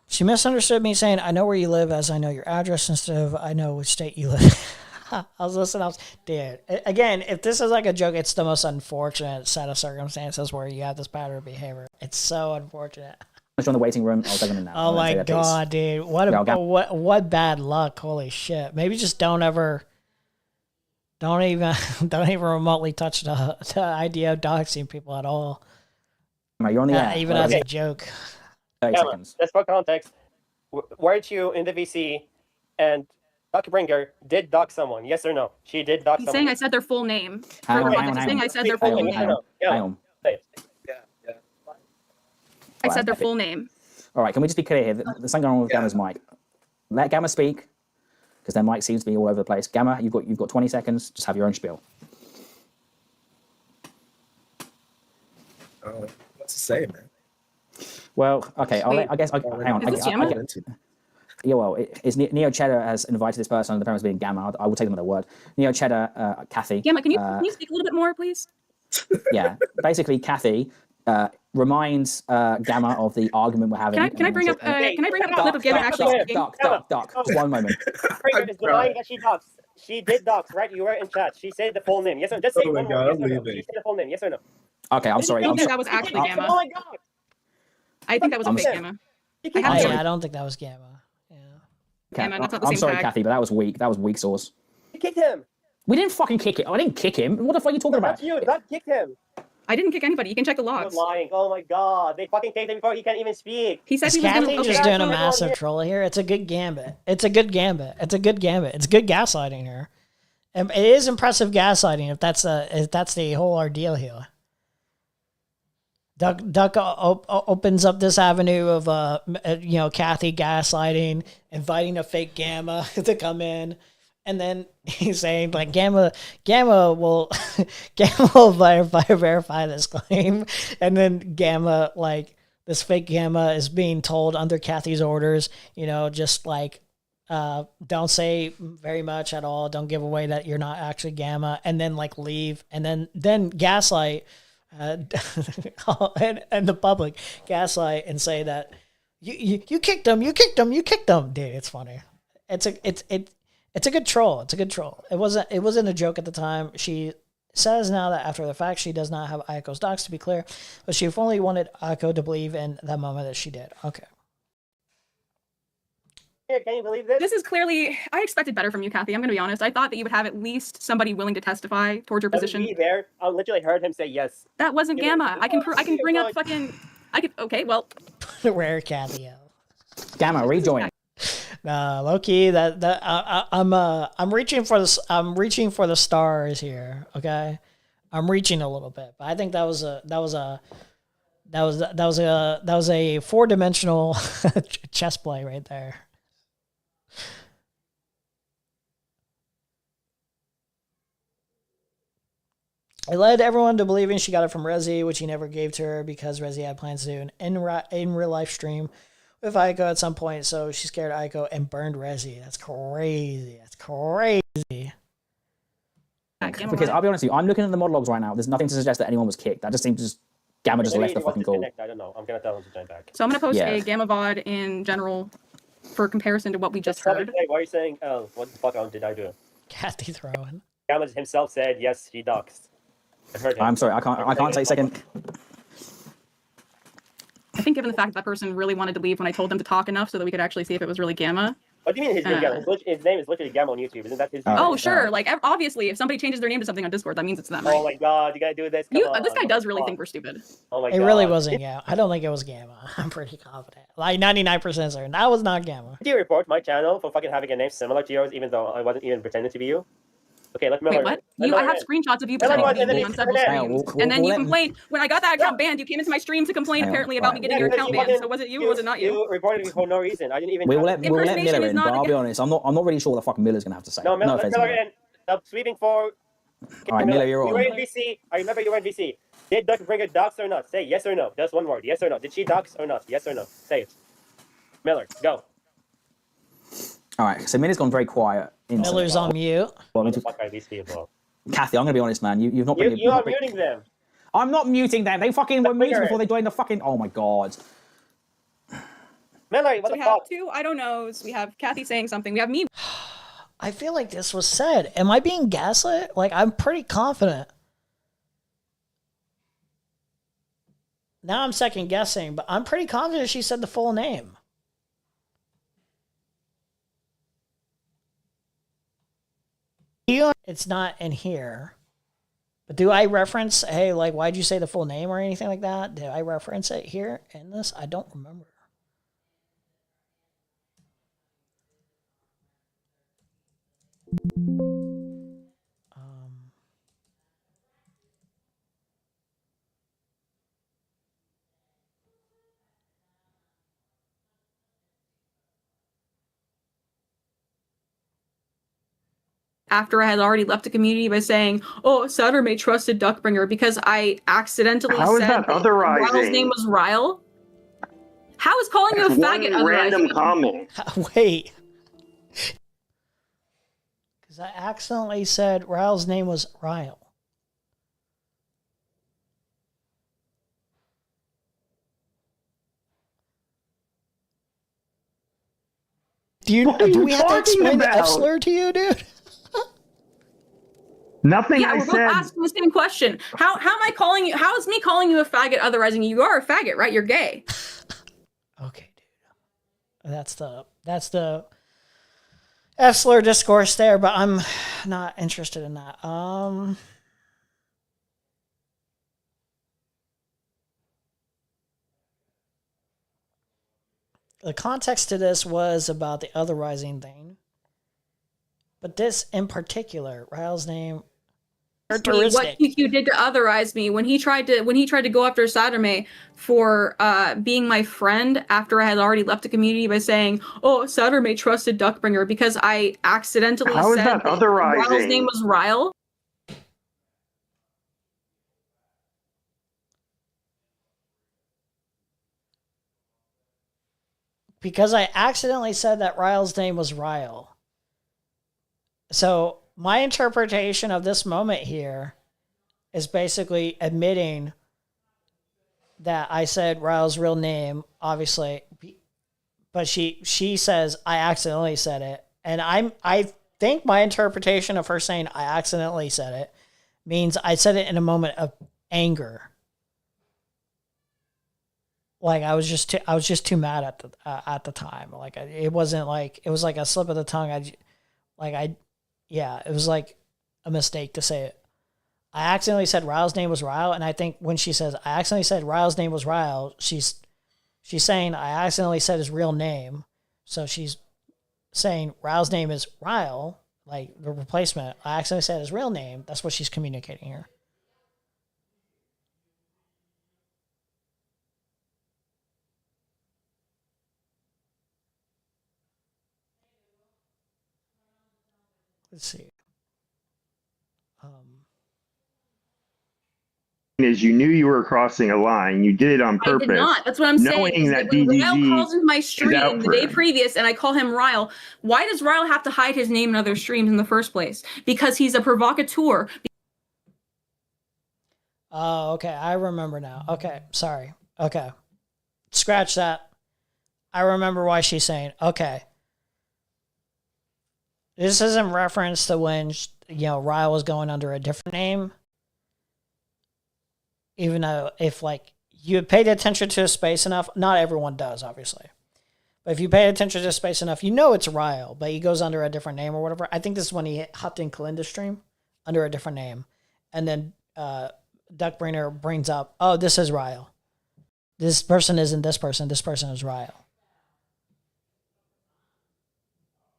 She misunderstood me saying, I know where you live as I know your address instead of I know which state you live. I was listening. Dude, again, if this is like a joke, it's the most unfortunate set of circumstances where you have this pattern of behavior. It's so unfortunate. Let's join the waiting room. I'll take them in now. Oh my God, dude. What bad luck. Holy shit. Maybe just don't even remotely touch the idea of doxing people at all. You're on the air. Even as a joke. 30 seconds. Just for context, weren't you in the VC and Duckbringer did dox someone? Yes or no? She did dox He's someone. saying I said their full name. Hang He's saying I said their full name. Hang on. I said their full name. All right, can we just be clear here? There's something going on with Gamma's mic. Let Gamma speak, because their mic seems to be all over the place. Gamma, you've got 20 seconds. Just have your own spiel. What's to say, man? Well, okay. Hang on. Is this Gamma? Yeah, well, it's Neo Cheddar has invited this person. The parents being Gamma. I will take them at their word. Neo Cheddar, Kathy. Gamma, can you speak a little bit more, please? Yeah, basically, Kathy reminds Gamma of the argument we're having. Can I bring up a clip of Gamma actually speaking? Duck. Just one moment. Duckbringer is denying that she doxed. She did dox, right? You were in chat. She said the full name. Yes or no? Just say one more. Yes or no? She said the full name. Yes or no? Okay, I'm sorry. I think that was actually Gamma. Oh my God. I think that was a fake Gamma. I don't think that was Gamma. Yeah. Gamma, that's not the I'm same sorry, tag. Kathy, but that was weak. That was weak sauce. You kicked him. We didn't fucking kick it. I didn't kick him. What the fuck are you talking about? That's you. Duck kicked him. I didn't kick anybody. You can check the You're logs. lying. Oh my God. They fucking kicked him before he can even speak. He said Is he was Kathy going to... just doing a massive troll here? It's a good gambit. It's good gaslighting here. And it is impressive gaslighting if that's the whole ordeal here. Duck opens up this avenue of Kathy gaslighting, inviting a fake Gamma to come in, and then he's saying like Gamma will verify this claim, and then Gamma, like this fake Gamma, is being told under Kathy's orders, just like don't say very much at all, don't give away that you're not actually Gamma, and then like leave, and then gaslight. And the public gaslight and say that you kicked him, dude. It's funny. It's a good troll. It wasn't a joke at the time. She says now that after the fact she does not have Aiko's docs, to be clear, but she only wanted Aiko to believe in that moment that she did. Okay. Can you believe this? This is clearly... I expected better from you, Kathy. I'm going to be honest. I thought that you would have at least somebody willing to testify towards your position. Be there. I literally heard him say yes. That wasn't Gamma. I can bring up fucking... Okay, well... Rare Kathy. Gamma, rejoin. Loki, I'm reaching for this. I'm reaching for the stars here. Okay, I'm reaching a little bit, but I think that was a 4-dimensional chess play right there. It led everyone to believing she got it from Rezi, which he never gave to her because Rezi had plans to do an in real life stream with Aiko at some point, so she scared Aiko and burned Rezi. That's crazy. Because I'll be honest with you, I'm looking at the mod logs right now. There's nothing to suggest that anyone was kicked. That just seems just Gamma just left the fucking call. I don't know. I'm gonna tell him to join back. So I'm gonna post a Gamma VOD in general for comparison to what we just heard. Why are you saying, oh, what the fuck did I do? Kathy throwing. Gamma himself said, yes, he doxed. I heard him. I'm sorry, I can't take a second. I think given the fact that person really wanted to leave when I told them to talk enough so that we could actually see if it was really Gamma. What do you mean his name Gamma? His name is literally Gamma on YouTube. Isn't that his name? Oh, sure. Like, obviously, if somebody changes their name to something on Discord, that means it's them, right? Oh my god, you gotta do this. Come on. This guy does really think we're stupid. Oh my It god. really wasn't Gamma. I don't think it was Gamma. I'm pretty confident. Like 99% certain. That was not Gamma. Did you report my channel for fucking having a name similar to yours, even though I wasn't even pretending to be you? Okay, let Miller. Wait, what? I have screenshots of you pretending to be me on several streams. And then you complained, when I got that account banned, you came into my stream to complain apparently about me getting your account banned. So was it you or was it not you? You reported me for no reason. I didn't even... We'll let Miller in, but I'll be honest, I'm not really sure what the fuck Miller's gonna have to say. No, No offense, Miller Miller. in. Stop sweeping for... Alright, Miller, you're on. You were in VC. I remember you were in VC. Did Duckbringer dox or not? Say yes or no. Just one word. Yes or no. Did she dox or not? Yes or no. Say it. Miller, go. Alright, so Miller's gone very quiet. Miller's on mute. Well, What the fuck are these people? Kathy, I'm gonna be honest, man. You've not been. You are muting them. I'm not muting them. They fucking were muted before they joined the fucking. Oh my god. Miller, what So we the have fuck? two I don't knows. We have Kathy saying something. We have me. I feel like this was said. Am I being gaslit? Like, I'm pretty confident. Now I'm second guessing, but I'm pretty confident she said the full name. It's not in here. But do I reference, hey, like, why'd you say the full name or anything like that? Did I reference it here in this? I don't remember. After I had already left the community by saying, "Oh, Saturday trusted Duckbringer," because I accidentally How is said that otherizing? Ryle's name was Ryle. How is calling you a That's faggot one random otherizing? comment. Wait. Because I accidentally said Ryle's name was Ryle. Do we have to explain the F slur to you, dude? Nothing Yeah, I we're both said. asking the same question. How am I calling you? How is me calling you a faggot otherizing you? You are a faggot, right? You're gay. Okay, dude. That's the F slur discourse there, but I'm not interested in that. The context to this was about the otherizing thing. But this in particular, Ryle's name, What characteristic. QQ did to otherize me when he tried to go after Saturday for being my friend after I had already left the community by saying, "Oh, Saturday trusted Duckbringer," because I accidentally How is said that otherizing? Ryle's name was Ryle. Because I accidentally said that Ryle's name was Ryle. So my interpretation of this moment here is basically admitting that I said Ryle's real name, obviously, but she says I accidentally said it, and I think my interpretation of her saying I accidentally said it means I said it in a moment of anger. Like I was just too mad at the time. Like it wasn't like it was like a slip of the tongue. It was like a mistake to say it. I accidentally said Ryle's name was Ryle, and I think when she says I accidentally said Ryle's name was Ryle, she's saying I accidentally said his real name. So she's saying Ryle's name is Ryle, like the replacement. I accidentally said his real name. That's what she's communicating here. Let's see. Is you knew you were crossing a line. You did it on I purpose. did not. That's what I'm saying. Knowing that When Ryle DGG calls into my is stream out the for day him. previous and I call him Ryle, why does Ryle have to hide his name in other streams in the first place? Because he's a provocateur. Oh, okay. I remember now. Okay. Sorry. Okay. Scratch that. I remember why she's saying, okay. This is in reference to when, Ryle was going under a different name. even though if like you paid attention to his space enough, not everyone does, obviously. But if you pay attention to his space enough, you know it's Ryle, but he goes under a different name or whatever. I think this is when he hopped in Kalinda's stream under a different name. And then Duckbringer brings up, oh, this is Ryle. This person isn't this person. This person is Ryle.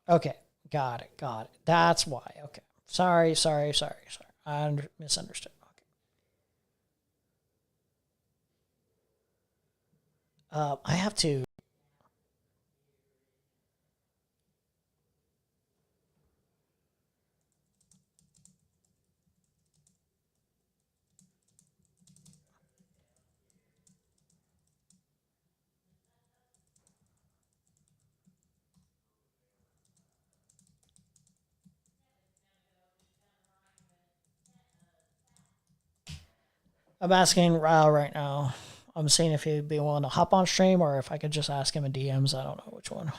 Okay, got it. That's why. Okay. Sorry. I misunderstood. Okay. I have to... I'm asking Ryle right now. I'm seeing if he'd be willing to hop on stream or if I could just ask him in DMs. I don't know which one.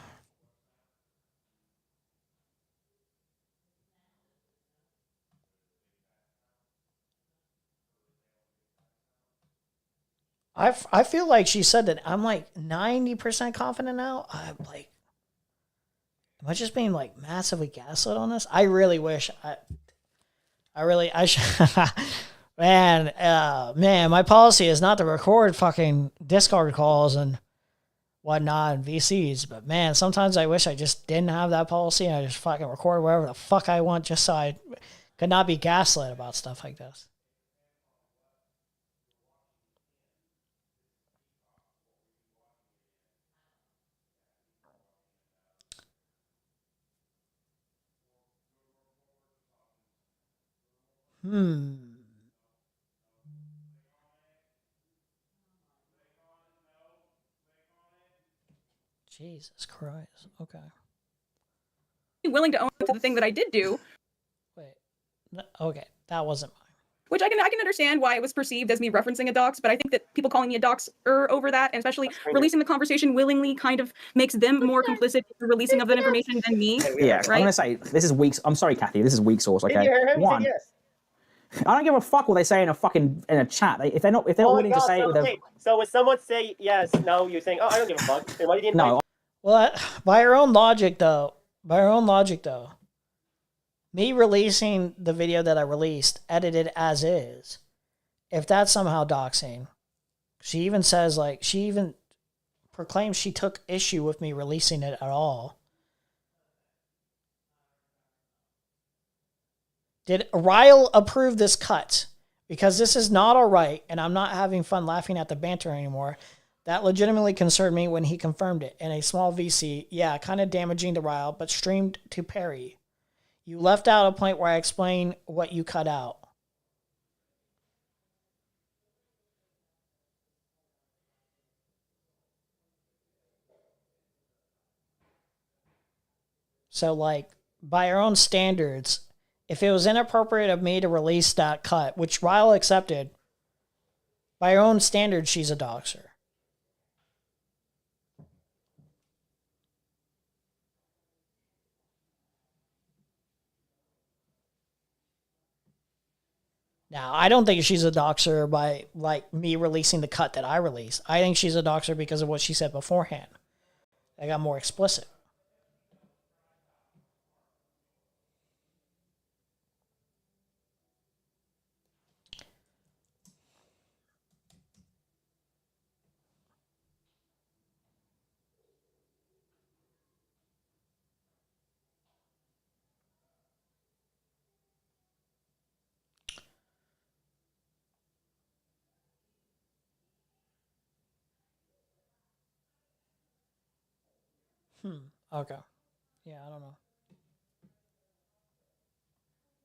I feel like she said that I'm like 90% confident now. I'm like, am I just being like massively gaslit on this? I really wish I should. Man, my policy is not to record fucking Discord calls and whatnot and VCs, but man, sometimes I wish I just didn't have that policy and I just fucking record wherever the fuck I want just so I could not be gaslit about stuff like this. Jesus Christ. Okay. Willing to own to the thing that I did do. Wait. Okay, that wasn't mine. Which I can understand why it was perceived as me referencing a dox, but I think that people calling me a doxer over that, and especially releasing the conversation willingly, kind of makes them more complicit in the releasing of that information than me. Yeah, right? I'm gonna say this is weak. I'm sorry, Kathy. This is weak source. Okay. Did you hear him? One. Yes. I don't give a fuck what they say in a chat. If they're not willing to say it with a... So when someone say yes, now you're saying, oh, I don't give a fuck. Then why did you invite? No. Well, by your own logic, though, me releasing the video that I released, edited as is, if that's somehow doxing, she even says, like, she even proclaims she took issue with me releasing it at all. Did Ryle approve this cut? Because this is not all right, and I'm not having fun laughing at the banter anymore. That legitimately concerned me when he confirmed it. In a small VC, yeah, kind of damaging to Ryle, but streamed to Perry. You left out a point where I explain what you cut out. So, like, by our own standards, if it was inappropriate of me to release that cut, which Ryle accepted, by her own standards, she's a doxer. Now, I don't think she's a doxer by, like, me releasing the cut that I released. I think she's a doxer because of what she said beforehand. I got more explicit. Okay. Yeah, I don't know.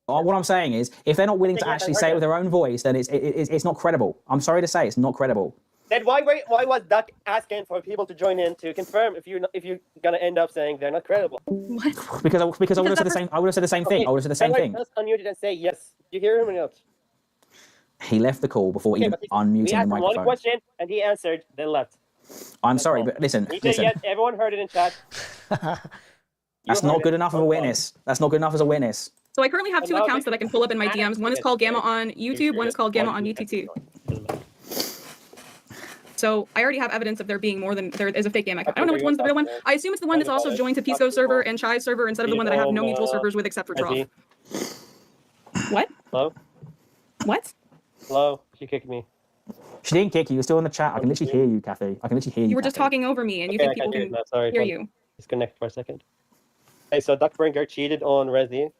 What I'm saying is, if they're not willing to actually say it with their own voice, then it's not credible. I'm sorry to say, it's not credible. Then why was Duck asking for people to join in to confirm if you're gonna end up saying they're not credible? What? Because I would have said the same. I would have said the same thing. I would have said the same thing. Just unmuted and say yes. You hear him or not? He left the call before even unmuting the microphone. We asked one question and he answered, then left. I'm sorry, but listen. He said yes. Everyone heard it in chat. That's not good enough of a witness. That's not good enough as a witness. So I currently have two accounts that I can pull up in my DMs. One is called Gamma on YouTube. One is called Gamma on UTT. So I already have evidence of there being more than there is a fake game account. I don't know which one's the real one. I assume it's the one that's also joined to Pisco's server and Chai's server instead of the one that I have no mutual servers with except for Trough. What? Hello? What? Hello? She kicked me. She didn't kick you. You're still in the chat. I can literally hear you, Kathy. I can literally hear you. You were just talking over me, and you think people can hear you. Disconnect for a second. Okay, so Duckbringer cheated on Resi.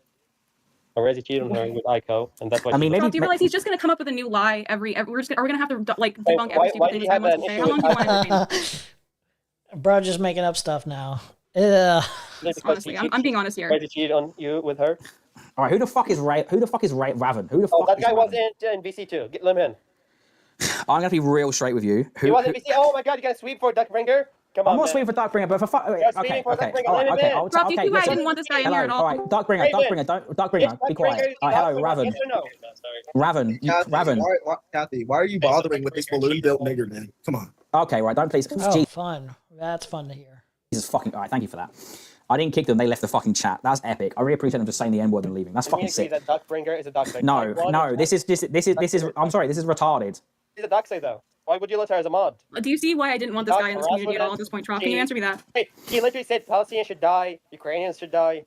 Or Resi cheated on her with Ico, and that's why. Do you realize he's just going to come up with a new lie every? Are we going to have to like debunk every stupid thing this guy wants to say? How long do you want to entertain? Bro, just making up stuff now. Yeah. Honestly, I'm being honest here. Resi cheated on you with her. All right, who the fuck is Raven? Who the fuck is Raven? Who the fuck? That is guy Raven? was in VC too. Let him in. I'm gonna be real straight with you. He was in VC. Oh my god, you got to sweep for Duckbringer. Come on. I'm not sweeping for Duckbringer, but for fuck. Okay. Bro, do you see why I didn't want this guy in here at all? All right, Duckbringer, be quiet. Hello, Raven. Raven, Kathy, why are you bothering with this balloon-built nigger, man? Come on. Okay, right, don't please. Oh, fun. That's fun to hear. Jesus fucking. All right, thank you for that. I didn't kick them. They left the fucking chat. That's epic. I really appreciate them just saying the N-word and leaving. That's fucking sick. That Duckbringer is a duck. No. This is. I'm sorry. This is retarded. He's a duck though. Why would you let her as a mod? Do you see why I didn't want this guy in this community at all at this point, Trough? Can you answer me that? Hey, he literally said Palestinians should die, Ukrainians should die.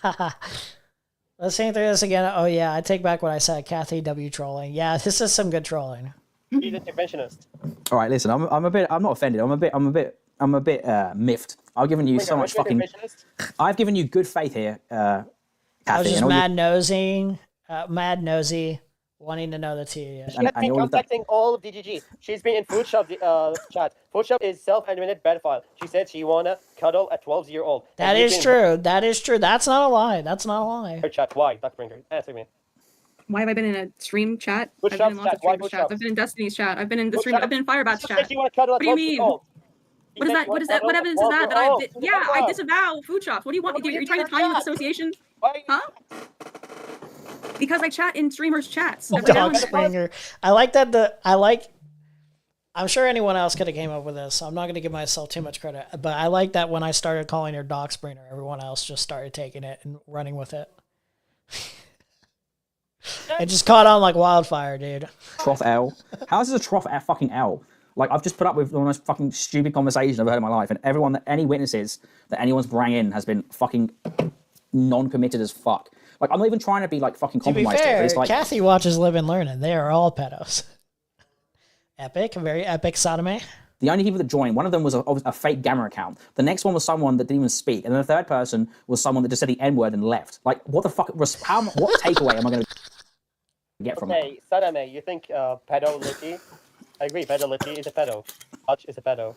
Let's see through this again. Oh yeah, I take back what I said. Kathy W trolling. Yeah, this is some good trolling. He's an interventionist. All right, listen. I'm not offended. I'm a bit miffed. I've given you so much fucking. I've given you good faith here, Kathy. I was just mad nosy, wanting to know the tea. She has been contacting all of DGG. She's been in Food Shop chat. Food Shop is self-admitted pedophile. She said she wanna cuddle a 12-year-old. That is true. That is true. That's not a lie. Her chat. Why, Duckbringer? Answer me. Why have I been in a stream chat? I've been in lots of stream chats. I've been in Destiny's chat. I've been in the stream. I've been in Firebat's chat. What do you mean? What is that? What is that? What evidence is that? I disavow food shops. What do you want me to do? Are you trying to tie me with association? Huh? Because I chat in streamers' chats. Duckbringer. I like that. I'm sure anyone else could have came up with this. I'm not going to give myself too much credit, but I like that when I started calling her Duckbringer, everyone else just started taking it and running with it. It just caught on like wildfire, dude. Trough L. How is this a trough fucking L? Like, I've just put up with the most fucking stupid conversation I've heard in my life, and any witnesses that anyone's brought in has been fucking non-committed as fuck. Like, I'm not even trying to be like fucking compromised. To be fair, it's like, Kathy watches Live and Learn, and they are all pedos. Epic, very epic sodomy. The only people that joined, one of them was a fake Gamma account. The next one was someone that didn't even speak, and then the third person was someone that just said the N-word and left. Like, what the fuck? What takeaway am I going to get from that? Okay, Sadame, you think pedolity? I agree, pedolity is a pedo. Hutch is a pedo.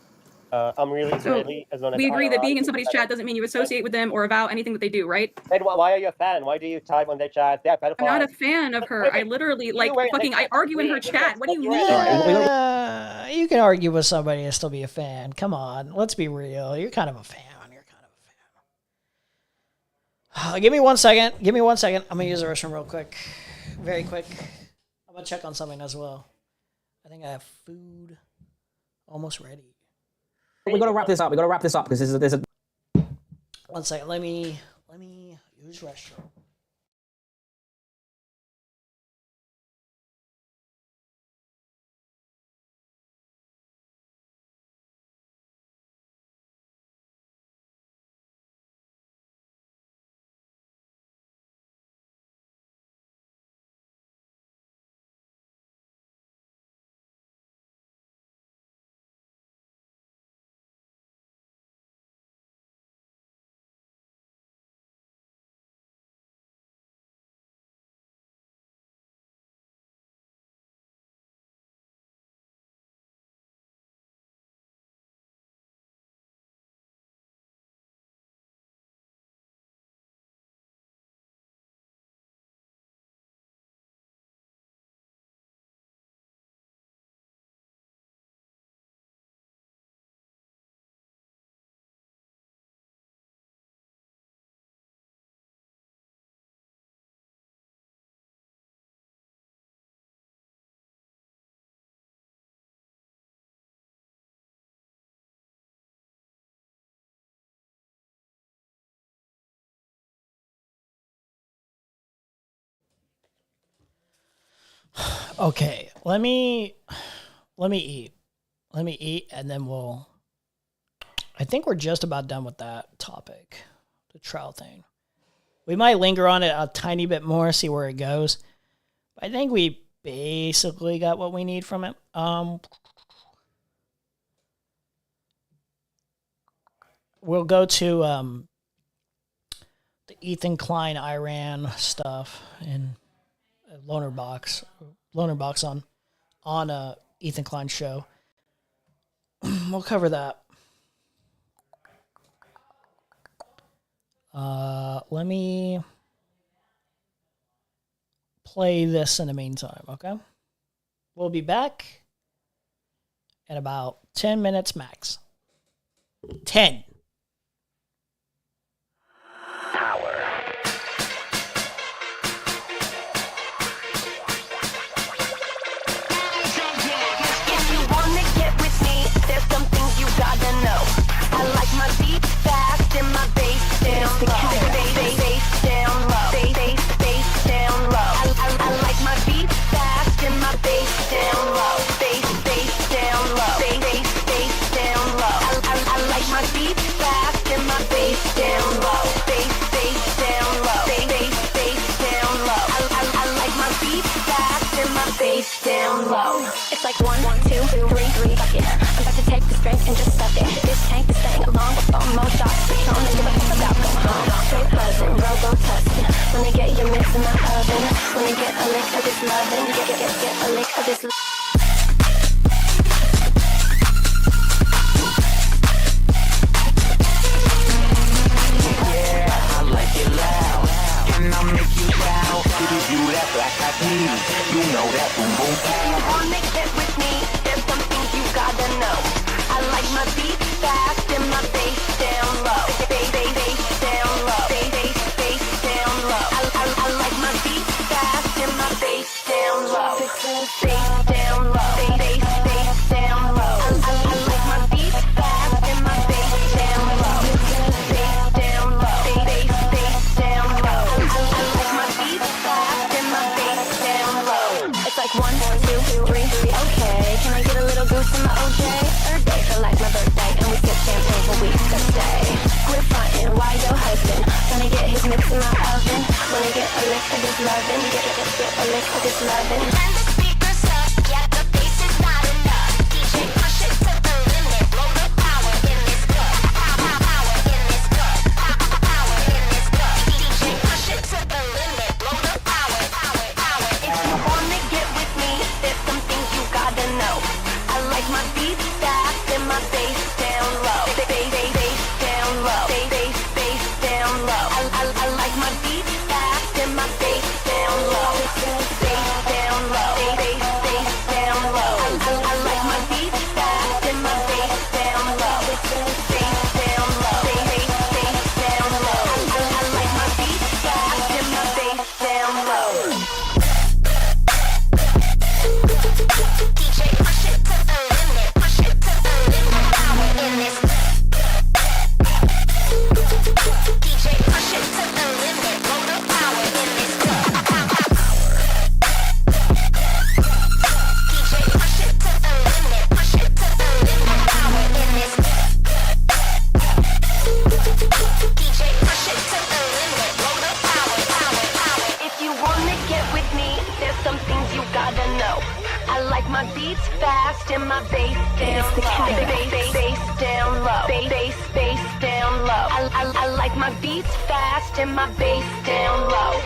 I'm really Israeli as known as. We agree that being in somebody's chat doesn't mean you associate with them or avow anything that they do, right? And why are you a fan? Why do you type on their chat? They're pedophiles. I'm not a fan of her. I literally I argue in her chat. What do you mean? You can argue with somebody and still be a fan. Come on, let's be real. You're kind of a fan. Give me 1 second. I'm gonna use the restroom real quick, very quick. I'm gonna check on something as well. I think I have food almost ready. We gotta wrap this up because there's a. 1 second. Let me use restroom. Okay, let me eat. Let me eat, and then I think we're just about done with that topic, the trial thing. We might linger on it a tiny bit more, see where it goes. I think we basically got what we need from it. We'll go to the Ethan Klein Iran stuff and Loner Box on Ethan Klein's show. We'll cover that. Let me play this in the meantime, okay? We'll be back in about 10 minutes max. 10. Power. If you wanna get with me, there's some things you gotta know. I like my beat fast and my bass down low. Bass down low. Bass down low. I like my beat fast and my bass down low. Bass down low. Bass down low. I like my beat fast and my bass down low. Bass down low. Bass down low. I like my beat fast and my bass down low. It's like 1, 2, 3, fuck it. I'm about to take the strength and just stuff it. This tank is staying along with phone more shots. Patron and give a fuck about go home. Straight buzzing, robo tussin'. When I get your mix in my oven. When I get a lick of this lovin'. Get a lick of this lovin'. I'll make you shout. Give you that black eyed peas. You know that boom boom pow. If you wanna get with me, there's some things you gotta know. I like my beat fast and my bass down low. Bass down low. Bass down low. I like my beat fast and my bass down low. Bass down low. Bass down low. I like my beat fast and my bass down low. Bass down low. Bass down low. I like my beat fast and my bass down low. It's like 1, 2, 3, okay. Can I get a little goose in my OJ? Third day for like my birthday, and we sip champagne for weeks to stay. Quit frontin', why your husband? Gonna get his mix in my oven. Wanna get a lick of this lovin', get a lick of this lovin'. Turn the speakers up, yeah, the bass is not enough. DJ push it to the limit, blow the power in this club. Power in this club. Power in this club. DJ push it to the limit, blow the power. If you wanna get with me, there's some things you gotta know. I like my beat fast and my bass down low. Bass down low. Bass down low. I like my beat fast and my bass down low. Bass down low. Bass down low. I like my beat fast and my bass down low. Bass down low. Bass down low. I like my beat fast and my bass down low. DJ push it to the limit, push it to the limit. Power in this. DJ push it to the limit, blow the power in this club. DJ push it to the limit, push it to the limit. Power in this. DJ push it to the limit, blow the power. If you wanna get with me, there's some things you gotta know. I like my beats fast and my bass down low. Bass down low. Bass down low. I like my beats fast and my bass down low.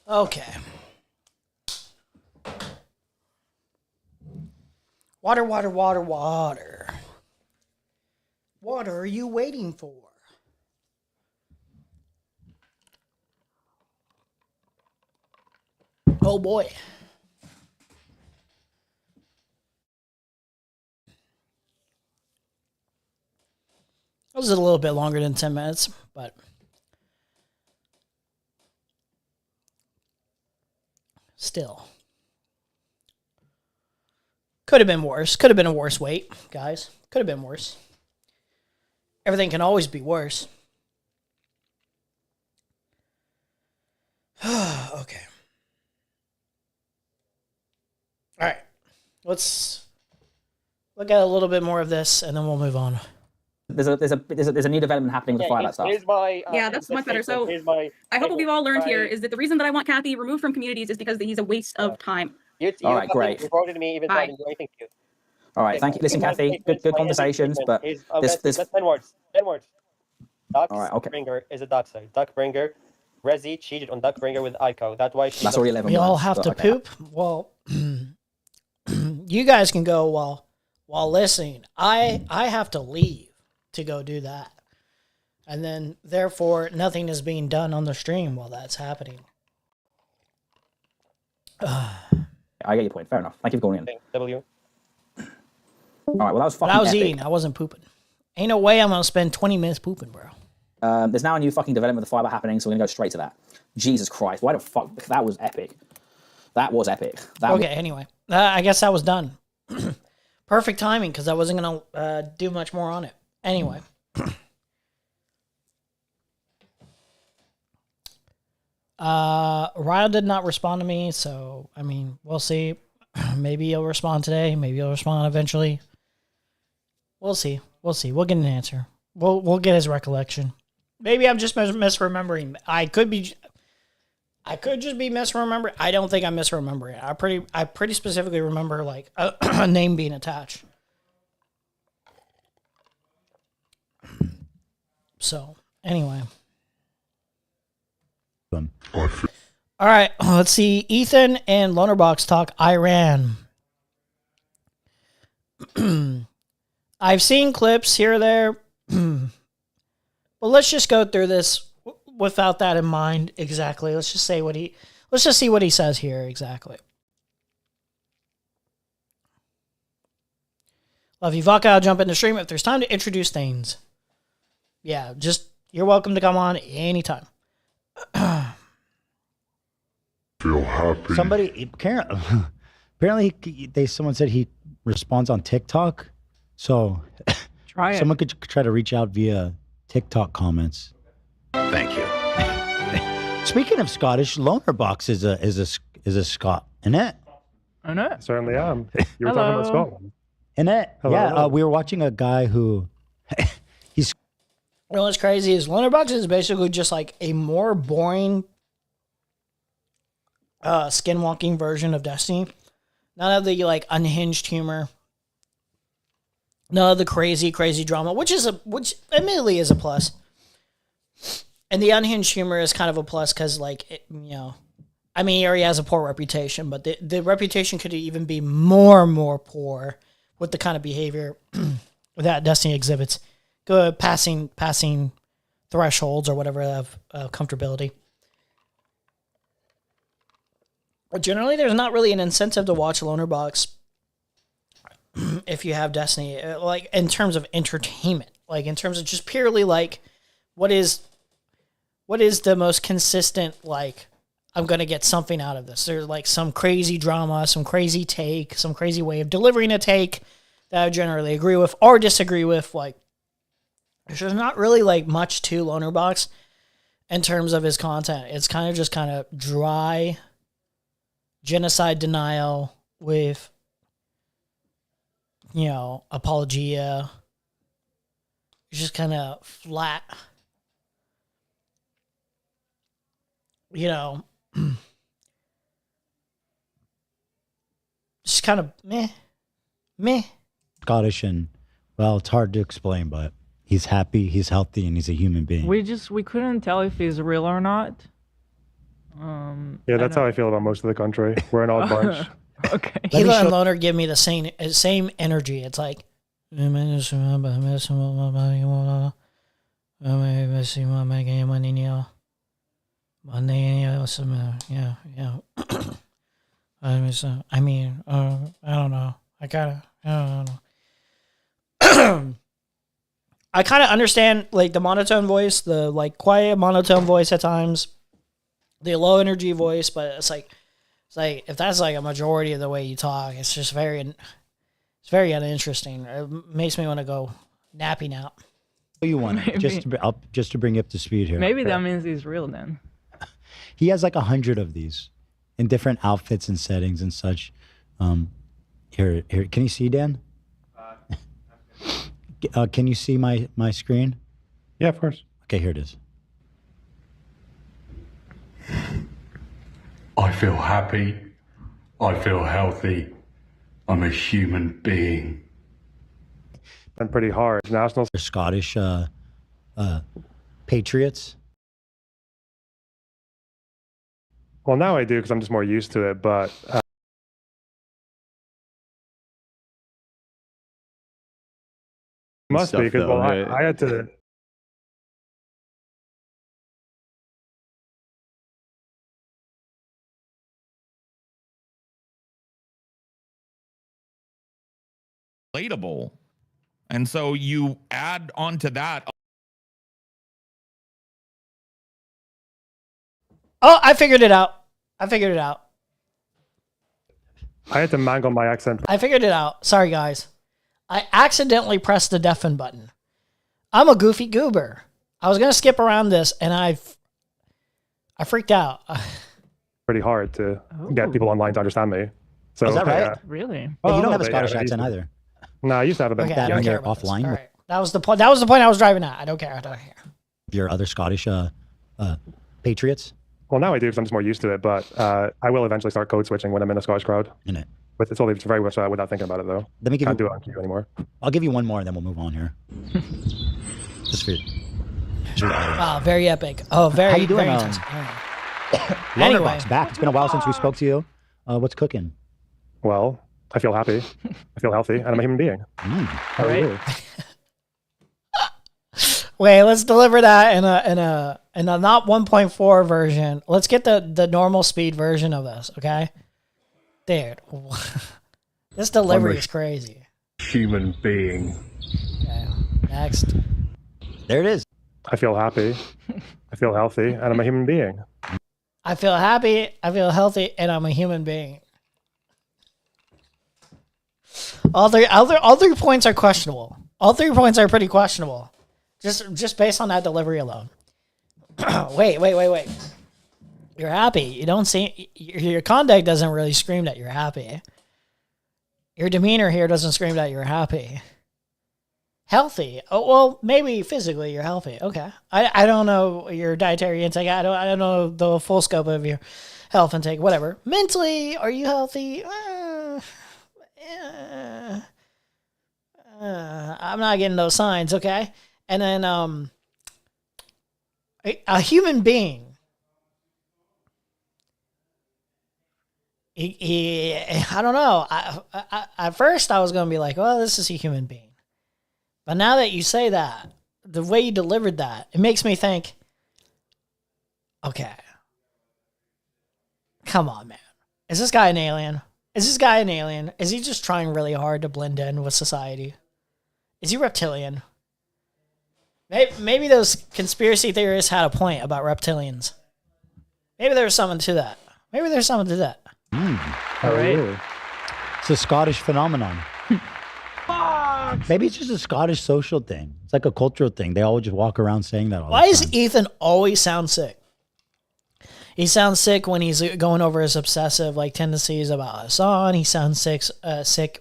Okay. Water, water, water, water. What are you waiting for? Oh boy. That was a little bit longer than 10 minutes, but still. Could have been worse. Could have been a worse wait, guys. Could have been worse. Everything can always be worse. Okay. All right. Let's look at a little bit more of this, and then we'll move on. There's a new development happening with that stuff. Here's my, Yeah, that's much better. So here's my I hope what we've all learned here is that the reason that I want Kathy removed from communities is because he's a waste of time. All right, great. You voted me even though I didn't do anything to you. All right, thank you. Listen, Kathy, good conversations, but there's 10 words. 10 words. Duckbringer is a doxer. Duckbringer. Rezi cheated on Duckbringer with Aiko. That's why that's already 11 We all words, have to okay. poop. Well, you guys can go while listening. I have to leave to go do that. And then, therefore, nothing is being done on the stream while that's happening. I get your point. Fair enough. Thank you for calling in. W. All right, well, that was fucking But I was epic. eating. I wasn't pooping. Ain't no way I'm going to spend 20 minutes pooping, bro. There's now a new fucking development with the fiber happening, so we're going to go straight to that. Jesus Christ. Why the fuck? That was epic. That was epic. Anyway. I guess that was done. Perfect timing, because I wasn't going to do much more on it. Anyway. Ryle did not respond to me, so, I mean, we'll see. Maybe he'll respond today. Maybe he'll respond eventually. We'll see. We'll see. We'll get an answer. We'll get his recollection. Maybe I'm just misremembering. I could just be misremembering. I don't think I'm misremembering. I pretty specifically remember like a name being attached. So anyway. All right, let's see. Ethan and Lonerbox talk Iran. I've seen clips here or there, but let's just go through this without that in mind exactly. Let's just see what he says here exactly. Love you, Vodka. I'll jump in the stream if there's time to introduce things. Yeah, just you're welcome to come on anytime. Feel happy. Somebody apparently someone said he responds on TikTok, so try it. Someone could try to reach out via TikTok comments. Thank you. Speaking of Scottish, Lonerbox is a Scot, isn't it? I know. Certainly am. You were talking about Scotland. Isn't it? Hello. Yeah, we were watching a guy who he's. You know what's crazy is Lonerbox is basically just like a more boring skinwalking version of Destiny. None of the like unhinged humor. None of the crazy drama, which admittedly is a plus. And the unhinged humor is kind of a plus because like he already has a poor reputation, but the reputation could even be more poor with the kind of behavior that Destiny exhibits. Good passing thresholds or whatever of comfortability. But generally, there's not really an incentive to watch Lonerbox if you have Destiny, like in terms of entertainment, like in terms of just purely like what is the most consistent, like I'm going to get something out of this. There's like some crazy drama, some crazy take, some crazy way of delivering a take that I generally agree with or disagree with. Like there's not really like much to Lonerbox in terms of his content. It's kind of dry genocide denial with, apologia. It's just kind of flat, just kind of meh. Scottish, and well, it's hard to explain, but he's happy, he's healthy, and he's a human being. We couldn't tell if he's real or not. Yeah, that's how I feel about most of the country. We're an odd bunch. Okay. Hila and Loner give me the same energy. It's like, yeah, yeah. I mean, I don't know. I don't know. I kind of understand like the monotone voice, the like quiet monotone voice at times, the low energy voice, but it's like if that's like a majority of the way you talk, it's just very uninteresting. It makes me want to go nappy nap. You want just to bring you up to speed here. Maybe that means he's real then. He has like 100 of these in different outfits and settings and such. Here, can you see, Dan? Can you see my screen? Yeah, of course. Okay, here it is. I feel happy. I feel healthy. I'm a human being. I'm pretty hard. Nationals. They're Scottish patriots. Well, now I do because I'm just more used to it, but must be because I had to. Relatable. And so you add onto that. Oh, I figured it out. I had to mangle my accent. I figured it out. Sorry, guys. I accidentally pressed the deafen button. I'm a goofy goober. I was going to skip around this, and I freaked out. Pretty hard to get people online to understand me. So, is that right? Yeah. Really? Oh, you don't have a Scottish accent either. No, I used to have a bit. Okay, that I don't when care you're about offline. All right. That was the point. That was the point I was driving at. I don't care. Your other Scottish patriots. Well, now I do because I'm just more used to it. But I will eventually start code switching when I'm in a Scottish crowd. In it. But it's only very much without thinking about it though. Let me give Can't do it on cue anymore. I'll give you one more and then we'll move on here. Just for. Wow, very epic. Oh, very. How you doing? Very intense. Anyway, back. It's been a while since we spoke to you. What's cooking? Well, I feel happy. I feel healthy, and I'm a human being. How are you? Wait, let's deliver that in a not 1.4 version. Let's get the normal speed version of this, okay? Dude, this delivery is crazy. Human being. Okay, next. There it is. I feel happy. I feel healthy, and I'm a human being. I feel happy. I feel healthy, and I'm a human being. All three points are questionable. All 3 points are pretty questionable. Just based on that delivery alone. Wait. You're happy. You don't see your conduct doesn't really scream that you're happy. Your demeanor here doesn't scream that you're happy. Healthy. Oh, well, maybe physically you're healthy. Okay. I don't know your dietary intake. I don't know the full scope of your health intake. Whatever. Mentally, are you healthy? I'm not getting those signs. Okay. And then a human being. I don't know. At first, I was going to be like, well, this is a human being. But now that you say that, the way you delivered that, it makes me think, okay, come on, man. Is this guy an alien? Is he just trying really hard to blend in with society? Is he reptilian? Maybe those conspiracy theorists had a point about reptilians. Maybe there's something to that. All right. It's a Scottish phenomenon. Maybe it's just a Scottish social thing. It's like a cultural thing. They all just walk around saying that all Why the does time. Ethan always sound sick? He sounds sick when he's going over his obsessive tendencies about Hassan. He sounds sick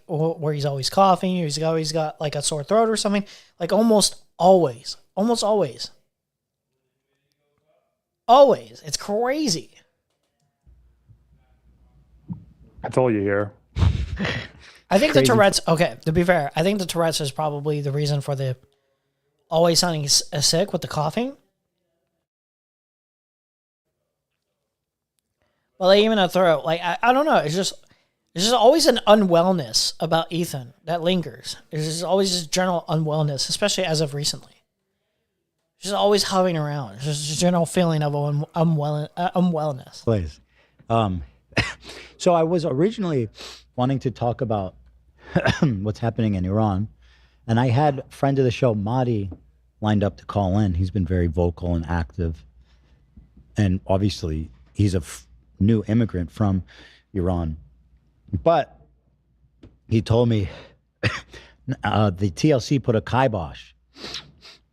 where he's always coughing. He's always got like a sore throat or something. Like almost always. Always. It's crazy. That's all you hear. I think the Tourette's, okay, to be fair, I think the Tourette's is probably the reason for the always sounding sick with the coughing. Well, like, even a throw, like, I don't know. It's just always an unwellness about Ethan that lingers. There's just always this general unwellness, especially as of recently. Just always hovering around. It's just a general feeling of unwellness. Please. So I was originally wanting to talk about what's happening in Iran, and I had a friend of the show, Mahdi, lined up to call in. He's been very vocal and active, and obviously he's a new immigrant from Iran. But he told me the TLC put a kibosh.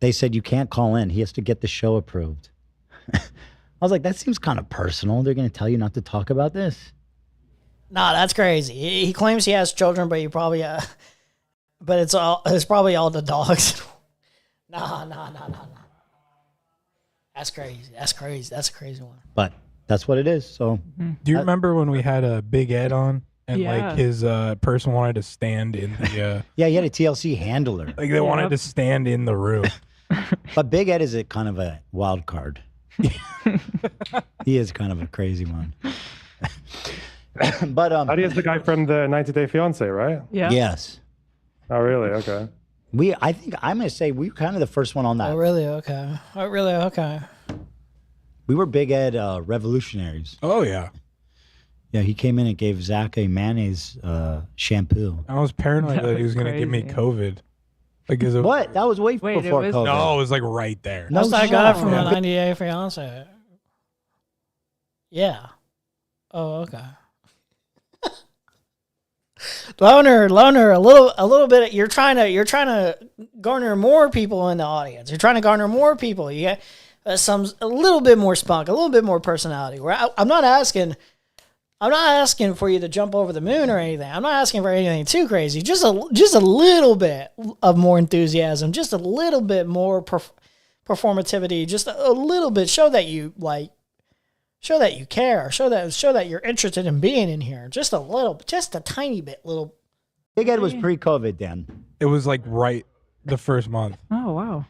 They said you can't call in. He has to get the show approved. I was like, that seems kind of personal. They're going to tell you not to talk about this? Nah, that's crazy. He claims he has children, but but it's probably all the dogs. Nah. That's crazy. That's a crazy one. But that's what it is. So, do you remember when we had a Big Ed on and like his person wanted to stand in the yeah, he had a TLC handler. Like they wanted to stand in the room. But Big Ed is a kind of a wild card. He is kind of a crazy one. But Adi is the guy from the 90 Day Fiance, right? Yeah. Yes. Oh, really? Okay. I think I'm going to say we were kind of the first one on that. Oh, really? Okay. We were Big Ed revolutionaries. Oh, yeah. Yeah, he came in and gave Zach a mayonnaise shampoo. I was paranoid that he was going to give me COVID. Like, what? That was way before COVID. No, it was like right there. That's that guy from the 90 Day Fiance. Yeah. Oh, okay. Loner, a little bit. You're trying to garner more people in the audience. You're trying to garner more people. You get a little bit more spunk, a little bit more personality. I'm not asking for you to jump over the moon or anything. I'm not asking for anything too crazy. Just a little bit of more enthusiasm. Just a little bit more performativity. Just a little bit. Show that you like. Show that you care. Show that you're interested in being in here. Just a little, just a tiny bit, little. Big Ed was pre-COVID, Dan. It was like right the first month. Oh, wow.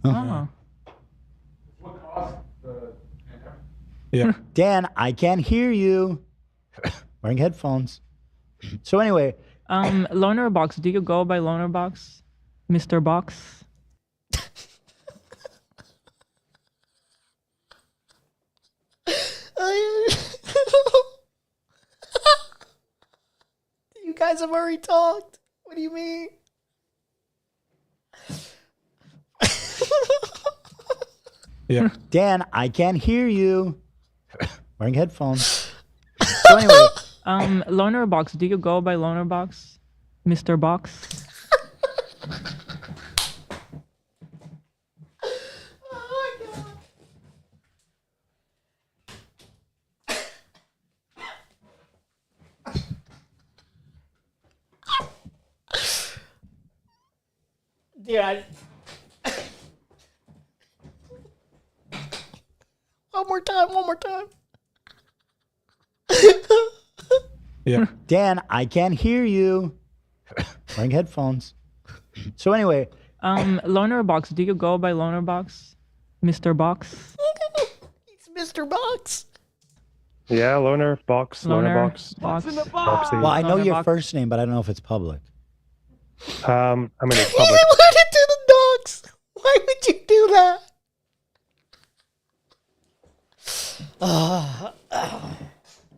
Oh. Yeah. Dan, I can't hear you. Wearing headphones. So anyway. Loner Box. Do you go by Loner Box? Mr. Box? You guys have already talked. What do you mean? Yeah. Dan, I can't hear you. Wearing headphones. So anyway. Loner Box. Do you go by Loner Box? Mr. Box? Dude, one more time. Yeah. Dan, I can't hear you. Wearing headphones. So anyway. Loner Box. Do you go by Loner Box? Mr. Box? It's Mr. Box. Yeah, Loner Box. Well, I know your first name, but I don't know if it's public. It's public. You alluded to the dogs. Why would you do that?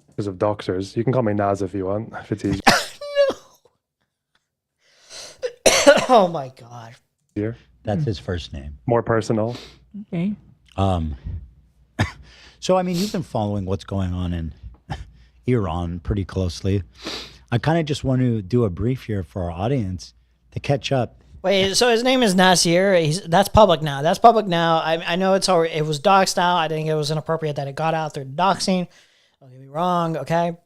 Because of doxers. You can call me Naz if you want, if it's easier. Oh my god. Here. That's his first name. More personal. Okay. So I mean, you've been following what's going on in Iran pretty closely. I kind of just want to do a brief here for our audience to catch up. Wait, so his name is Nasir. That's public now. I know it was doxed out. I think it was inappropriate that it got out through doxing. Don't get me wrong, okay?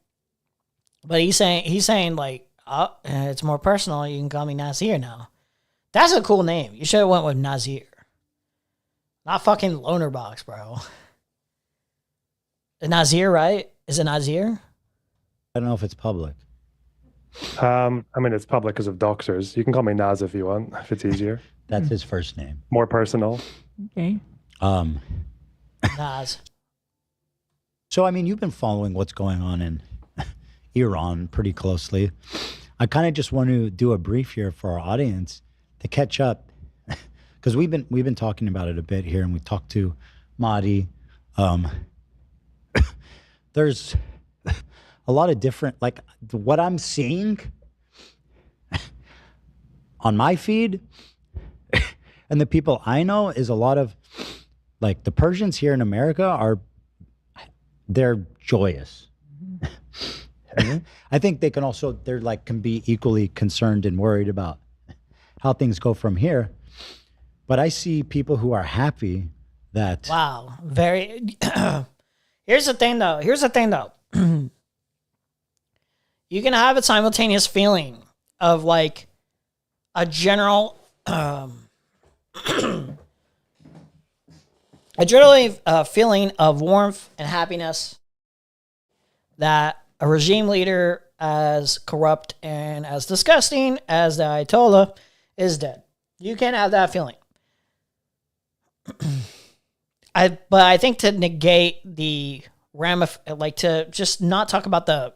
But he's saying like, oh, it's more personal. You can call me Nasir now. That's a cool name. You should have went with Nasir. Not fucking Loner Box, bro. Nasir, right? Is it Nasir? I don't know if it's public. It's public because of doxers. You can call me Naz if you want, if it's easier. That's his first name. More personal. Okay. Naz. So, I mean, you've been following what's going on in Iran pretty closely. I kind of just want to do a brief here for our audience to catch up, because we've been talking about it a bit here, and we talked to Mahdi. There's a lot of different, like what I'm seeing on my feed and the people I know is a lot of, like, the Persians here in America they're joyous. I think they can also, can be equally concerned and worried about how things go from here. But I see people who are happy that. Wow. Very. Here's the thing though. You can have a simultaneous feeling of like a general, feeling of warmth and happiness that a regime leader as corrupt and as disgusting as the Ayatollah is dead. You can have that feeling. But I think to negate the to just not talk about the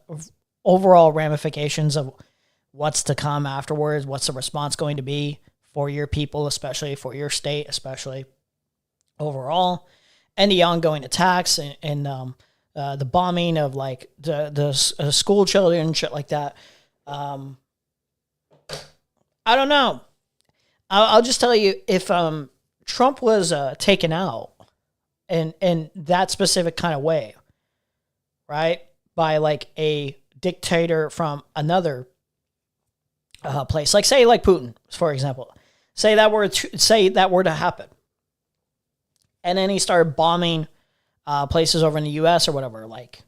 overall ramifications of what's to come afterwards, what's the response going to be for your people, especially for your state, especially overall, and the ongoing attacks and the bombing of like the school children and shit like that. I don't know. I'll just tell you, if Trump was taken out in that specific kind of way, right, by like a dictator from another place, like say like Putin, for example, say that were to happen, and then he started bombing places over in the U.S. or whatever, like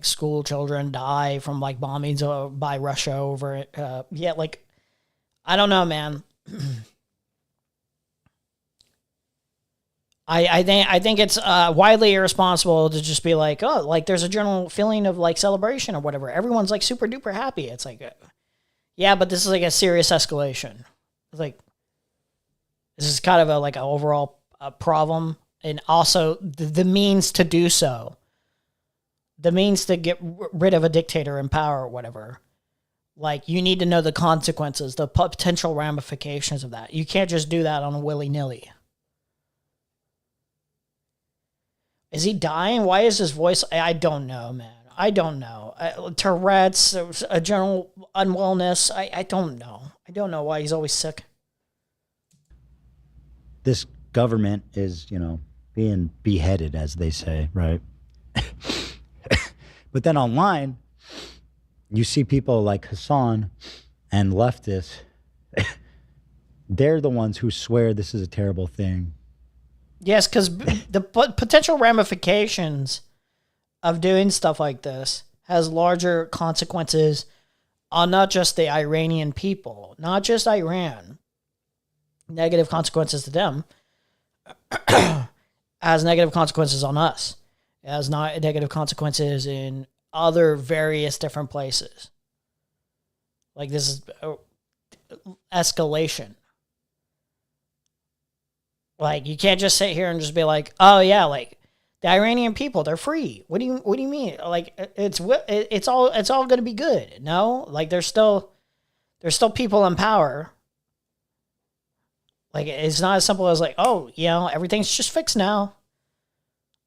school children die from like bombings by Russia over it. Like I don't know, man. I think it's widely irresponsible to just be like, oh, like there's a general feeling of like celebration or whatever. Everyone's like super duper happy. It's like, yeah, but this is like a serious escalation. It's like this is kind of a like an overall problem, and also the means to do so, the means to get rid of a dictator in power or whatever. Like you need to know the consequences, the potential ramifications of that. You can't just do that on a willy-nilly. Is he dying? Why is his voice? I don't know, man. I don't know. Tourette's, a general unwellness. I don't know. I don't know why he's always sick. This government is, being beheaded, as they say, right? But then online, you see people like Hassan and leftists. They're the ones who swear this is a terrible thing. Yes, because the potential ramifications of doing stuff like this has larger consequences on not just the Iranian people, not just Iran. Negative consequences to them has negative consequences on us. It has not negative consequences in other various different places. Like this is escalation. Like you can't just sit here and just be like, oh yeah, like the Iranian people, they're free. What do you mean? Like it's all going to be good. No, like there's still people in power. Like it's not as simple as like, oh, everything's just fixed now.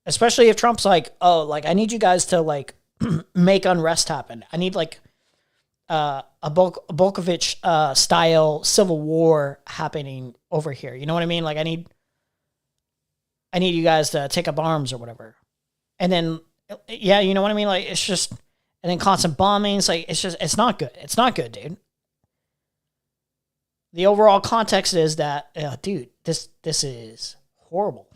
Especially if Trump's like, oh, like I need you guys to like make unrest happen. I need like a Bolkovich style civil war happening over here. You know what I mean? Like I need you guys to take up arms or whatever. And then, yeah, you know what I mean? Like, it's just, and then constant bombings. Like, it's not good. It's not good, dude. The overall context is that, dude, this is horrible.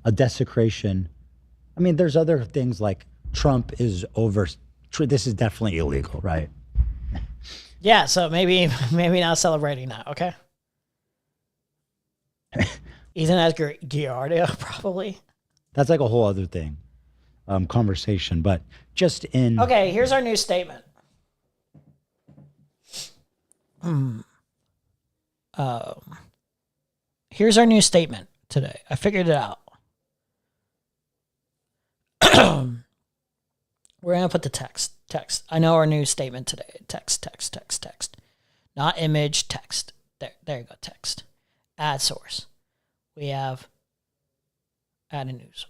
A desecration. I mean, there's other things like Trump is over. This is definitely illegal, right? Yeah, so maybe not celebrating that, okay? Ethan has Giardia, probably. That's like a whole other thing, conversation. But just in... Okay, here's our new statement. Here's our new statement today. I figured it out. We're going to put the text. I know our new statement today. Text. Not image, text. There you go, text. Add source. We have add a new source.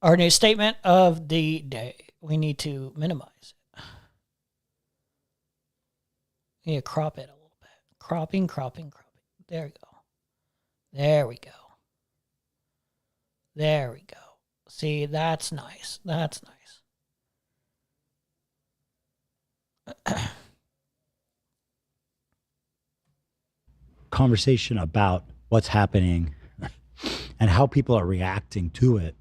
Our new statement of the day. We need to minimize it. We need to crop it a little bit. Cropping. There we go. There we go. See, that's nice. Conversation about what's happening and how people are reacting to it.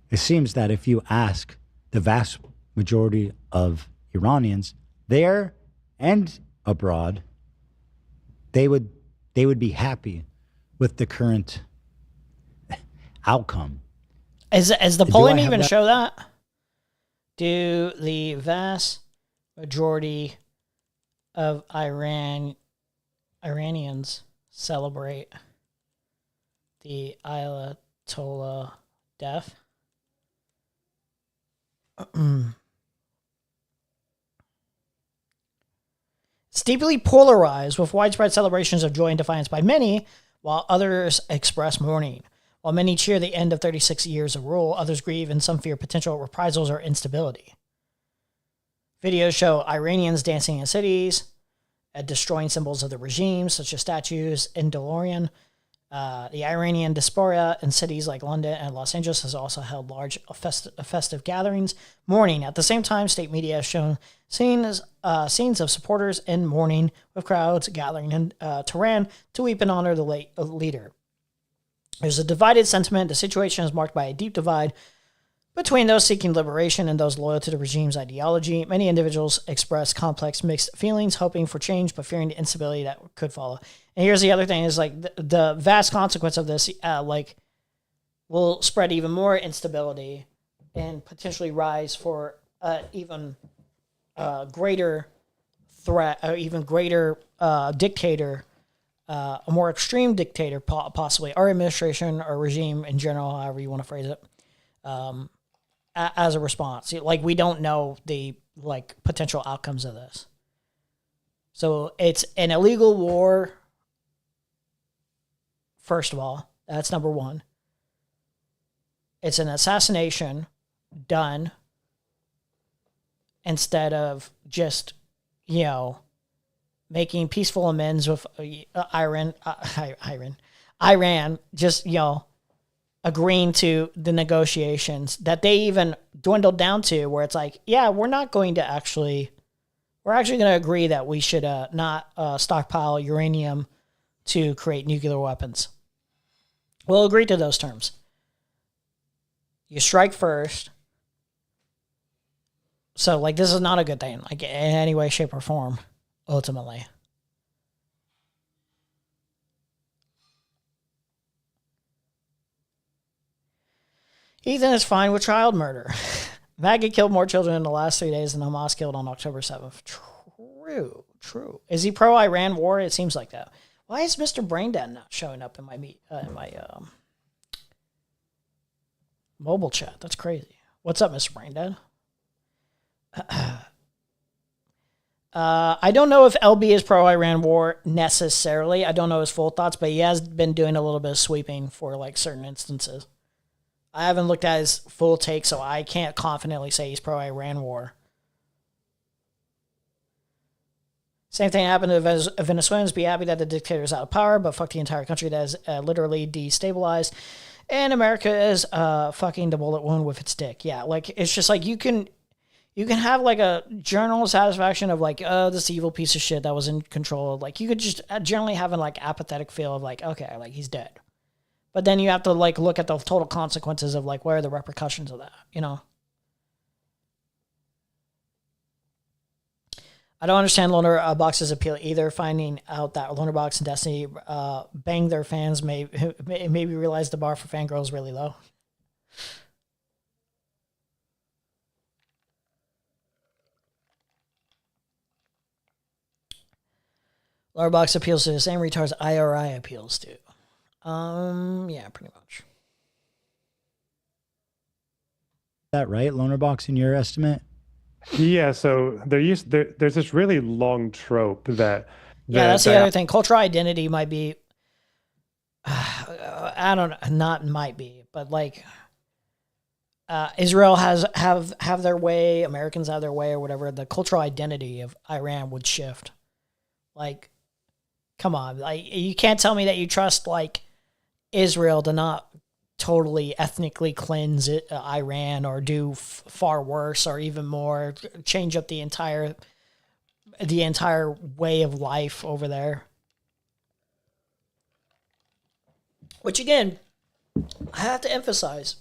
It seems that if you ask the vast majority of Iranians there and abroad, they would be happy with the current outcome. As the polling even show that? Do the vast majority of Iranians celebrate the Ayatollah death? It's deeply polarized, with widespread celebrations of joy and defiance by many, while others express mourning. While many cheer the end of 36 years of rule, others grieve and some fear potential reprisals or instability. Videos show Iranians dancing in cities, destroying symbols of the regime, such as statues in DeLorean. The Iranian diaspora in cities like London and Los Angeles has also held large festive gatherings mourning. At the same time, state media have shown scenes of supporters in mourning, with crowds gathering in Tehran to weep and honor the late leader. There's a divided sentiment. The situation is marked by a deep divide between those seeking liberation and those loyal to the regime's ideology. Many individuals express complex mixed feelings, hoping for change, but fearing the instability that could follow. And here's the other thing, is like the vast consequence of this, will spread even more instability and potentially rise for even greater threat, or even greater dictator, a more extreme dictator, possibly our administration or regime in general, however you want to phrase it, as a response. Like, we don't know the potential outcomes of this. So it's an illegal war. First of all, that's number one. It's an assassination done instead of just, making peaceful amends with Iran, just, agreeing to the negotiations that they even dwindled down to, where it's like, yeah, we're actually going to agree that we should not stockpile uranium to create nuclear weapons. We'll agree to those terms. You strike first. So, this is not a good thing, in any way, shape, or form, ultimately. Ethan is fine with child murder. Maggie killed more children in the last 3 days than Hamas killed on October 7th. True. Is he pro-Iran war? It seems like that. Why is Mr. Braindead not showing up in my mobile chat? That's crazy. What's up, Mr. Braindead? I don't know if LB is pro-Iran war necessarily. I don't know his full thoughts, but he has been doing a little bit of sweeping for certain instances. I haven't looked at his full take, so I can't confidently say he's pro-Iran war. Same thing happened to Venezuelans. Be happy that the dictator is out of power, but fuck the entire country that is literally destabilized. And America is fucking the bullet wound with its dick. Yeah, it's just you can have a general satisfaction of this evil piece of shit that was in control. You could just generally have an apathetic feel of okay, he's dead. But then you have to look at the total consequences of what are the repercussions of that, I don't understand Loner Box's appeal either. Finding out that Loner Box and Destiny bang their fans maybe realize the bar for fangirls is really low. Loner Box appeals to the same retards IRI appeals to. Yeah, pretty much. Is that right, Loner Box, in your estimate? Yeah, so there's this really long trope that Yeah, that's the other thing. Cultural identity might be, I don't know, not might be, but like Israel have their way, Americans have their way, or whatever. The cultural identity of Iran would shift. Like, come on, like you can't tell me that you trust like Israel to not totally ethnically cleanse Iran or do far worse or even more, change up the entire way of life over there. Which again, I have to emphasize.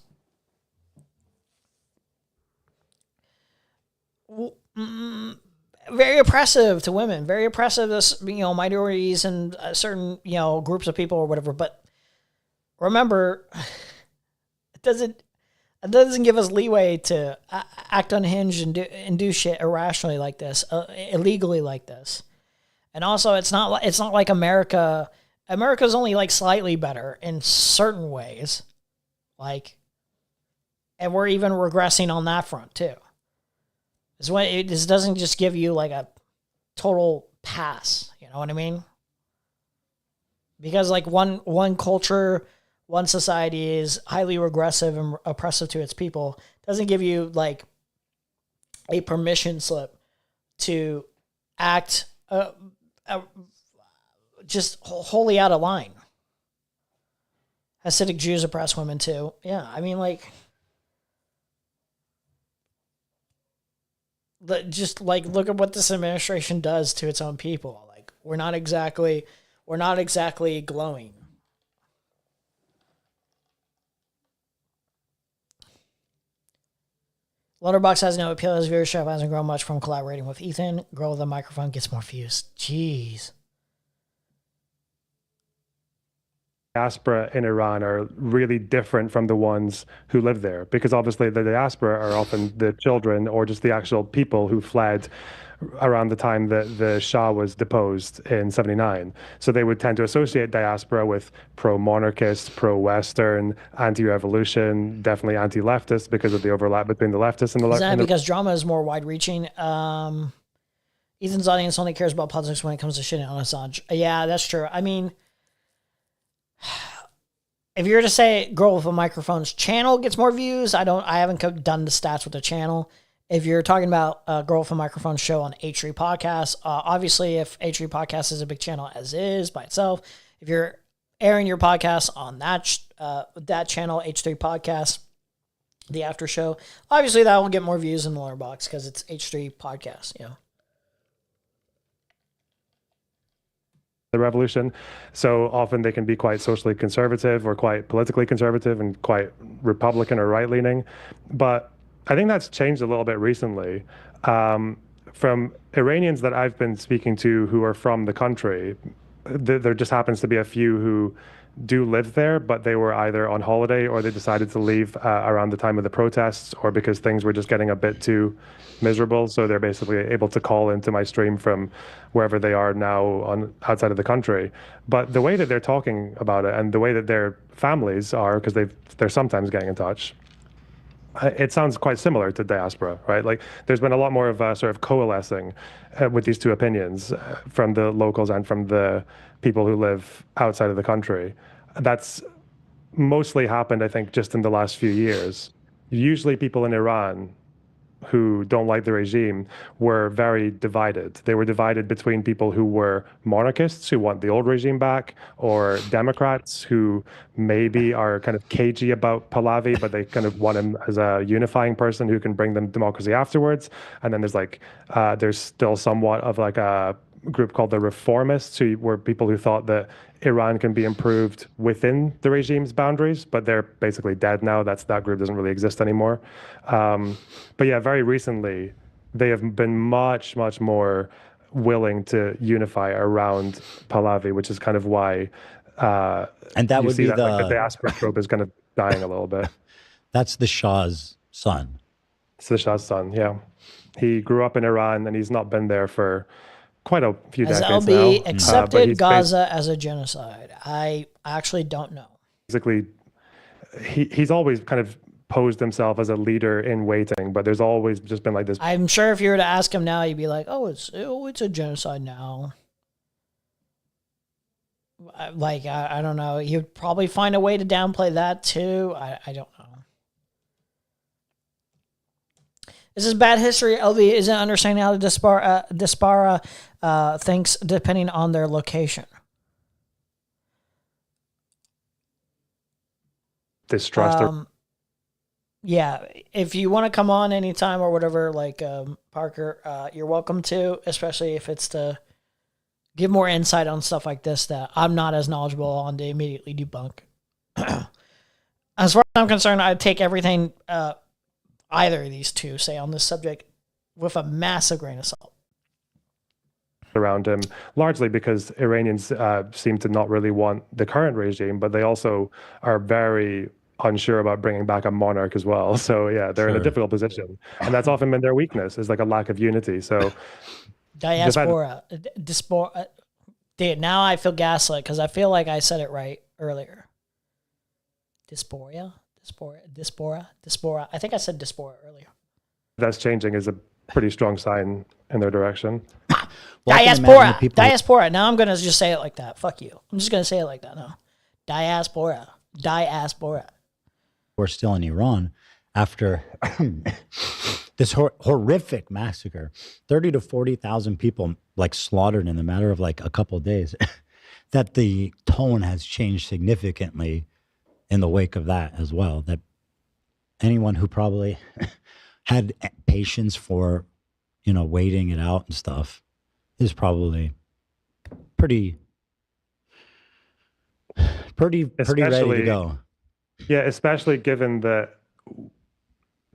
Very oppressive to women, very oppressive to minorities and certain groups of people or whatever. But remember, it doesn't give us leeway to act unhinged and do shit irrationally like this, illegally like this. And also, it's not like America. America's only like slightly better in certain ways, like, and we're even regressing on that front too. This doesn't just give you like a total pass. You know what I mean? Because like one culture, one society is highly regressive and oppressive to its people, doesn't give you like a permission slip to act just wholly out of line. Hasidic Jews oppress women too. Yeah, I mean like, just like look at what this administration does to its own people. Like we're not exactly glowing. Lonerbox has no appeal. His viewership hasn't grown much from collaborating with Ethan. Girl with a microphone gets more views. Jeez. Diaspora in Iran are really different from the ones who live there, because obviously the diaspora are often the children or just the actual people who fled around the time that the Shah was deposed in 79. So they would tend to associate diaspora with pro-monarchist, pro-Western, anti-revolution, definitely anti-leftist because of the overlap between the leftists and the left. Is that because drama is more wide-reaching? Ethan's audience only cares about politics when it comes to shitting on Assange. Yeah, that's true. I mean, if you were to say Girl with a Microphone's channel gets more views, I haven't done the stats with the channel. If you're talking about Girl with a Microphone show on H3 Podcast, obviously if H3 Podcast is a big channel as is by itself, if you're airing your podcast on that channel, H3 Podcast, the after show, obviously that will get more views in the lower box because it's H3 Podcast, the revolution. So often they can be quite socially conservative or quite politically conservative and quite Republican or right-leaning. But I think that's changed a little bit recently. From Iranians that I've been speaking to who are from the country, there just happens to be a few who do live there, but they were either on holiday or they decided to leave around the time of the protests or because things were just getting a bit too miserable. So they're basically able to call into my stream from wherever they are now outside of the country. But the way that they're talking about it and the way that their families are, because they're sometimes getting in touch, it sounds quite similar to diaspora, right? Like there's been a lot more of sort of coalescing with these two opinions from the locals and from the people who live outside of the country. That's mostly happened, I think, just in the last few years. Usually people in Iran who don't like the regime were very divided. They were divided between people who were monarchists, who want the old regime back, or Democrats who maybe are kind of cagey about Pahlavi, but they kind of want him as a unifying person who can bring them democracy afterwards. And then there's still somewhat of like a group called the Reformists, who were people who thought that Iran can be improved within the regime's boundaries, but they're basically dead now. That group doesn't really exist anymore. But yeah, very recently, they have been much, much more willing to unify around Pahlavi, which is kind of why and that you would see be that like the diaspora trope is kind of dying a little bit. That's the Shah's son. It's the Shah's son, yeah. He grew up in Iran and he's not been there for quite a few Has decades LB now. accepted Gaza as a genocide? I actually don't know. Basically, he's always kind of posed himself as a leader in waiting, but there's always just been like this. I'm sure if you were to ask him now, he'd be like, "Oh, it's a genocide now." Like I don't know. He'd probably find a way to downplay that too. I don't know. This is bad history. LV isn't understanding how the diaspora thinks depending on their location. Distrust. Yeah, if you want to come on anytime or whatever, like Parker, you're welcome to, especially if it's to give more insight on stuff like this that I'm not as knowledgeable on to immediately debunk. As far as I'm concerned, I take everything either of these two say on this subject with a massive grain of salt. Around him, largely because Iranians seem to not really want the current regime, but they also are very unsure about bringing back a monarch as well. So yeah, they're in a difficult position, and that's often been their weakness, is like a lack of unity. So Diaspora. Dude, now I feel gaslit because I feel like I said it right earlier. Diaspora. I think I said diaspora earlier. That's changing is a pretty strong sign in their direction. Diaspora. Now I'm gonna just say it like that. Fuck you. I'm just gonna say it like that now. Diaspora. We're still in Iran after this horrific massacre. 30 to 40,000 people like slaughtered in the matter of like a couple of days. That the tone has changed significantly in the wake of that as well. That anyone who probably had patience for, waiting it out and stuff is probably pretty ready to go. Yeah, especially given that.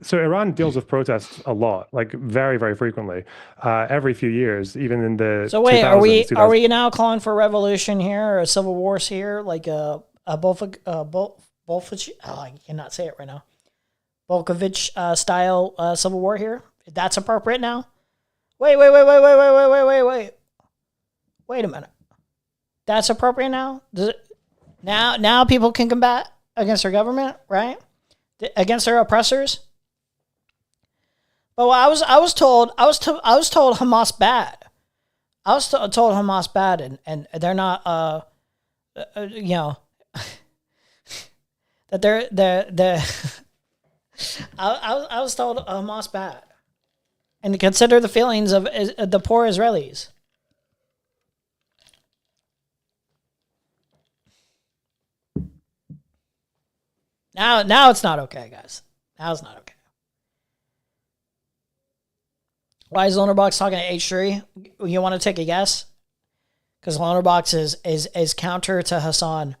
So Iran deals with protests a lot, like very, very frequently, every few years, even in the. So wait, are we now calling for revolution here or civil wars here, like I cannot say it right now. Volkovich style civil war here? That's appropriate now? Wait a minute. That's appropriate now? Now people can combat against their government, right? Against their oppressors? But I was told Hamas bad. I was told Hamas bad, and they're not that they're I was told Hamas bad, and to consider the feelings of the poor Israelis. Now it's not okay, guys. Now it's not okay. Why is Lonerbox talking to H3? You want to take a guess? Because Lonerbox is counter to Hassan.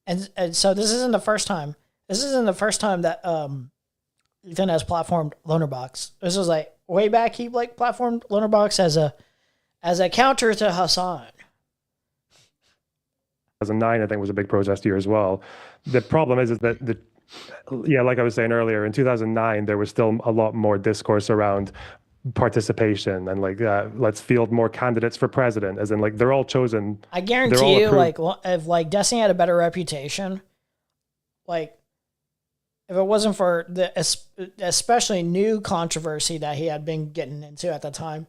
And so this isn't the first time. This isn't the first time that Ethan has platformed Lonerbox. This was like way back. He like platformed Lonerbox as a counter to Hassan. 2009, I think, was a big protest year as well. The problem is that like I was saying earlier, in 2009 there was still a lot more discourse around participation and like let's field more candidates for president, as in like they're all chosen. I guarantee you, like if like Destiny had a better reputation, like if it wasn't for the especially new controversy that he had been getting into at the time,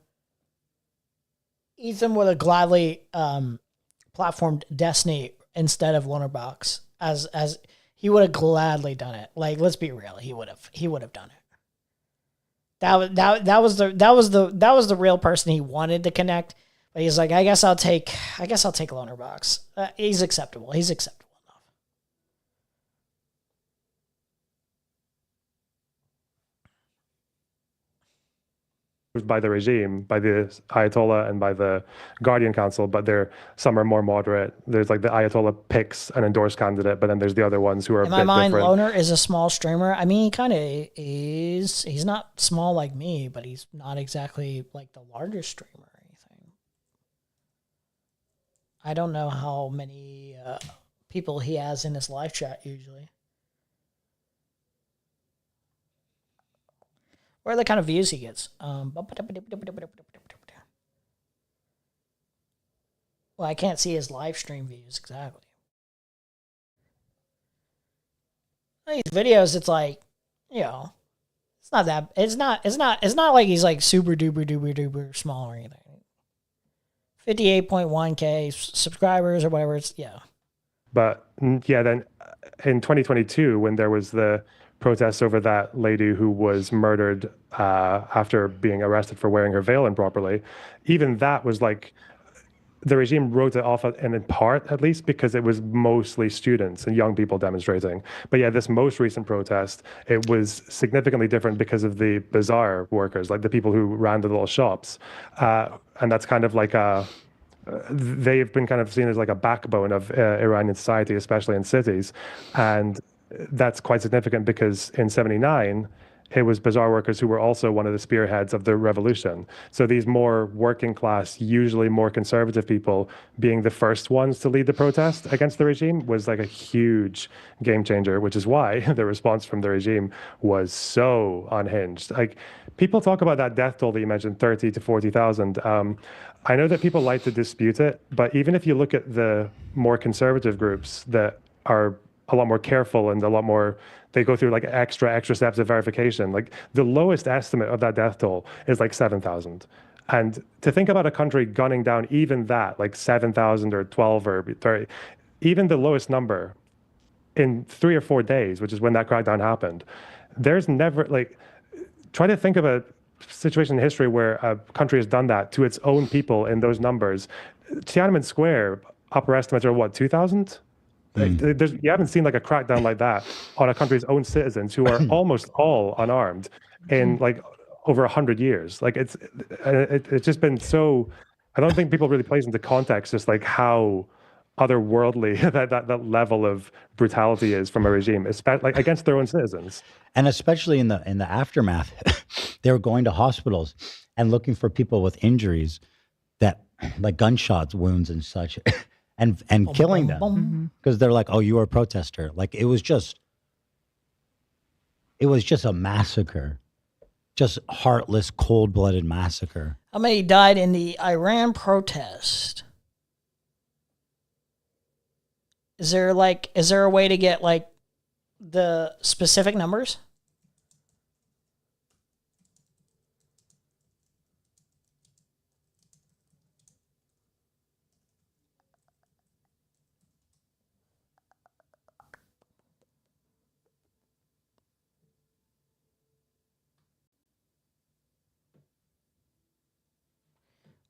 Ethan would have gladly platformed Destiny instead of Lonerbox, as he would have gladly done it. Like, let's be real, he would have done it. That was the real person he wanted to connect, but he's like, I guess I'll take Lonerbox. He's acceptable. He's acceptable by the regime, by the Ayatollah and by the Guardian Council, but some are more moderate. There's like the Ayatollah picks an endorsed candidate, but then there's the other ones who are in my mind, different. Loner is a small streamer. I mean, he kind of is. He's not small like me, but he's not exactly like the largest streamer or anything. I don't know how many people he has in his live chat usually. Or the kind of views he gets. Well, I can't see his live stream views exactly. These videos, it's like, you know, it's not that, it's not like he's like super duper small or anything. 58.1K subscribers or whatever. It's, yeah. But yeah, then in 2022, when there was the protests over that lady who was murdered after being arrested for wearing her veil improperly, even that was like, the regime wrote it off, and in part at least, because it was mostly students and young people demonstrating. But yeah, this most recent protest, it was significantly different because of the bazaar workers, like the people who ran the little shops. And that's kind of like they've been kind of seen as like a backbone of Iranian society, especially in cities. And that's quite significant because in '79, it was bazaar workers who were also one of the spearheads of the revolution. So these more working class, usually more conservative people being the first ones to lead the protest against the regime was like a huge game changer, which is why the response from the regime was so unhinged. Like, people talk about that death toll that you mentioned, 30 to 40,000. I know that people like to dispute it, but even if you look at the more conservative groups that are a lot more careful and a lot more, they go through like extra steps of verification. Like, the lowest estimate of that death toll is like 7,000. And to think about a country gunning down even that, like 7,000 or 12 or 30, even the lowest number in 3 or 4 days, which is when that crackdown happened, there's never, like, try to think of a situation in history where a country has done that to its own people in those numbers. Tiananmen Square, upper estimates are what, 2,000? You haven't seen like a crackdown like that on a country's own citizens who are almost all unarmed in like over 100 years. Like, it's just been so, I don't think people really place into context just like how otherworldly that level of brutality is from a regime, especially like against their own citizens. And especially in the aftermath, they were going to hospitals and looking for people with injuries that like gunshots, wounds and such. And killing them because they're like, oh, you were a protester. Like, it was just a massacre, just heartless, cold-blooded massacre. How many died in the Iran protest? Is there a way to get like the specific numbers?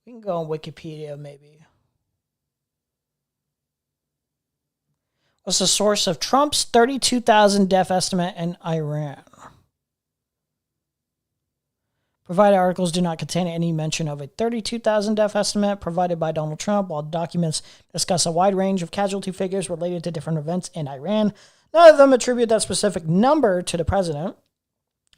We can go on Wikipedia, maybe. What's the source of Trump's 32,000 death estimate in Iran? Provided articles do not contain any mention of a 32,000 death estimate provided by Donald Trump, while documents discuss a wide range of casualty figures related to different events in Iran. None of them attribute that specific number to the president.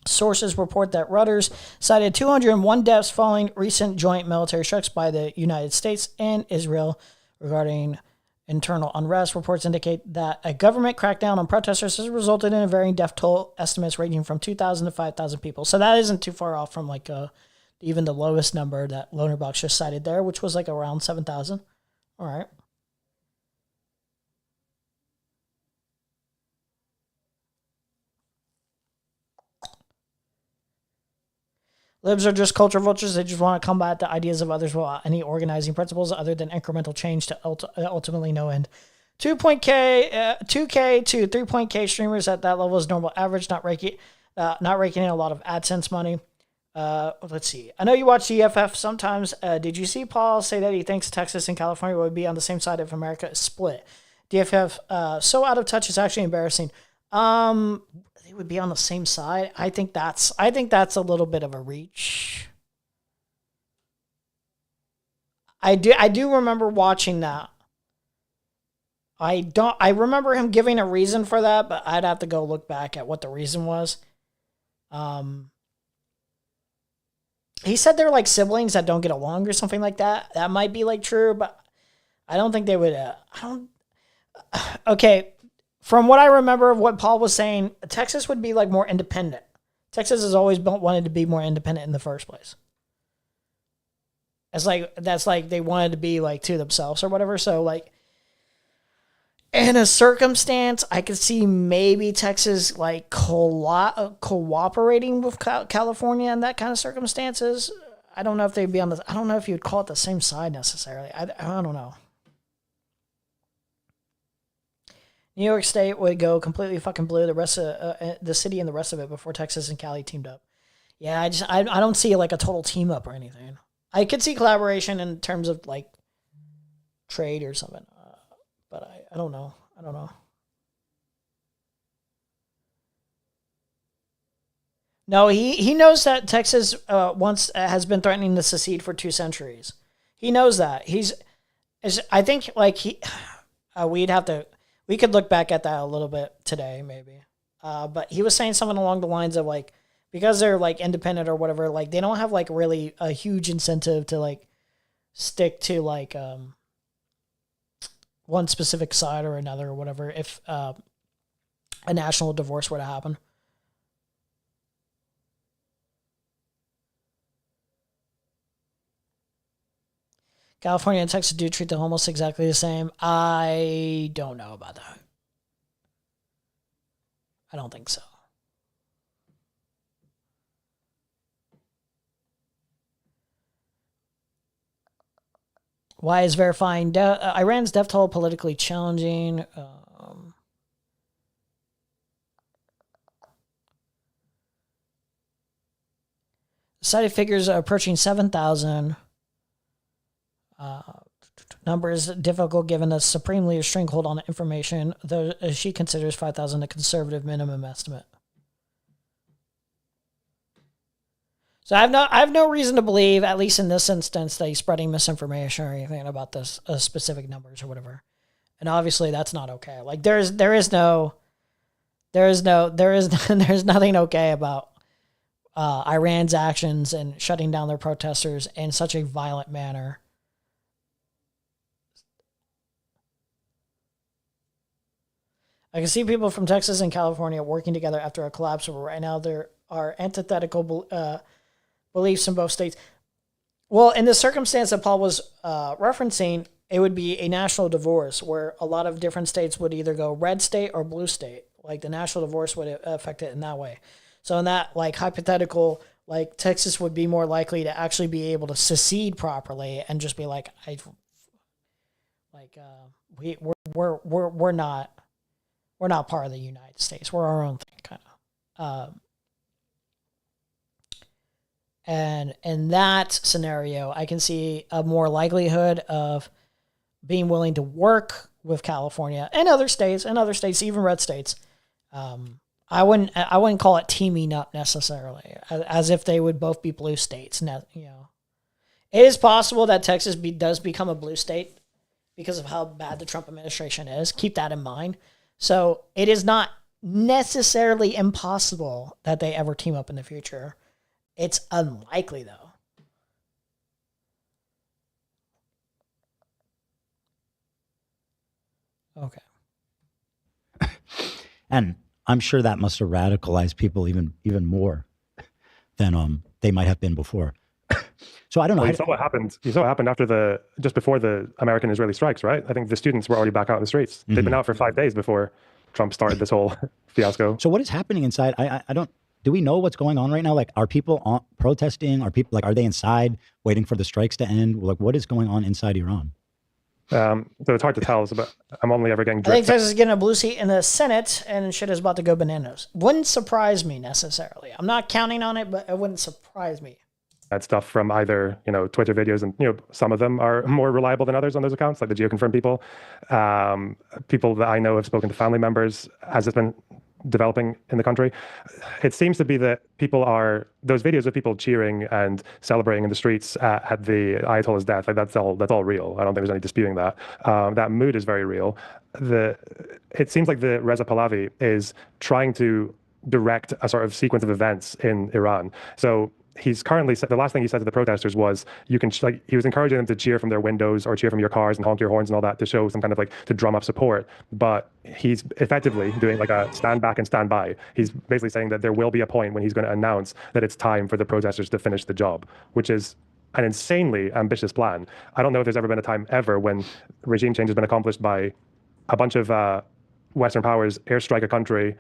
Sources report that Reuters cited 201 deaths following recent joint military strikes by the United States and Israel regarding internal unrest. Reports indicate that a government crackdown on protesters has resulted in a varying death toll estimates ranging from 2,000 to 5,000 people. So that isn't too far off from like even the lowest number that Lonerbox just cited there, which was like around 7,000. All right. Libs are just culture vultures. They just want to combat the ideas of others without any organizing principles other than incremental change to ultimately no end. 2K to 3.K streamers at that level is normal average, not raking in a lot of AdSense money. Let's see. I know you watch the EFF sometimes. Did you see Paul say that he thinks Texas and California would be on the same side if America is split? DFF, so out of touch, it's actually embarrassing. They would be on the same side. I think that's a little bit of a reach. I do remember watching that. I remember him giving a reason for that, but I'd have to go look back at what the reason was. He said they're like siblings that don't get along or something like that. That might be like true, but I don't think they would. Okay, from what I remember of what Paul was saying, Texas would be like more independent. Texas has always wanted to be more independent in the first place. That's like they wanted to be like to themselves or whatever. So like in a circumstance, I could see maybe Texas like cooperating with California in that kind of circumstances. I don't know if they'd be on the. I don't know if you'd call it the same side necessarily. I don't know. New York State would go completely fucking blue. The rest of the city and the rest of it before Texas and Cali teamed up. Yeah, I don't see like a total team up or anything. I could see collaboration in terms of like trade or something, but I don't know. I don't know. No, he knows that Texas once has been threatening to secede for 2 centuries. He knows that. I think like we could look back at that a little bit today maybe. But he was saying something along the lines of like, because they're like independent or whatever, like they don't have like really a huge incentive to like stick to like one specific side or another or whatever if a national divorce were to happen. California and Texas do treat the homeless exactly the same. I don't know about that. I don't think so. Why is verifying Iran's death toll politically challenging? Cited figures are approaching 7,000. Number is difficult given the Supreme Leader's stranglehold on information, though she considers 5,000 a conservative minimum estimate. So I have no reason to believe, at least in this instance, that he's spreading misinformation or anything about this specific numbers or whatever. And obviously that's not okay. Like there's nothing okay about Iran's actions and shutting down their protesters in such a violent manner. I can see people from Texas and California working together after a collapse, but right now there are antithetical beliefs in both states. Well, in the circumstance that Paul was referencing, it would be a national divorce where a lot of different states would either go red state or blue state. Like the national divorce would affect it in that way. So in that like hypothetical, like Texas would be more likely to actually be able to secede properly and just be like, we're not part of the United States. We're our own thing, kind of. And in that scenario, I can see a more likelihood of being willing to work with California and other states, even red states. I wouldn't call it teaming up necessarily, as if they would both be blue states. Now, it is possible that Texas does become a blue state because of how bad the Trump administration is. Keep that in mind. So it is not necessarily impossible that they ever team up in the future. It's unlikely, though. Okay. And I'm sure that must have radicalized people even more than they might have been before. So I don't know. Well, you saw what happened. You saw what happened just before the American-Israeli strikes, right? I think the students were already back out in the streets. They've been out for 5 days before Trump started this whole fiasco. So what is happening inside? I don't. Do we know what's going on right now? Like, are people protesting? Are they inside waiting for the strikes to end? Like, what is going on inside Iran? So it's hard to tell. But I'm only ever getting. I think Texas is getting a blue seat in the Senate, and shit is about to go bananas. Wouldn't surprise me necessarily. I'm not counting on it, but it wouldn't surprise me. That stuff from either Twitter videos, and some of them are more reliable than others on those accounts, like the geoconfirmed people. People that I know have spoken to family members as it's been developing in the country. It seems to be that those videos of people cheering and celebrating in the streets at the Ayatollah's death. Like that's all real. I don't think there's any disputing that. That mood is very real. It seems like the Reza Pahlavi is trying to direct a sort of sequence of events in Iran. So he's currently the last thing he said to the protesters was he was encouraging them to cheer from their windows or cheer from your cars and honk your horns and all that to show some kind of to drum up support. But he's effectively doing a stand back and stand by. He's basically saying that there will be a point when he's going to announce that it's time for the protesters to finish the job, which is an insanely ambitious plan. I don't know if there's ever been a time ever when regime change has been accomplished by a bunch of Western powers airstrike a country,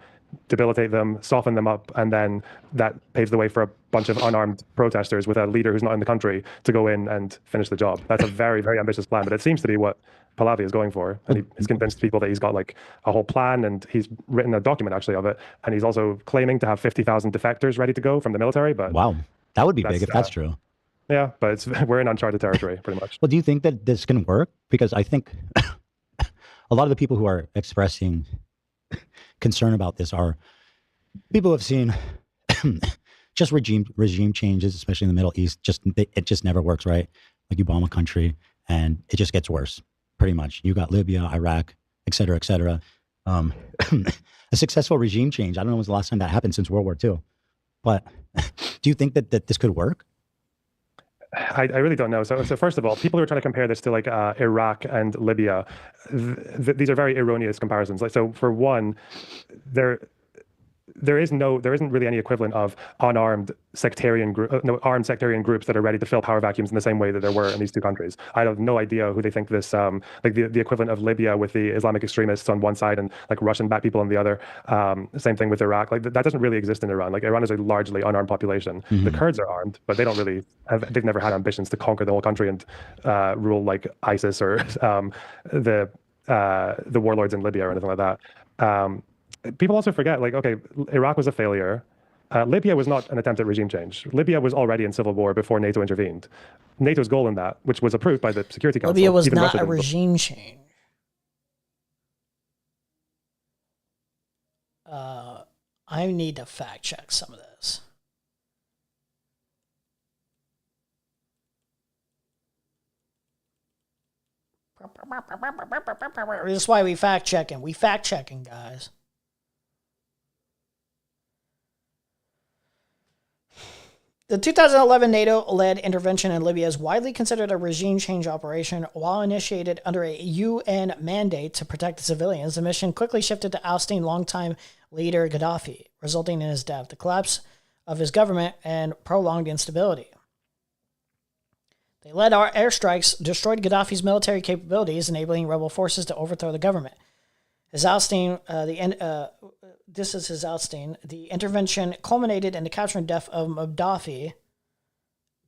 debilitate them, soften them up, and then that paves the way for a bunch of unarmed protesters with a leader who's not in the country to go in and finish the job. That's a very, very ambitious plan, but it seems to be what Pahlavi is going for. And he's convinced people that he's got a whole plan, and he's written a document actually of it. And he's also claiming to have 50,000 defectors ready to go from the military. But wow, that would be big if that's true. Yeah, but we're in uncharted territory pretty much. Well, do you think that this can work? Because I think a lot of the people who are expressing concern about this are people who have seen just regime changes, especially in the Middle East. It just never works, right? Like you bomb a country and it just gets worse, pretty much. You got Libya, Iraq, et cetera, et cetera. A successful regime change, I don't know when was the last time that happened since World War II. But do you think that this could work? I really don't know. So first of all, people who are trying to compare this to Iraq and Libya, these are very erroneous comparisons. So for one, there isn't really any equivalent of armed sectarian groups that are ready to fill power vacuums in the same way that there were in these two countries. I have no idea who they think this the equivalent of Libya with the Islamic extremists on one side and Russian-backed people on the other. Same thing with Iraq. That doesn't really exist in Iran. Iran is a largely unarmed population. Mm-hmm. The Kurds are armed, but they've never had ambitions to conquer the whole country and rule like ISIS or the warlords in Libya or anything like that. People also forget, Iraq was a failure. Libya was not an attempt at regime change. Libya was already in civil war before NATO intervened. NATO's goal in that, which was approved by the Security Council. Libya was not a regime change. I need to fact check some of this. This is why we fact checking. We fact checking, guys. The 2011 NATO-led intervention in Libya is widely considered a regime change operation. While initiated under a UN mandate to protect the civilians, the mission quickly shifted to ousting longtime leader Gaddafi, resulting in his death, the collapse of his government, and prolonged instability. They led our airstrikes, destroyed Gaddafi's military capabilities, enabling rebel forces to overthrow the government. His ousting, this is his ousting. The intervention culminated in the capture and death of Gaddafi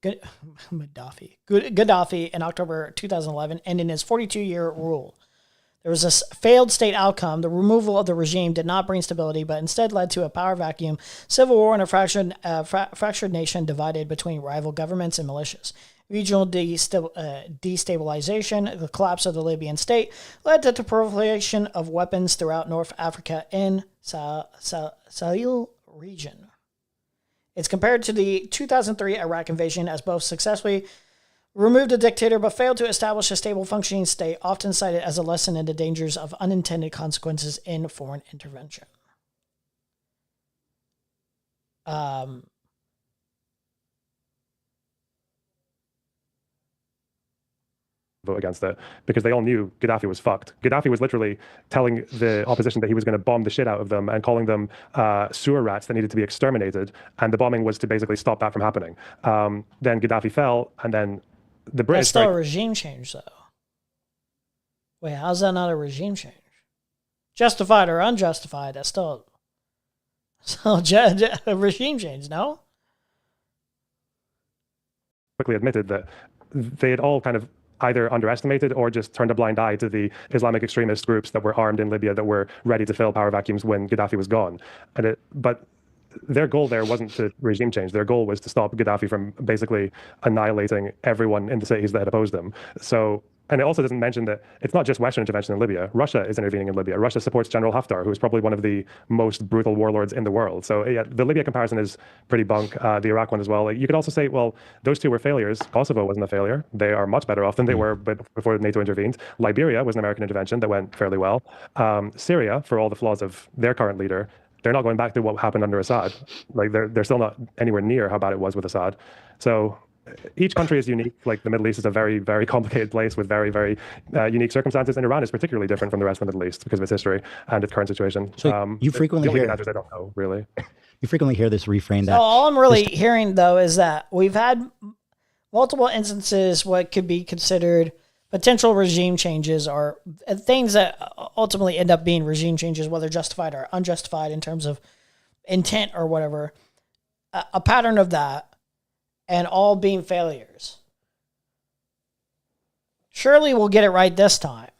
in October 2011, ending his 42-year rule. There was a failed state outcome. The removal of the regime did not bring stability, but instead led to a power vacuum, civil war, and a fractured nation divided between rival governments and militias. Regional destabilization, the collapse of the Libyan state, led to the proliferation of weapons throughout North Africa and Sahel region. It's compared to the 2003 Iraq invasion, as both successfully removed a dictator but failed to establish a stable functioning state, often cited as a lesson in the dangers of unintended consequences in foreign intervention. Vote against it because they all knew Gaddafi was fucked. Gaddafi was literally telling the opposition that he was going to bomb the shit out of them and calling them sewer rats that needed to be exterminated. And the bombing was to basically stop that from happening. Then Gaddafi fell, and then the British... That's still a regime change, though. Wait, how's that not a regime change? Justified or unjustified, that's still a regime change, no? Quickly admitted that they had all kind of either underestimated or just turned a blind eye to the Islamic extremist groups that were armed in Libya that were ready to fill power vacuums when Gaddafi was gone. But their goal there wasn't to regime change. Their goal was to stop Gaddafi from basically annihilating everyone in the cities that had opposed him. And it also doesn't mention that it's not just Western intervention in Libya. Russia is intervening in Libya. Russia supports General Haftar, who is probably one of the most brutal warlords in the world. So yeah, the Libya comparison is pretty bunk. The Iraq one as well. You could also say, well, those two were failures. Kosovo wasn't a failure. They are much better off than they were before NATO intervened. Liberia was an American intervention that went fairly well. Syria, for all the flaws of their current leader, they're not going back to what happened under Assad. Like they're still not anywhere near how bad it was with Assad. So each country is unique. Like the Middle East is a very, very complicated place with very, very unique circumstances, and Iran is particularly different from the rest of the Middle East because of its history and its current situation. So you frequently hear, I don't know, really. You frequently hear this refrain that. So all I'm really hearing though is that we've had multiple instances what could be considered potential regime changes or things that ultimately end up being regime changes, whether justified or unjustified in terms of intent or whatever. A pattern of that, and all being failures. Surely we'll get it right this time.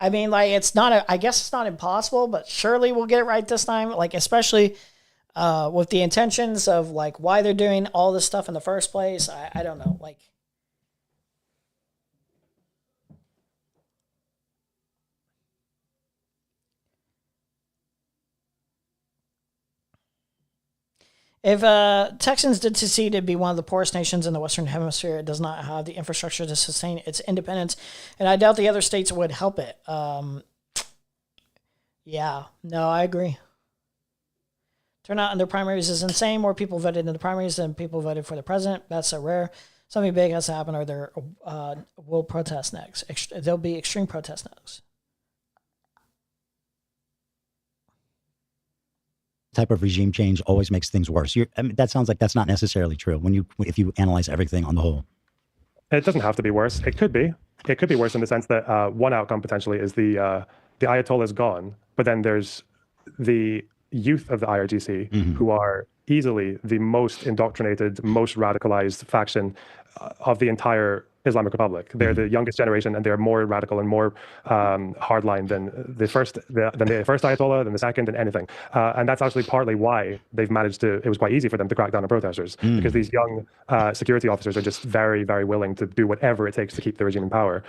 I mean, like, it's not, I guess it's not impossible, but surely we'll get it right this time. Like, especially with the intentions of, like, why they're doing all this stuff in the first place. I don't know. Like, if Texans did succeed, it'd be one of the poorest nations in the Western Hemisphere. It does not have the infrastructure to sustain its independence, and I doubt the other states would help it. Yeah, no, I agree. Turnout in their primaries is insane. More people voted in the primaries than people voted for the president. That's so rare. Something big has to happen, or there will protest next. There'll be extreme protest next. Type of regime change always makes things worse. I mean, that sounds like that's not necessarily true if you analyze everything on the whole. It doesn't have to be worse. It could be. It could be worse in the sense that one outcome potentially is the Ayatollah is gone, but then there's the youth of the IRGC who are easily the most indoctrinated, most radicalized faction of the entire Islamic Republic. They're the youngest generation, and they're more radical and more hardline than the first Ayatollah, than the second, and anything. And that's actually partly why they've managed to. It was quite easy for them to crack down on protesters because these young security officers are just very, very willing to do whatever it takes to keep the regime in power.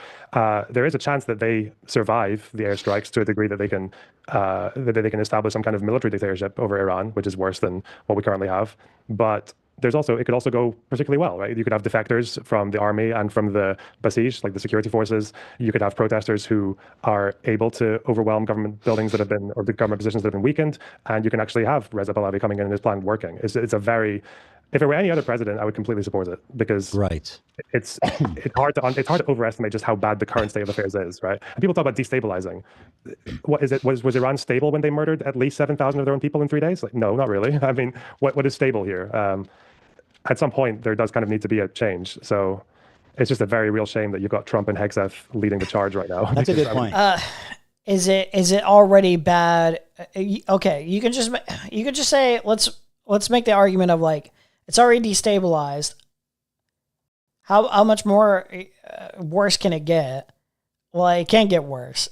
There is a chance that they survive the airstrikes to a degree that they can establish some kind of military dictatorship over Iran, which is worse than what we currently have. But it could also go particularly well, right? You could have defectors from the army and from the Basij, like the security forces. You could have protesters who are able to overwhelm government buildings that have been, or the government positions that have been weakened. And you can actually have Reza Pahlavi coming in and his plan working. It's a very, if it were any other president, I would completely support it because it's hard to overestimate just how bad the current state of affairs is, right? And people talk about destabilizing. What is it? Was Iran stable when they murdered at least 7,000 of their own people in 3 days? Like, no, not really. I mean, what is stable here? At some point, there does kind of need to be a change. So it's just a very real shame that you've got Trump and Hegseth leading the charge right now. That's a good point. Is it already bad? Okay, you can just say let's make the argument of like it's already destabilized. How much more worse can it get? Well, it can get worse.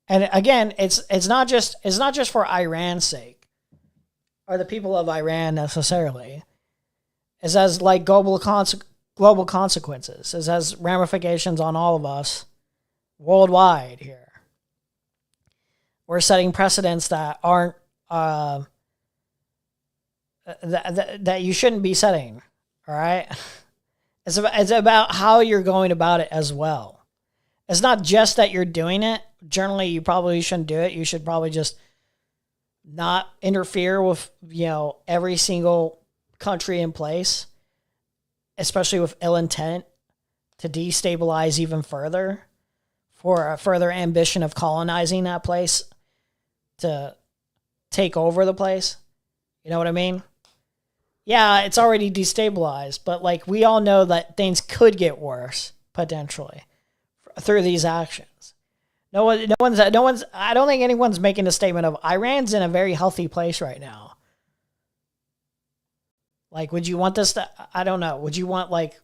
And again, it's not just for Iran's sake or the people of Iran necessarily. It has like global consequences. It has ramifications on all of us worldwide here. We're setting precedents that aren't that you shouldn't be setting. All right, it's about how you're going about it as well. It's not just that you're doing it. Generally, you probably shouldn't do it. You should probably just not interfere with every single country in place, especially with ill intent to destabilize even further for a further ambition of colonizing that place to take over the place. You know what I mean? Yeah, it's already destabilized, but like we all know that things could get worse potentially through these actions. No one's. I don't think anyone's making a statement of Iran's in a very healthy place right now. Like, would you want this to, I don't know, would you want, like,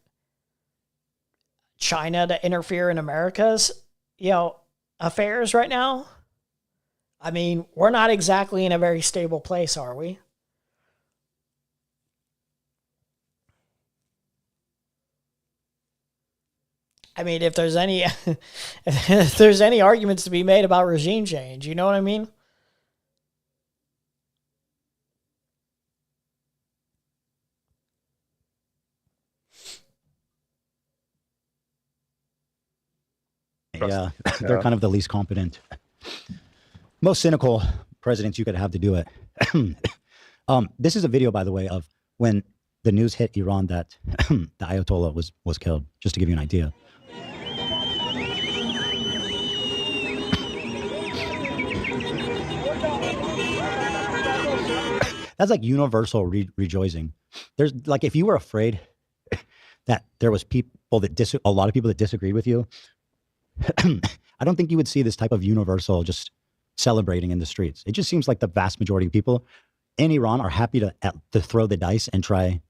China to interfere in America's, affairs right now? I mean, we're not exactly in a very stable place, are we? I mean, if there's any, if there's any arguments to be made about regime change, you know what I mean? Yeah, they're kind of the least competent. most cynical presidents you could have to do it. This is a video, by the way, of when the news hit Iran that the Ayatollah was killed, just to give you an idea. That's like universal rejoicing. There's like, if you were afraid that there was people that a lot of people that disagreed with you, I don't think you would see this type of universal just celebrating in the streets. It just seems like the vast majority of people in Iran are happy to throw the dice and try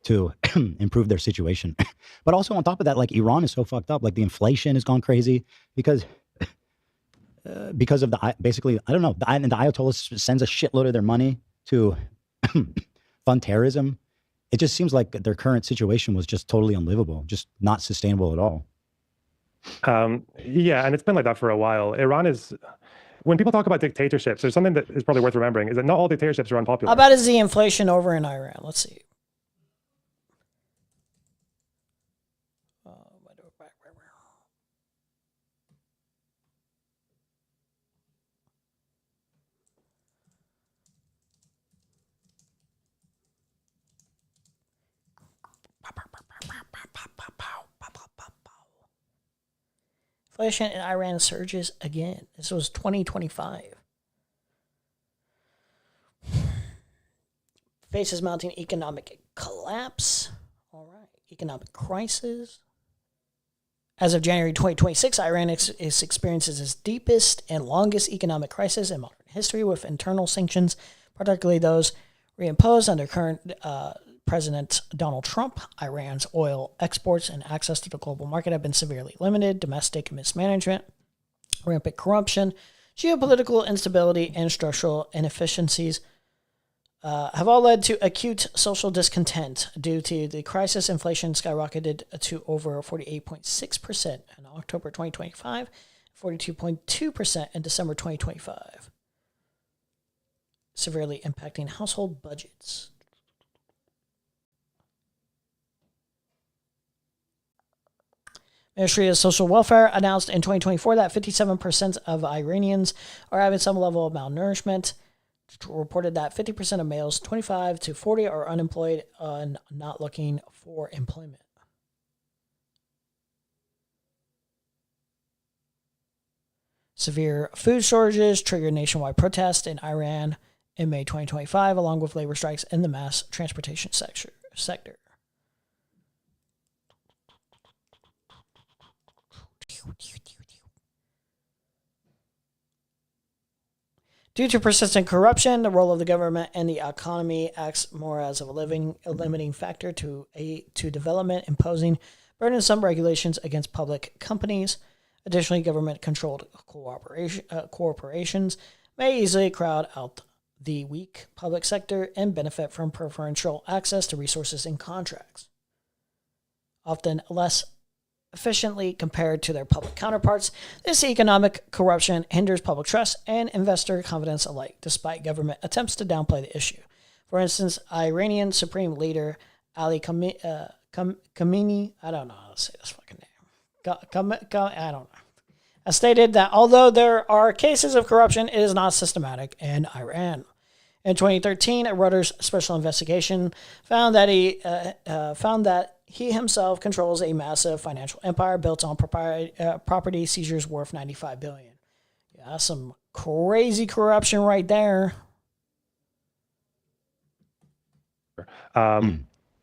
to improve their situation. But also on top of that, like Iran is so fucked up. Like the inflation has gone crazy because of basically, I don't know, the Ayatollah sends a shitload of their money to fund terrorism. It just seems like their current situation was just totally unlivable, just not sustainable at all. Yeah, and it's been like that for a while. Iran is, when people talk about dictatorships, there's something that is probably worth remembering, is that not all dictatorships are unpopular. How about is the inflation over in Iran? Let's see. Inflation in Iran surges again. This was 2025. Faces mounting economic collapse. All right. Economic crisis. As of January 2026, Iran experiences its deepest and longest economic crisis in modern history, with internal sanctions, particularly those reimposed under current President Donald Trump. Iran's oil exports and access to the global market have been severely limited. Domestic mismanagement, rampant corruption, geopolitical instability, and structural inefficiencies have all led to acute social discontent. Due to the crisis, inflation skyrocketed to over 48.6% in October 2025, 42.2% in December 2025, severely impacting household budgets. Ministry of Social Welfare announced in 2024 that 57% of Iranians are having some level of malnourishment. Reported that 50% of males 25 to 40 are unemployed and not looking for employment. Severe food shortages triggered nationwide protests in Iran in May 2025, along with labor strikes in the mass transportation sector. Due to persistent corruption, the role of the government and the economy acts more as a limiting factor to development, imposing burdensome regulations against public companies. Additionally, government-controlled corporations may easily crowd out the weak public sector and benefit from preferential access to resources and contracts, often less efficiently compared to their public counterparts. This economic corruption hinders public trust and investor confidence alike, despite government attempts to downplay the issue. For instance, Iranian Supreme Leader Ali Khamenei, I don't know how to say this fucking name, I don't know, has stated that although there are cases of corruption, it is not systematic in Iran. In 2013, a Reuters special investigation found that he himself controls a massive financial empire built on property seizures worth $95 billion. Yeah, that's some crazy corruption right there.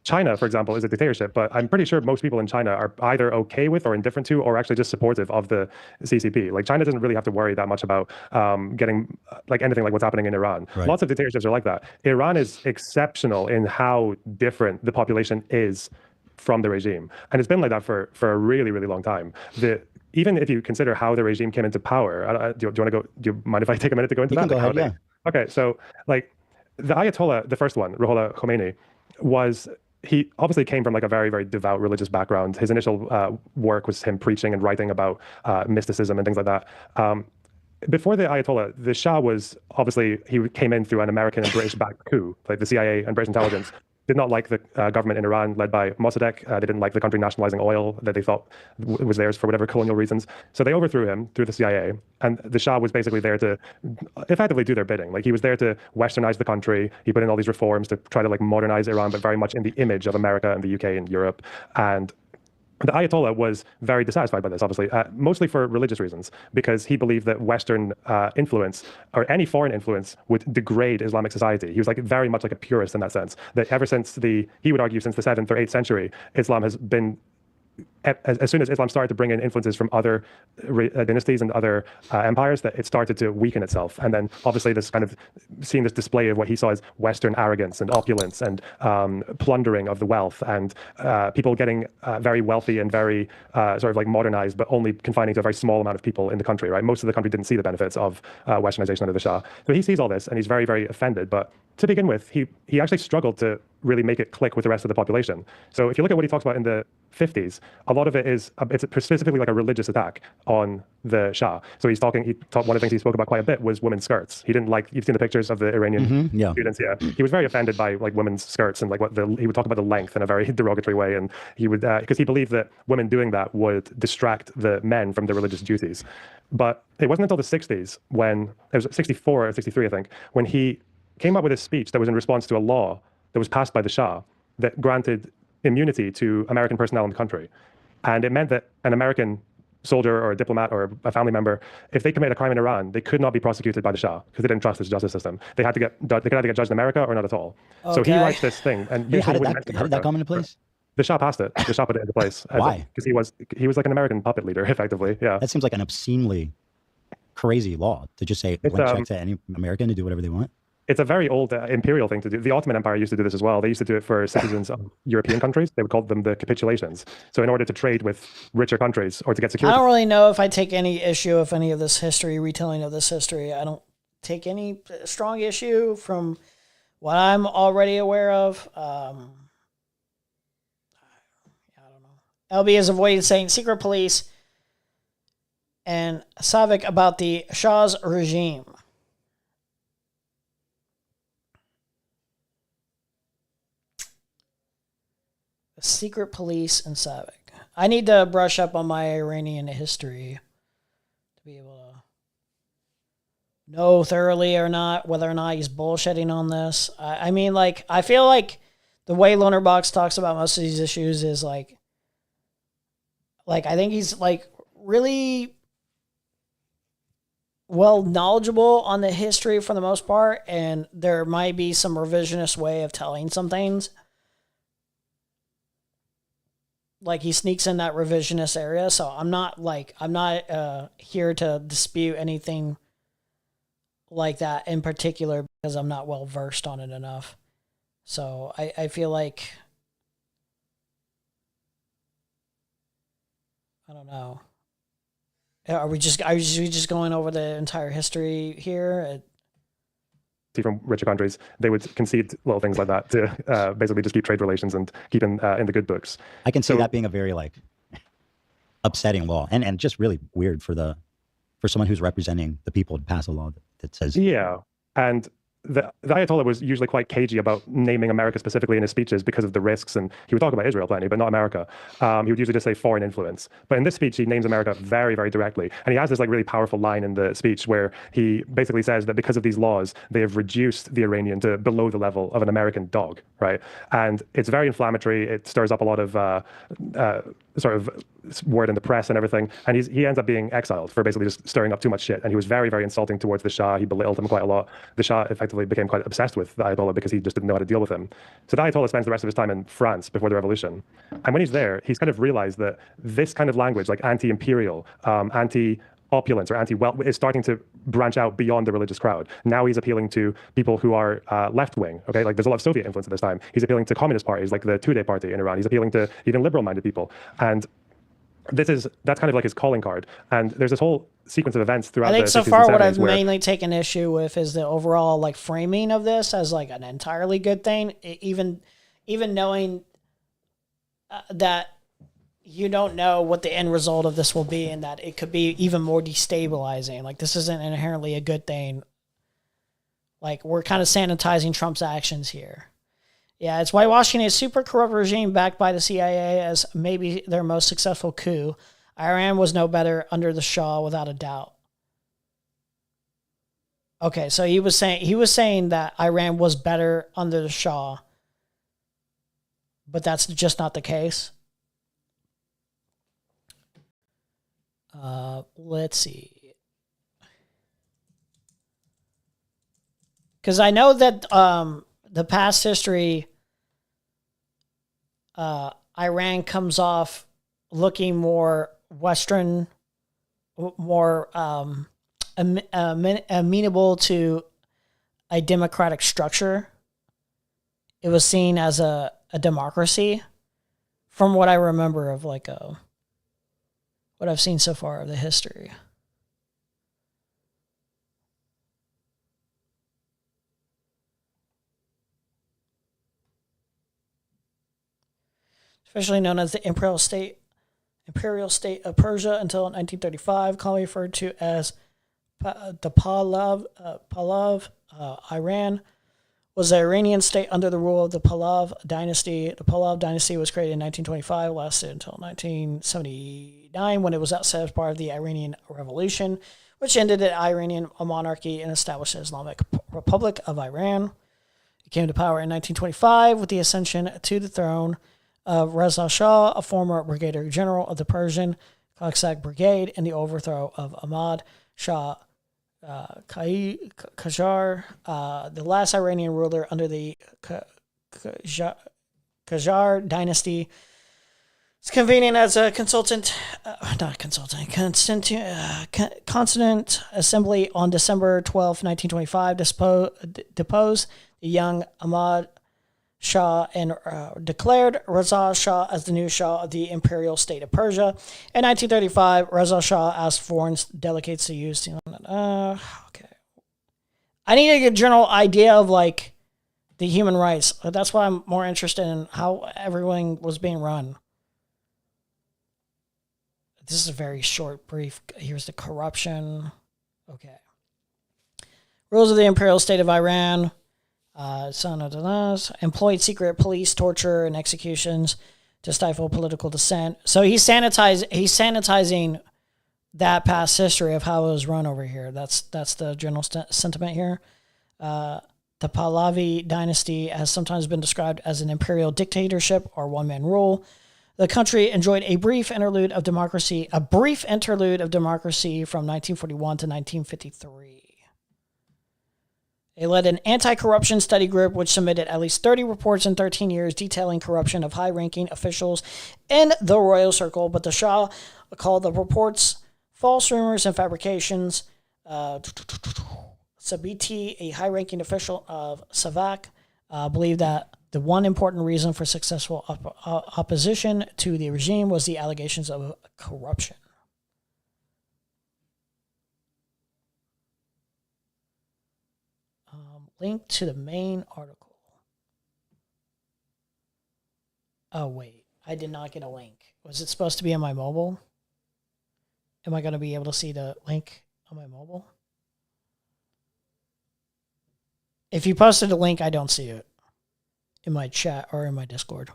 China, for example, is a dictatorship, but I'm pretty sure most people in China are either okay with or indifferent to or actually just supportive of the CCP. Like China doesn't really have to worry that much about getting like anything like what's happening in Iran. Right. Lots of dictatorships are like that. Iran is exceptional in how different the population is from the regime. And it's been like that for a really, really long time. Even if you consider how the regime came into power, do you mind if I take a minute to go into that? Go ahead, yeah. Okay, so like the Ayatollah, the first one, Ruhollah Khomeini, he obviously came from like a very, very devout religious background. His initial work was him preaching and writing about mysticism and things like that. Before the Ayatollah, the Shah was obviously, he came in through an American and British backed coup, like the CIA and British intelligence. did not like the government in Iran led by Mossadegh. They didn't like the country nationalizing oil that they thought was theirs for whatever colonial reasons. So they overthrew him through the CIA. And the Shah was basically there to effectively do their bidding. Like, he was there to westernize the country. He put in all these reforms to try to like modernize Iran, but very much in the image of America and the UK and Europe. And the Ayatollah was very dissatisfied by this, obviously, mostly for religious reasons, because he believed that Western influence or any foreign influence would degrade Islamic society. He was like very much like a purist in that sense, that ever since he would argue since the 7th or 8th century, Islam has been, as soon as Islam started to bring in influences from other dynasties and other empires, that it started to weaken itself. And then obviously this kind of seeing this display of what he saw as Western arrogance and opulence and plundering of the wealth and people getting very wealthy and very sort of like modernized, but only confining to a very small amount of people in the country, right? Most of the country didn't see the benefits of Westernization under the Shah. So he sees all this and he's very, very offended. But to begin with, he actually struggled to really make it click with the rest of the population. So if you look at what he talks about in the 50s, a lot of it is, it's specifically like a religious attack on the Shah. So one of the things he spoke about quite a bit was women's skirts. He didn't like, you've seen the pictures of the Iranian students, yeah. He was very offended by like women's skirts and like he would talk about the length in a very derogatory way. And he would, because he believed that women doing that would distract the men from their religious duties. But it wasn't until the 60s when, it was 64 or 63, I think, when he came up with a speech that was in response to a law that was passed by the Shah that granted immunity to American personnel in the country. And it meant that an American soldier or a diplomat or a family member, if they commit a crime in Iran, they could not be prosecuted by the Shah because they didn't trust his justice system. They could either get judged in America or not at all. Okay. So he writes this thing. And wait, how did that come into place? The Shah passed it. The Shah put it into place. Why? Because he was like an American puppet leader, effectively. Yeah. That seems like an obscenely crazy law to just say blank check to any American to do whatever they want. It's a very old imperial thing to do. The Ottoman Empire used to do this as well. They used to do it for citizens of European countries. They would call them the capitulations. So in order to trade with richer countries or to get security. I don't really know if I take any issue with any of this history, retelling of this history. I don't take any strong issue from what I'm already aware of. I don't know. LB has avoided saying secret police and Savik about the Shah's regime. Secret police and Savik. I need to brush up on my Iranian history to be able to know thoroughly or not whether or not he's bullshitting on this. I mean, like, I feel like the way Lonerbox talks about most of these issues is like I think he's like really well knowledgeable on the history for the most part, and there might be some revisionist way of telling some things. Like, he sneaks in that revisionist area, so I'm not here to dispute anything like that in particular because I'm not well versed on it enough. So I feel like, I don't know. Are we just going over the entire history here? From richer countries, they would concede little things like that to basically just keep trade relations and keep in the good books. I can see that being a very like upsetting law and just really weird for someone who's representing the people to pass a law that says and the Ayatollah was usually quite cagey about naming America specifically in his speeches because of the risks, and he would talk about Israel plenty, but not America. He would usually just say foreign influence. But in this speech, he names America very, very directly. And he has this like really powerful line in the speech where he basically says that because of these laws, they have reduced the Iranian to below the level of an American dog, right? And it's very inflammatory. It stirs up a lot of sort of word in the press and everything. And he ends up being exiled for basically just stirring up too much shit. And he was very, very insulting towards the Shah. He belittled him quite a lot. The Shah effectively became quite obsessed with the Ayatollah because he just didn't know how to deal with him. So the Ayatollah spends the rest of his time in France before the revolution. And when he's there, he's kind of realized that this kind of language, like anti-imperial, anti-opulence or anti-wealth, is starting to branch out beyond the religious crowd. Now he's appealing to people who are left-wing, okay? Like there's a lot of Soviet influence at this time. He's appealing to communist parties like the Tudeh party in Iran. He's appealing to even liberal-minded people. And that's kind of like his calling card. And there's this whole sequence of events throughout. I think so far what I've mainly taken issue with is the overall like framing of this as like an entirely good thing, even knowing that you don't know what the end result of this will be, and that it could be even more destabilizing. Like, this isn't inherently a good thing. Like, we're kind of sanitizing Trump's actions here. Yeah, it's whitewashing a super corrupt regime backed by the CIA as maybe their most successful coup. Iran was no better under the Shah, without a doubt. Okay, so he was saying that Iran was better under the Shah, but that's just not the case. Let's see. Because I know that the past history, Iran comes off looking more Western, more amenable to a democratic structure. It was seen as a democracy, from what I remember of what I've seen so far of the history. Especially known as the imperial state of Persia until 1935, commonly referred to as the Pahlav. Iran was the Iranian state under the rule of the Pahlav dynasty. The Pahlav dynasty was created in 1925, lasted until 1979, when it was outside as part of the Iranian Revolution, which ended the Iranian monarchy and established the Islamic Republic of Iran. It came to power in 1925 with the ascension to the throne of Reza Shah, a former brigadier general of the Persian Cossack Brigade, and the overthrow of Ahmad Shah Qajar, the last Iranian ruler under the Qajar dynasty. It's convening as a Constituent Assembly on December 12, 1925, deposed the young Ahmad Shah and declared Reza Shah as the new Shah of the imperial state of Persia. In 1935, Reza Shah asked foreign delegates to use okay. I need to get a general idea of the human rights. That's why I'm more interested in how everything was being run. This is a very short brief. Here's the corruption. Okay. Rules of the imperial state of Iran. Employed secret police, torture, and executions to stifle political dissent. So he's sanitizing that past history of how it was run over here. That's the general sentiment here. The Pahlavi dynasty has sometimes been described as an imperial dictatorship or one-man rule. The country enjoyed a brief interlude of democracy from 1941 to 1953. They led an anti-corruption study group which submitted at least 30 reports in 13 years detailing corruption of high-ranking officials in the royal circle, but the Shah called the reports false rumors and fabrications. Sabiti, a high-ranking official of Savak, believed that the one important reason for successful opposition to the regime was the allegations of corruption. Link to the main article. Oh, wait. I did not get a link. Was it supposed to be on my mobile? Am I going to be able to see the link on my mobile? If you posted a link, I don't see it in my chat or in my Discord.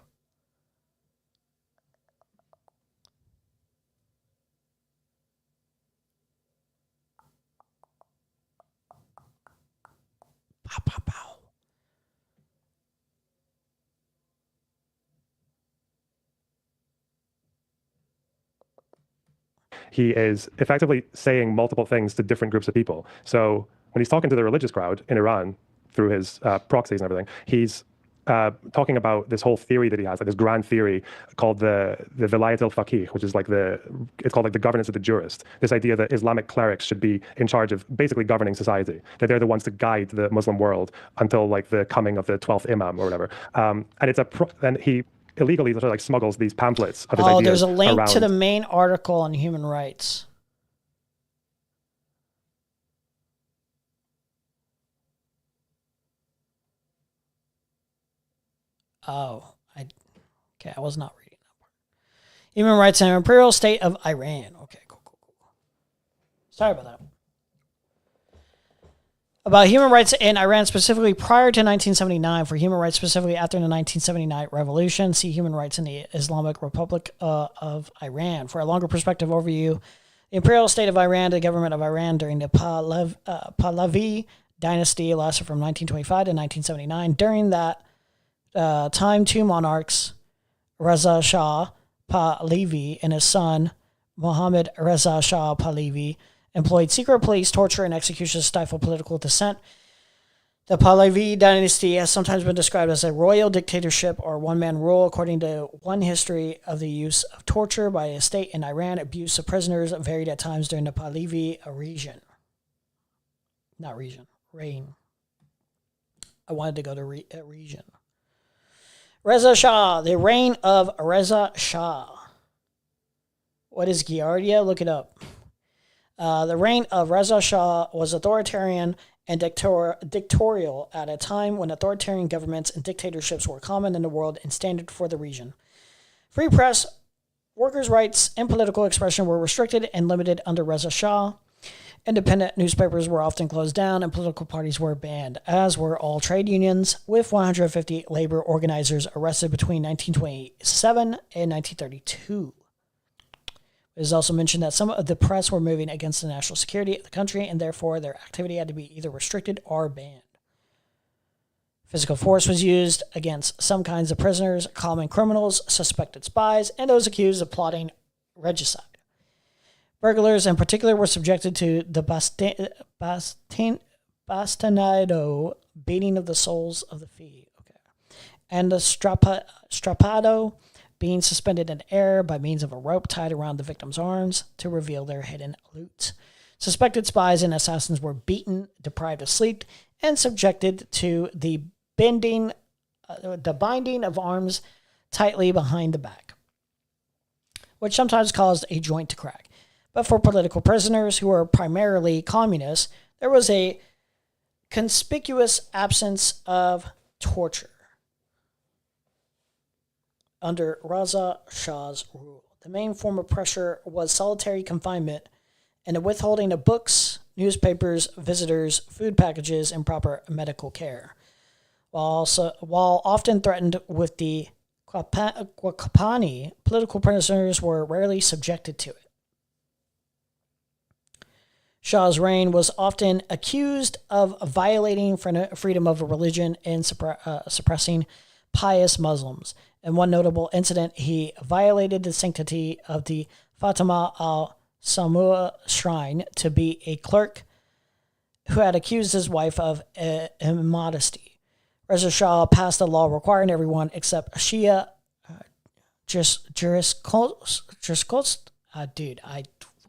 Pow, pow, pow. He is effectively saying multiple things to different groups of people. So when he's talking to the religious crowd in Iran through his proxies and everything, he's talking about this whole theory that he has, like this grand theory called the Vilayat al-Faqih, which is it's called the governance of the jurist. This idea that Islamic clerics should be in charge of basically governing society, that they're the ones to guide the Muslim world until the coming of the 12th Imam or whatever. And he illegally sort of smuggles these pamphlets of his ideas. There's a link around. to the main article on human rights. I was not reading that part. Human rights and imperial state of Iran. Okay, cool. Sorry about that. about human rights in Iran, specifically prior to 1979, for human rights specifically after the 1979 revolution. See human rights in the Islamic Republic of Iran. For a longer perspective overview, the imperial state of Iran, the government of Iran during the Pahlavi dynasty lasted from 1925 to 1979. During that time, two monarchs, Reza Shah Pahlavi and his son, Mohammad Reza Shah Pahlavi, employed secret police, torture, and execution to stifle political dissent. The Pahlavi dynasty has sometimes been described as a royal dictatorship or one-man rule, according to one history of the use of torture by a state in Iran. Abuse of prisoners varied at times during the Pahlavi reign. I wanted to go to region. Reza Shah, the reign of Reza Shah. What is Giardia? Look it up. The reign of Reza Shah was authoritarian and dictatorial at a time when authoritarian governments and dictatorships were common in the world and standard for the region. Free press, workers' rights, and political expression were restricted and limited under Reza Shah. Independent newspapers were often closed down and political parties were banned, as were all trade unions, with 150 labor organizers arrested between 1927 and 1932. It is also mentioned that some of the press were moving against the national security of the country, and therefore their activity had to be either restricted or banned. Physical force was used against some kinds of prisoners, common criminals, suspected spies, and those accused of plotting regicide. Burglars, in particular, were subjected to the bastinado, beating of the soles of the feet, and the strapado, being suspended in air by means of a rope tied around the victim's arms to reveal their hidden loot. Suspected spies and assassins were beaten, deprived of sleep, and subjected to the binding of arms tightly behind the back, which sometimes caused a joint to crack. But for political prisoners who were primarily communists, there was a conspicuous absence of torture under Reza Shah's rule. The main form of pressure was solitary confinement and the withholding of books, newspapers, visitors, food packages, and proper medical care. While often threatened with the Kwapani, political prisoners were rarely subjected to it. Shah's reign was often accused of violating freedom of religion and suppressing pious Muslims. In one notable incident, he violated the sanctity of the Fatima al-Samua shrine to be a clerk who had accused his wife of immodesty. Reza Shah passed a law requiring everyone except Shia dude,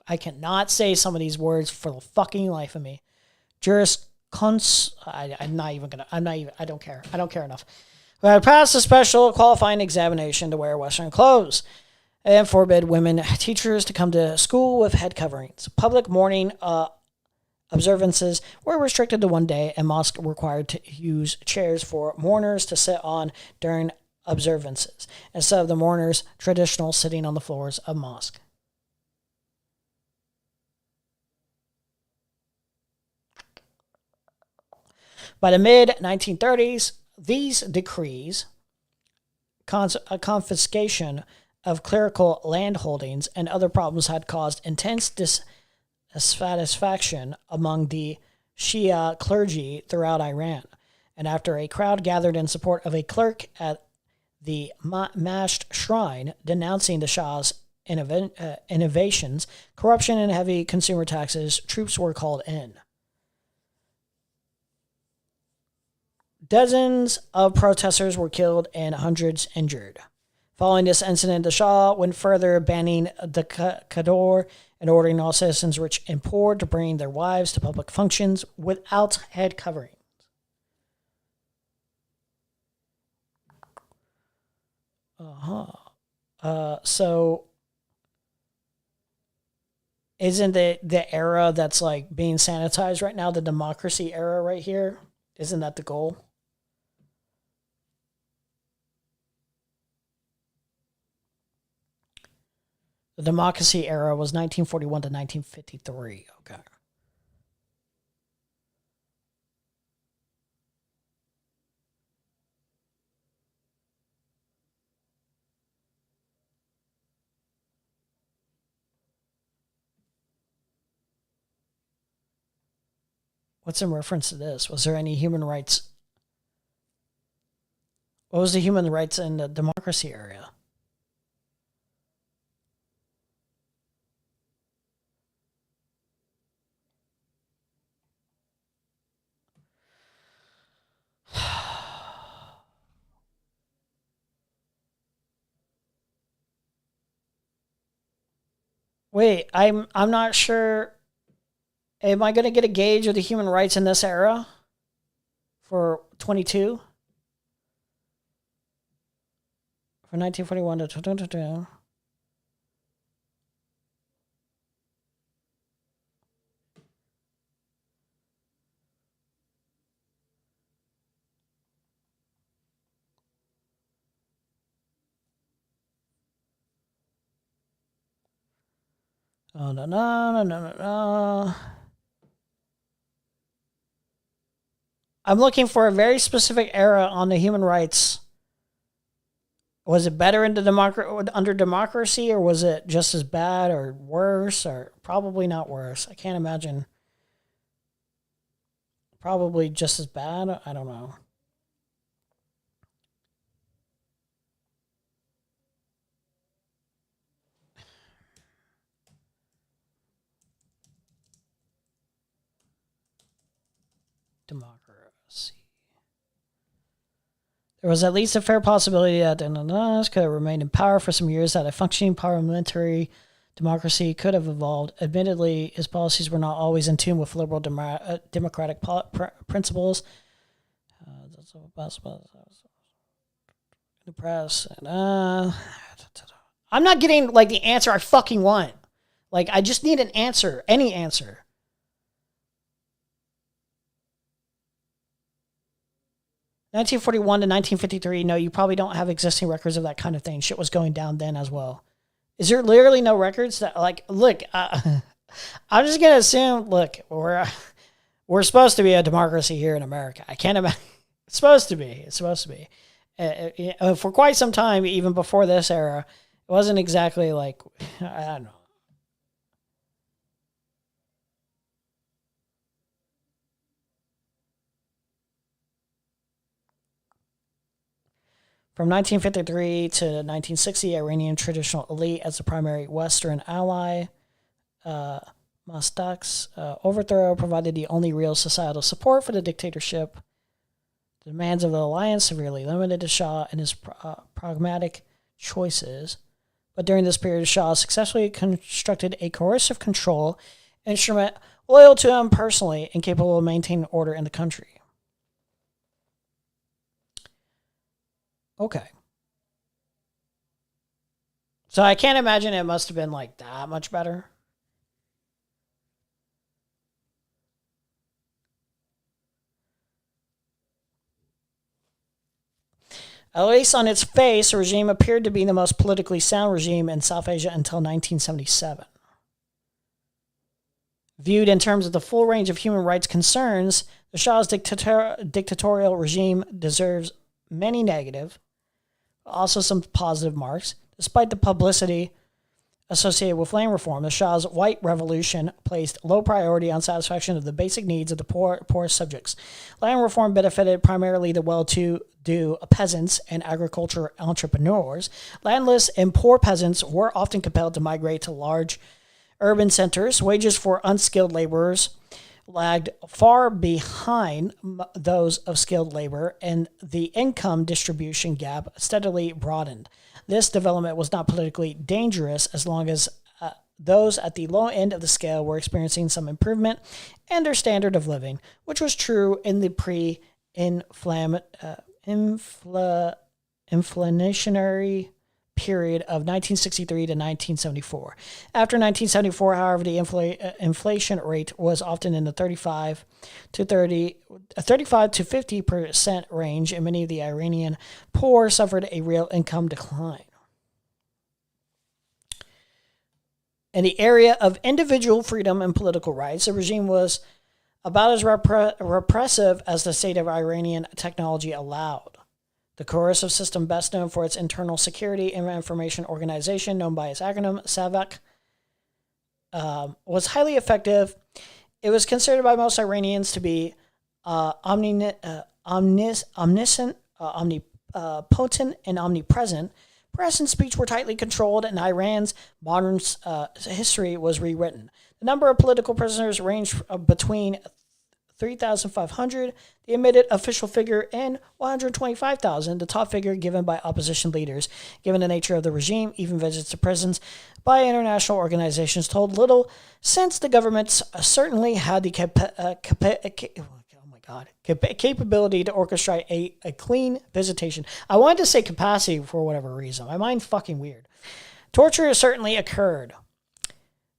I cannot say some of these words for the fucking life of me. I don't care. I don't care enough. Who had passed a special qualifying examination to wear Western clothes and forbid women teachers to come to school with head coverings. Public mourning observances were restricted to one day, and mosques required to use chairs for mourners to sit on during observances, instead of the mourners' traditional sitting on the floors of mosque. By the mid-1930s, these decrees, confiscation of clerical landholdings, and other problems had caused intense dissatisfaction among the Shia clergy throughout Iran. And after a crowd gathered in support of a clerk at the Mashed Shrine denouncing the Shah's innovations, corruption, and heavy consumer taxes, troops were called in. Dozens of protesters were killed and hundreds injured. Following this incident, the Shah went further, banning the Qadr and ordering all citizens, rich and poor, to bring their wives to public functions without head coverings. So isn't the era that's like being sanitized right now the democracy era right here? Isn't that the goal? The democracy era was 1941 to 1953. Okay. What's in reference to this? Was there any human rights? What was the human rights in the democracy area? Wait, I'm not sure. Am I going to get a gauge of the human rights in this era for 22? From 1941 to 2022. Oh, no. I'm looking for a very specific era on the human rights. Was it better under democracy, or was it just as bad or worse, or probably not worse? I can't imagine. Probably just as bad. I don't know. Democracy. There was at least a fair possibility that the Netherlands could have remained in power for some years, that a functioning parliamentary democracy could have evolved. Admittedly, his policies were not always in tune with liberal democratic principles. The press. I'm not getting like the answer I fucking want. Like, I just need an answer, any answer. (1941 to 1953). No, you probably don't have existing records of that kind of thing. Shit was going down then as well. Is there literally no records that, like, look, I'm just gonna assume, look, we're supposed to be a democracy here in America. I can't imagine. It's supposed to be. For quite some time, even before this era, it wasn't exactly like, I don't know. From 1953 to 1960, Iranian traditional elite as the primary Western ally. Mossadeg's overthrow provided the only real societal support for the dictatorship. The demands of the alliance severely limited the Shah and his pragmatic choices. But during this period, Shah successfully constructed a coercive control instrument loyal to him personally and capable of maintaining order in the country. Okay. So I can't imagine it must have been like that much better. At least on its face, the regime appeared to be the most politically sound regime in South Asia until 1977. Viewed in terms of the full range of human rights concerns, the Shah's dictatorial regime deserves many negative, also some positive marks. Despite the publicity associated with land reform, the Shah's white revolution placed low priority on satisfaction of the basic needs of the poorest subjects. Land reform benefited primarily the well-to-do peasants and agriculture entrepreneurs. Landless and poor peasants were often compelled to migrate to large urban centers. Wages for unskilled laborers lagged far behind those of skilled labor, and the income distribution gap steadily broadened. This development was not politically dangerous as long as those at the low end of the scale were experiencing some improvement in their standard of living, which was true in the inflationary period of 1963 to 1974. After 1974, however, the inflation rate was often in the 35 to 50% range, and many of the Iranian poor suffered a real income decline. In the area of individual freedom and political rights, the regime was about as repressive as the state of Iranian technology allowed. The coercive system, best known for its internal security and information organization, known by its acronym SAVAK, was highly effective It was considered by most Iranians to be omniscient, omnipotent, and omnipresent. Press and speech were tightly controlled, and Iran's modern history was rewritten. The number of political prisoners ranged between 3,500, the admitted official figure, and 125,000, the top figure given by opposition leaders. Given the nature of the regime, even visits to prisons by international organizations told little, since the governments certainly had the capability to orchestrate a clean visitation. I wanted to say capacity for whatever reason. My mind's fucking weird. Torture certainly occurred.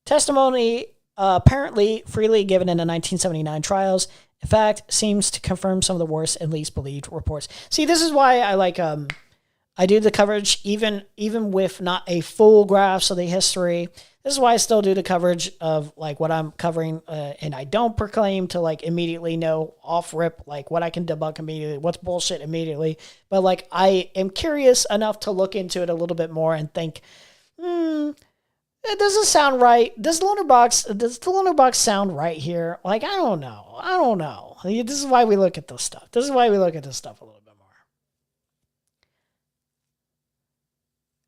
Testimony apparently freely given in the 1979 trials, in fact, seems to confirm some of the worst and least believed reports. See, this is why I like I do the coverage even with not a full grasp of the history. This is why I still do the coverage of like what I'm covering, and I don't proclaim to like immediately know off rip like what I can debunk immediately, what's bullshit immediately. But like I am curious enough to look into it a little bit more and think, it doesn't sound right. Does the lunar box sound right here? Like, I don't know. This is why we look at this stuff. This is why we look at this stuff a little bit more.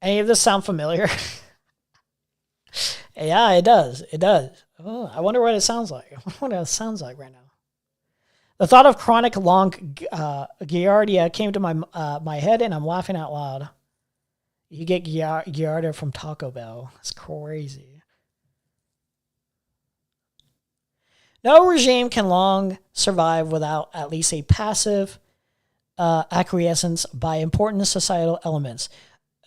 Any of this sound familiar? Yeah, it does. It does. Oh, I wonder what it sounds like. I wonder what it sounds like right now. The thought of chronic long giardia came to my head, and I'm laughing out loud. You get giardia from Taco Bell. That's crazy. No regime can long survive without at least a passive acquiescence by important societal elements.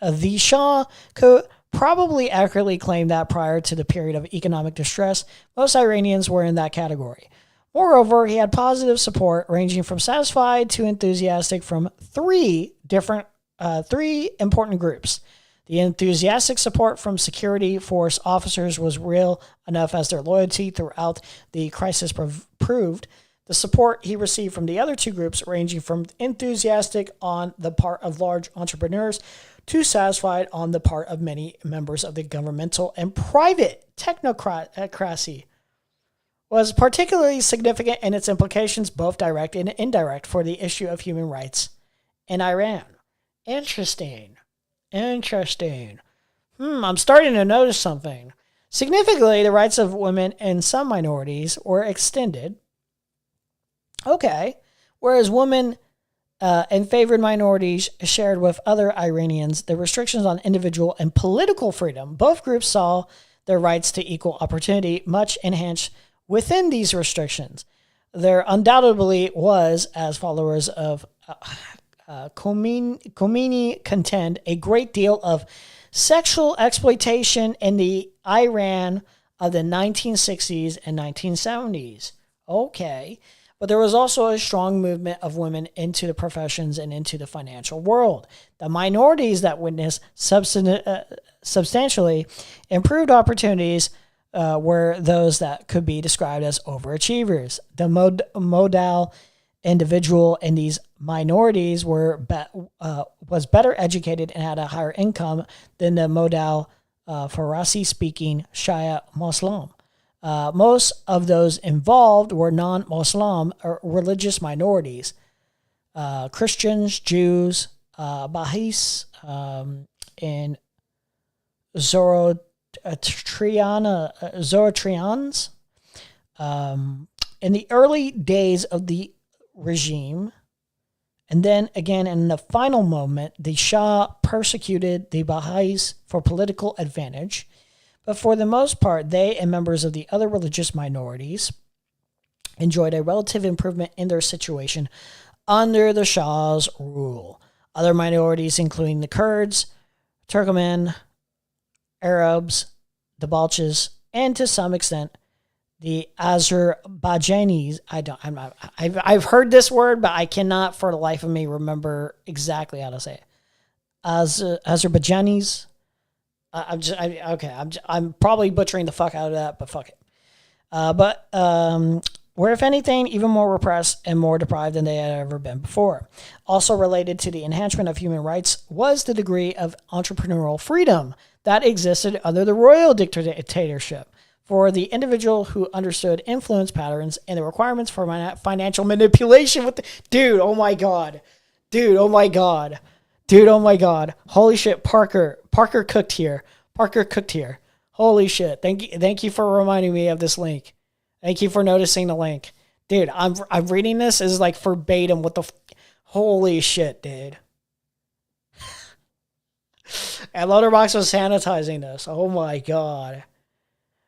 The Shah could probably accurately claim that prior to the period of economic distress, most Iranians were in that category. Moreover, he had positive support ranging from satisfied to enthusiastic from three important groups. The enthusiastic support from security force officers was real enough as their loyalty throughout the crisis proved. The support he received from the other two groups ranging from enthusiastic on the part of large entrepreneurs to satisfied on the part of many members of the governmental and private technocracy was particularly significant in its implications, both direct and indirect, for the issue of human rights in Iran. Interesting. I'm starting to notice something. Significantly, the rights of women and some minorities were extended. Okay. Whereas women and favored minorities shared with other Iranians the restrictions on individual and political freedom, both groups saw their rights to equal opportunity much enhanced within these restrictions. There undoubtedly was, as followers of Khomeini contend, a great deal of sexual exploitation in the Iran of the 1960s and 1970s. Okay. But there was also a strong movement of women into the professions and into the financial world. The minorities that witnessed substantially improved opportunities were those that could be described as overachievers. The modal individual in these minorities was better educated and had a higher income than the modal Farsi-speaking Shia Muslim. Most of those involved were non-Muslim or religious minorities, Christians, Jews, Baha'is, and Zoroastrians. In the early days of the regime, and then again in the final moment, the Shah persecuted the Baha'is for political advantage. But for the most part, they and members of the other religious minorities enjoyed a relative improvement in their situation under the Shah's rule. Other minorities, including the Kurds, Turkmen, Arabs, the Balchs, and to some extent the Azerbaijanis. I've heard this word, but I cannot for the life of me remember exactly how to say it. Azerbaijanis. I'm probably butchering the fuck out of that, but fuck it. Were, if anything, even more repressed and more deprived than they had ever been before. Also related to the enhancement of human rights was the degree of entrepreneurial freedom that existed under the royal dictatorship. for the individual who understood influence patterns and the requirements for financial manipulation with the... Dude, oh my God. Dude, oh my God. Dude, oh my God. Holy shit, Parker cooked here. Parker cooked here. Holy shit. Thank you for reminding me of this link. Thank you for noticing the link. Dude, I'm reading this is like verbatim what the... Holy shit, dude. And Loaderbox was sanitizing this. Oh my God.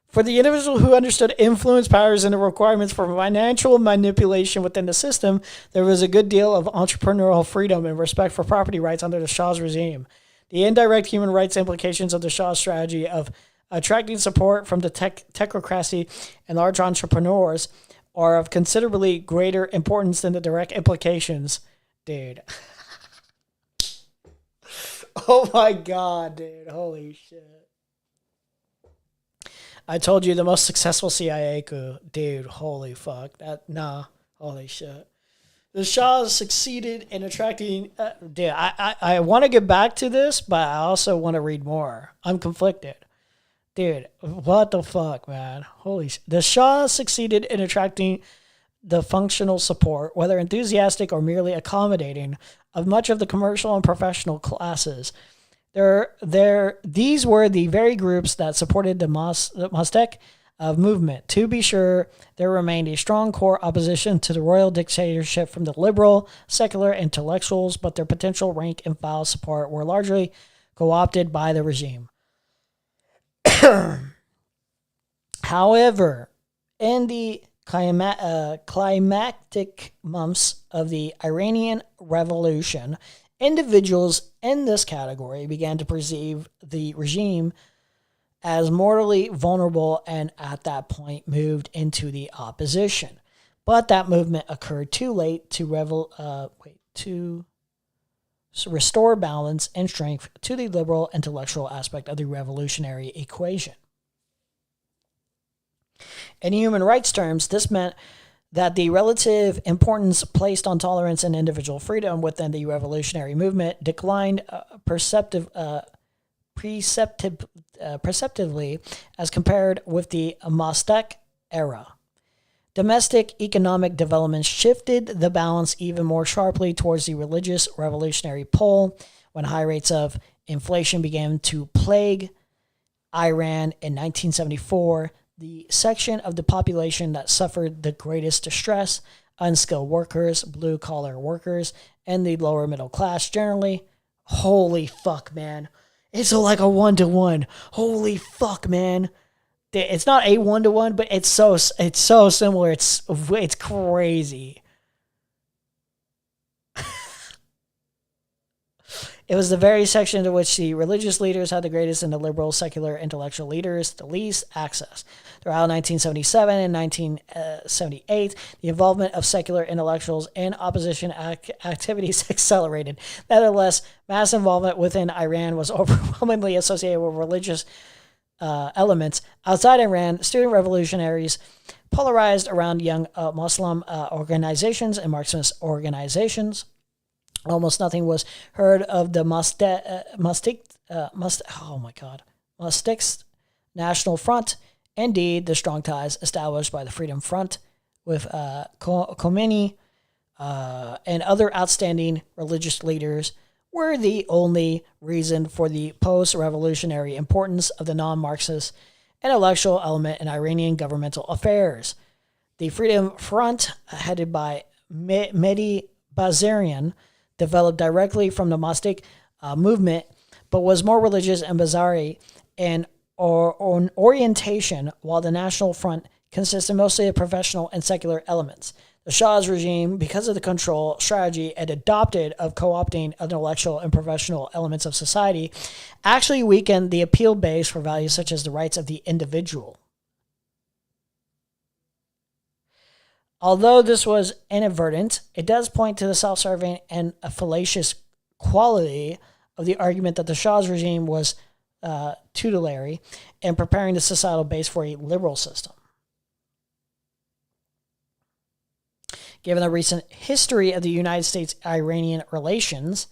For the individual who understood influence powers and the requirements for financial manipulation within the system, there was a good deal of entrepreneurial freedom and respect for property rights under the Shah's regime. The indirect human rights implications of the Shah's strategy of attracting support from the technocracy and large entrepreneurs are of considerably greater importance than the direct implications. Dude. Oh my God, dude. Holy shit. I told you the most successful CIA coup. Dude, holy fuck. Holy shit. The Shah succeeded in attracting... dude, I want to get back to this, but I also want to read more. I'm conflicted. Dude, what the fuck, man? Holy shit. The Shah succeeded in attracting the functional support, whether enthusiastic or merely accommodating, of much of the commercial and professional classes. These were the very groups that supported the Mostek movement. To be sure, there remained a strong core opposition to the royal dictatorship from the liberal, secular intellectuals, but their potential rank and file support were largely co-opted by the regime. However, in the climactic months of the Iranian Revolution, individuals in this category began to perceive the regime as mortally vulnerable and at that point moved into the opposition. But that movement occurred too late to restore balance and strength to the liberal intellectual aspect of the revolutionary equation. In human rights terms, this meant that the relative importance placed on tolerance and individual freedom within the revolutionary movement declined perceptively as compared with the Mostek era. Domestic economic development shifted the balance even more sharply towards the religious revolutionary pole when high rates of inflation began to plague Iran in 1974. The section of the population that suffered the greatest distress, unskilled workers, blue-collar workers, and the lower middle class generally. Holy fuck, man. It's like a one-to-one. Holy fuck, man. It's not a one-to-one, but it's so similar. It's crazy. It was the very section to which the religious leaders had the greatest and the liberal secular intellectual leaders the least access. Throughout 1977 and 1978, the involvement of secular intellectuals in opposition activities accelerated. Nevertheless, mass involvement within Iran was overwhelmingly associated with religious elements. Outside Iran, student revolutionaries polarized around young Muslim organizations and Marxist organizations. Almost nothing was heard of the Mostek's National Front. Indeed, the strong ties established by the Freedom Front with Khomeini and other outstanding religious leaders were the only reason for the post-revolutionary importance of the non-Marxist intellectual element in Iranian governmental affairs. The Freedom Front, headed by Mehdi Bazarian, developed directly from the Mostek movement, but was more religious and Bazari in orientation, while the National Front consisted mostly of professional and secular elements. The Shah's regime, because of the control strategy it adopted of co-opting intellectual and professional elements of society, actually weakened the appeal base for values such as the rights of the individual. Although this was inadvertent, it does point to the self-serving and a fallacious quality of the argument that the Shah's regime was tutelary in preparing the societal base for a liberal system. Given the recent history of the United States-Iranian relations,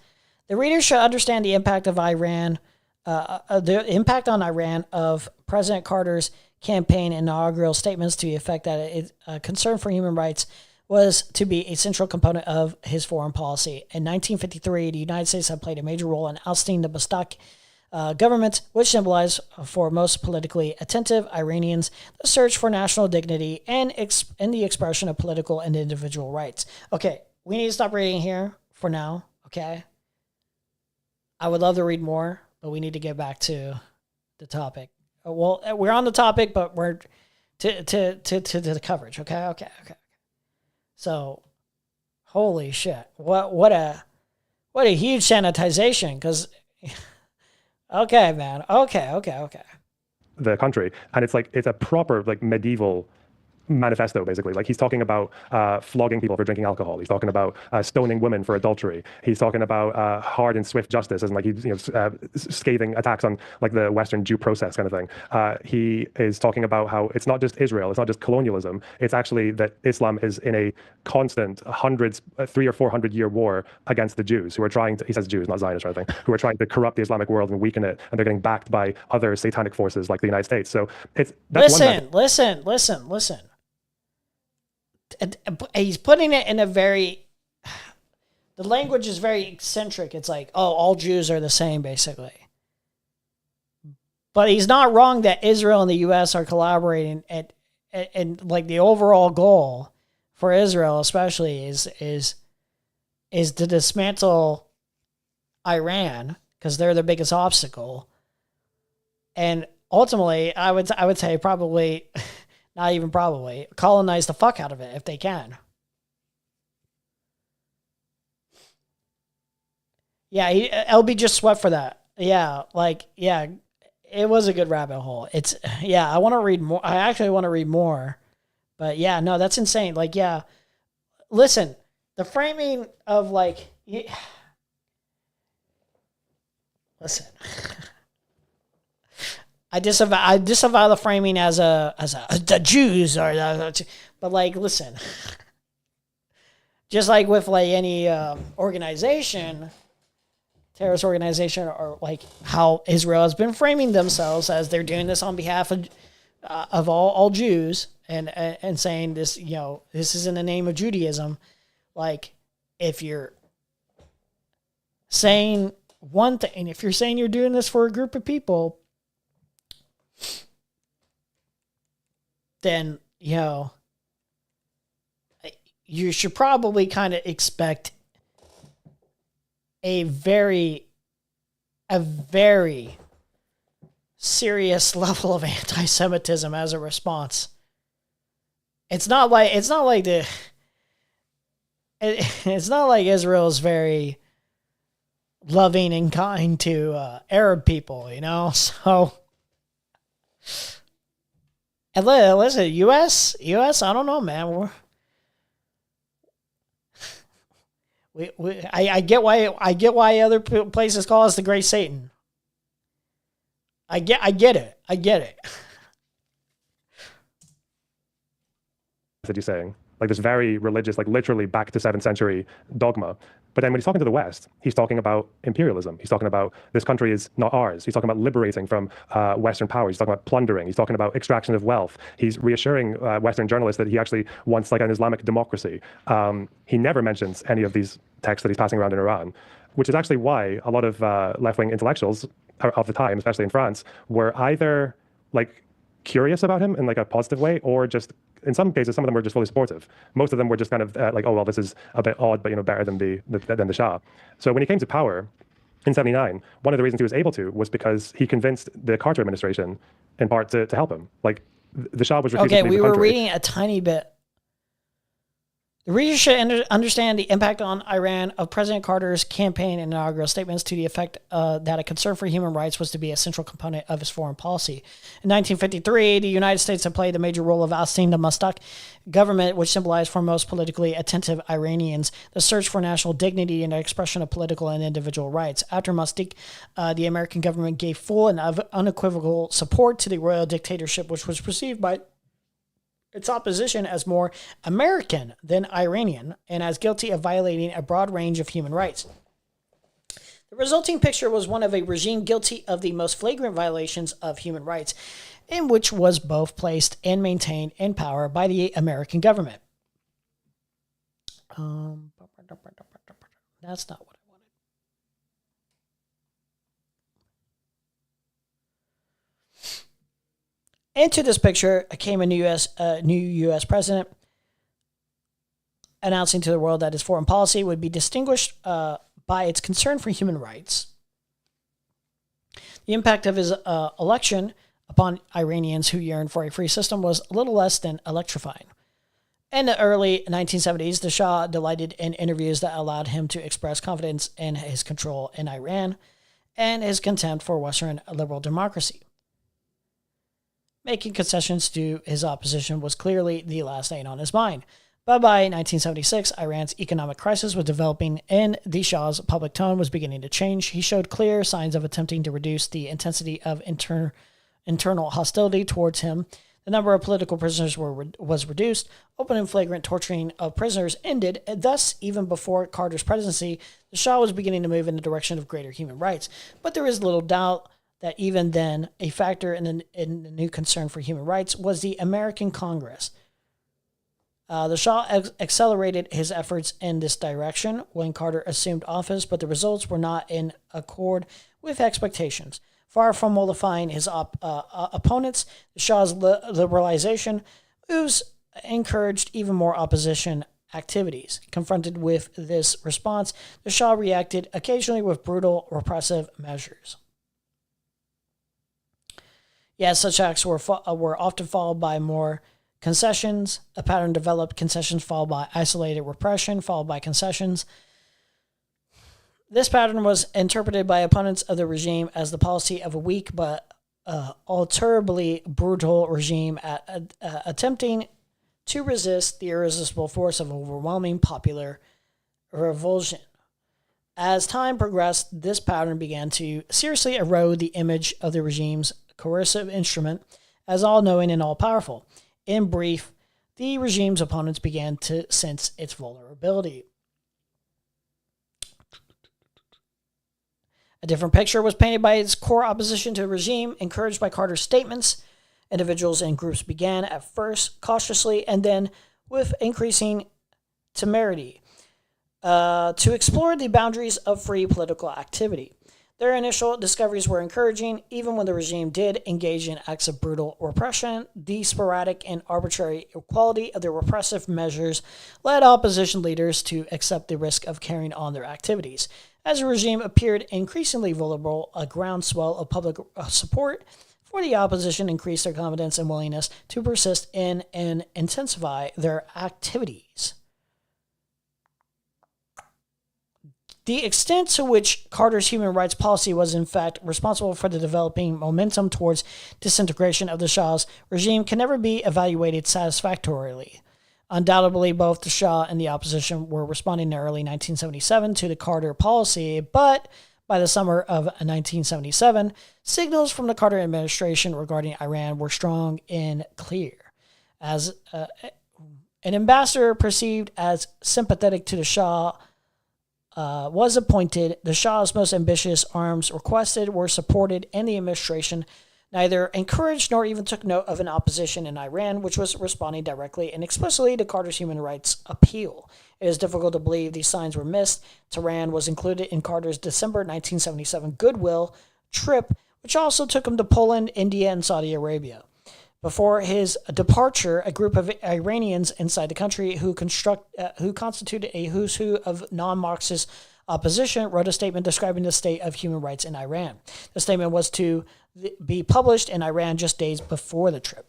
the reader should understand the impact of the impact on Iran of President Carter's campaign inaugural statements to the effect that concern for human rights was to be a central component of his foreign policy. In 1953, the United States had played a major role in ousting the Mossadegh government, which symbolized for most politically attentive Iranians the search for national dignity and the expression of political and individual rights. Okay, we need to stop reading here for now, okay? I would love to read more, but we need to get back to the topic. Well, we're on the topic, but we're to the coverage, okay? So, holy shit. What a huge sanitization, because okay, man. Okay. The country, and it's a proper medieval manifesto, basically. He's talking about flogging people for drinking alcohol. He's talking about stoning women for adultery. He's talking about hard and swift justice, and scathing attacks on the Western due process kind of thing. He is talking about how it's not just Israel, it's not just colonialism. It's actually that Islam is in a constant 300 or 400 year war against the Jews, who are trying to, he says Jews, not Zionists or anything, who are trying to corrupt the Islamic world and weaken it, and they're getting backed by other satanic forces like the United States. So listen. He's putting it in a very, the language is very eccentric. It's like, oh, all Jews are the same, basically. But he's not wrong that Israel and the U.S. are collaborating, and the overall goal for Israel, especially, is to dismantle Iran, because they're the biggest obstacle. And ultimately, I would say probably. Not even probably. Colonize the fuck out of it if they can. Yeah, LB just swept for that. Yeah, it was a good rabbit hole. I want to read more. I actually want to read more. But yeah, no, that's insane. Listen, the framing of listen. I disavow the framing as the Jews but listen, just like with any organization, terrorist organization, or how Israel has been framing themselves as they're doing this on behalf of all Jews and saying this, this is in the name of Judaism. If you're saying one thing, if you're saying you're doing this for a group of people, then, you should probably kind of expect a very serious level of anti-Semitism as a response. It's not like Israel is very loving and kind to Arab people, so. And listen, U.S., I don't know, man. I get why other places call us the Great Satan. I get it. That he's saying, this very religious, literally back to 7th century dogma. But then when he's talking to the West, he's talking about imperialism. He's talking about this country is not ours. He's talking about liberating from Western power. He's talking about plundering. He's talking about extraction of wealth. He's reassuring Western journalists that he actually wants an Islamic democracy. He never mentions any of these texts that he's passing around in Iran, which is actually why a lot of left-wing intellectuals of the time, especially in France, were either curious about him in a positive way, or just, in some cases, some of them were just fully supportive. Most of them were just kind of oh, well, this is a bit odd, but better than the Shah. So when he came to power in 79, one of the reasons he was able to was because he convinced the Carter administration, in part, to help him. The Shah was refusing to leave the country. Okay, we were reading a tiny bit. The reader should understand the impact on Iran of President Carter's campaign and inaugural statements to the effect that a concern for human rights was to be a central component of his foreign policy. In 1953, the United States had played a major role of ousting the Mossadegh government, which symbolized for most politically attentive Iranians the search for national dignity and the expression of political and individual rights. After Mossadegh, the American government gave full and unequivocal support to the royal dictatorship, which was perceived by its opposition as more American than Iranian and as guilty of violating a broad range of human rights. The resulting picture was one of a regime guilty of the most flagrant violations of human rights, in which was both placed and maintained in power by the American government. That's not what I wanted. Into this picture came a new U.S. president announcing to the world that his foreign policy would be distinguished by its concern for human rights. The impact of his election upon Iranians who yearned for a free system was little less than electrifying. In the early 1970s, the Shah delighted in interviews that allowed him to express confidence in his control in Iran and his contempt for Western liberal democracy. Making concessions to his opposition was clearly the last thing on his mind. But by 1976, Iran's economic crisis was developing and the Shah's public tone was beginning to change. He showed clear signs of attempting to reduce the intensity of internal hostility towards him. The number of political prisoners was reduced. Open and flagrant torturing of prisoners ended. Thus, even before Carter's presidency, the Shah was beginning to move in the direction of greater human rights. But there is little doubt that even then, a factor in the new concern for human rights was the American Congress. The Shah accelerated his efforts in this direction when Carter assumed office, but the results were not in accord with expectations. Far from mollifying his opponents, the Shah's liberalization moves encouraged even more opposition activities. Confronted with this response, the Shah reacted occasionally with brutal, repressive measures. Yes, such acts were often followed by more concessions. A pattern developed: concessions followed by isolated repression, followed by concessions. This pattern was interpreted by opponents of the regime as the policy of a weak but alterably brutal regime attempting to resist the irresistible force of overwhelming popular revulsion. As time progressed, this pattern began to seriously erode the image of the regime's coercive instrument as all-knowing and all-powerful. In brief, the regime's opponents began to sense its vulnerability. A different picture was painted by its core opposition to the regime. Encouraged by Carter's statements, individuals and groups began at first cautiously and then with increasing temerity to explore the boundaries of free political activity. Their initial discoveries were encouraging, even when the regime did engage in acts of brutal repression. The sporadic and arbitrary quality of the repressive measures led opposition leaders to accept the risk of carrying on their activities. As the regime appeared increasingly vulnerable, a groundswell of public support for the opposition increased their confidence and willingness to persist in and intensify their activities. The extent to which Carter's human rights policy was in fact responsible for the developing momentum towards disintegration of the Shah's regime can never be evaluated satisfactorily. Undoubtedly, both the Shah and the opposition were responding in early 1977 to the Carter policy, but by the summer of 1977, signals from the Carter administration regarding Iran were strong and clear. As an ambassador perceived as sympathetic to the Shah was appointed, the Shah's most ambitious arms requested were supported, and the administration neither encouraged nor even took note of an opposition in Iran, which was responding directly and explicitly to Carter's human rights appeal. It is difficult to believe these signs were missed. Tehran was included in Carter's December 1977 goodwill trip, which also took him to Poland, India, and Saudi Arabia. Before his departure, a group of Iranians inside the country who constituted a who's who of non-Marxist opposition wrote a statement describing the state of human rights in Iran. The statement was to be published in Iran just days before the trip.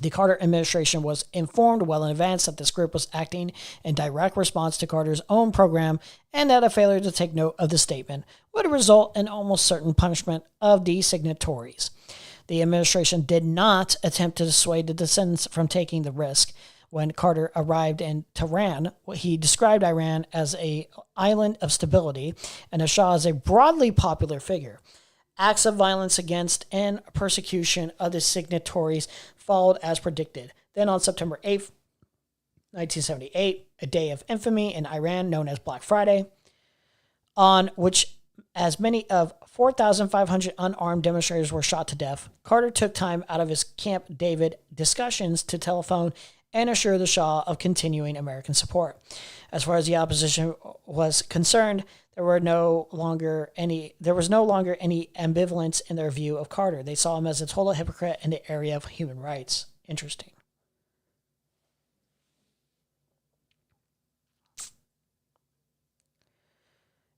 The Carter administration was informed well in advance that this group was acting in direct response to Carter's own program and that a failure to take note of the statement would result in almost certain punishment of the signatories. The administration did not attempt to dissuade the dissidents from taking the risk. When Carter arrived in Tehran, he described Iran as an island of stability and the Shah as a broadly popular figure. Acts of violence against and persecution of the signatories followed as predicted. Then on September 8th, 1978, a day of infamy in Iran known as Black Friday, on which as many of 4,500 unarmed demonstrators were shot to death, Carter took time out of his Camp David discussions to telephone and assure the Shah of continuing American support. As far as the opposition was concerned, there was no longer any ambivalence in their view of Carter. They saw him as a total hypocrite in the area of human rights. Interesting.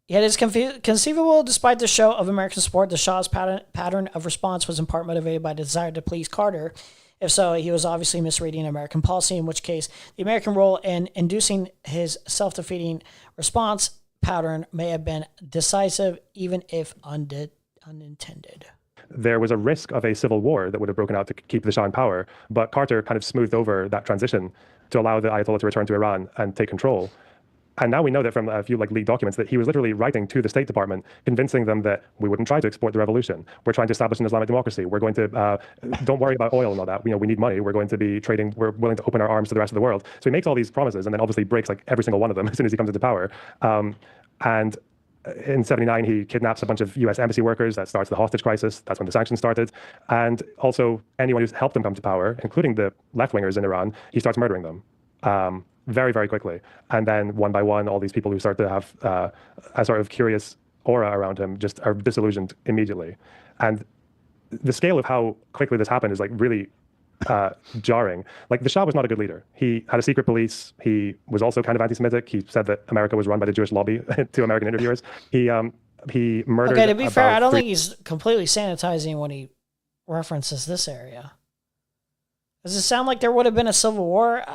Yet it's conceivable, despite the show of American support, the Shah's pattern of response was in part motivated by the desire to please Carter. If so, he was obviously misreading American policy, in which case the American role in inducing his self-defeating response pattern may have been decisive, even if unintended. There was a risk of a civil war that would have broken out to keep the Shah in power, but Carter kind of smoothed over that transition to allow the Ayatollah to return to Iran and take control. And now we know that from a few leaked documents that he was literally writing to the State Department, convincing them that we wouldn't try to export the revolution. We're trying to establish an Islamic democracy. We're going to, don't worry about oil and all that. We need money. We're going to be trading. We're willing to open our arms to the rest of the world. So he makes all these promises and then obviously breaks every single one of them as soon as he comes into power. And in 79, he kidnaps a bunch of U.S. embassy workers. That starts the hostage crisis. That's when the sanctions started. And also anyone who's helped him come to power, including the left-wingers in Iran, he starts murdering them. Very, very quickly. And then one by one, all these people who start to have a sort of curious aura around him just are disillusioned immediately. And the scale of how quickly this happened is really jarring. The Shah was not a good leader. He had a secret police. He was also kind of anti-Semitic. He said that America was run by the Jewish lobby to American interviewers. He murdered. Okay, to be fair, I don't think he's completely sanitizing when he references this area. Does it sound like there would have been a civil war?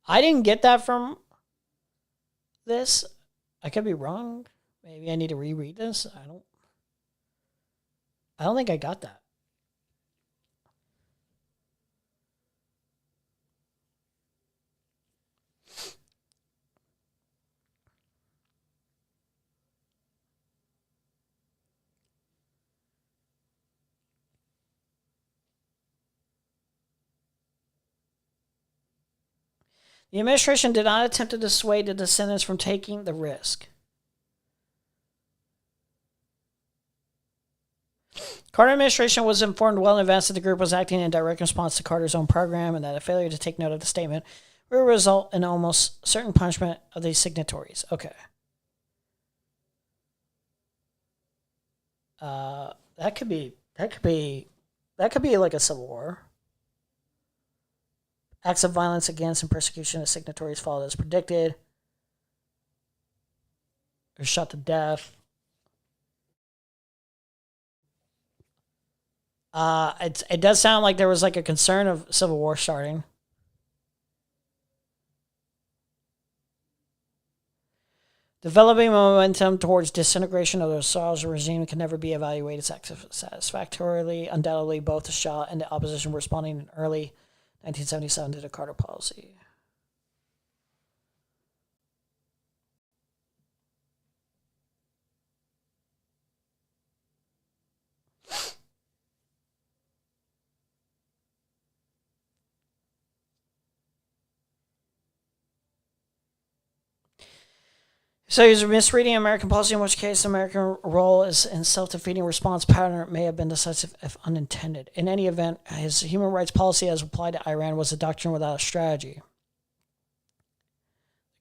I didn't get that from this. I could be wrong. Maybe I need to reread this. I don't think I got that. The administration did not attempt to dissuade the descendants from taking the risk. Carter administration was informed well in advance that the group was acting in direct response to Carter's own program and that a failure to take note of the statement will result in almost certain punishment of the signatories. Okay. That could be like a civil war. Acts of violence against and persecution of signatories followed as predicted. They're shot to death. It does sound like there was a concern of civil war starting. Developing momentum towards disintegration of the Shah's regime can never be evaluated satisfactorily. Undoubtedly, both the Shah and the opposition were responding in early 1977 to the Carter policy. So he's misreading American policy, in which case the American role is in self-defeating response pattern may have been decisive if unintended. In any event, his human rights policy as applied to Iran was a doctrine without a strategy.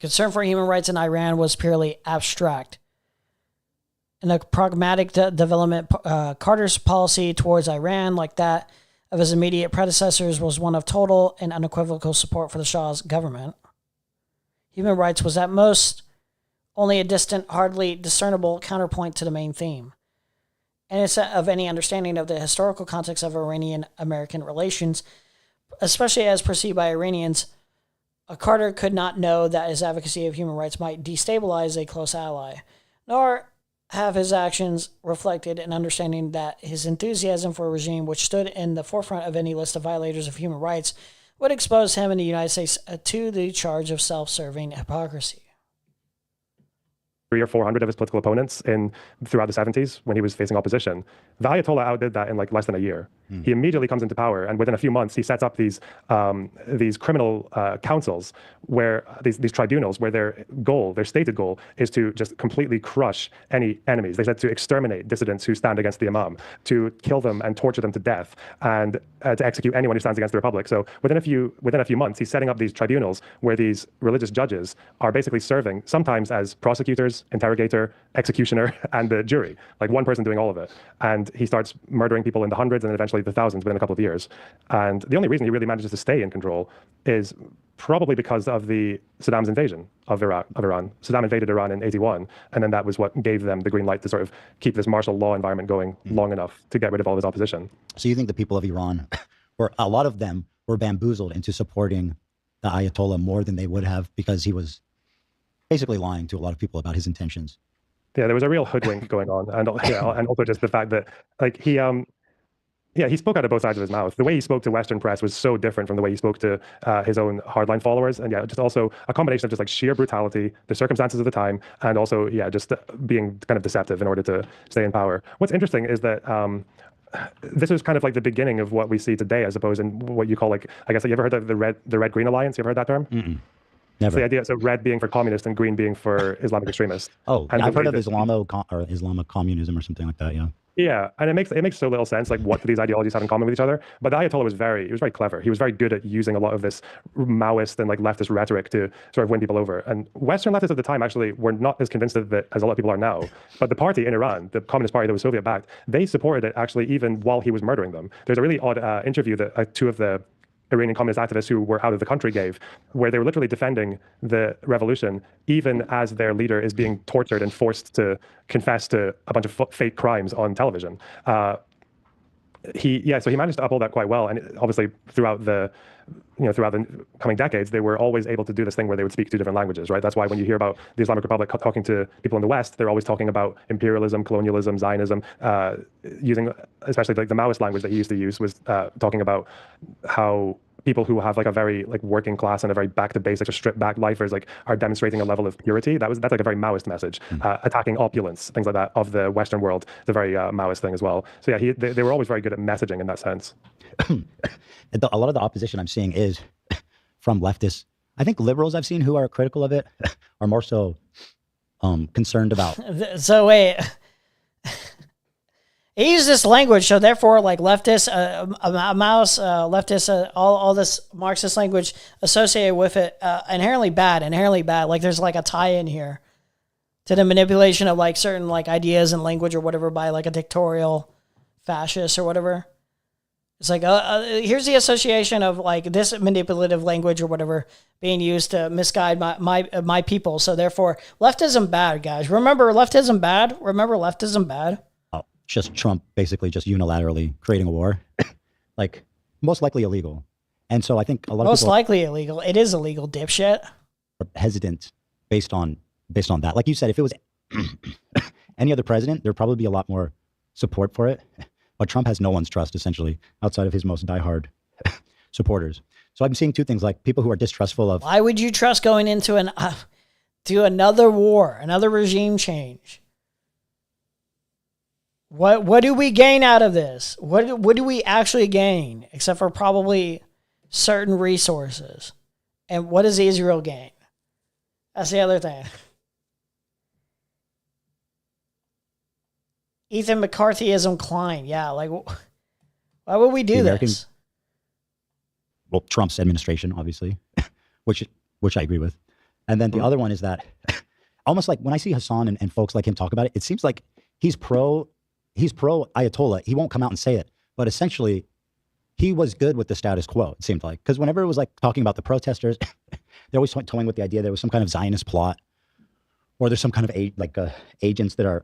Concern for human rights in Iran was purely abstract. In a pragmatic development, Carter's policy towards Iran, like that of his immediate predecessors, was one of total and unequivocal support for the Shah's government. Human rights was at most only a distant, hardly discernible counterpoint to the main theme. And it's of any understanding of the historical context of Iranian-American relations, especially as perceived by Iranians, Carter could not know that his advocacy of human rights might destabilize a close ally, nor have his actions reflected an understanding that his enthusiasm for a regime which stood in the forefront of any list of violators of human rights would expose him in the United States to the charge of self-serving hypocrisy. or 400 of his political opponents throughout the 70s when he was facing opposition. The Ayatollah outdid that in like less than a year. He immediately comes into power, and within a few months, he sets up these criminal councils, where these tribunals, where their stated goal, is to just completely crush any enemies. They said to exterminate dissidents who stand against the Imam, to kill them and torture them to death, and to execute anyone who stands against the Republic. So within a few months, he's setting up these tribunals where these religious judges are basically serving sometimes as prosecutors, interrogator, executioner, and the jury, like one person doing all of it. And he starts murdering people in the hundreds and then eventually the thousands within a couple of years. And the only reason he really manages to stay in control is probably because of Saddam's invasion of Iran. Saddam invaded Iran in 81, and then that was what gave them the green light to sort of keep this martial law environment going long enough to get rid of all of his opposition. So you think the people of Iran, or a lot of them, were bamboozled into supporting the Ayatollah more than they would have, because he was basically lying to a lot of people about his intentions? Yeah, there was a real hoodwink going on, and also just the fact that like he spoke out of both sides of his mouth. The way he spoke to Western press was so different from the way he spoke to his own hardline followers. And just also a combination of just like sheer brutality, the circumstances of the time, and also, just being kind of deceptive in order to stay in power. What's interesting is that this is kind of like the beginning of what we see today, I suppose, in what you call, like, I guess, you ever heard of the Red-Green Alliance? You ever heard that term? Never. So the idea, so red being for communist and green being for Islamic extremists. Oh, and I've heard of Islamic communism or something like that. Yeah. Yeah, and it makes so little sense, like, what do these ideologies have in common with each other? But the Ayatollah was very clever. He was very good at using a lot of this Maoist and like leftist rhetoric to sort of win people over. And Western leftists at the time actually were not as convinced of it as a lot of people are now. But the party in Iran, the Communist Party that was Soviet backed, they supported it actually even while he was murdering them. There's a really odd interview that two of the Iranian communist activists who were out of the country gave, where they were literally defending the revolution, even as their leader is being tortured and forced to confess to a bunch of fake crimes on television. So he managed to uphold that quite well. And obviously throughout the coming decades, they were always able to do this thing where they would speak two different languages, right? That's why when you hear about the Islamic Republic talking to people in the West, they're always talking about imperialism, colonialism, Zionism, using, especially like the Maoist language that he used to use was talking about how people who have like a very like working class and a very back to basics or stripped back lifers like are demonstrating a level of purity. That's like a very Maoist message. Attacking opulence, things like that of the Western world, the very Maoist thing as well. So yeah, they were always very good at messaging in that sense. A lot of the opposition I'm seeing is from leftists. I think liberals I've seen who are critical of it are more so concerned about. So wait, he used this language, so therefore, like leftists, leftists, all this Marxist language associated with it, inherently bad. Like there's like a tie-in here to the manipulation of like certain like ideas and language or whatever by like a dictatorial fascist or whatever. It's like, here's the association of like this manipulative language or whatever being used to misguide my people. So therefore, leftism bad, guys. Remember leftism bad. Oh, just Trump basically just unilaterally creating a war, like most likely illegal. And so I think a lot of people likely illegal. It is illegal, dipshit. Are hesitant based on that. Like you said, if it was any other president, there'd probably be a lot more support for it. But Trump has no one's trust, essentially, outside of his most diehard supporters. So I'm seeing two things, like people who are distrustful of... Why would you trust going into another war, another regime change? What do we gain out of this? What do we actually gain, except for probably certain resources? And what does Israel gain? That's the other thing. Ethan McCarthyism Klein. Yeah, like, why would we do this? Well, Trump's administration, obviously, which I agree with. And then the other one is that almost like when I see Hassan and folks like him talk about it, it seems like he's pro Ayatollah. He won't come out and say it, but essentially he was good with the status quo, it seemed like. Because whenever it was like talking about the protesters, they're always toying with the idea there was some kind of Zionist plot. Or there's some kind of agents that are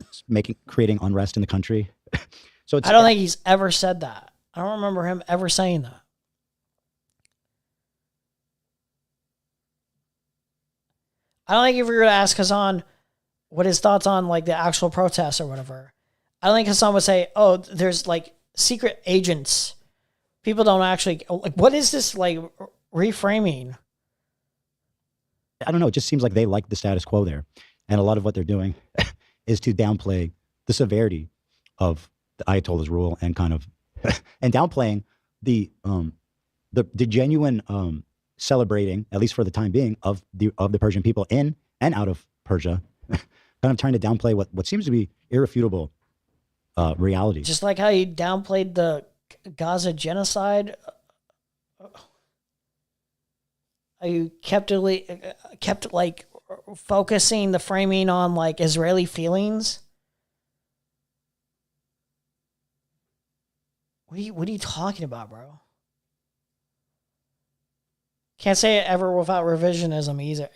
creating unrest in the country. So I don't think he's ever said that. I don't remember him ever saying that. I don't think if we were to ask Hassan what his thoughts on like the actual protests or whatever, I don't think Hassan would say, "Oh, there's like secret agents." People don't actually like. What is this like reframing? I don't know. It just seems like they like the status quo there. And a lot of what they're doing is to downplay the severity of the Ayatollah's rule and kind of and downplaying the genuine celebrating, at least for the time being, of the Persian people in and out of Persia, kind of trying to downplay what seems to be irrefutable reality. Just like how you downplayed the Gaza genocide, you kept like focusing the framing on like Israeli feelings. What are you talking about, bro? Can't say it ever without revisionism either.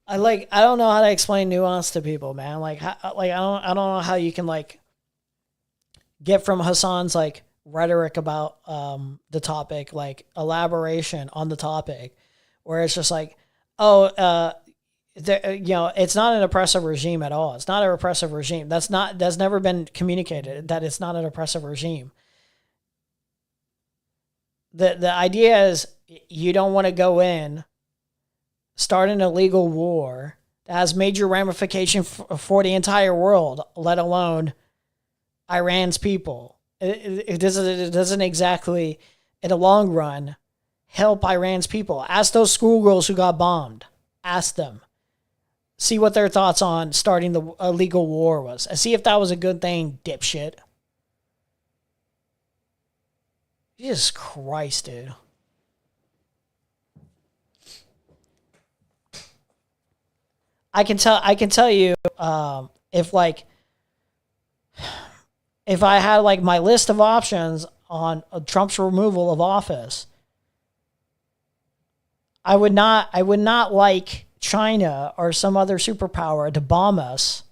I don't know how to explain nuance to people, man. I don't know how you can like get from Hassan's like rhetoric about the topic, like elaboration on the topic, where it's just like, it's not an oppressive regime at all. It's not a repressive regime. That's never been communicated that it's not an oppressive regime. The idea is you don't want to go in, start an illegal war that has major ramification for the entire world, let alone Iran's people. It doesn't exactly, in the long run, help Iran's people. Ask those schoolgirls who got bombed. Ask them. See what their thoughts on starting the illegal war was. And see if that was a good thing, dipshit. Jesus Christ, dude. I can tell you, if I had like my list of options on Trump's removal of office, I would not like China or some other superpower to bomb us.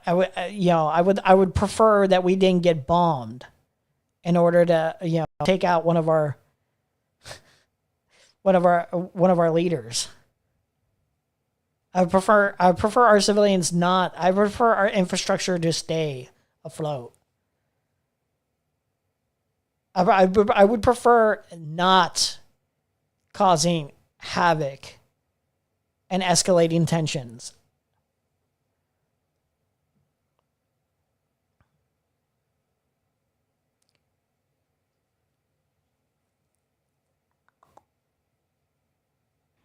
I would prefer that we didn't get bombed in order to, take out one of our leaders. I prefer our civilians not. I prefer our infrastructure to stay afloat. I would prefer not causing havoc and escalating tensions.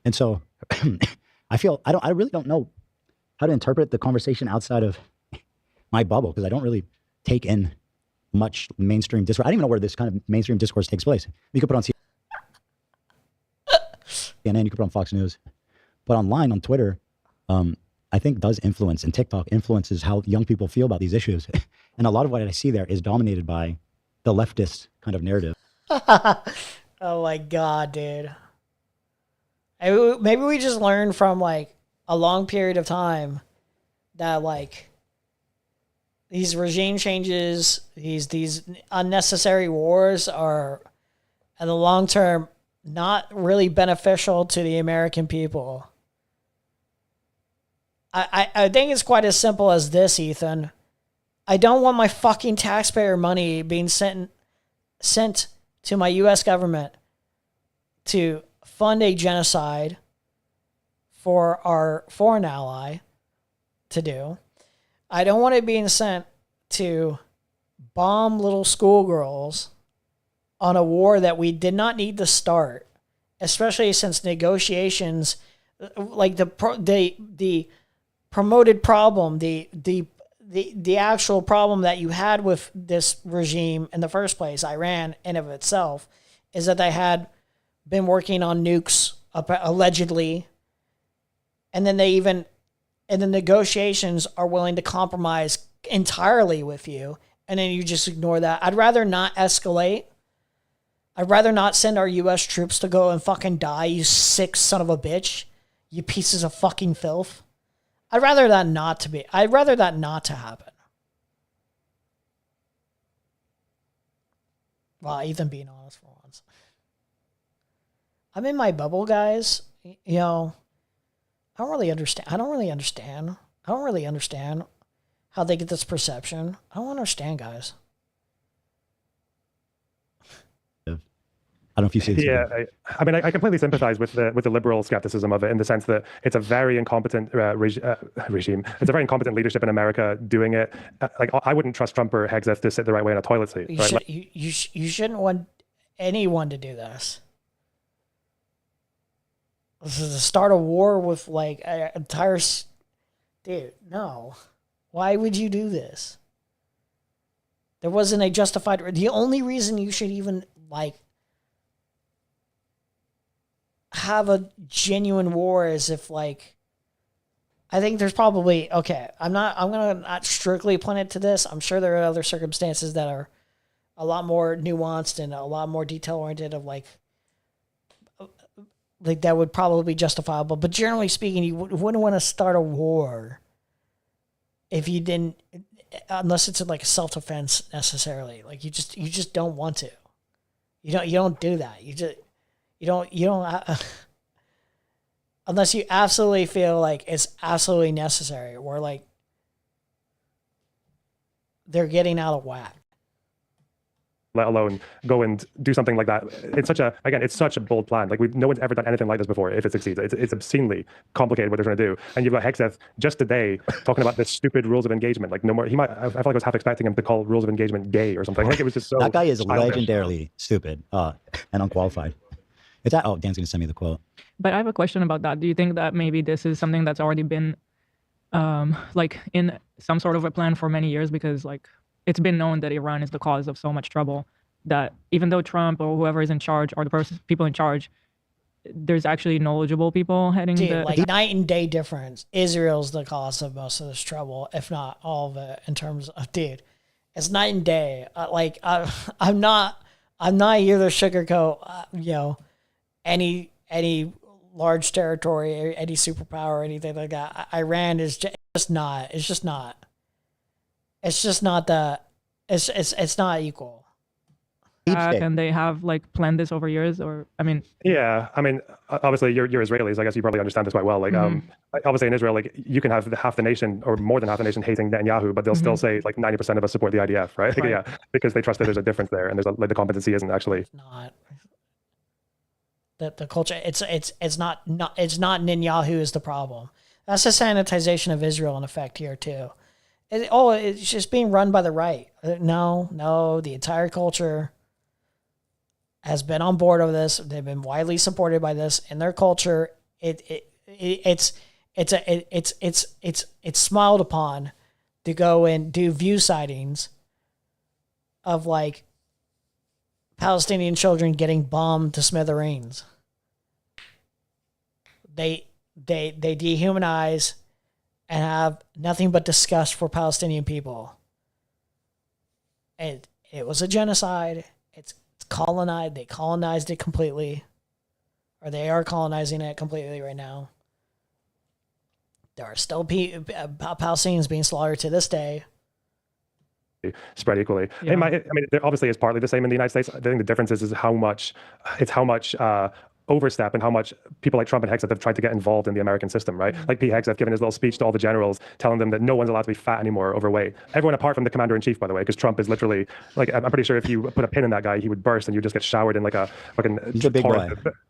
And so I really don't know how to interpret the conversation outside of my bubble, because I don't really take in much mainstream discourse. I don't even know where this kind of mainstream discourse takes place. You could put on CNN, you could put on Fox News, but online on Twitter, I think does influence, and TikTok influences how young people feel about these issues. And a lot of what I see there is dominated by the leftist kind of narrative. Oh my God, dude. Maybe we just learned from like a long period of time that like these regime changes, these unnecessary wars are in the long term not really beneficial to the American people. I think it's quite as simple as this, Ethan. I don't want my fucking taxpayer money being sent to my U.S. government to fund a genocide for our foreign ally to do. I don't want it being sent to bomb little schoolgirls on a war that we did not need to start, especially since negotiations, like the promoted problem, the actual problem that you had with this regime in the first place, Iran in of itself, is that they had been working on nukes allegedly, and then they even in the negotiations are willing to compromise entirely with you, and then you just ignore that. I'd rather not escalate. I'd rather not send our U.S. troops to go and fucking die, you sick son of a bitch, you pieces of fucking filth. I'd rather that not to happen. Well, Ethan being honest for once. I'm in my bubble, guys. I don't really understand how they get this perception. I don't understand, guys. I don't know if you see this. Yeah, I mean, I completely sympathize with the liberal skepticism of it in the sense that it's a very incompetent regime. It's a very incompetent leadership in America doing it. Like, I wouldn't trust Trump or Hegseth to sit the right way in a toilet seat. Right? You shouldn't want anyone to do this. This is to start a war with like an entire... Dude, no. Why would you do this? There wasn't a justified... The only reason you should even like have a genuine war is if like, I think there's probably, okay, I'm gonna not strictly point it to this. I'm sure there are other circumstances that are a lot more nuanced and a lot more detail oriented of like that would probably be justifiable. But generally speaking, you wouldn't want to start a war if you didn't, unless it's like a self-defense necessarily. Like you just don't want to. You don't do that. You don't unless you absolutely feel like it's absolutely necessary, or like they're getting out of whack. Let alone go and do something like that. It's such a bold plan. Like no one's ever done anything like this before. If it succeeds, it's obscenely complicated what they're trying to do. And you've got Hegseth just today talking about the stupid rules of engagement. Like no more. I feel like I was half expecting him to call rules of engagement gay or something. Like it was just so. That guy is childish. legendarily stupid and unqualified. It's that. Oh, Dan's gonna send me the quote. But I have a question about that. Do you think that maybe this is something that's already been, like in some sort of a plan for many years? Because like it's been known that Iran is the cause of so much trouble that even though Trump or whoever is in charge or the people in charge, there's actually knowledgeable people heading the like night and day difference. Israel's the cause of most of this trouble, if not all of it. In terms of it's night and day. I'm not here to sugarcoat any large territory, any superpower, or anything like that. Iran is just not. It's just not. It's just not that. It's not equal. And they have like planned this over years, or I mean. Yeah, I mean, obviously you're Israelis. I guess you probably understand this quite well. Like, obviously in Israel, like you can have half the nation or more than half the nation hating Netanyahu, but they'll still say like 90% of us support the IDF, right? Right. Yeah, because they trust that there's a difference there, and there's like the competency isn't actually. It's not. The culture, it's not Netanyahu is the problem. That's the sanitization of Israel in effect here too. It's just being run by the right. No, the entire culture has been on board of this. They've been widely supported by this in their culture. It's smiled upon to go and do view sightings of like Palestinian children getting bombed to smithereens. They dehumanize and have nothing but disgust for Palestinian people. And it was a genocide. It's colonized. They colonized it completely, or they are colonizing it completely right now. There are still Palestinians being slaughtered to this day. Spread equally. Yeah. I mean, there obviously is partly the same in the United States. I think the difference is how much overstep and how much people like Trump and Hegseth have tried to get involved in the American system, right? Like Pete Hegseth giving his little speech to all the generals, telling them that no one's allowed to be fat anymore, overweight. Everyone apart from the commander-in-chief, by the way, because Trump is literally, like, I'm pretty sure if you put a pin in that guy, he would burst and you just get showered in like a fucking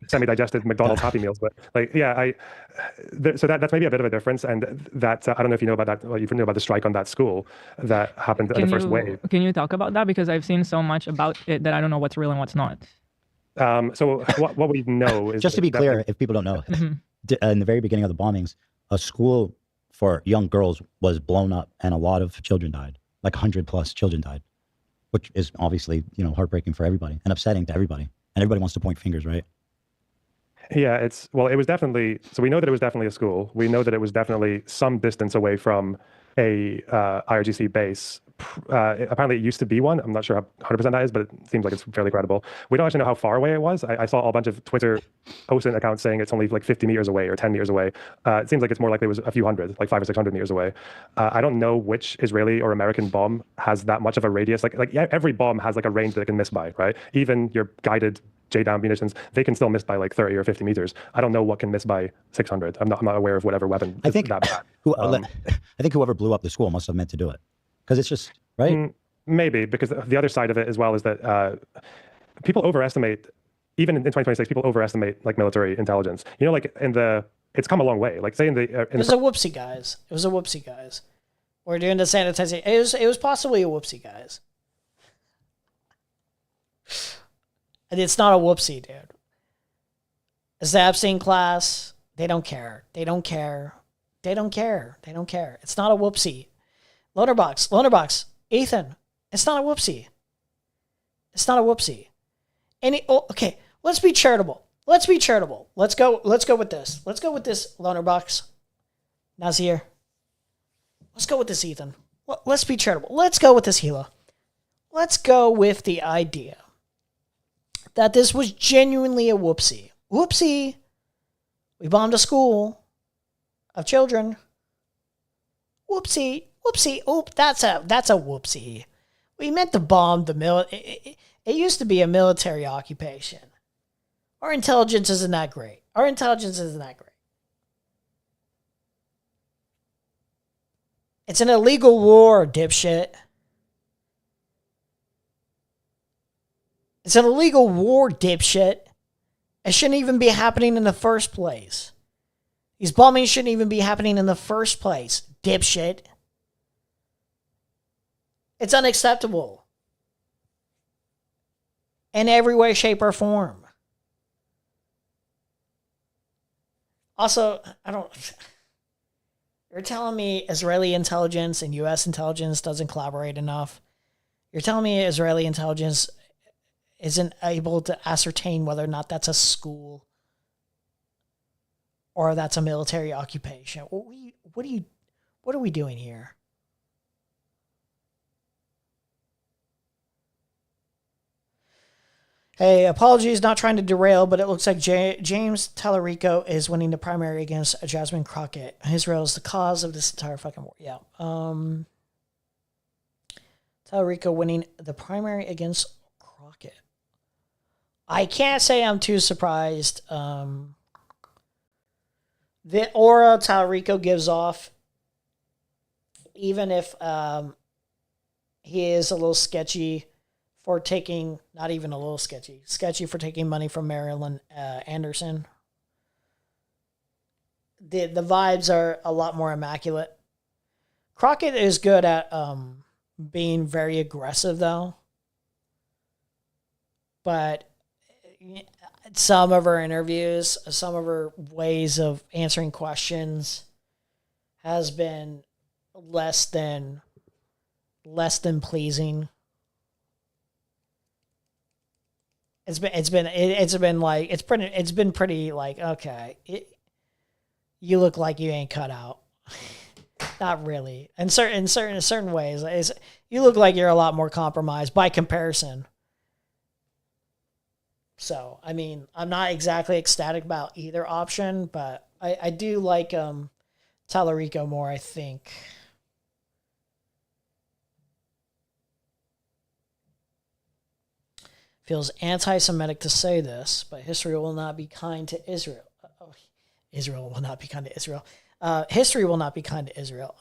semi-digested McDonald's Happy Meals. But like, yeah, so that's maybe a bit of a difference. And that, I don't know if you know about that, or you know about the strike on that school that happened in the first wave. Can you talk about that? Because I've seen so much about it that I don't know what's real and what's not. So what we know is just to be clear, if people don't know, in the very beginning of the bombings, a school for young girls was blown up and a lot of children died, like 100+ children died, which is obviously, heartbreaking for everybody and upsetting to everybody. And everybody wants to point fingers, right? Yeah, it was definitely, so we know that it was definitely a school. We know that it was definitely some distance away from a IRGC base. Apparently it used to be one. I'm not sure how 100% that is, but it seems like it's fairly credible. We don't actually know how far away it was. I saw a bunch of Twitter posting accounts saying it's only like 50 meters away or 10 meters away. It seems like it's more likely it was a few hundred, like 500 or 600 meters away. I don't know which Israeli or American bomb has that much of a radius. Like every bomb has like a range that it can miss by, right? Even your guided J-down munitions, they can still miss by like 30 or 50 meters. I don't know what can miss by 600. I'm not aware of whatever weapon is that bad. I think whoever blew up the school must have meant to do it. Because it's just, right? Maybe, because the other side of it as well is that people overestimate even in 2026, people overestimate like military intelligence. You know, like it's come a long way. Like say it was a whoopsie, guys. It was a whoopsie, guys. We're doing the sanitizing. It was possibly a whoopsie, guys. And it's not a whoopsie, dude. It's the Epstein class. They don't care. They don't care. They don't care. They don't care. It's not a whoopsie. Loanerbox. Ethan, it's not a whoopsie. It's not a whoopsie. Okay, let's be charitable. Let's be charitable. Let's go with this. Let's go with this, Loanerbox. Nazir. Let's go with this, Ethan. Let's be charitable. Let's go with this, Gila. Let's go with the idea that this was genuinely a whoopsie. Whoopsie. We bombed a school of children. Whoopsie. Oop, that's a whoopsie. We meant to bomb the it used to be a military occupation. Our intelligence isn't that great. It's an illegal war, dipshit. It's an illegal war, dipshit. It shouldn't even be happening in the first place. These bombings shouldn't even be happening in the first place, dipshit. It's unacceptable. In every way, shape, or form. Also, you're telling me Israeli intelligence and U.S. intelligence doesn't collaborate enough? You're telling me Israeli intelligence isn't able to ascertain whether or not that's a school or that's a military occupation? What are we doing here? Hey, apologies, not trying to derail, but it looks like James Tallarico is winning the primary against Jasmine Crockett. Israel is the cause of this entire fucking war. Yeah. Tallarico winning the primary against Crockett. I can't say I'm too surprised. The aura Tallarico gives off, even if he is a little sketchy for taking, not even a little sketchy for taking money from Marilyn Anderson. The vibes are a lot more immaculate. Crockett is good at being very aggressive, though. But some of her interviews, some of her ways of answering questions has been less than pleasing. It's been pretty like, okay, you look like you ain't cut out. Not really. In certain ways, you look like you're a lot more compromised by comparison. So, I mean, I'm not exactly ecstatic about either option, but I do like Tallarico more, I think. Feels anti-Semitic to say this, but history will not be kind to Israel. Israel will not be kind to Israel. History will not be kind to Israel.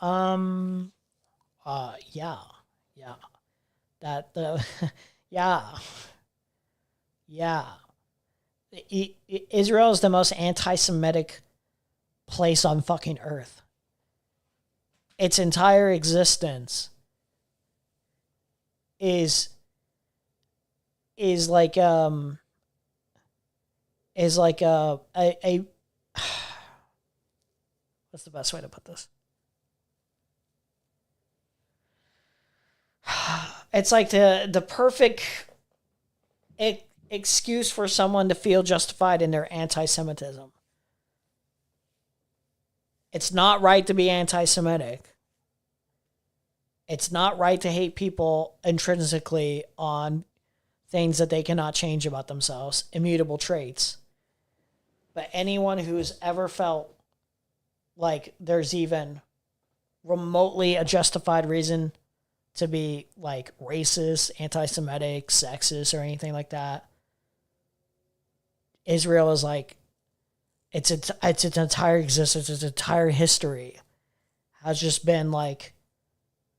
Yeah. Israel is the most anti-Semitic place on fucking earth. Its entire existence is like a what's the best way to put this? It's like the perfect excuse for someone to feel justified in their anti-Semitism. It's not right to be anti-Semitic. It's not right to hate people intrinsically on things that they cannot change about themselves, immutable traits. But anyone who's ever felt like there's even remotely a justified reason to be like racist, anti-Semitic, sexist, or anything like that, Israel is like, its entire existence, its entire history has just been like,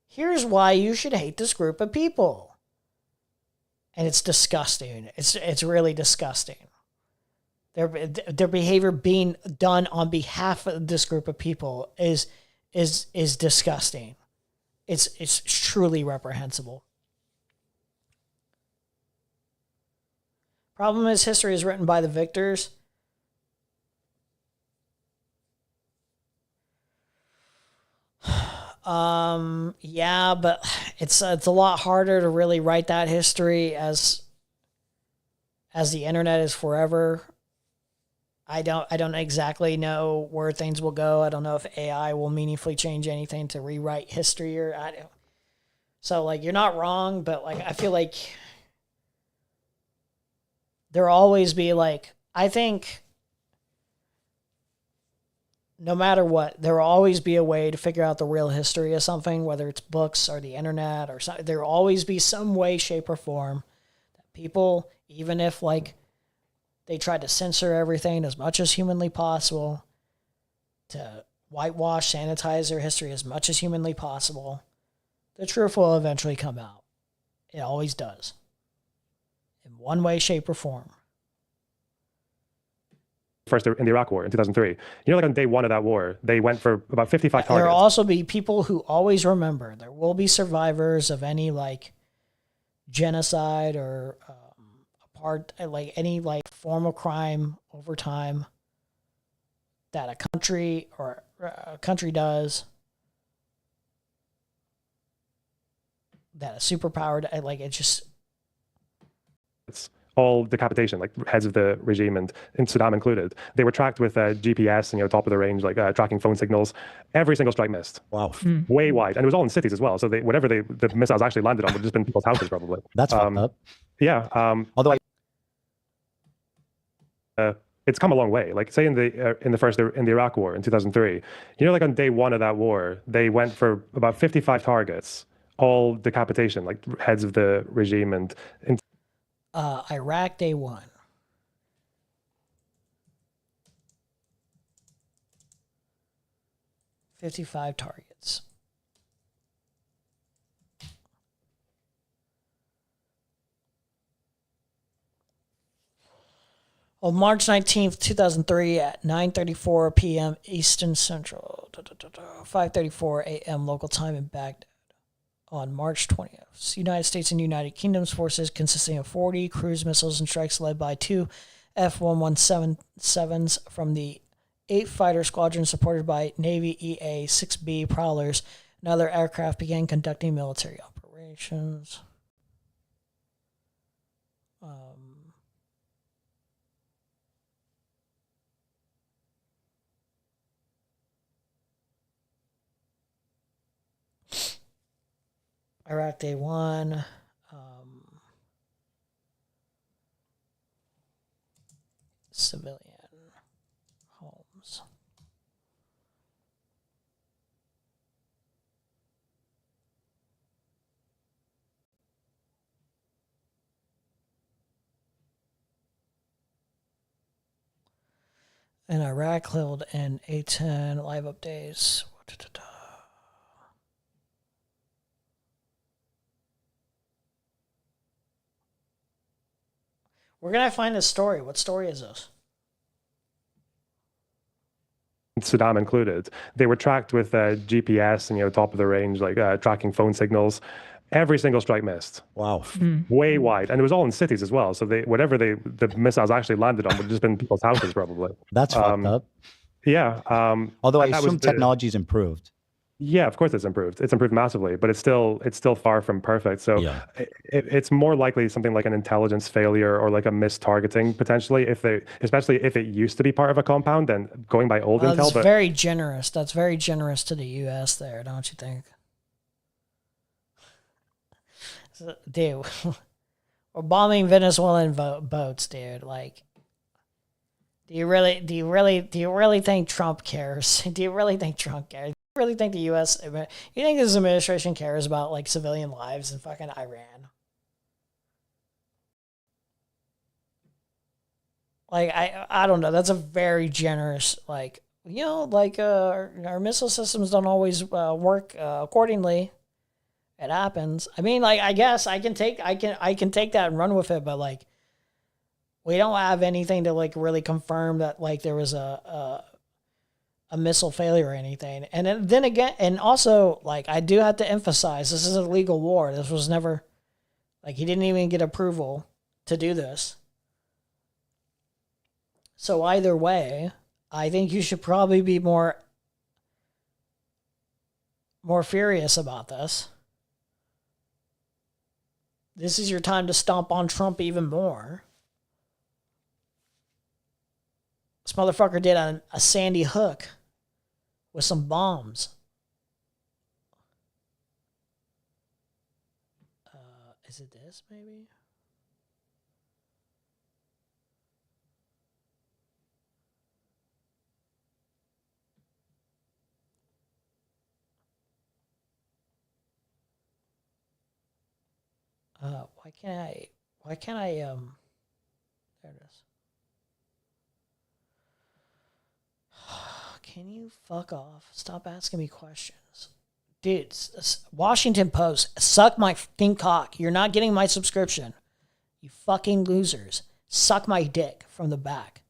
here's why you should hate this group of people. And it's disgusting. It's really disgusting. their behavior being done on behalf of this group of people is disgusting. It's truly reprehensible. Problem is, history is written by the victors. Yeah, but it's a lot harder to really write that history as the internet is forever. I don't exactly know where things will go. I don't know if AI will meaningfully change anything to rewrite history or I don't. So like you're not wrong, but like I feel like there'll always be like I think no matter what, there will always be a way to figure out the real history of something, whether it's books or the internet or something. There will always be some way, shape, or form that people, even if like they tried to censor everything as much as humanly possible, to whitewash, sanitize their history as much as humanly possible, the truth will eventually come out. It always does. In one way, shape, or form. First in the Iraq War in 2003. Like on day one of that war, they went for about 55 targets. There will also be people who always remember. There will be survivors of any like genocide or like any like form of crime over time that a country does, that a superpower like it just. It's all decapitation, like heads of the regime, and in Saddam included. They were tracked with GPS and top of the range, like tracking phone signals. Every single strike missed. Wow. Way wide, and it was all in cities as well. So whatever the missiles actually landed on would have just been people's houses, probably. That's fucked up. Yeah. Although it's come a long way. Like say in the Iraq War in 2003, like on day one of that war, they went for about 55 targets, all decapitation, like heads of the regime and. Iraq day one. $55 targets. On March 19th, 2003 at 9:34 p.m. Eastern Central, 5:34 a.m. local time in Baghdad. On March 20th, United States and United Kingdom's forces consisting of 40 cruise missiles and strikes led by 2 F-117s from the 8th Fighter Squadron supported by Navy EA-6B Prowlers and other aircraft began conducting military operations. Iraq day one. Civilian homes. And Iraq held in A10 live updates. Where can I find this story? What story is this? Saddam included. They were tracked with GPS and top of the range, like tracking phone signals. Every single strike missed. Wow. Way wide, and it was all in cities as well. So whatever the missiles actually landed on would have just been people's houses, probably. That's fucked up. Yeah. Although I assume technology's improved. Yeah, of course it's improved. It's improved massively, but it's still far from perfect. So yeah. It's more likely something like an intelligence failure or like a mistargeting potentially, especially if it used to be part of a compound, then going by old intel. That's very generous. That's very generous to the U.S. there, don't you think? Dude, we're bombing Venezuelan boats, dude. Like, do you really think Trump cares? Do you really think Trump cares? Really think the U.S. You think this administration cares about like civilian lives in fucking Iran? Like I don't know. That's a very generous like our missile systems don't always work accordingly. It happens. I mean, like I guess I can take that and run with it, but like We don't have anything to like really confirm that like there was a missile failure or anything. And then again, and also like I do have to emphasize, this is a legal war. This was never like he didn't even get approval to do this. So either way, I think you should probably be more furious about this. This is your time to stomp on Trump even more. This motherfucker did a Sandy Hook with some bombs. Is it this, maybe? Why can't I, there it is. Can you fuck off? Stop asking me questions. Dude, Washington Post, suck my fucking cock. You're not getting my subscription. You fucking losers. Suck my dick from the back.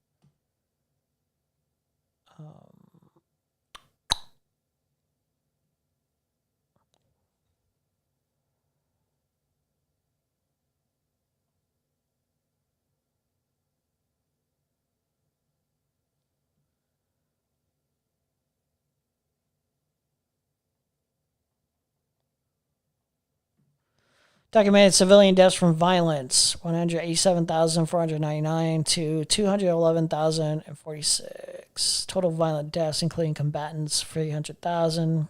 Documented civilian deaths from violence, 187,499 to 211,046. Total violent deaths, including combatants, 300,000.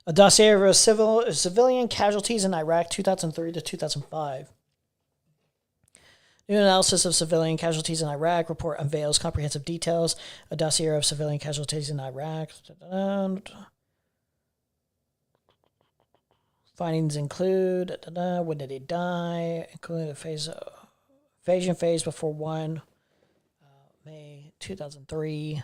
A dossier of civilian casualties in Iraq 2003 to 2005. New analysis of civilian casualties in Iraq. Report unveils comprehensive details. A dossier of civilian casualties in Iraq. Findings include when did he die, including the invasion phase before 1 May 2003.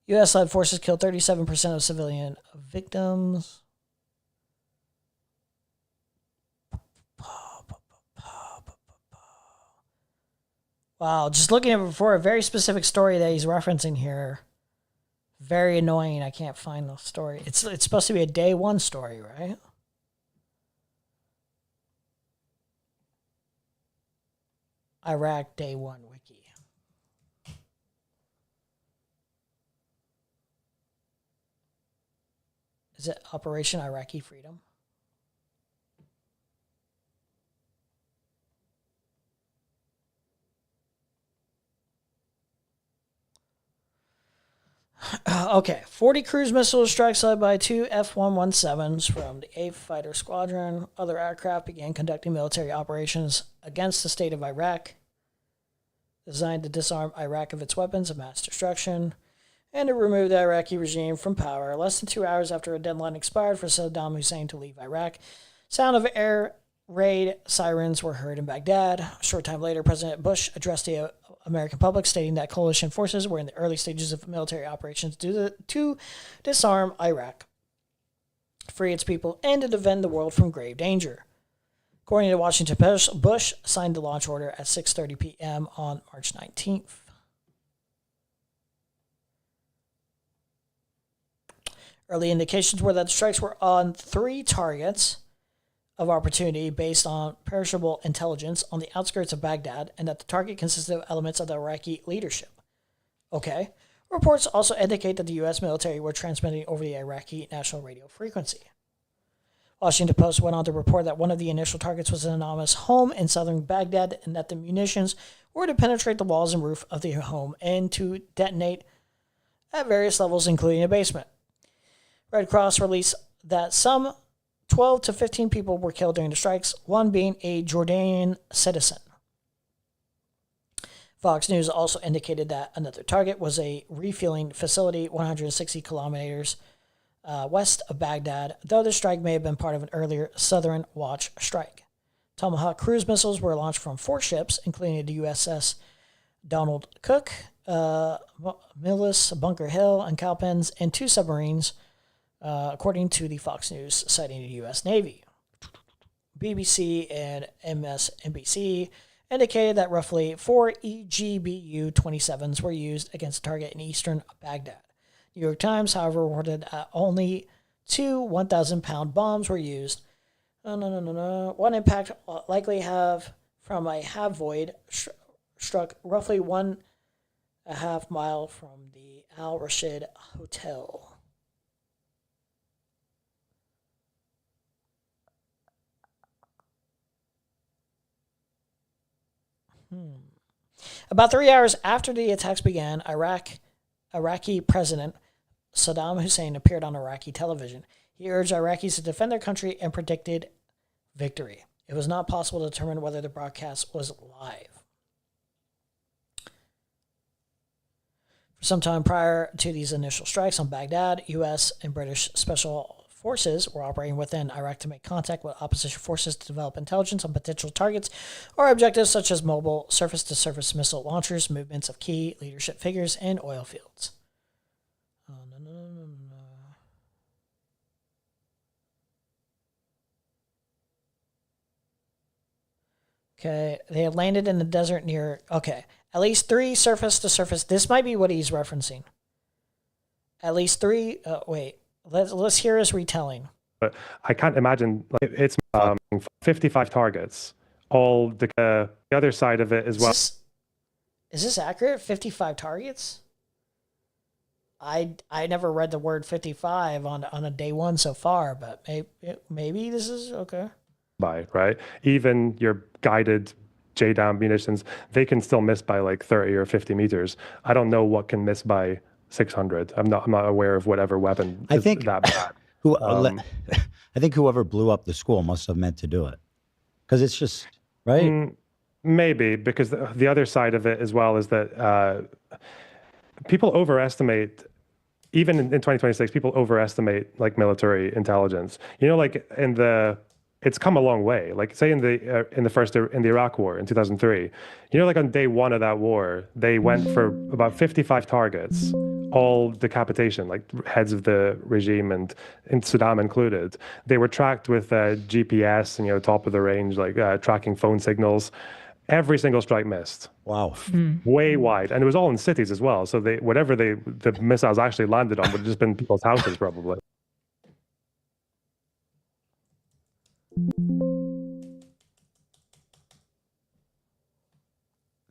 U.S.-led forces killed 37% of civilian victims. Wow, just looking for a very specific story that he's referencing here. Very annoying. I can't find the story. It's supposed to be a day one story, right? Iraq day one wiki. Is it Operation Iraqi Freedom? Okay, 40 cruise missile strikes led by 2 F-117s from the 8th Fighter Squadron. Other aircraft began conducting military operations against the state of Iraq, designed to disarm Iraq of its weapons of mass destruction and to remove the Iraqi regime from power. Less than 2 hours after a deadline expired for Saddam Hussein to leave Iraq, sound of air raid sirens were heard in Baghdad. A short time later, President Bush addressed the American public, stating that coalition forces were in the early stages of military operations to disarm Iraq, free its people, and to defend the world from grave danger. According to Washington Post, Bush signed the launch order at 6:30 p.m. on March 19th. Early indications were that the strikes were on 3 targets of opportunity based on perishable intelligence on the outskirts of Baghdad, and that the target consisted of elements of the Iraqi leadership. Okay. Reports also indicate that the U.S. military were transmitting over the Iraqi national radio frequency. Washington Post went on to report that one of the initial targets was an anonymous home in southern Baghdad, and that the munitions were to penetrate the walls and roof of the home and to detonate at various levels, including a basement. Red Cross released that some 12 to 15 people were killed during the strikes, one being a Jordanian citizen. Fox News also indicated that another target was a refueling facility 160 kilometers west of Baghdad, though the strike may have been part of an earlier Southern Watch strike. Tomahawk cruise missiles were launched from 4 ships, including the USS Donald Cook, Millis, Bunker Hill, and Cowpens, and 2 submarines, according to the Fox News citing the U.S. Navy. BBC and MSNBC indicated that roughly 4 EGBU-27s were used against a target in eastern Baghdad. New York Times, however, reported only 2 1,000-pound bombs were used. One impact likely from a havoid struck roughly 1.5 mile from the Al Rashid Hotel. About 3 hours after the attacks began, Iraqi President Saddam Hussein appeared on Iraqi television. He urged Iraqis to defend their country and predicted victory. It was not possible to determine whether the broadcast was live. For some time prior to these initial strikes on Baghdad, U.S. and British special forces were operating within Iraq to make contact with opposition forces to develop intelligence on potential targets or objectives such as mobile surface-to-surface missile launchers, movements of key leadership figures, and oil fields. Okay, they had landed in the desert near... Okay, at least 3 surface-to-surface... This might be what he's referencing. At least 3... wait. Let's hear his retelling. But I can't imagine, like, it's 55 targets. All the other side of it as well. Is this accurate? 55 targets? I never read the word 55 on a day one so far, but maybe this is okay. Right? Even your guided J-down munitions, they can still miss by like 30 or 50 meters. I don't know what can miss by 600. I'm not aware of whatever weapon is that bad. I think whoever blew up the school must have meant to do it, because it's just right. Maybe, because the other side of it as well is that people overestimate. Even in 2026, people overestimate like military intelligence. You know, like it's come a long way. Like say in the Iraq War in 2003, you know, like on day one of that war, they went for about 55 targets, all decapitation, like heads of the regime and Saddam included. They were tracked with GPS and, you know, top of the range, like tracking phone signals. Every single strike missed. Wow. Way wide. And it was all in cities as well. So whatever the missiles actually landed on would have just been people's houses probably.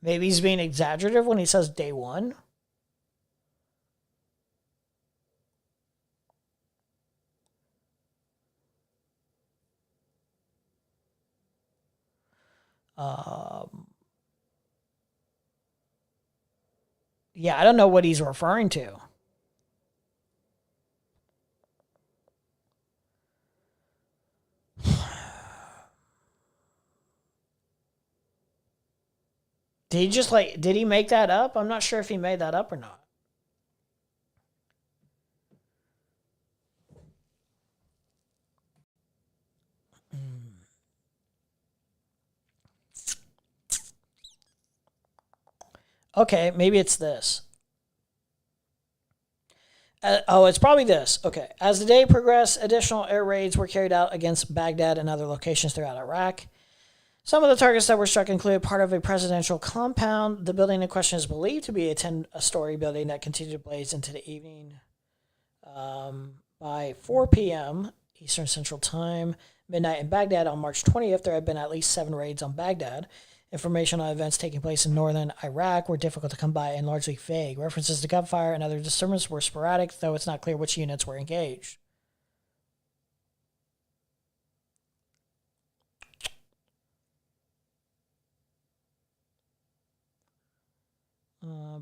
Maybe he's being exaggerative when he says day one. Yeah, I don't know what he's referring to. Did he make that up? I'm not sure if he made that up or not. Okay, maybe it's this. It's probably this. Okay. As the day progressed, additional air raids were carried out against Baghdad and other locations throughout Iraq. Some of the targets that were struck included part of a presidential compound. The building in question is believed to be a 10-story building that continued to blaze into the evening. By 4 p.m. Eastern Central Time, midnight in Baghdad on March 20th, there had been at least 7 raids on Baghdad. Information on events taking place in northern Iraq were difficult to come by and largely vague. References to gunfire and other disturbances were sporadic, though it's not clear which units were engaged.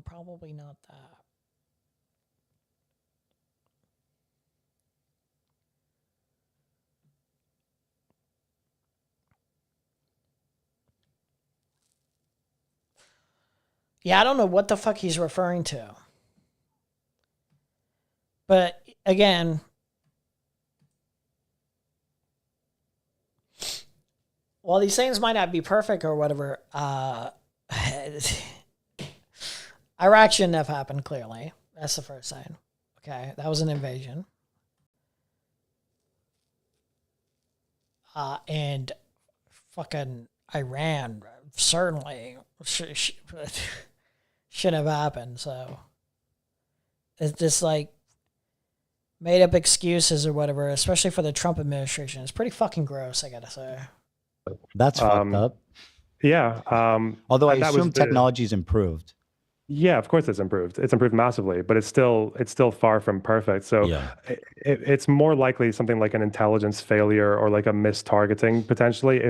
Probably not that. Yeah, I don't know what the fuck he's referring to. But again, while these things might not be perfect or whatever, Iraq shouldn't have happened, clearly. That's the first sign. Okay, that was an invasion. And fucking Iran certainly should have happened. So it's just like made up excuses or whatever, especially for the Trump administration. It's pretty fucking gross, I gotta say. That's fucked up. Yeah. Although I that was assume technology's improved. Yeah, of course it's improved. It's improved massively, but it's still far from perfect. So it's more likely something like an intelligence failure or like a mistargeting potentially,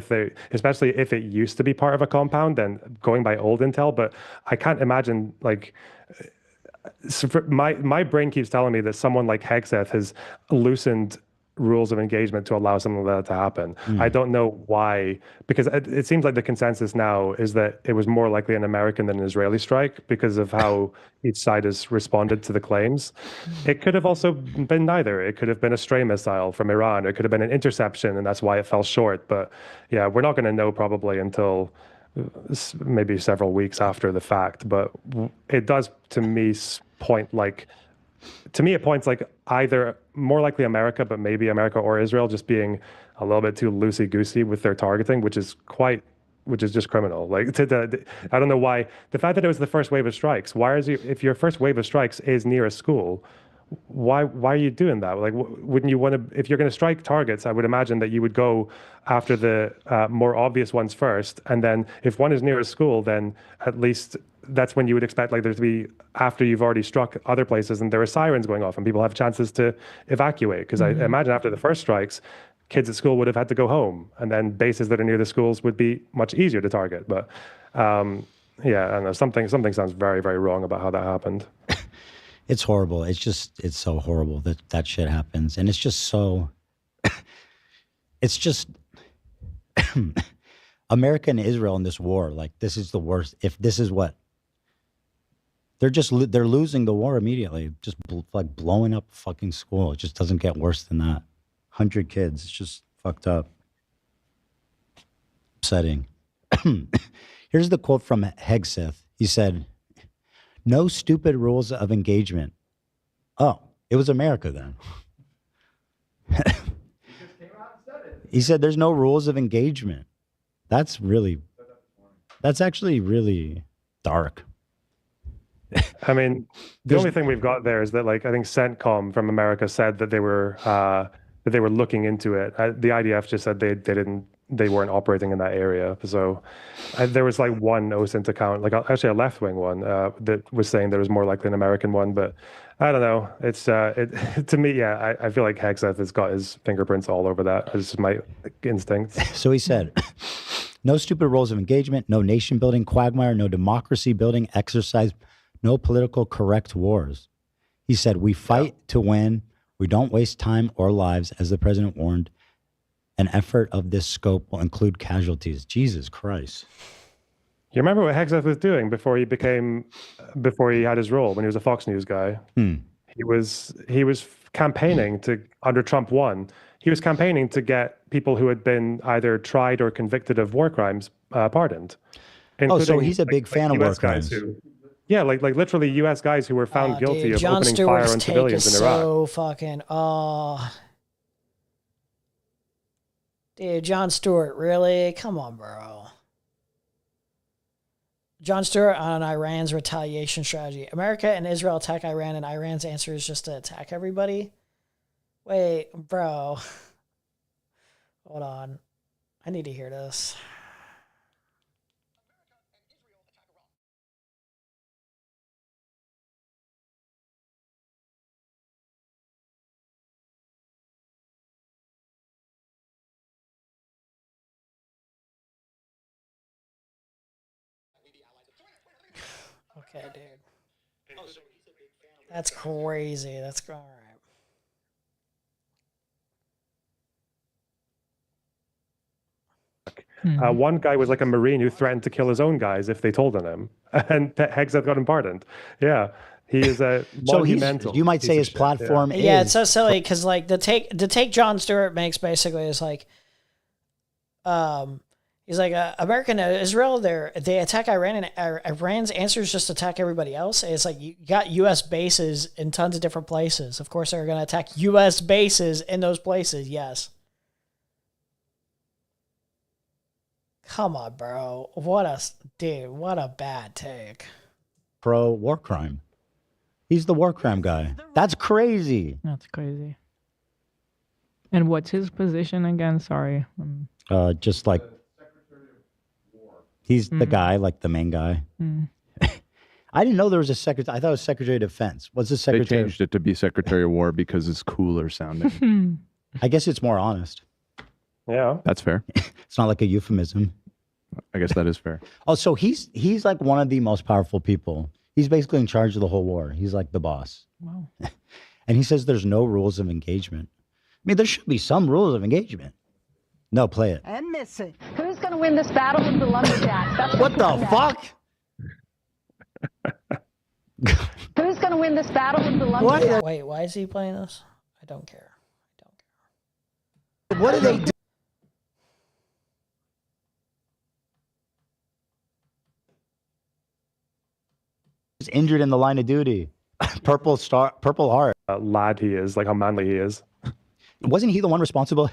especially if it used to be part of a compound, then going by old intel. But I can't imagine like. So my brain keeps telling me that someone like Hegseth has loosened rules of engagement to allow something like that to happen. I don't know why, because it seems like the consensus now is that it was more likely an American than an Israeli strike because of how each side has responded to the claims. It could have also been neither. It could have been a stray missile from Iran. It could have been an interception, and that's why it fell short. But yeah, we're not going to know probably until maybe several weeks after the fact. But it does, to me, it points like either more likely America, but maybe America or Israel just being a little bit too loosey-goosey with their targeting, which is just criminal. Like, I don't know why. The fact that it was the first wave of strikes, if your first wave of strikes is near a school, why are you doing that? Like, wouldn't you want to, if you're going to strike targets, I would imagine that you would go after the more obvious ones first. And then if one is near a school, then at least that's when you would expect like there to be, after you've already struck other places and there are sirens going off and people have chances to evacuate. Because I imagine after the first strikes, kids at school would have had to go home, and then bases that are near the schools would be much easier to target. But yeah, I don't know, something sounds very, very wrong about how that happened. It's horrible. It's so horrible that shit happens. And it's just so, it's just America and Israel in this war. Like, this is the worst. If this is what, they're losing the war immediately. Just like blowing up fucking school. It just doesn't get worse than that. 100 kids. It's just fucked up. Upsetting. Here's the quote from Hegseth. He said, "No stupid rules of engagement." Oh, it was America then. He said there's no rules of engagement. That's actually really dark. I mean, the only thing we've got there is that, like, I think CENTCOM from America said that they were looking into it. The IDF just said they weren't operating in that area. So there was like one OSINT account, like actually a left-wing one, that was saying there was more likely an American one, but I don't know. It's to me, yeah, I feel like Hegseth has got his fingerprints all over that. It's my instinct. So he said, no stupid rules of engagement, no nation building quagmire, no democracy building exercise, no political correct wars. He said, we fight to win. We don't waste time or lives, as the president warned. An effort of this scope will include casualties. Jesus Christ. You remember what Hegseth was doing before he had his role, when he was a Fox News guy? He was campaigning under Trump 1, he was campaigning to get people who had been either tried or convicted of war crimes pardoned. Oh, so he's a big fan of war crimes. Yeah, like literally U.S. guys who were found guilty of opening fire on civilians in Iraq. So fucking, dude, Jon Stewart, really? Come on, bro. Jon Stewart on Iran's retaliation strategy. America and Israel attack Iran, and Iran's answer is just to attack everybody? Wait, bro. Hold on. I need to hear this. Okay, dude. That's crazy. That's all right. One guy was like a Marine who threatened to kill his own guys if they told on him, and Hegseth got him pardoned. Yeah, he is a monumental. You might say his platform is. Yeah, it's so silly because like the take Jon Stewart makes basically is like, He's like, American Israel, they attack Iran, and Iran's answer is just attack everybody else. It's like you got U.S. bases in tons of different places. Of course, they're going to attack U.S. bases in those places. Yes. Come on, bro. What a bad take. Pro war crime. He's the war crime guy. That's crazy. That's crazy. And what's his position again? Sorry. Just like he's the guy, like the main guy. I didn't know there was a secretary. I thought it was Secretary of Defense. What's the Secretary? They changed it to be Secretary of War because it's cooler sounding. I guess it's more honest. Yeah, that's fair. It's not like a euphemism. I guess that is fair. Oh, so he's like one of the most powerful people. He's basically in charge of the whole war. He's like the boss. Wow. And he says there's no rules of engagement. I mean, there should be some rules of engagement. No, play it. And miss it. Who's going to win this battle with the lumberjack? That's What the fuck? Who's going to win this battle with the lumberjack? Wait, why is he playing this? I don't care. What do they do? He's injured in the line of duty. Purple heart. Lad he is, like how manly he is. Wasn't he the one responsible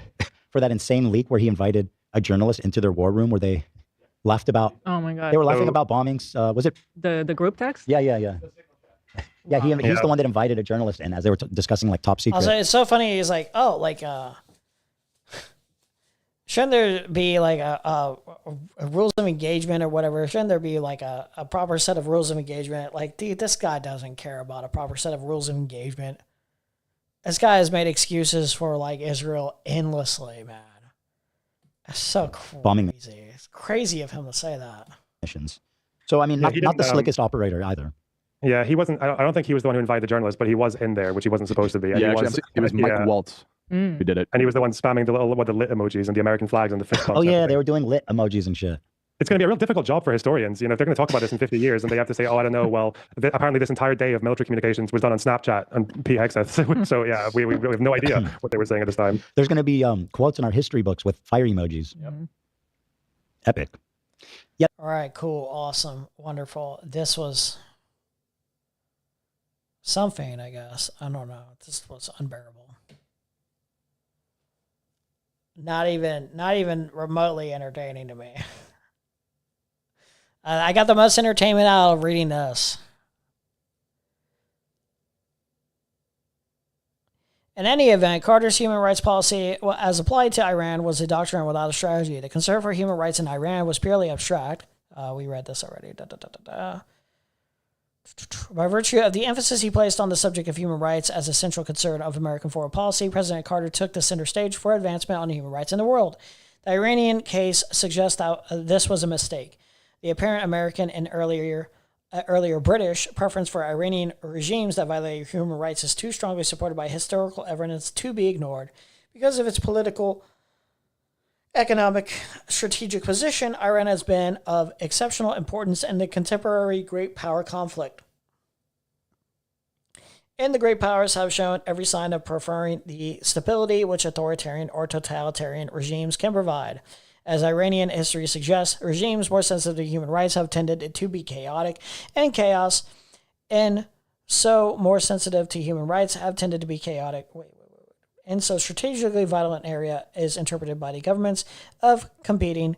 for that insane leak where he invited a journalist into their war room where they laughed about? Oh my God. They were laughing about bombings. Was it the group text? Yeah. Yeah, he's the one that invited a journalist in as they were discussing like top secret. Also, it's so funny. He's like, oh, like, shouldn't there be like a rules of engagement or whatever? Shouldn't there be like a proper set of rules of engagement? Like, dude, this guy doesn't care about a proper set of rules of engagement. This guy has made excuses for like Israel endlessly, man. That's so crazy. Bombing. It's crazy of him to say that. Missions. So I mean, Yeah, not the slickest operator either. Yeah, he wasn't. I don't think he was the one who invited the journalist, but he was in there, which he wasn't supposed to be. And Yeah, he actually, it was Mike Waltz who did it. And he was the one spamming the lit emojis and the American flags and the fist bumps. Oh yeah, they were doing lit emojis and shit. It's going to be a real difficult job for historians. You know, if they're going to talk about this in 50 years and they have to say, oh, I don't know, well, apparently this entire day of military communications was done on Snapchat and P-Hexeth. So yeah, we have no idea what they were saying at this time. There's going to be quotes in our history books with fire emojis. Yep. Epic. Yep. All right, cool, awesome, wonderful. This was something, I guess. I don't know. This was unbearable. Not even remotely entertaining to me. I got the most entertainment out of reading this. In any event, Carter's human rights policy, as applied to Iran, was a doctrine without a strategy. The concern for human rights in Iran was purely abstract. We read this already. By virtue of the emphasis he placed on the subject of human rights as a central concern of American foreign policy, President Carter took the center stage for advancement on human rights in the world. The Iranian case suggests that this was a mistake. The apparent American and earlier British preference for Iranian regimes that violate human rights is too strongly supported by historical evidence to be ignored. Because of its political, economic, strategic position, Iran has been of exceptional importance in the contemporary great power conflict. And the great powers have shown every sign of preferring the stability which authoritarian or totalitarian regimes can provide. As Iranian history suggests, regimes more sensitive to human rights have tended to be chaotic, and chaos, and so more sensitive to human rights have tended to be chaotic. And so strategically vital an area is interpreted by the governments of competing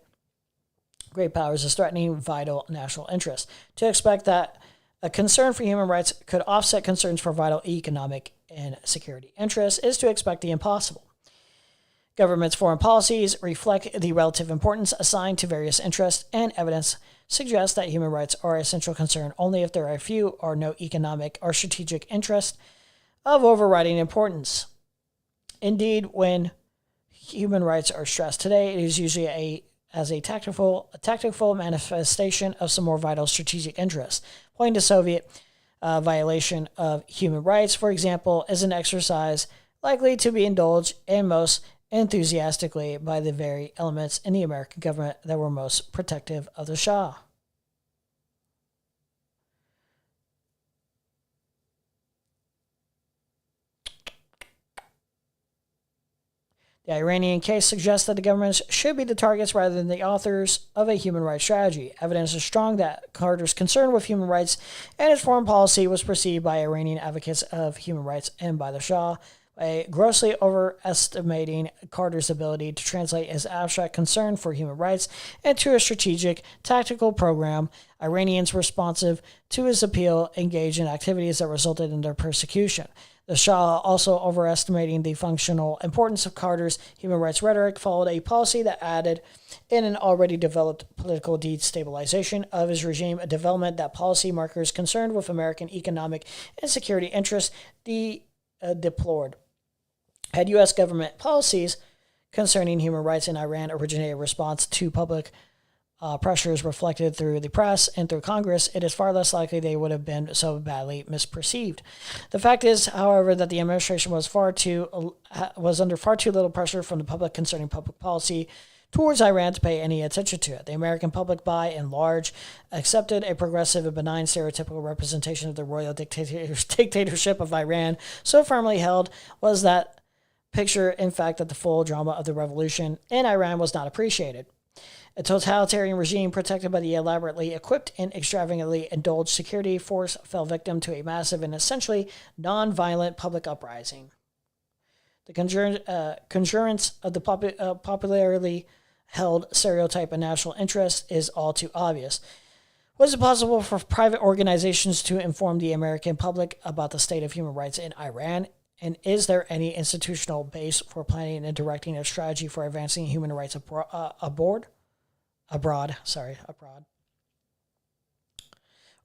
great powers as threatening vital national interests. To expect that a concern for human rights could offset concerns for vital economic and security interests is to expect the impossible. Governments' foreign policies reflect the relative importance assigned to various interests, and evidence suggests that human rights are a central concern only if there are few or no economic or strategic interest of overriding importance. Indeed, when human rights are stressed today, it is usually as a tactical manifestation of some more vital strategic interests. Pointing to Soviet violation of human rights, for example, is an exercise likely to be indulged in most enthusiastically by the very elements in the American government that were most protective of the Shah. The Iranian case suggests that the governments should be the targets rather than the authors of a human rights strategy. Evidence is strong that Carter's concern with human rights and his foreign policy was perceived by Iranian advocates of human rights and by the Shah by grossly overestimating Carter's ability to translate his abstract concern for human rights into a strategic, tactical program. Iranians responsive to his appeal engaged in activities that resulted in their persecution. The Shah, also overestimating the functional importance of Carter's human rights rhetoric, followed a policy that added in an already developed political destabilization of his regime, a development that policy markers concerned with American economic and security interests deplored. Had U.S. government policies concerning human rights in Iran originated in response to public pressures reflected through the press and through Congress, it is far less likely they would have been so badly misperceived. The fact is, however, that the administration was under far too little pressure from the public concerning public policy towards Iran to pay any attention to it. The American public, by and large, accepted a progressive and benign stereotypical representation of the royal dictatorship of Iran. So firmly held was that picture, in fact, that the full drama of the revolution in Iran was not appreciated. A totalitarian regime protected by the elaborately equipped and extravagantly indulged security force fell victim to a massive and essentially non-violent public uprising. The conjurance of the popularly held stereotype of national interest is all too obvious. Was it possible for private organizations to inform the American public about the state of human rights in Iran? And is there any institutional base for planning and directing a strategy for advancing human rights abroad?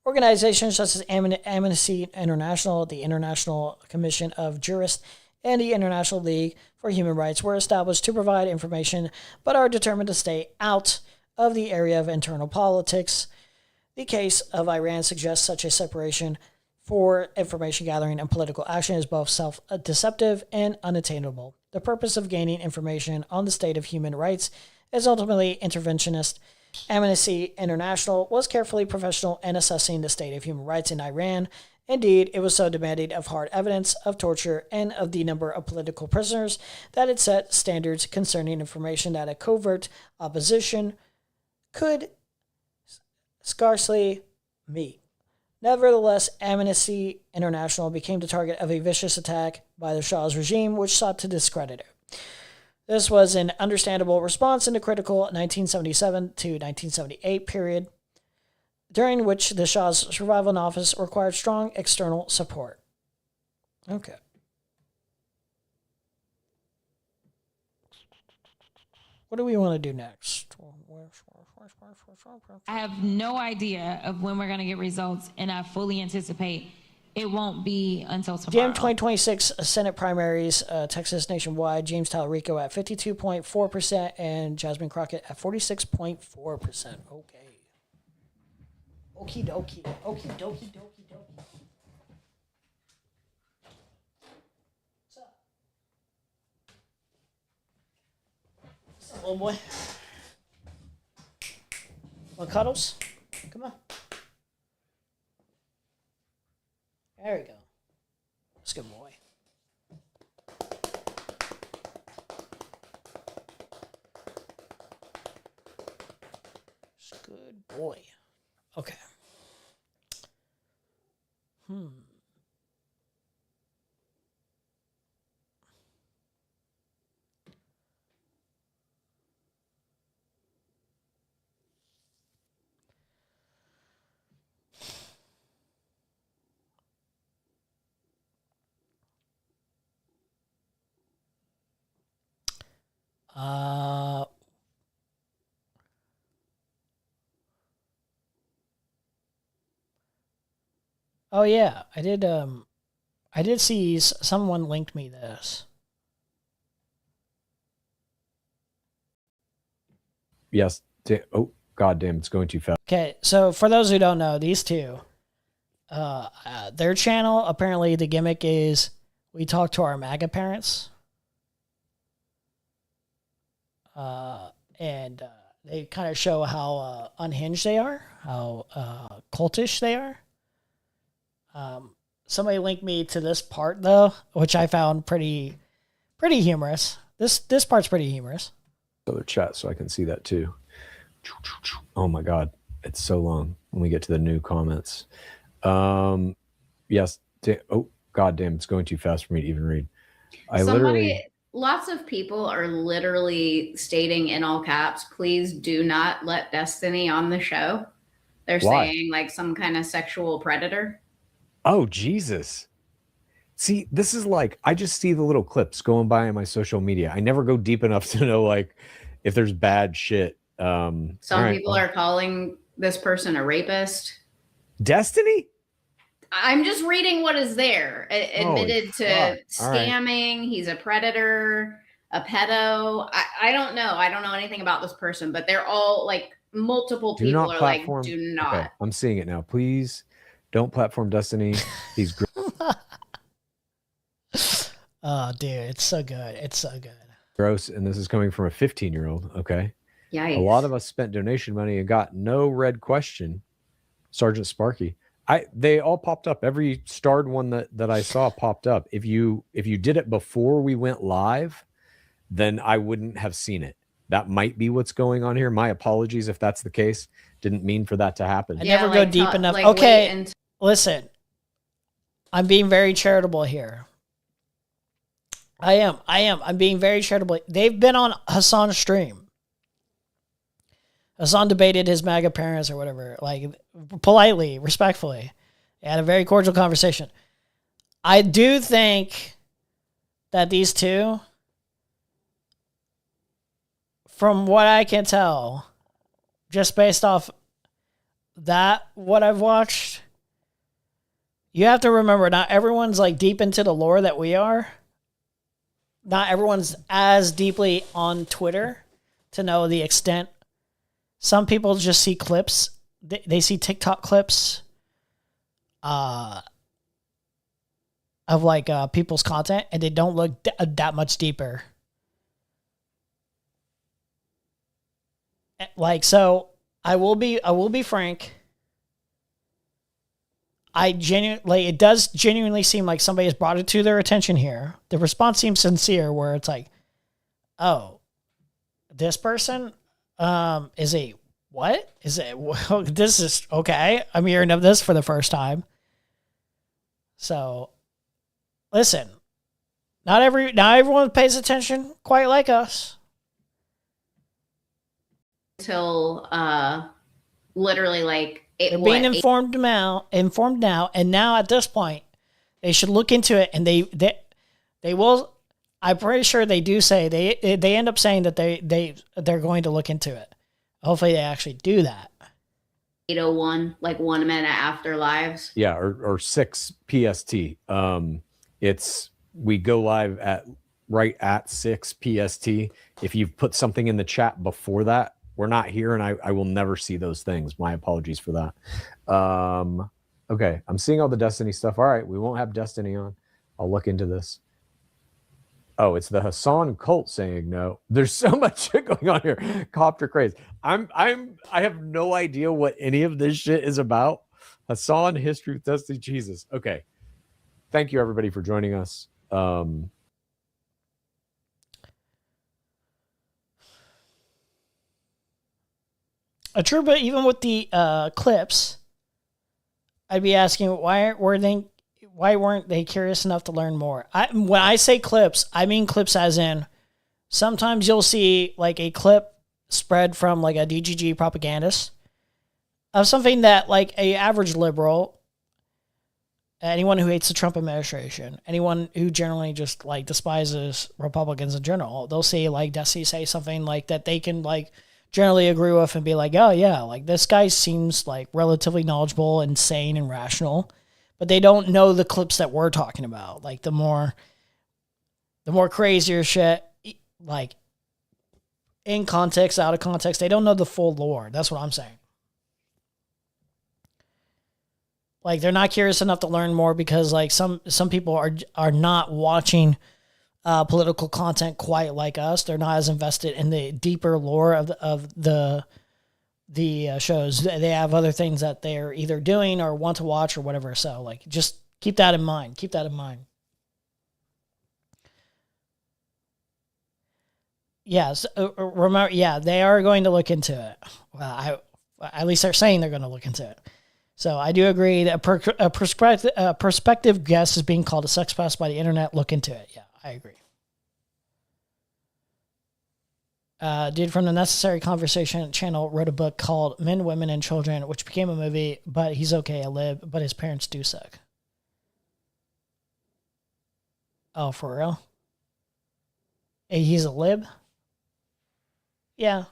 Organizations such as Amnesty International, the International Commission of Jurists, and the International League for Human Rights were established to provide information, but are determined to stay out of the area of internal politics. The case of Iran suggests such a separation for information gathering and political action is both self-deceptive and unattainable. The purpose of gaining information on the state of human rights is ultimately interventionist. Amnesty International was carefully professional in assessing the state of human rights in Iran. Indeed, it was so demanding of hard evidence, of torture, and of the number of political prisoners that it set standards concerning information that a covert opposition could scarcely meet. Nevertheless, Amnesty International became the target of a vicious attack by the Shah's regime, which sought to discredit it. This was an understandable response in the critical 1977 to 1978 period, during which the Shah's survival in office required strong external support. Okay. What do we want to do next? I have no idea of when we're going to get results, and I fully anticipate it won't be until tomorrow. GM 2026 Senate primaries, Texas nationwide, James Talarico at 52.4% and Jasmine Crockett at 46.4%. Okay. Okie dokie. Okie dokie dokie dokie. What's up? What's up, little boy? Want cuddles? Come on. There we go. That's a good boy. That's a good boy. Okay. Oh yeah, I did see someone linked me this. Yes. Oh, goddamn, it's going too fast. Okay, so for those who don't know, these two, their channel, apparently the gimmick is we talk to our MAGA parents. And they kind of show how unhinged they are, how cultish they are. Somebody linked me to this part though, which I found pretty humorous. This part's pretty humorous. Other chat so I can see that too. Oh my God, it's so long when we get to the new comments. Yes. Oh God damn, it's going too fast for me to even read. Lots of people are literally stating in all caps, please do not let Destiny on the show. They're saying like some kind of sexual predator. Oh, Jesus. See, this is like, I just see the little clips going by on my social media. I never go deep enough to know like if there's bad shit. Some people are calling this person a rapist. Destiny? I'm just reading what is there. Admitted to scamming. He's a predator, a pedo. I don't know. I don't know anything about this person, but they're all like multiple people are like, do not. Okay, I'm seeing it now. Please don't platform Destiny. He's great. Oh, dude, it's so good. It's so good. Gross. And this is coming from a 15-year-old. Okay. Yikes. A lot of us spent donation money and got no red question. Sergeant Sparky. They all popped up. Every starred one that I saw popped up. If you did it before we went live, then I wouldn't have seen it. That might be what's going on here. My apologies if that's the case. Didn't mean for that to happen. I never go deep enough. like, okay, listen. I'm being very charitable here. I am. I'm being very charitable. They've been on Hassan's stream. Hassan debated his MAGA parents or whatever, like politely, respectfully. They had a very cordial conversation. I do think that these two, from what I can tell, just based off that, what I've watched, you have to remember, not everyone's like deep into the lore that we are. Not everyone's as deeply on Twitter to know the extent. Some people just see clips. They see TikTok clips of like people's content, and they don't look that much deeper. Like, so I will be frank. It does genuinely seem like somebody has brought it to their attention here. The response seems sincere, where it's like, oh, this person is a what? Is it? Well, this is okay. I'm hearing of this for the first time. So, listen, not everyone pays attention quite like us. Until literally like they're being informed now, and now at this point, they should look into it, and they will. I'm pretty sure they do say they end up saying that they're going to look into it. Hopefully, they actually do that. 8:01, like 1 minute after lives. Yeah, or 6 PST. We go live right at 6 PST. If you've put something in the chat before that, we're not here, and I will never see those things. My apologies for that. Okay, I'm seeing all the Destiny stuff. All right, we won't have Destiny on. I'll look into this. Oh, it's the Hassan cult saying no. There's so much shit going on here. Copter craze. I have no idea what any of this shit is about. Hassan, history with Destiny, Jesus. Okay. Thank you everybody for joining us. True, but even with the clips, I'd be asking why weren't they curious enough to learn more? When I say clips, I mean clips as in sometimes you'll see like a clip spread from like a DGG propagandist of something that like a average liberal, anyone who hates the Trump administration, anyone who generally just like despises Republicans in general, they'll see like Desi say something like that they can like generally agree with and be like, oh yeah, like this guy seems like relatively knowledgeable and sane and rational, but they don't know the clips that we're talking about. Like the more crazier shit, like in context, out of context, they don't know the full lore. That's what I'm saying. Like they're not curious enough to learn more because like some people are not watching political content quite like us. They're not as invested in the deeper lore of the shows. They have other things that they're either doing or want to watch or whatever. So like, just keep that in mind. Keep that in mind. Yes, remember, yeah, they are going to look into it. Well, at least they're saying they're going to look into it. So I do agree that a prospective guest is being called a sex pest by the internet. Look into it. Yeah, I agree. Dude from the Necessary Conversation channel wrote a book called Men, Women, and Children, which became a movie, but he's okay, a lib, but his parents do suck. Oh, for real? Hey, he's a lib? Yeah,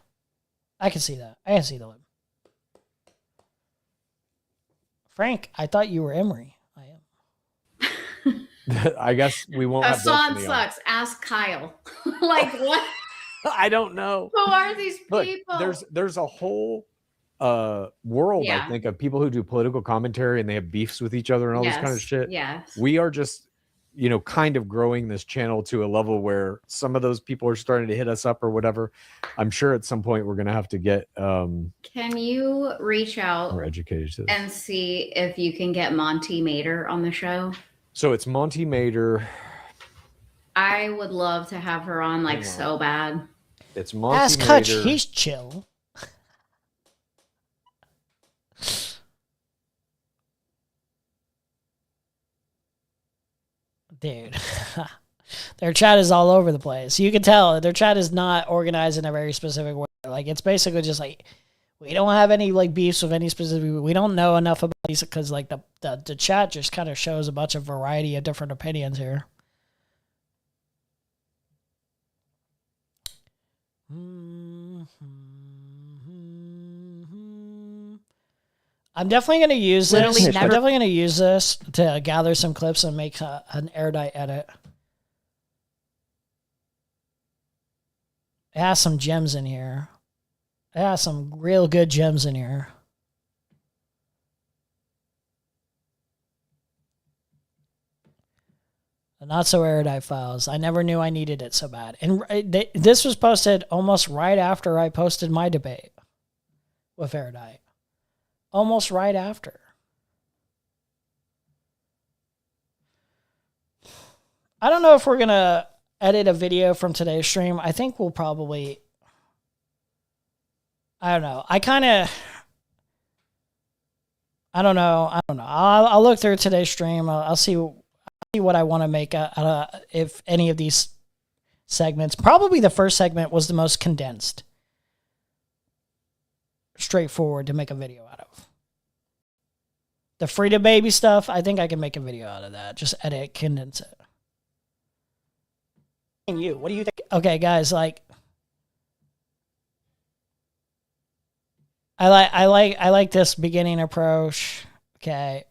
I can see that. I can see the lib. Frank, I thought you were Emery. I am. I guess we won't have Hassan Destiny on. sucks. Ask Kyle. Like, what? I don't know. Who are these people? Look, there's a whole world, I think, of people who do political commentary and they have beefs with each other and all this kind of shit. Yes. We are just, kind of growing this channel to a level where some of those people are starting to hit us up or whatever. I'm sure at some point we're going to have to get Can you reach out more educated to this. and see if you can get Monty Mater on the show? So it's Monty Mater. I would love to have her on, like, so bad. It's Monty Ask Mater. Hutch, he's chill. Dude, their chat is all over the place. You can tell their chat is not organized in a very specific way. Like, it's basically just like, we don't have any like beefs with any specific. We don't know enough about these because like the chat just kind of shows a bunch of variety of different opinions here. I'm definitely going to use this. I'm definitely going to use this to gather some clips and make an erudite edit. It has some gems in here. It has some real good gems in here. The not so erudite files. I never knew I needed it so bad. And this was posted almost right after I posted my debate with erudite. Almost right after. I don't know if we're going to edit a video from today's stream. I think we'll probably... I don't know. I don't know. I'll look through today's stream. I'll see what I want to make if any of these segments. Probably the first segment was the most condensed. Straightforward to make a video out of. The Frida Baby stuff, I think I can make a video out of that. Just edit, condense it. And you, what do you think? Okay, guys, like I like this beginning approach. Okay.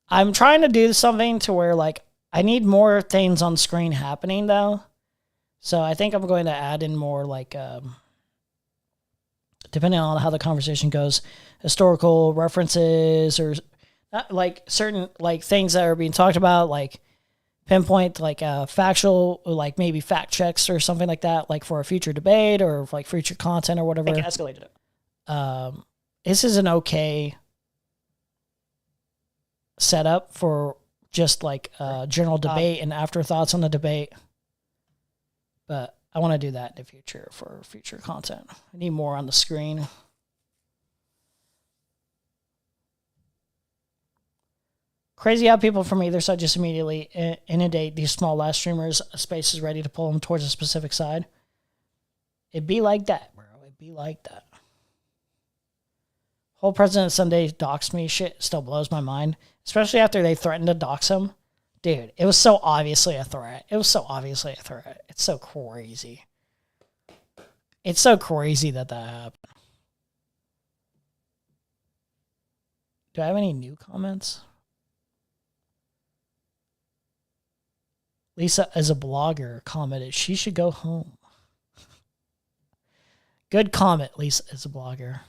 I'm trying to do something to where like I need more things on screen happening though. So I think I'm going to add in more like depending on how the conversation goes, historical references or not, like certain like things that are being talked about, like pinpoint like factual, like maybe fact checks or something like that, like for a future debate or like future content or whatever. I think escalated it. This is an okay setup for just like general debate and afterthoughts on the debate. But I want to do that in the future for future content. I need more on the screen. Crazy how people from either side just immediately inundate these small live streamers' spaces ready to pull them towards a specific side. It'd be like that, bro. It'd be like that. Whole President Sunday doxed me shit still blows my mind. Especially after they threatened to dox him. Dude, it was so obviously a threat. It was so obviously a threat. It's so crazy. It's so crazy that happened. Do I have any new comments? Lisa, as a blogger, commented, she should go home. Good comment, Lisa, as a blogger.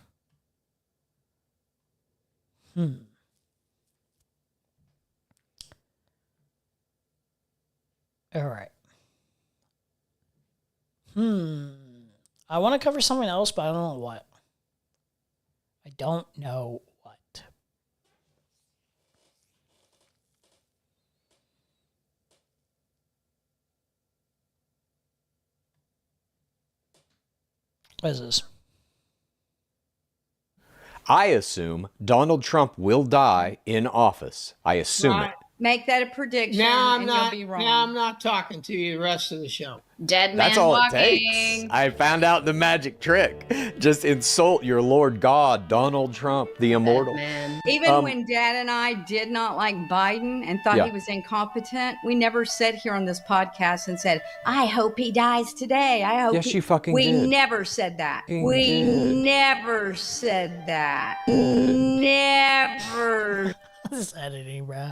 All right. I want to cover something else, but I don't know what. I don't know what. What is this? I assume Donald Trump will die in office. I assume it. Make that a prediction. Now I'm and not. You'll be wrong. Now I'm not talking to you the rest of the show. Dead man That's all walking. it takes. I found out the magic trick. Just insult your Lord God, Donald Trump, the immortal. Even when Dad and I did not like Biden and thought Yeah. he was incompetent, we never said here on this podcast and said, I hope he dies today. I hope Yes, you fucking We did. never said that. You We did. never said that. Never. This editing, bro.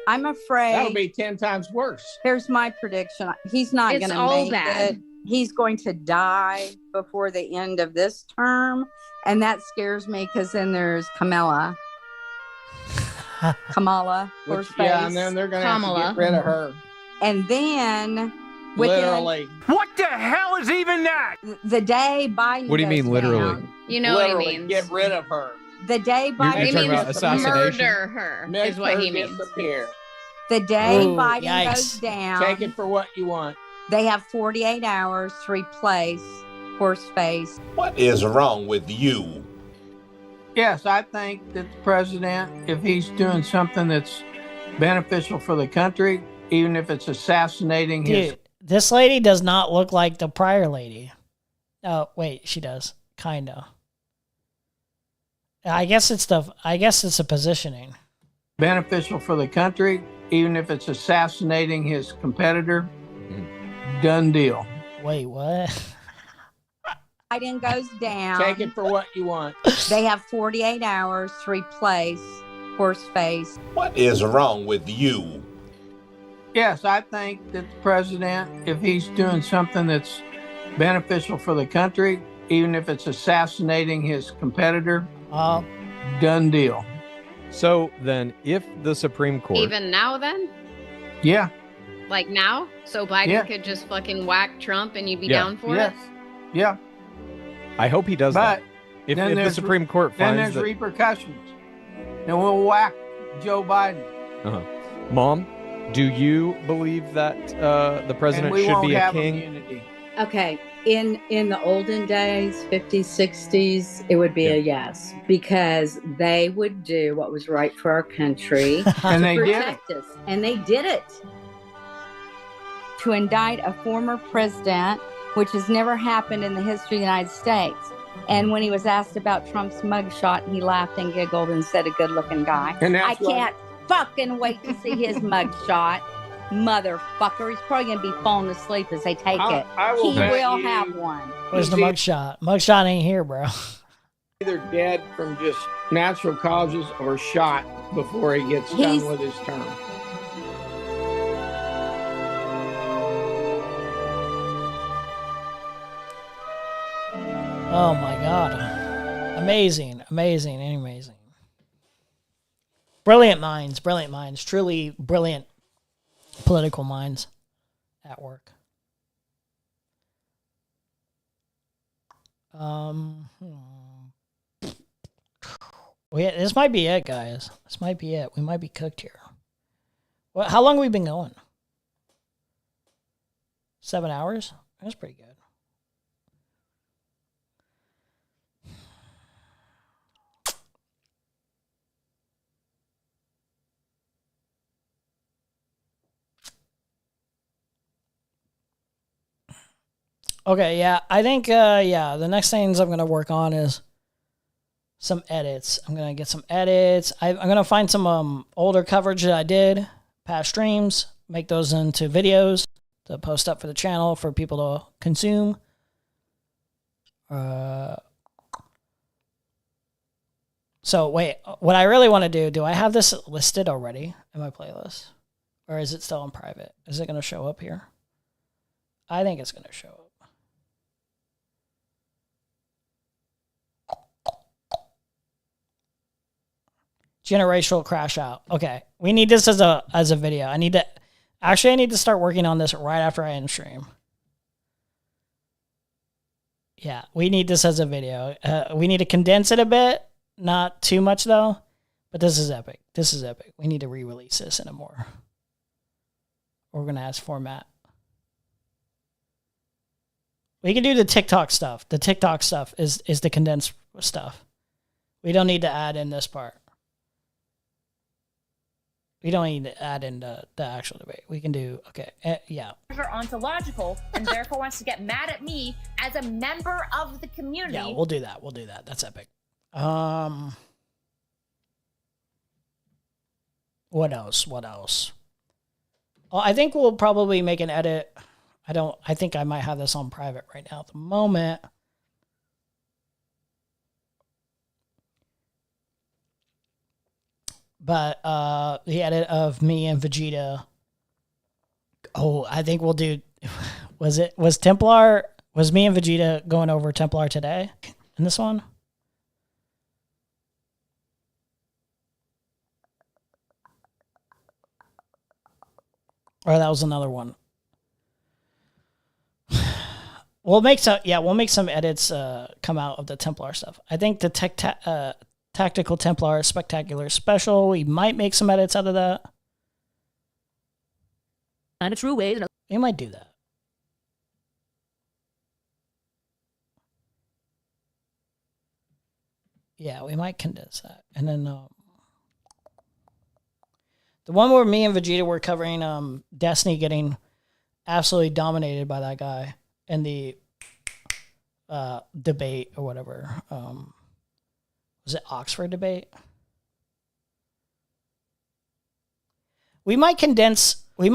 I'm afraid. That'll be 10 times worse. Here's my prediction. He's not It's going to all make bad. it. He's going to die before the end of this term. And that scares me because then there's Kamala. Which, yeah, and then they're going to have to get rid of her. And then within Literally. What the hell is even that? The day Biden What do you mean, goes literally? down, You know Literally, what he means. get rid of her. the day Biden You're talking about assassination? Murder her Make is what her he means. disappear. the day Ooh, Biden yikes. goes down, Take it for what you want. they have 48 hours to replace Horseface. What is wrong with you? Yes, I think that the president, if he's doing something that's beneficial for the country, even if it's assassinating his. Dude, this lady does not look like the prior lady. Oh, wait, she does. Kinda. I guess it's a positioning. Beneficial for the country, even if it's assassinating his competitor. Done deal. Wait, what? Biden goes down. Take it for what you want. They have 48 hours to replace Horseface. What is wrong with you? Yes, I think that the president, if he's doing something that's beneficial for the country, even if it's assassinating his competitor, done deal. So then, if the Supreme Court, Even now, then? Yeah. Like now? So Biden Yeah. could just fucking whack Trump and you'd be Yeah. down for Yes. it? Yeah. I hope he does But that. If then the there's Supreme Court then finds there's that, repercussions. Then we'll whack Joe Biden. Mom, do you believe that the president and we should won't be a have king? immunity. Okay. In the olden days, 50s, 60s, it would be a yes, because they would do what was right for our country And to they did it. protect us. And they did it. To indict a former president, which has never happened in the history of the United States. And when he was asked about Trump's mugshot, he laughed and giggled and said, a good-looking guy. And I that's why- can't fucking wait to see his mugshot. Motherfucker. He's probably going to be falling asleep as they take it. I will He bet will you have one. Where's the He's mugshot? Mugshot ain't here, bro. either dead from just natural causes or shot before he gets He's- done with his term. Oh my god. Amazing, amazing, and amazing. Brilliant minds, truly brilliant political minds at work. This might be it, guys. This might be it. We might be cooked here. Well, how long have we been going? 7 hours? That's pretty good. Okay, yeah, I think, the next things I'm going to work on is some edits. I'm going to get some edits. I'm going to find some older coverage that I did, past streams, make those into videos to post up for the channel for people to consume. So, wait, what I really want to do I have this listed already in my playlist? Or is it still in private? Is it going to show up here? I think it's going to show up. Generational crash out. Okay, we need this as a video. I need to start working on this right after I end stream. Yeah, we need this as a video. We need to condense it a bit, not too much though. But this is epic. This is epic. We need to re-release this in a more organized format. We can do the TikTok stuff. The TikTok stuff is the condensed stuff. We don't need to add in this part. We don't need to add in the actual debate. We can do, okay, yeah. Are ontological and therefore wants to get mad at me as a member of the community. Yeah, we'll do that. We'll do that. That's epic. What else? What else? Well, I think we'll probably make an edit. I think I might have this on private right now at the moment. But the edit of me and Vegeta. Oh, I think we'll do. Was me and Vegeta going over Templar today in this one? Or that was another one. We'll make some edits come out of the Templar stuff. I think the Tactical Templar Spectacular Special, we might make some edits out of that. And a true way. We might do that. Yeah, we might condense that. And then the one where me and Vegeta were covering Destiny getting absolutely dominated by that guy in the debate or whatever. Was it Oxford debate? We might condense the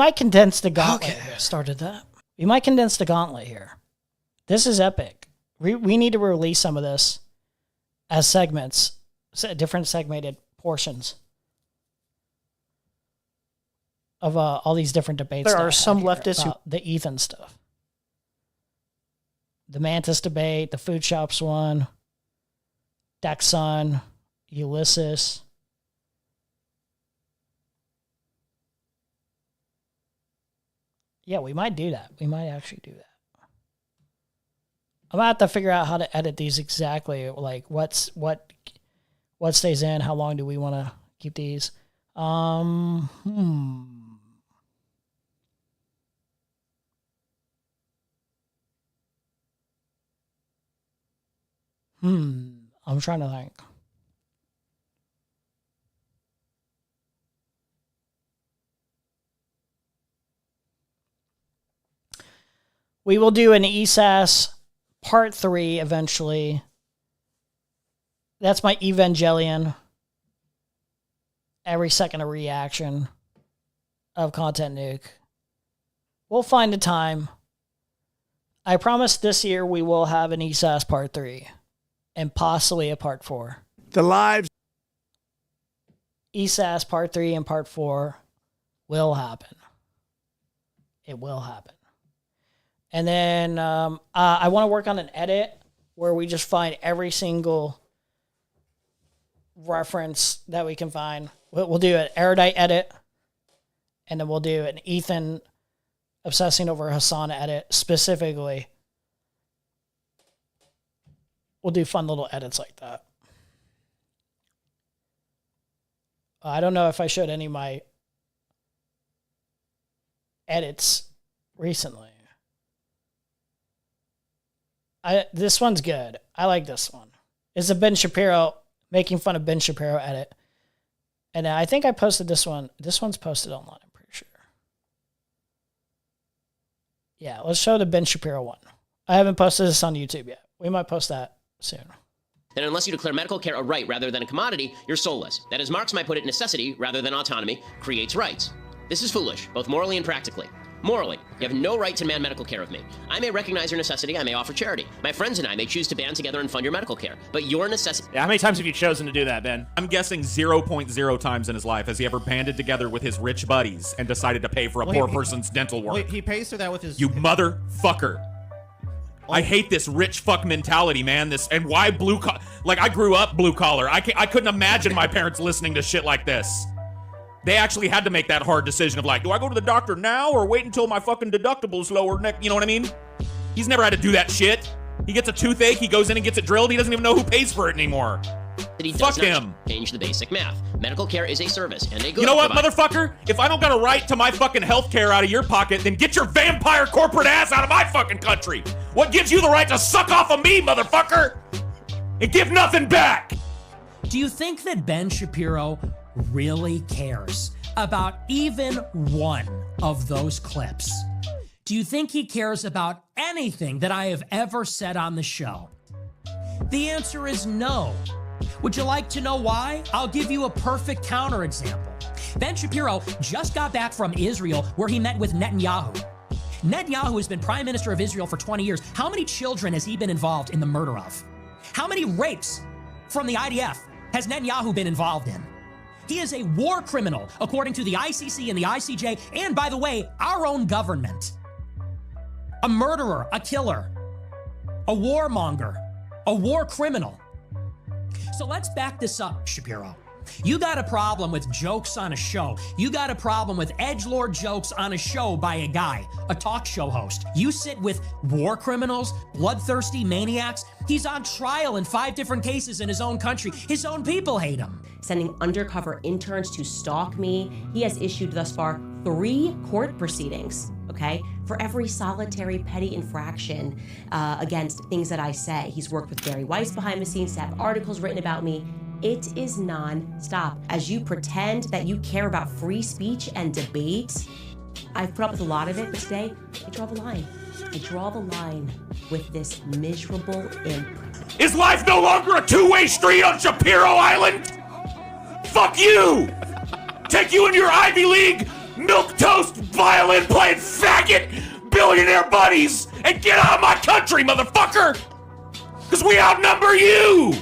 gauntlet. Okay, started that. We might condense the gauntlet here. This is epic. We need to release some of this as segments, different segmented portions of all these different debates. There are some leftists who the Ethan stuff. The Mantis debate, the food shops one, Dexon, Ulysses. Yeah, we might do that. We might actually do that. I'm gonna have to figure out how to edit these exactly. Like what stays in, how long do we want to keep these? I'm trying to think. We will do an ESAS part 3 eventually. That's my Evangelion. Every second a reaction of Content Nuke. We'll find a time. I promise this year we will have an ESAS part 3 and possibly a part 4. The lives. ESAS part 3 and part 4 will happen. It will happen. And then I want to work on an edit where we just find every single reference that we can find. We'll do an erudite edit, and then we'll do an Ethan obsessing over Hassan edit specifically. We'll do fun little edits like that. I don't know if I showed any of my edits recently. This one's good. I like this one. It's a Ben Shapiro, making fun of Ben Shapiro edit. And I think I posted this one. This one's posted online, I'm pretty sure. Yeah, let's show the Ben Shapiro one. I haven't posted this on YouTube yet. We might post that soon. Then unless you declare medical care a right rather than a commodity, you're soulless. That, as Marx might put it, necessity rather than autonomy creates rights. This is foolish, both morally and practically. Morally, you have no right to demand medical care of me. I may recognize your necessity, I may offer charity. My friends and I may choose to band together and fund your medical care. But your necessity... Yeah, how many times have you chosen to do that, Ben? I'm guessing 0.0 times in his life has he ever banded together with his rich buddies and decided to pay for a poor person's dental work. He pays for that with his... You motherfucker. I hate this rich fuck mentality, man. And why blue collar? Like, I grew up blue collar. I couldn't imagine my parents listening to shit like this. They actually had to make that hard decision of like, do I go to the doctor now or wait until my fucking deductible's lower? You know what I mean? He's never had to do that shit. He gets a toothache, he goes in and gets it drilled. He doesn't even know who pays for it anymore. He Fuck does not him. change the basic math. Medical care is a service, and a good You know what, provider. motherfucker? If I don't got a right to my fucking health care out of your pocket, then get your vampire corporate ass out of my fucking country. What gives you the right to suck off of me, motherfucker? And give nothing back. Do you think that Ben Shapiro really cares about even one of those clips? Do you think he cares about anything that I have ever said on the show? The answer is no. Would you like to know why? I'll give you a perfect counterexample. Ben Shapiro just got back from Israel where he met with Netanyahu. Netanyahu has been prime minister of Israel for 20 years. How many children has he been involved in the murder of? How many rapes from the IDF has Netanyahu been involved in? He is a war criminal, according to the ICC and the ICJ, and by the way, our own government. A murderer, a killer, a warmonger, a war criminal. So let's back this up, Shapiro. You got a problem with jokes on a show. You got a problem with edgelord jokes on a show by a guy, a talk show host. You sit with war criminals, bloodthirsty maniacs. He's on trial in 5 different cases in his own country. His own people hate him. Sending undercover interns to stalk me. He has issued thus far 3 court proceedings, okay, for every solitary petty infraction against things that I say. He's worked with Gary Weiss behind the scenes to have articles written about me. It is non-stop. As you pretend that you care about free speech and debate, I've put up with a lot of it, but today I draw the line. I draw the line with this miserable imp. Is life no longer a two-way street on Shapiro Island? Fuck you! Take you and your Ivy League milquetoast violin playing faggot billionaire buddies and get out of my country, motherfucker! Because we outnumber you!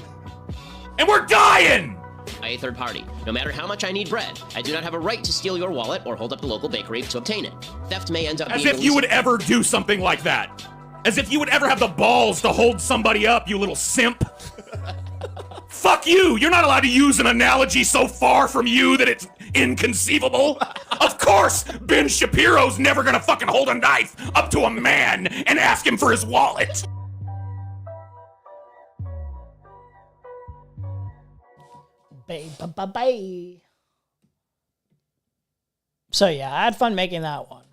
And we're dying! A third party. No matter how much I need bread, I do not have a right to steal your wallet or hold up the local bakery to obtain it. Theft may end up As being if you would ever do something like that. As if you would ever have the balls to hold somebody up, you little simp. Fuck you! You're not allowed to use an analogy so far from you that it's inconceivable. Of course, Ben Shapiro's never gonna fucking hold a knife up to a man and ask him for his wallet. Bye. So yeah, I had fun making that one.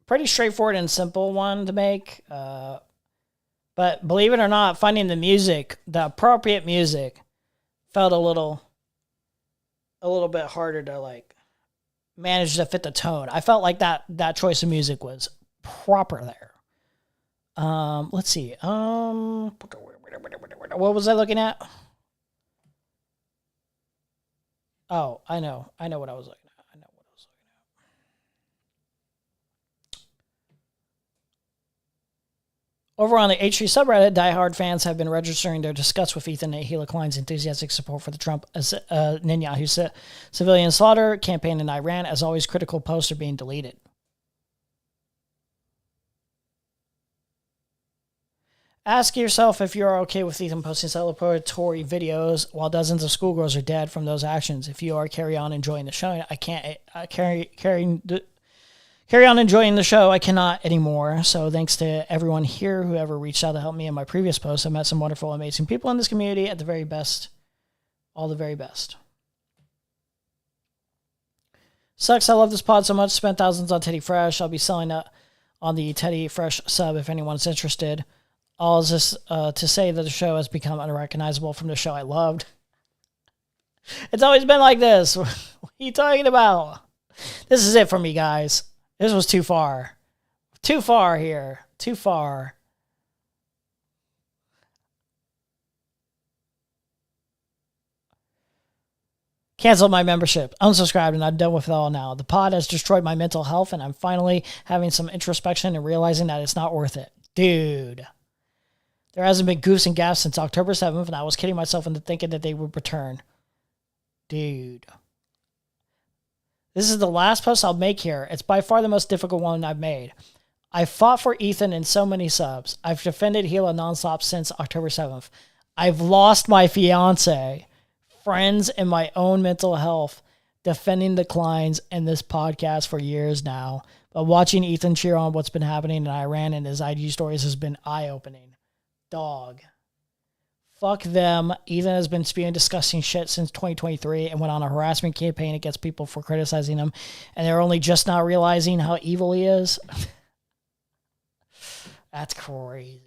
Pretty straightforward and simple one to make. But believe it or not, finding the music, the appropriate music, felt a little bit harder to like manage to fit the tone. I felt like that choice of music was proper there. Let's see. What was I looking at? Oh, I know what I was looking at. Over on the H3 subreddit, diehard fans have been registering their disgust with Ethan and Gila Klein's enthusiastic support for the Trump Netanyahu civilian slaughter campaign in Iran. As always, critical posts are being deleted. Ask yourself if you're okay with Ethan posting celebratory videos while dozens of schoolgirls are dead from those actions. If you are, carry on enjoying the show. I can't carry on enjoying the show. I cannot anymore. So thanks to everyone here who ever reached out to help me in my previous posts. I met some wonderful, amazing people in this community at the very best. All the very best. Sucks. I love this pod so much. Spent thousands on Teddy Fresh. I'll be selling it on the Teddy Fresh sub if anyone's interested. All is this to say that the show has become unrecognizable from the show I loved. It's always been like this. What are you talking about? This is it for me, guys. This was too far. Too far here. Too far. Canceled my membership. Unsubscribed, and I'm done with it all now. The pod has destroyed my mental health, and I'm finally having some introspection and realizing that it's not worth it. Dude. There hasn't been goofs and gaffes since October 7th, and I was kidding myself into thinking that they would return. Dude. This is the last post I'll make here. It's by far the most difficult one I've made. I fought for Ethan in so many subs. I've defended Gila nonstop since October 7th. I've lost my fiance, friends, and my own mental health defending the Kleins and this podcast for years now. But watching Ethan cheer on what's been happening in Iran and his IG stories has been eye-opening. Dog. Fuck them. Ethan has been spewing disgusting shit since 2023 and went on a harassment campaign against people for criticizing him, and they're only just now realizing how evil he is. That's crazy.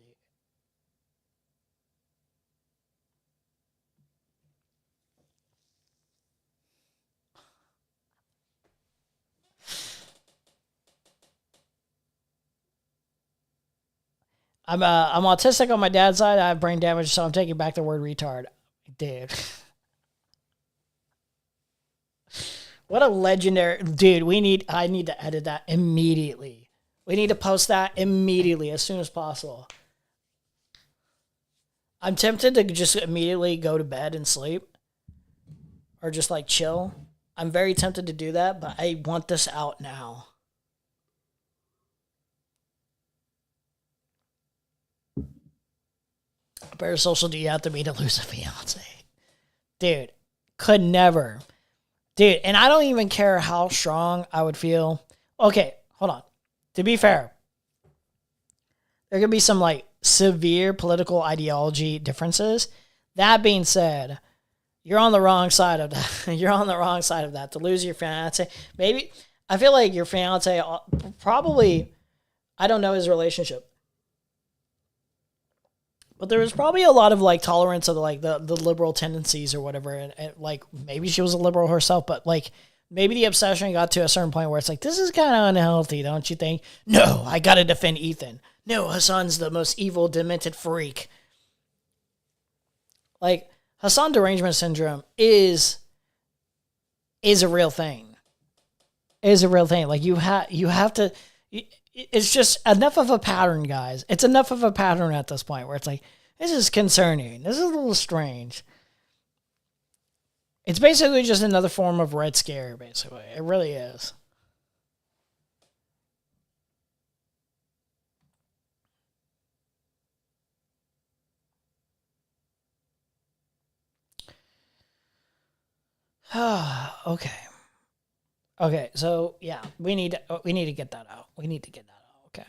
I'm autistic on my dad's side. I have brain damage, so I'm taking back the word retard. Dude. What a legendary dude. I need to edit that immediately. We need to post that immediately as soon as possible. I'm tempted to just immediately go to bed and sleep. Or just like chill. I'm very tempted to do that, but I want this out now. Parasocial do you have to be to lose a fiance? Dude, could never. Dude, and I don't even care how strong I would feel. Okay, hold on. To be fair, there could be some like severe political ideology differences. That being said, you're on the wrong side of that. You're on the wrong side of that. To lose your fiance, maybe. I feel like your fiance probably, I don't know his relationship. But there was probably a lot of like tolerance of like the liberal tendencies or whatever, and like maybe she was a liberal herself, but like maybe the obsession got to a certain point where it's like, this is kind of unhealthy, don't you think? No, I gotta defend Ethan. No, Hassan's the most evil, demented freak. Like Hassan derangement syndrome is a real thing. Is a real thing. Like you have to. It's just enough of a pattern, guys. It's enough of a pattern at this point where it's like, this is concerning. This is a little strange. It's basically just another form of Red Scare, basically. It really is. Okay. Okay, so yeah, we need to get that out. We need to get that out. Okay.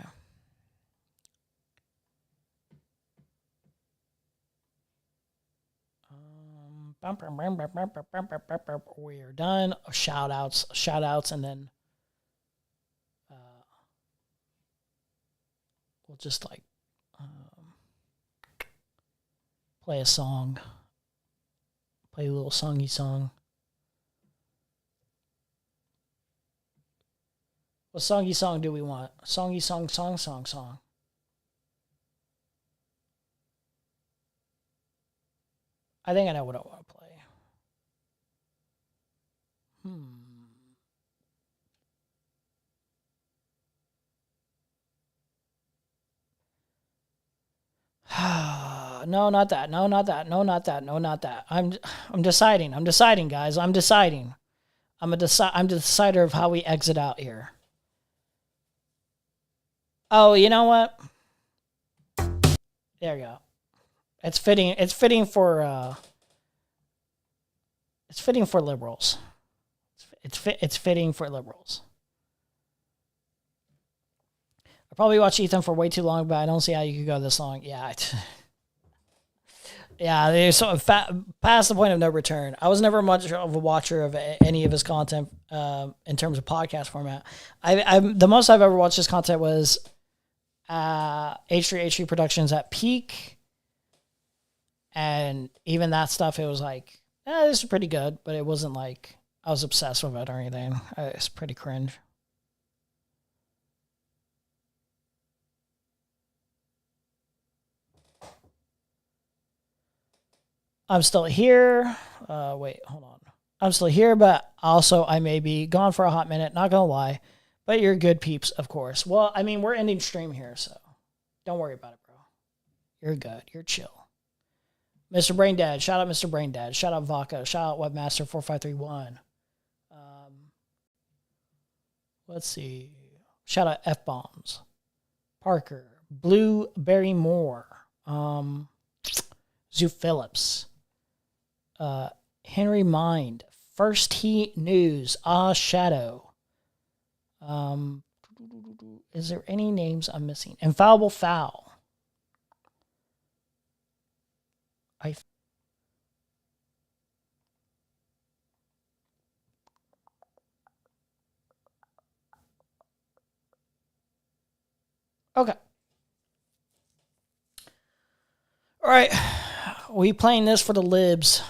We're done. Shout outs, and then we'll just like play a song. Play a little songy song. What songy song do we want? Songy song. I think I know what I want to play. No, not that. No, not that. No, not that. No, not that. I'm deciding. I'm deciding, guys. I'm deciding. I'm the decider of how we exit out here. Oh, you know what? There you go. It's fitting. It's fitting for liberals. It's fitting for liberals. I probably watched Ethan for way too long, but I don't see how you could go this long. Yeah. Yeah, they're so past the point of no return. I was never much of a watcher of any of his content in terms of podcast format. The most I've ever watched his content was H3 Productions at peak. And even that stuff, it was like, this is pretty good, but it wasn't like I was obsessed with it or anything. It's pretty cringe. I'm still here. Wait, hold on. I'm still here, but also I may be gone for a hot minute. Not gonna lie, but you're good peeps, of course. Well, I mean, we're ending stream here, so don't worry about it, bro. You're good. You're chill. Mr. Braindad, shout out Mr. Braindad. Shout out Vodka. Shout out Webmaster4531. Let's see. Shout out F-Bombs. Parker. Blueberry Moore. Zoo Phillips. Henry Mind. First Heat News. Shadow. Is there any names I'm missing? Infallible Foul. Okay. All right. We playing this for the libs.